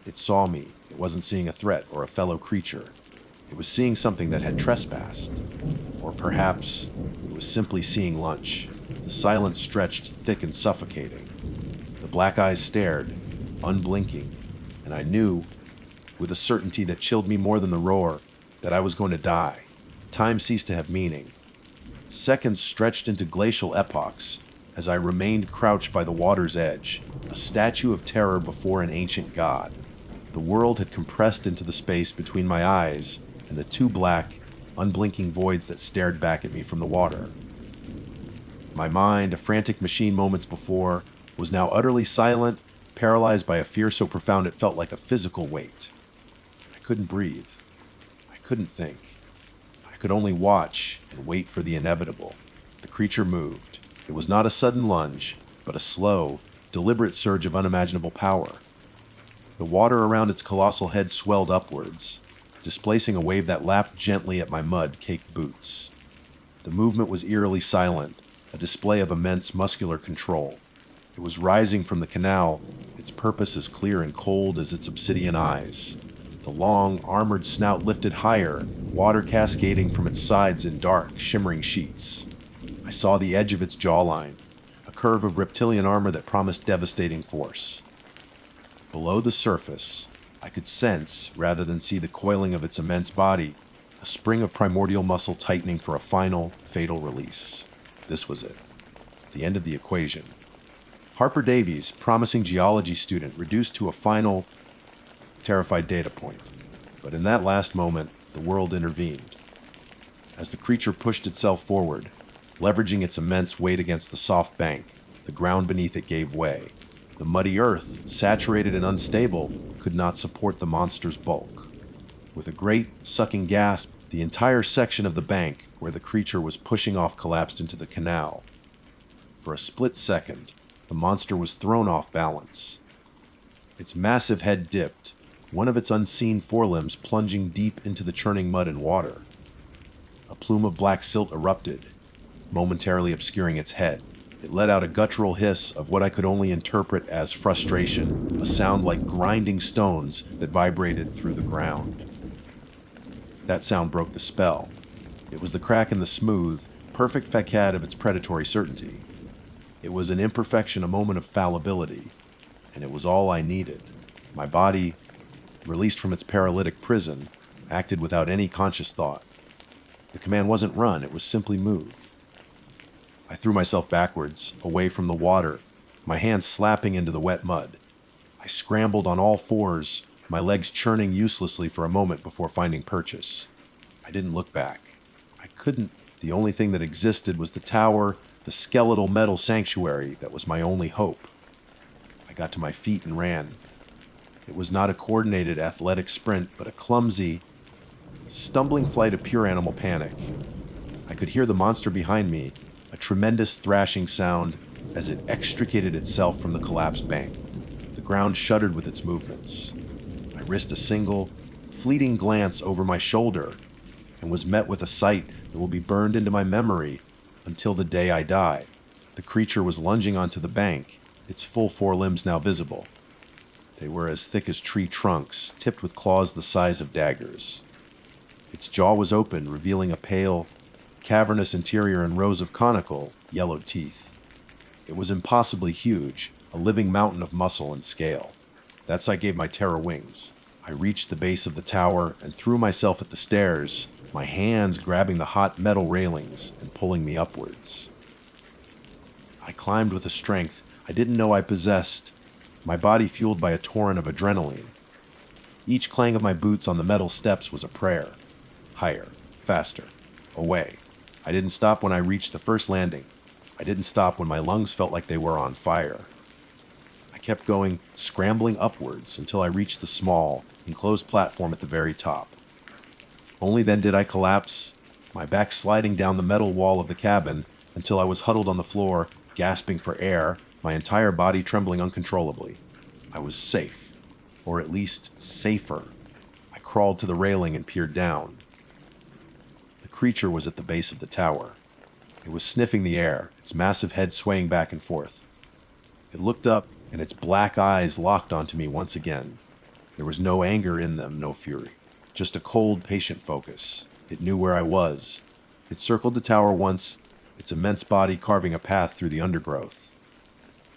It saw me. It wasn't seeing a threat or a fellow creature. It was seeing something that had trespassed. Or perhaps it was simply seeing lunch. The silence stretched thick and suffocating. The black eyes stared, unblinking, and I knew, with a certainty that chilled me more than the roar, that I was going to die. Time ceased to have meaning. Seconds stretched into glacial epochs as I remained crouched by the water's edge, a statue of terror before an ancient god. The world had compressed into the space between my eyes and the 2 black, unblinking voids that stared back at me from the water. My mind, a frantic machine moments before, was now utterly silent, paralyzed by a fear so profound it felt like a physical weight. I couldn't breathe. I couldn't think. I could only watch and wait for the inevitable. The creature moved. It was not a sudden lunge, but a slow, deliberate surge of unimaginable power. The water around its colossal head swelled upwards, displacing a wave that lapped gently at my mud-caked boots. The movement was eerily silent, a display of immense muscular control. It was rising from the canal, its purpose as clear and cold as its obsidian eyes. The long, armored snout lifted higher, water cascading from its sides in dark, shimmering sheets. I saw the edge of its jawline, a curve of reptilian armor that promised devastating force. Below the surface, I could sense, rather than see the coiling of its immense body, a spring of primordial muscle tightening for a final, fatal release. This was it. The end of the equation. Harper Davies, promising geology student, reduced to a final, terrified data point. But in that last moment, the world intervened. As the creature pushed itself forward, leveraging its immense weight against the soft bank, the ground beneath it gave way. The muddy earth, saturated and unstable, could not support the monster's bulk. With a great, sucking gasp, the entire section of the bank where the creature was pushing off collapsed into the canal. For a split second, the monster was thrown off balance. Its massive head dipped, one of its unseen forelimbs plunging deep into the churning mud and water. A plume of black silt erupted, momentarily obscuring its head. It let out a guttural hiss of what I could only interpret as frustration, a sound like grinding stones that vibrated through the ground. That sound broke the spell. It was the crack in the smooth, perfect facade of its predatory certainty. It was an imperfection, a moment of fallibility, and it was all I needed. My body, released from its paralytic prison, acted without any conscious thought. The command wasn't run, it was simply move. I threw myself backwards, away from the water, my hands slapping into the wet mud. I scrambled on all fours, my legs churning uselessly for a moment before finding purchase. I didn't look back. I couldn't. The only thing that existed was the tower, the skeletal metal sanctuary that was my only hope. I got to my feet and ran. It was not a coordinated athletic sprint, but a clumsy, stumbling flight of pure animal panic. I could hear the monster behind me, a tremendous thrashing sound as it extricated itself from the collapsed bank. The ground shuddered with its movements. I risked a single, fleeting glance over my shoulder and was met with a sight that will be burned into my memory until the day I die. The creature was lunging onto the bank, its full forelimbs now visible. They were as thick as tree trunks, tipped with claws the size of daggers. Its jaw was open, revealing a pale, cavernous interior and rows of conical, yellowed teeth. It was impossibly huge, a living mountain of muscle and scale. That sight gave my terror wings. I reached the base of the tower and threw myself at the stairs, my hands grabbing the hot metal railings and pulling me upwards. I climbed with a strength I didn't know I possessed, my body fueled by a torrent of adrenaline. Each clang of my boots on the metal steps was a prayer. Higher, faster, away. I didn't stop when I reached the first landing. I didn't stop when my lungs felt like they were on fire. I kept going, scrambling upwards until I reached the small, enclosed platform at the very top. Only then did I collapse, my back sliding down the metal wall of the cabin until I was huddled on the floor, gasping for air, my entire body trembling uncontrollably. I was safe, or at least safer. I crawled to the railing and peered down. The creature was at the base of the tower. It was sniffing the air, its massive head swaying back and forth. It looked up, and its black eyes locked onto me once again. There was no anger in them, no fury. Just a cold, patient focus. It knew where I was. It circled the tower once, its immense body carving a path through the undergrowth.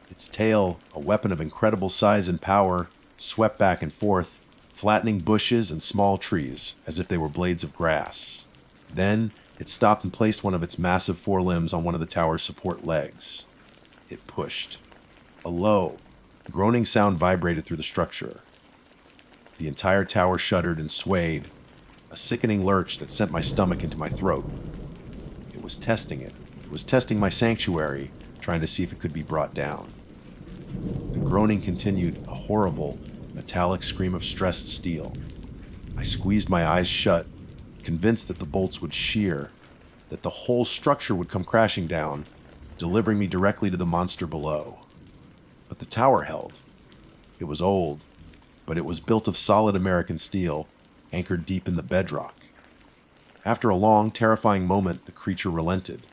Its tail, a weapon of incredible size and power, swept back and forth, flattening bushes and small trees as if they were blades of grass. Then, it stopped and placed one of its massive forelimbs on one of the tower's support legs. It pushed. A low, groaning sound vibrated through the structure. The entire tower shuddered and swayed, a sickening lurch that sent my stomach into my throat. It was testing it. It was testing my sanctuary, trying to see if it could be brought down. The groaning continued, a horrible, metallic scream of stressed steel. I squeezed my eyes shut, convinced that the bolts would shear, that the whole structure would come crashing down, delivering me directly to the monster below. But the tower held. It was old, but it was built of solid American steel, anchored deep in the bedrock. After a long, terrifying moment, the creature relented.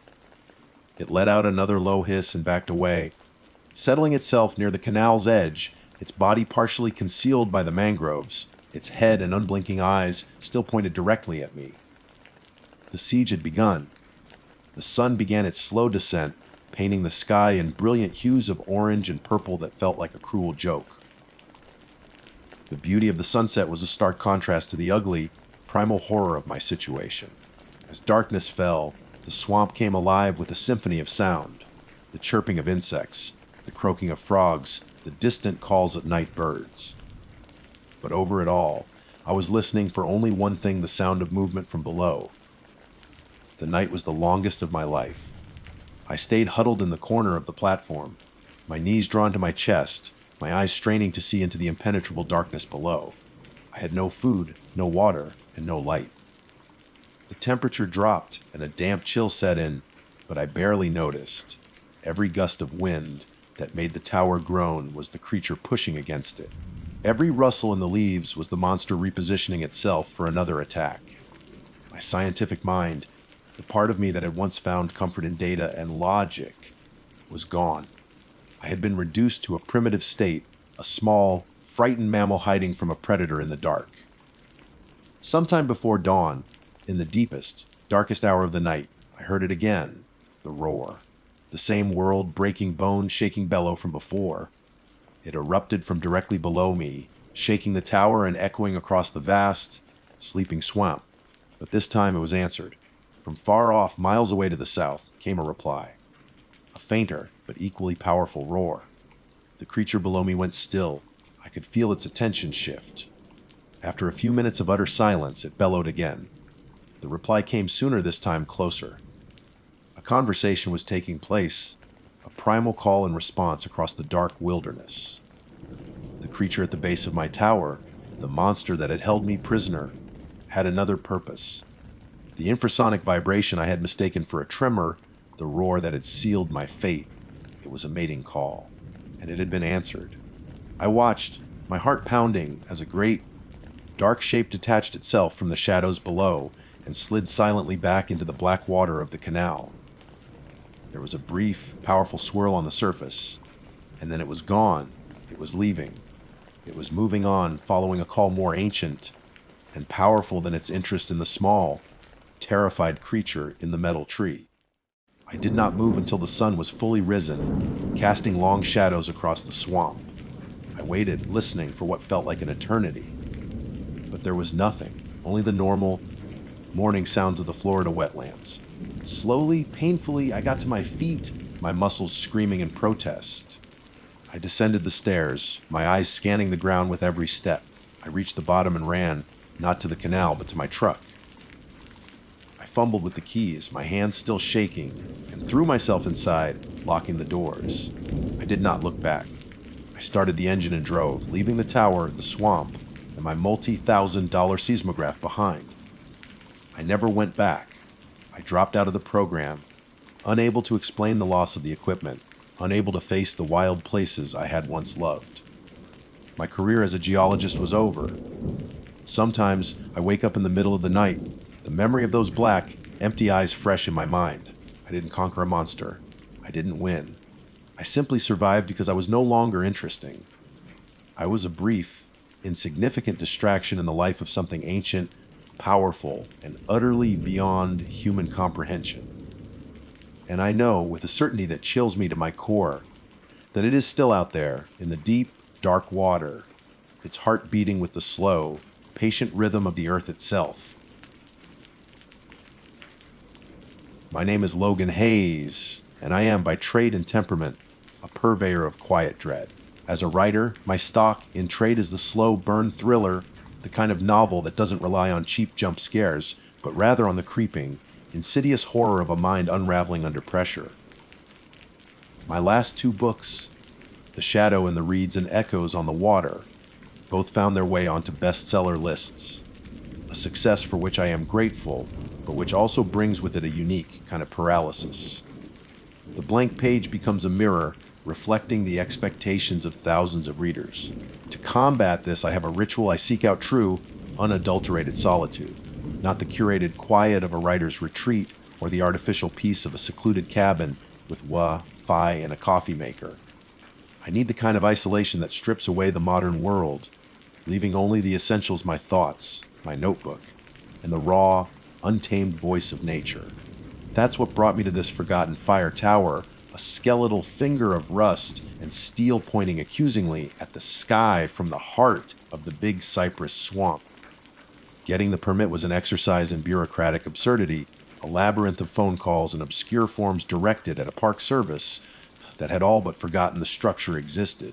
It let out another low hiss and backed away, settling itself near the canal's edge, its body partially concealed by the mangroves, its head and unblinking eyes still pointed directly at me. The siege had begun. The sun began its slow descent, painting the sky in brilliant hues of orange and purple that felt like a cruel joke. The beauty of the sunset was a stark contrast to the ugly, primal horror of my situation. As darkness fell, the swamp came alive with a symphony of sound, the chirping of insects, the croaking of frogs, the distant calls of night birds. But over it all, I was listening for only one thing: the sound of movement from below. The night was the longest of my life. I stayed huddled in the corner of the platform, my knees drawn to my chest, my eyes straining to see into the impenetrable darkness below. I had no food, no water, and no light. The temperature dropped and a damp chill set in, but I barely noticed. Every gust of wind that made the tower groan was the creature pushing against it. Every rustle in the leaves was the monster repositioning itself for another attack. My scientific mind, the part of me that had once found comfort in data and logic, was gone. I had been reduced to a primitive state, a small, frightened mammal hiding from a predator in the dark. Sometime before dawn, in the deepest, darkest hour of the night, I heard it again, the roar. The same world-breaking, bone-shaking bellow from before. It erupted from directly below me, shaking the tower and echoing across the vast, sleeping swamp. But this time it was answered. From far off, miles away to the south, came a reply. A fainter, but equally powerful roar. The creature below me went still. I could feel its attention shift. After a few minutes of utter silence, it bellowed again. The reply came sooner, this time closer. A conversation was taking place, a primal call and response across the dark wilderness. The creature at the base of my tower, the monster that had held me prisoner, had another purpose. The infrasonic vibration I had mistaken for a tremor, the roar that had sealed my fate. It was a mating call, and it had been answered. I watched, my heart pounding, as a great, dark shape detached itself from the shadows below and slid silently back into the black water of the canal. There was a brief, powerful swirl on the surface, and then it was gone. It was leaving. It was moving on, following a call more ancient and powerful than its interest in the small, terrified creature in the metal tree. I did not move until the sun was fully risen, casting long shadows across the swamp. I waited, listening for what felt like an eternity. But there was nothing, only the normal, morning sounds of the Florida wetlands. Slowly, painfully, I got to my feet, my muscles screaming in protest. I descended the stairs, my eyes scanning the ground with every step. I reached the bottom and ran, not to the canal, but to my truck. I fumbled with the keys, my hands still shaking, and threw myself inside, locking the doors. I did not look back. I started the engine and drove, leaving the tower, the swamp, and my multi-$1,000 seismograph behind. I never went back. I dropped out of the program, unable to explain the loss of the equipment, unable to face the wild places I had once loved. My career as a geologist was over. Sometimes I wake up in the middle of the night, the memory of those black, empty eyes fresh in my mind. I didn't conquer a monster. I didn't win. I simply survived because I was no longer interesting. I was a brief, insignificant distraction in the life of something ancient, powerful, and utterly beyond human comprehension. And I know, with a certainty that chills me to my core, that it is still out there, in the deep, dark water, its heart beating with the slow, patient rhythm of the earth itself. My name is Logan Hayes, and I am, by trade and temperament, a purveyor of quiet dread. As a writer, my stock in trade is the slow burn thriller, the kind of novel that doesn't rely on cheap jump scares, but rather on the creeping, insidious horror of a mind unraveling under pressure. My last two books, The Shadow and the Reeds and Echoes on the Water, both found their way onto bestseller lists, a success for which I am grateful, but which also brings with it a unique kind of paralysis. The blank page becomes a mirror, reflecting the expectations of thousands of readers. To combat this, I have a ritual. I seek out true, unadulterated solitude, not the curated quiet of a writer's retreat or the artificial peace of a secluded cabin with Wi-Fi and a coffee maker. I need the kind of isolation that strips away the modern world, leaving only the essentials: my thoughts, my notebook, and the raw, untamed voice of nature. That's what brought me to this forgotten fire tower, a skeletal finger of rust and steel pointing accusingly at the sky from the heart of the big cypress swamp. Getting the permit was an exercise in bureaucratic absurdity, a labyrinth of phone calls and obscure forms directed at a park service that had all but forgotten the structure existed.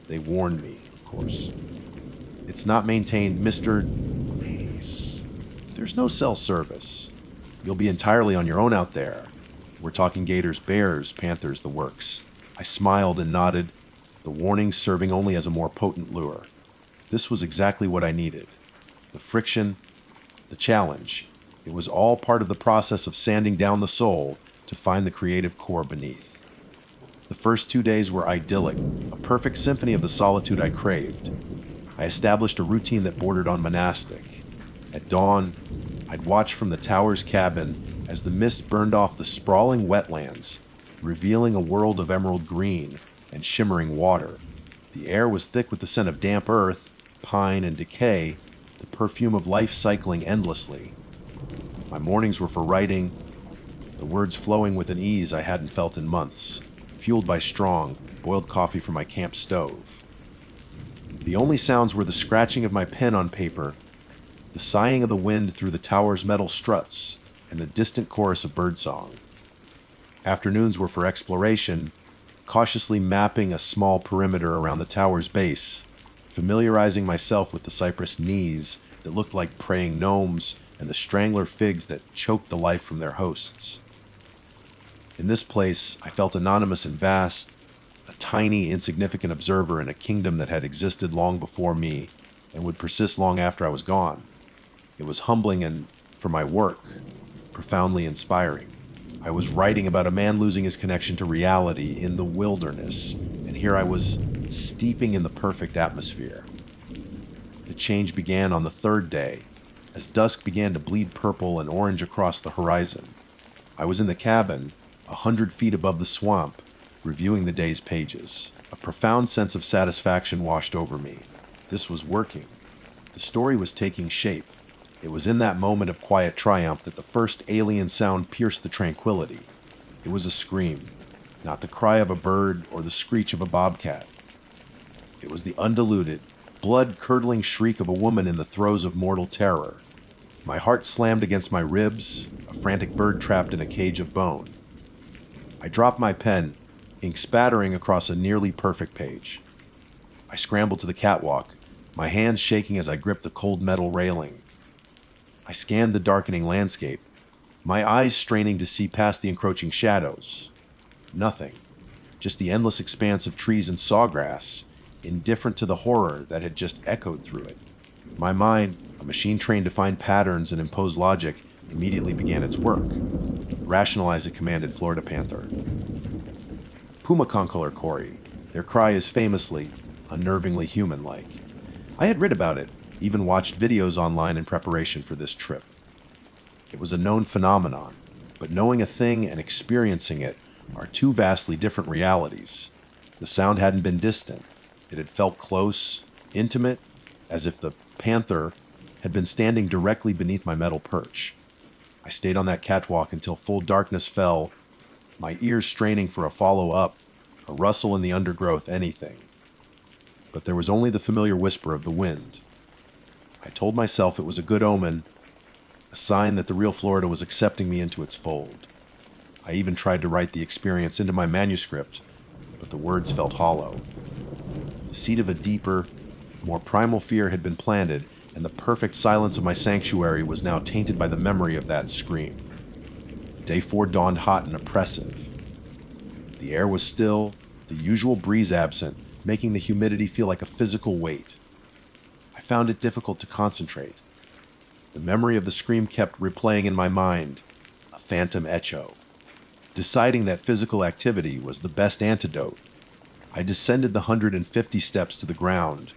They warned me, of course. It's not maintained, Mr. Hayes. There's no cell service. You'll be entirely on your own out there. We're talking gators, bears, panthers, the works. I smiled and nodded, the warnings serving only as a more potent lure. This was exactly what I needed. The friction, the challenge. It was all part of the process of sanding down the soul to find the creative core beneath. The first 2 days were idyllic, a perfect symphony of the solitude I craved. I established a routine that bordered on monastic. At dawn, I'd watch from the tower's cabin as the mist burned off the sprawling wetlands, revealing a world of emerald green and shimmering water. The air was thick with the scent of damp earth, pine, and decay, the perfume of life cycling endlessly. My mornings were for writing, the words flowing with an ease I hadn't felt in months, fueled by strong, boiled coffee from my camp stove. The only sounds were the scratching of my pen on paper, the sighing of the wind through the tower's metal struts, and the distant chorus of birdsong. Afternoons were for exploration, cautiously mapping a small perimeter around the tower's base, familiarizing myself with the cypress knees that looked like praying gnomes and the strangler figs that choked the life from their hosts. In this place, I felt anonymous and vast, a tiny, insignificant observer in a kingdom that had existed long before me and would persist long after I was gone. It was humbling and, for my work, profoundly inspiring. I was writing about a man losing his connection to reality in the wilderness, and here I was steeping in the perfect atmosphere. The change began on the third day, as dusk began to bleed purple and orange across the horizon. I was in the cabin, 100 feet above the swamp, reviewing the day's pages. A profound sense of satisfaction washed over me. This was working. The story was taking shape. It was in that moment of quiet triumph that the first alien sound pierced the tranquility. It was a scream, not the cry of a bird or the screech of a bobcat. It was the undiluted, blood-curdling shriek of a woman in the throes of mortal terror. My heart slammed against my ribs, a frantic bird trapped in a cage of bone. I dropped my pen, ink spattering across a nearly perfect page. I scrambled to the catwalk, my hands shaking as I gripped the cold metal railing. I scanned the darkening landscape, my eyes straining to see past the encroaching shadows. Nothing, just the endless expanse of trees and sawgrass, indifferent to the horror that had just echoed through it. My mind, a machine trained to find patterns and impose logic, immediately began its work. Rationalize a commanded Florida panther. Puma concolor Cory. Their cry is famously, unnervingly human-like. I had read about it, even watched videos online in preparation for this trip. It was a known phenomenon, but knowing a thing and experiencing it are two vastly different realities. The sound hadn't been distant. It had felt close, intimate, as if the panther had been standing directly beneath my metal perch. I stayed on that catwalk until full darkness fell, my ears straining for a follow-up, a rustle in the undergrowth, anything. But there was only the familiar whisper of the wind. I told myself it was a good omen, a sign that the real Florida was accepting me into its fold. I even tried to write the experience into my manuscript, but the words felt hollow. The seed of a deeper, more primal fear had been planted, and the perfect silence of my sanctuary was now tainted by the memory of that scream. Day 4 dawned hot and oppressive. The air was still, the usual breeze absent, making the humidity feel like a physical weight. I found it difficult to concentrate. The memory of the scream kept replaying in my mind, a phantom echo. Deciding that physical activity was the best antidote, I descended the 150 steps to the ground,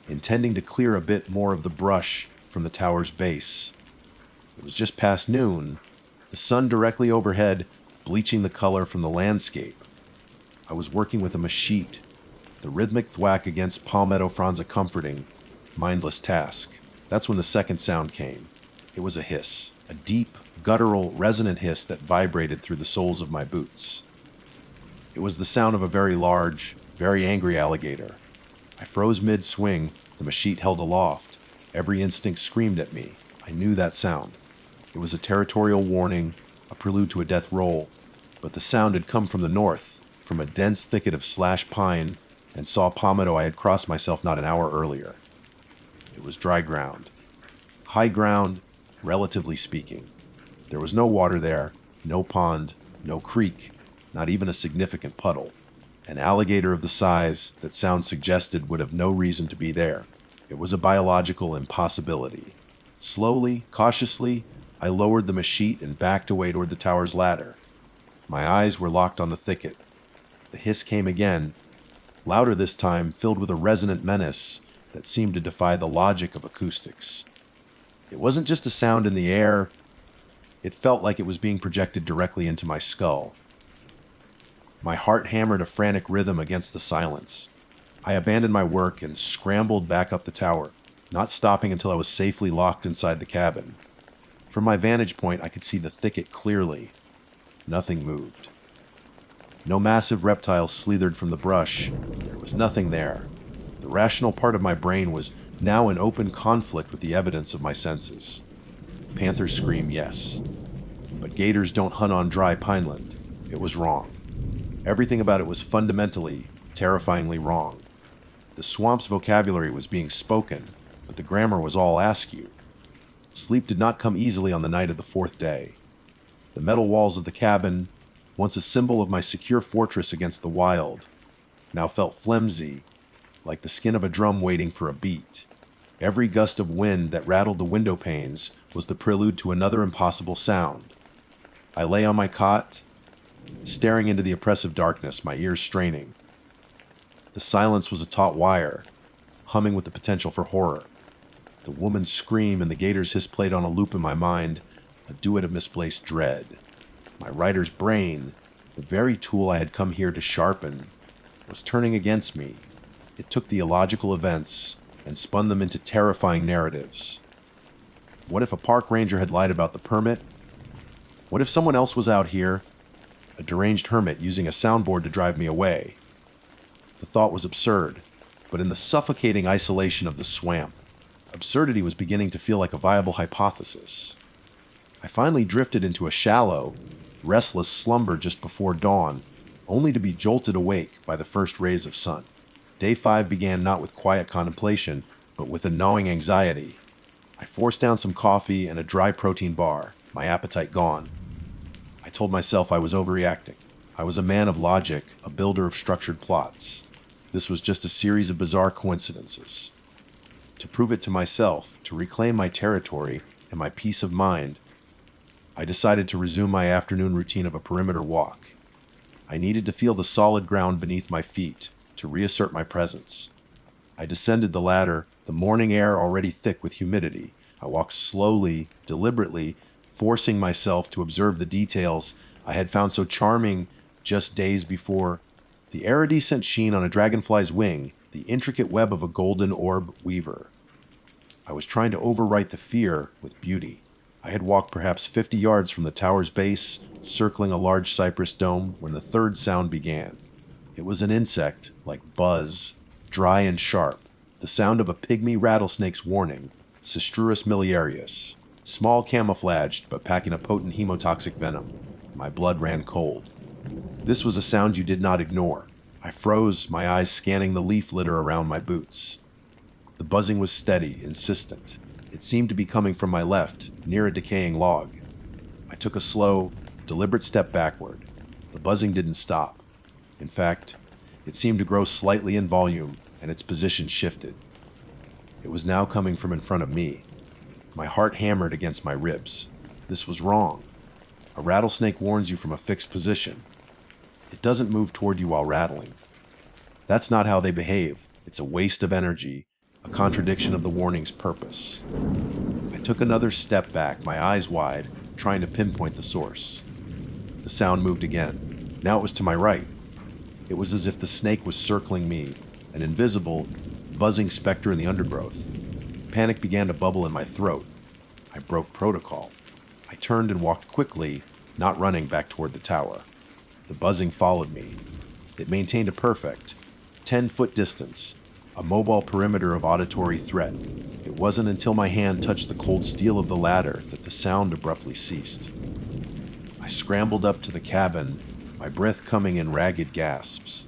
intending to clear a bit more of the brush from the tower's base. It was just past noon, the sun directly overhead bleaching the color from the landscape. I was working with a machete, the rhythmic thwack against palmetto fronds a comforting, mindless task. That's when the second sound came. It was a hiss, a deep, guttural, resonant hiss that vibrated through the soles of my boots. It was the sound of a very large, very angry alligator. I froze mid-swing, the machete held aloft. Every instinct screamed at me. I knew that sound. It was a territorial warning, a prelude to a death roll, but the sound had come from the north, from a dense thicket of slash pine and saw palmetto I had crossed myself not an hour earlier. It was dry ground. High ground, relatively speaking. There was no water there, no pond, no creek, not even a significant puddle. An alligator of the size that sound suggested would have no reason to be there. It was a biological impossibility. Slowly, cautiously, I lowered the machete and backed away toward the tower's ladder. My eyes were locked on the thicket. The hiss came again, louder this time, filled with a resonant menace that seemed to defy the logic of acoustics. It wasn't just a sound in the air. It felt like it was being projected directly into my skull. My heart hammered a frantic rhythm against the silence. I abandoned my work and scrambled back up the tower, not stopping until I was safely locked inside the cabin. From my vantage point, I could see the thicket clearly. Nothing moved. No massive reptiles slithered from the brush. There was nothing there. The rational part of my brain was now in open conflict with the evidence of my senses. Panthers scream, yes. But gators don't hunt on dry pineland. It was wrong. Everything about it was fundamentally, terrifyingly wrong. The swamp's vocabulary was being spoken, but the grammar was all askew. Sleep did not come easily on the night of the fourth day. The metal walls of the cabin, once a symbol of my secure fortress against the wild, now felt flimsy, like the skin of a drum waiting for a beat. Every gust of wind that rattled the window panes was the prelude to another impossible sound. I lay on my cot, staring into the oppressive darkness, my ears straining. The silence was a taut wire, humming with the potential for horror. The woman's scream and the gator's hiss played on a loop in my mind, a duet of misplaced dread. My writer's brain, the very tool I had come here to sharpen, was turning against me. It took the illogical events and spun them into terrifying narratives. What if a park ranger had lied about the permit? What if someone else was out here, a deranged hermit using a soundboard to drive me away? The thought was absurd, but in the suffocating isolation of the swamp, absurdity was beginning to feel like a viable hypothesis. I finally drifted into a shallow, restless slumber just before dawn, only to be jolted awake by the first rays of sun. Day 5 began not with quiet contemplation, but with a gnawing anxiety. I forced down some coffee and a dry protein bar, my appetite gone. I told myself I was overreacting. I was a man of logic, a builder of structured plots. This was just a series of bizarre coincidences. To prove it to myself, to reclaim my territory and my peace of mind, I decided to resume my afternoon routine of a perimeter walk. I needed to feel the solid ground beneath my feet, to reassert my presence. I descended the ladder, the morning air already thick with humidity. I walked slowly, deliberately, forcing myself to observe the details I had found so charming just days before. The iridescent sheen on a dragonfly's wing, the intricate web of a golden orb weaver. I was trying to overwrite the fear with beauty. I had walked perhaps 50 yards from the tower's base, circling a large cypress dome, when the third sound began. It was an insect, like buzz, dry and sharp, the sound of a pygmy rattlesnake's warning, Cistrus miliarius, small camouflaged but packing a potent hemotoxic venom. My blood ran cold. This was a sound you did not ignore. I froze, my eyes scanning the leaf litter around my boots. The buzzing was steady, insistent. It seemed to be coming from my left, near a decaying log. I took a slow, deliberate step backward. The buzzing didn't stop. In fact, it seemed to grow slightly in volume, and its position shifted. It was now coming from in front of me. My heart hammered against my ribs. This was wrong. A rattlesnake warns you from a fixed position. It doesn't move toward you while rattling. That's not how they behave. It's a waste of energy, a contradiction of the warning's purpose. I took another step back, my eyes wide, trying to pinpoint the source. The sound moved again. Now it was to my right. It was as if the snake was circling me, an invisible, buzzing specter in the undergrowth. Panic began to bubble in my throat. I broke protocol. I turned and walked quickly, not running back toward the tower. The buzzing followed me. It maintained a perfect 10-foot distance, a mobile perimeter of auditory threat. It wasn't until my hand touched the cold steel of the ladder that the sound abruptly ceased. I scrambled up to the cabin, my breath coming in ragged gasps.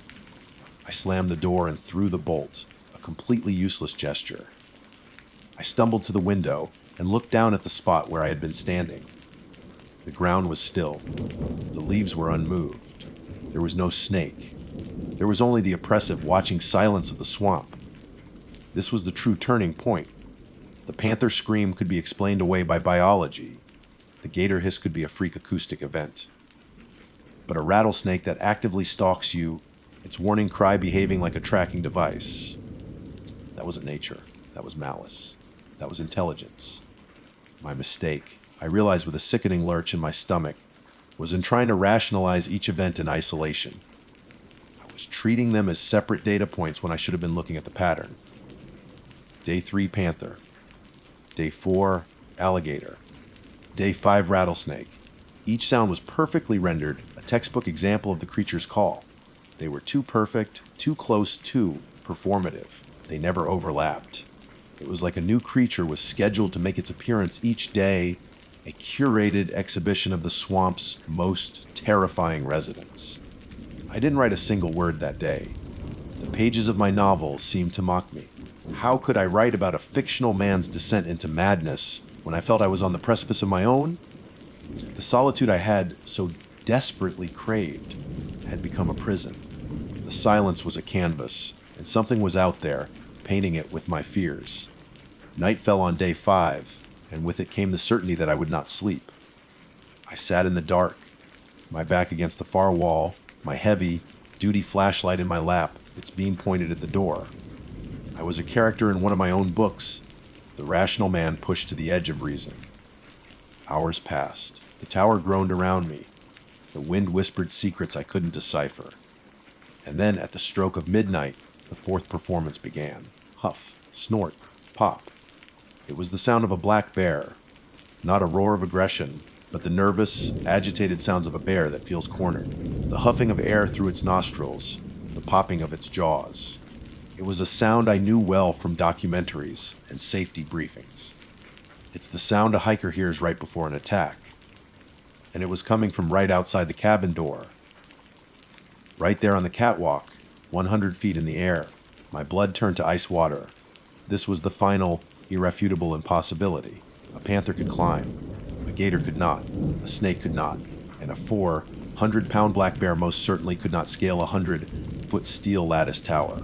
I slammed the door and threw the bolt, a completely useless gesture. I stumbled to the window and looked down at the spot where I had been standing. The ground was still. The leaves were unmoved. There was no snake. There was only the oppressive, watching silence of the swamp. This was the true turning point. The panther scream could be explained away by biology. The gator hiss could be a freak acoustic event. But a rattlesnake that actively stalks you, its warning cry behaving like a tracking device, that wasn't nature. That was malice. That was intelligence. My mistake, I realized with a sickening lurch in my stomach, was in trying to rationalize each event in isolation. I was treating them as separate data points when I should have been looking at the pattern. Day 3, panther. Day 4, alligator. Day 5, rattlesnake. Each sound was perfectly rendered, a textbook example of the creature's call. They were too perfect, too close, too performative. They never overlapped. It was like a new creature was scheduled to make its appearance each day, a curated exhibition of the swamp's most terrifying residents. I didn't write a single word that day. The pages of my novel seemed to mock me. How could I write about a fictional man's descent into madness when I felt I was on the precipice of my own? The solitude I had so desperately craved had become a prison. The silence was a canvas, and something was out there, painting it with my fears. Night fell on day 5, and with it came the certainty that I would not sleep. I sat in the dark, my back against the far wall, my heavy, duty flashlight in my lap, its beam pointed at the door. I was a character in one of my own books, the rational man pushed to the edge of reason. Hours passed. The tower groaned around me. The wind whispered secrets I couldn't decipher. And then, at the stroke of midnight, the fourth performance began. Huff, snort, pop. It was the sound of a black bear. Not a roar of aggression, but the nervous, agitated sounds of a bear that feels cornered. The huffing of air through its nostrils, the popping of its jaws. It was a sound I knew well from documentaries and safety briefings. It's the sound a hiker hears right before an attack. And it was coming from right outside the cabin door. Right there on the catwalk, 100 feet in the air, my blood turned to ice water. This was the final, irrefutable impossibility. A panther could climb. A gator could not. A snake could not. And a 400-pound black bear most certainly could not scale a 100-foot steel lattice tower.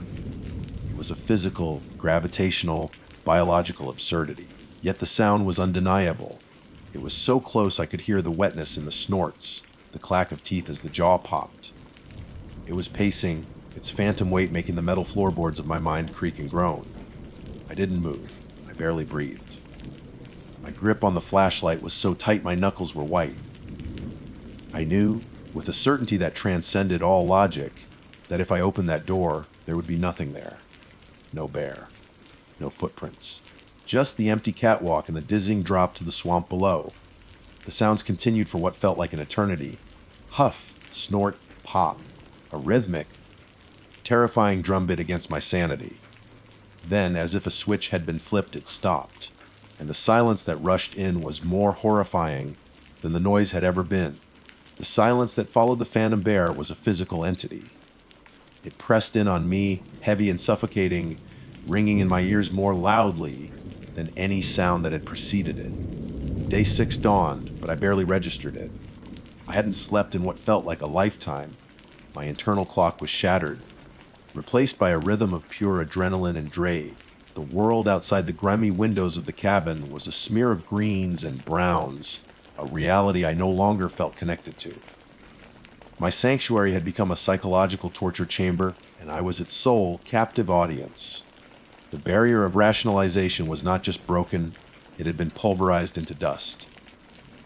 It was a physical, gravitational, biological absurdity. Yet the sound was undeniable. It was so close I could hear the wetness in the snorts, the clack of teeth as the jaw popped. It was pacing, its phantom weight making the metal floorboards of my mind creak and groan. I didn't move. I barely breathed. My grip on the flashlight was so tight my knuckles were white. I knew, with a certainty that transcended all logic, that if I opened that door, there would be nothing there. No bear. No footprints. Just the empty catwalk and the dizzying drop to the swamp below. The sounds continued for what felt like an eternity. Huff, snort, pop. A rhythmic, terrifying drumbeat against my sanity. Then, as if a switch had been flipped, it stopped. And the silence that rushed in was more horrifying than the noise had ever been. The silence that followed the phantom bear was a physical entity. It pressed in on me, heavy and suffocating, ringing in my ears more loudly than any sound that had preceded it. Day 6 dawned, but I barely registered it. I hadn't slept in what felt like a lifetime. My internal clock was shattered, replaced by a rhythm of pure adrenaline and dread. The world outside the grimy windows of the cabin was a smear of greens and browns, a reality I no longer felt connected to. My sanctuary had become a psychological torture chamber, and I was its sole, captive audience. The barrier of rationalization was not just broken, it had been pulverized into dust.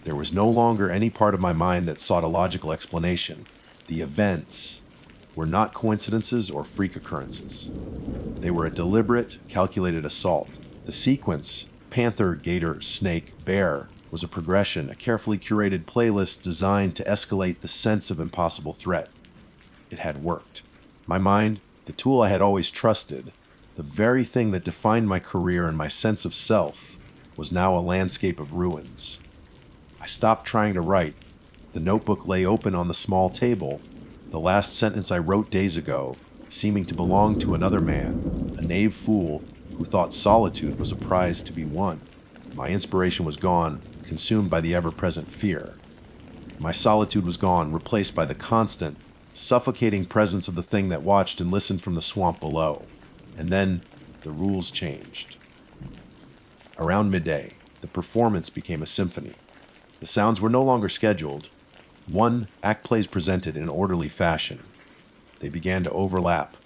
There was no longer any part of my mind that sought a logical explanation. The events were not coincidences or freak occurrences. They were a deliberate, calculated assault. The sequence, panther, gator, snake, bear, was a progression, a carefully curated playlist designed to escalate the sense of impossible threat. It had worked. My mind, the tool I had always trusted, the very thing that defined my career and my sense of self, was now a landscape of ruins. I stopped trying to write. The notebook lay open on the small table, the last sentence I wrote days ago, seeming to belong to another man, a knave fool who thought solitude was a prize to be won. My inspiration was gone, consumed by the ever-present fear. My solitude was gone, replaced by the constant, suffocating presence of the thing that watched and listened from the swamp below. And then the rules changed. Around midday, the performance became a symphony. The sounds were no longer scheduled. One act plays presented in orderly fashion. They began to overlap,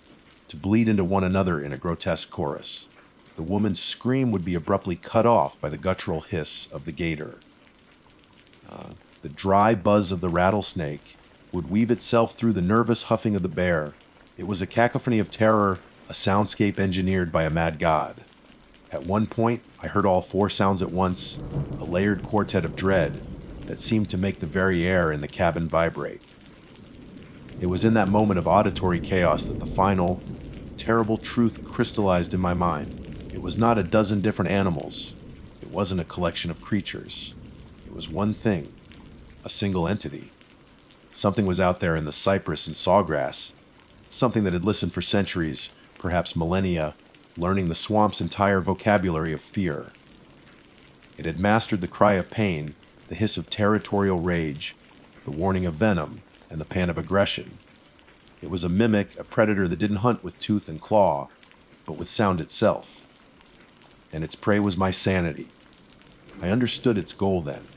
to bleed into one another in a grotesque chorus. The woman's scream would be abruptly cut off by the guttural hiss of the gator. The dry buzz of the rattlesnake would weave itself through the nervous huffing of the bear. It was a cacophony of terror, a soundscape engineered by a mad god. At one point, I heard all four sounds at once, a layered quartet of dread that seemed to make the very air in the cabin vibrate. It was in that moment of auditory chaos that the final, terrible truth crystallized in my mind. It was not a dozen different animals. It wasn't a collection of creatures. It was one thing, a single entity. Something was out there in the cypress and sawgrass, something that had listened for centuries, perhaps millennia, learning the swamp's entire vocabulary of fear. It had mastered the cry of pain, the hiss of territorial rage, the warning of venom, and the pant of aggression. It was a mimic, a predator that didn't hunt with tooth and claw, but with sound itself. And its prey was my sanity. I understood its goal then.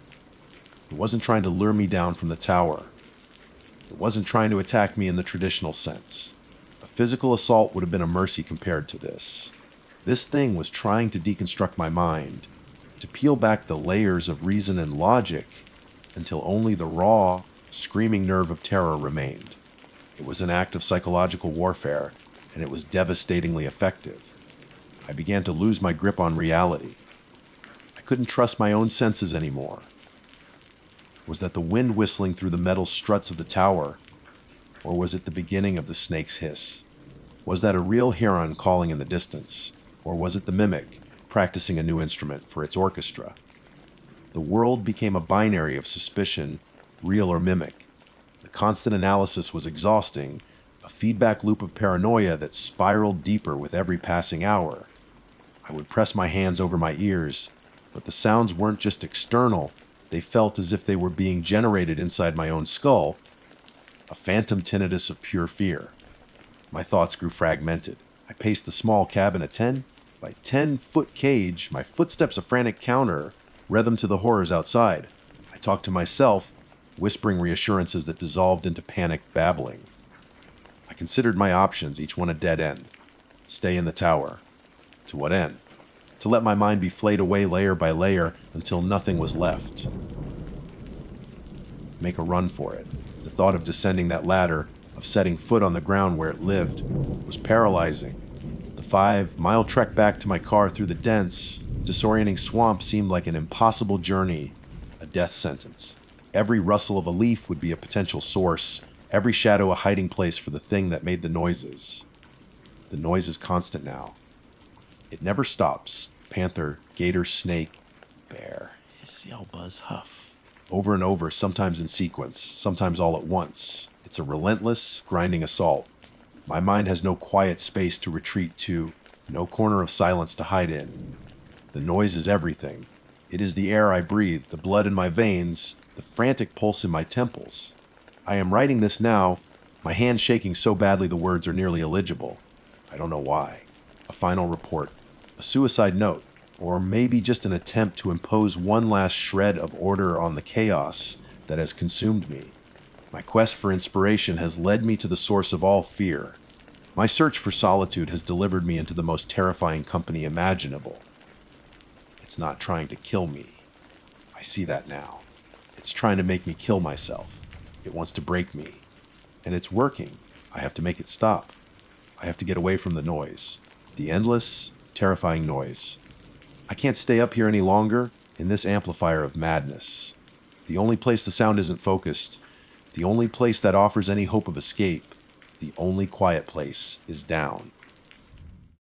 It wasn't trying to lure me down from the tower. It wasn't trying to attack me in the traditional sense. A physical assault would have been a mercy compared to this. This thing was trying to deconstruct my mind, to peel back the layers of reason and logic until only the raw, screaming nerve of terror remained. It was an act of psychological warfare, and it was devastatingly effective. I began to lose my grip on reality. I couldn't trust my own senses anymore. Was that the wind whistling through the metal struts of the tower, or was it the beginning of the snake's hiss? Was that a real heron calling in the distance, or was it the mimic practicing a new instrument for its orchestra? The world became a binary of suspicion, real or mimic. The constant analysis was exhausting, a feedback loop of paranoia that spiraled deeper with every passing hour. I would press my hands over my ears, but the sounds weren't just external. They felt as if they were being generated inside my own skull, a phantom tinnitus of pure fear. My thoughts grew fragmented. I paced the small cabin, a 10 by 10-foot cage, my footsteps a frantic counter, rhythm to the horrors outside. I talked to myself, whispering reassurances that dissolved into panicked babbling. I considered my options, each one a dead end. Stay in the tower. To what end? To let my mind be flayed away layer by layer until nothing was left. Make a run for it. The thought of descending that ladder, of setting foot on the ground where it lived, was paralyzing. The 5-mile trek back to my car through the dense, disorienting swamp seemed like an impossible journey, a death sentence. Every rustle of a leaf would be a potential source, every shadow a hiding place for the thing that made the noises. The noise is constant now. It never stops. Panther, gator, snake, bear, Hiss, yell, buzz, huff. over and over, sometimes in sequence, sometimes all at once. It's a relentless, grinding assault. My mind has no quiet space to retreat to, no corner of silence to hide in. The noise is everything. It is the air I breathe, the blood in my veins, the frantic pulse in my temples. I am writing this now, my hand shaking so badly the words are nearly illegible. I don't know why. A final report. A suicide note. Or maybe just an attempt to impose one last shred of order on the chaos that has consumed me. My quest for inspiration has led me to the source of all fear. My search for solitude has delivered me into the most terrifying company imaginable. It's not trying to kill me. I see that now. It's trying to make me kill myself. It wants to break me. And it's working. I have to make it stop. I have to get away from the noise. The endless, terrifying noise. I can't stay up here any longer in this amplifier of madness. The only place the sound isn't focused, the only place that offers any hope of escape, the only quiet place is down.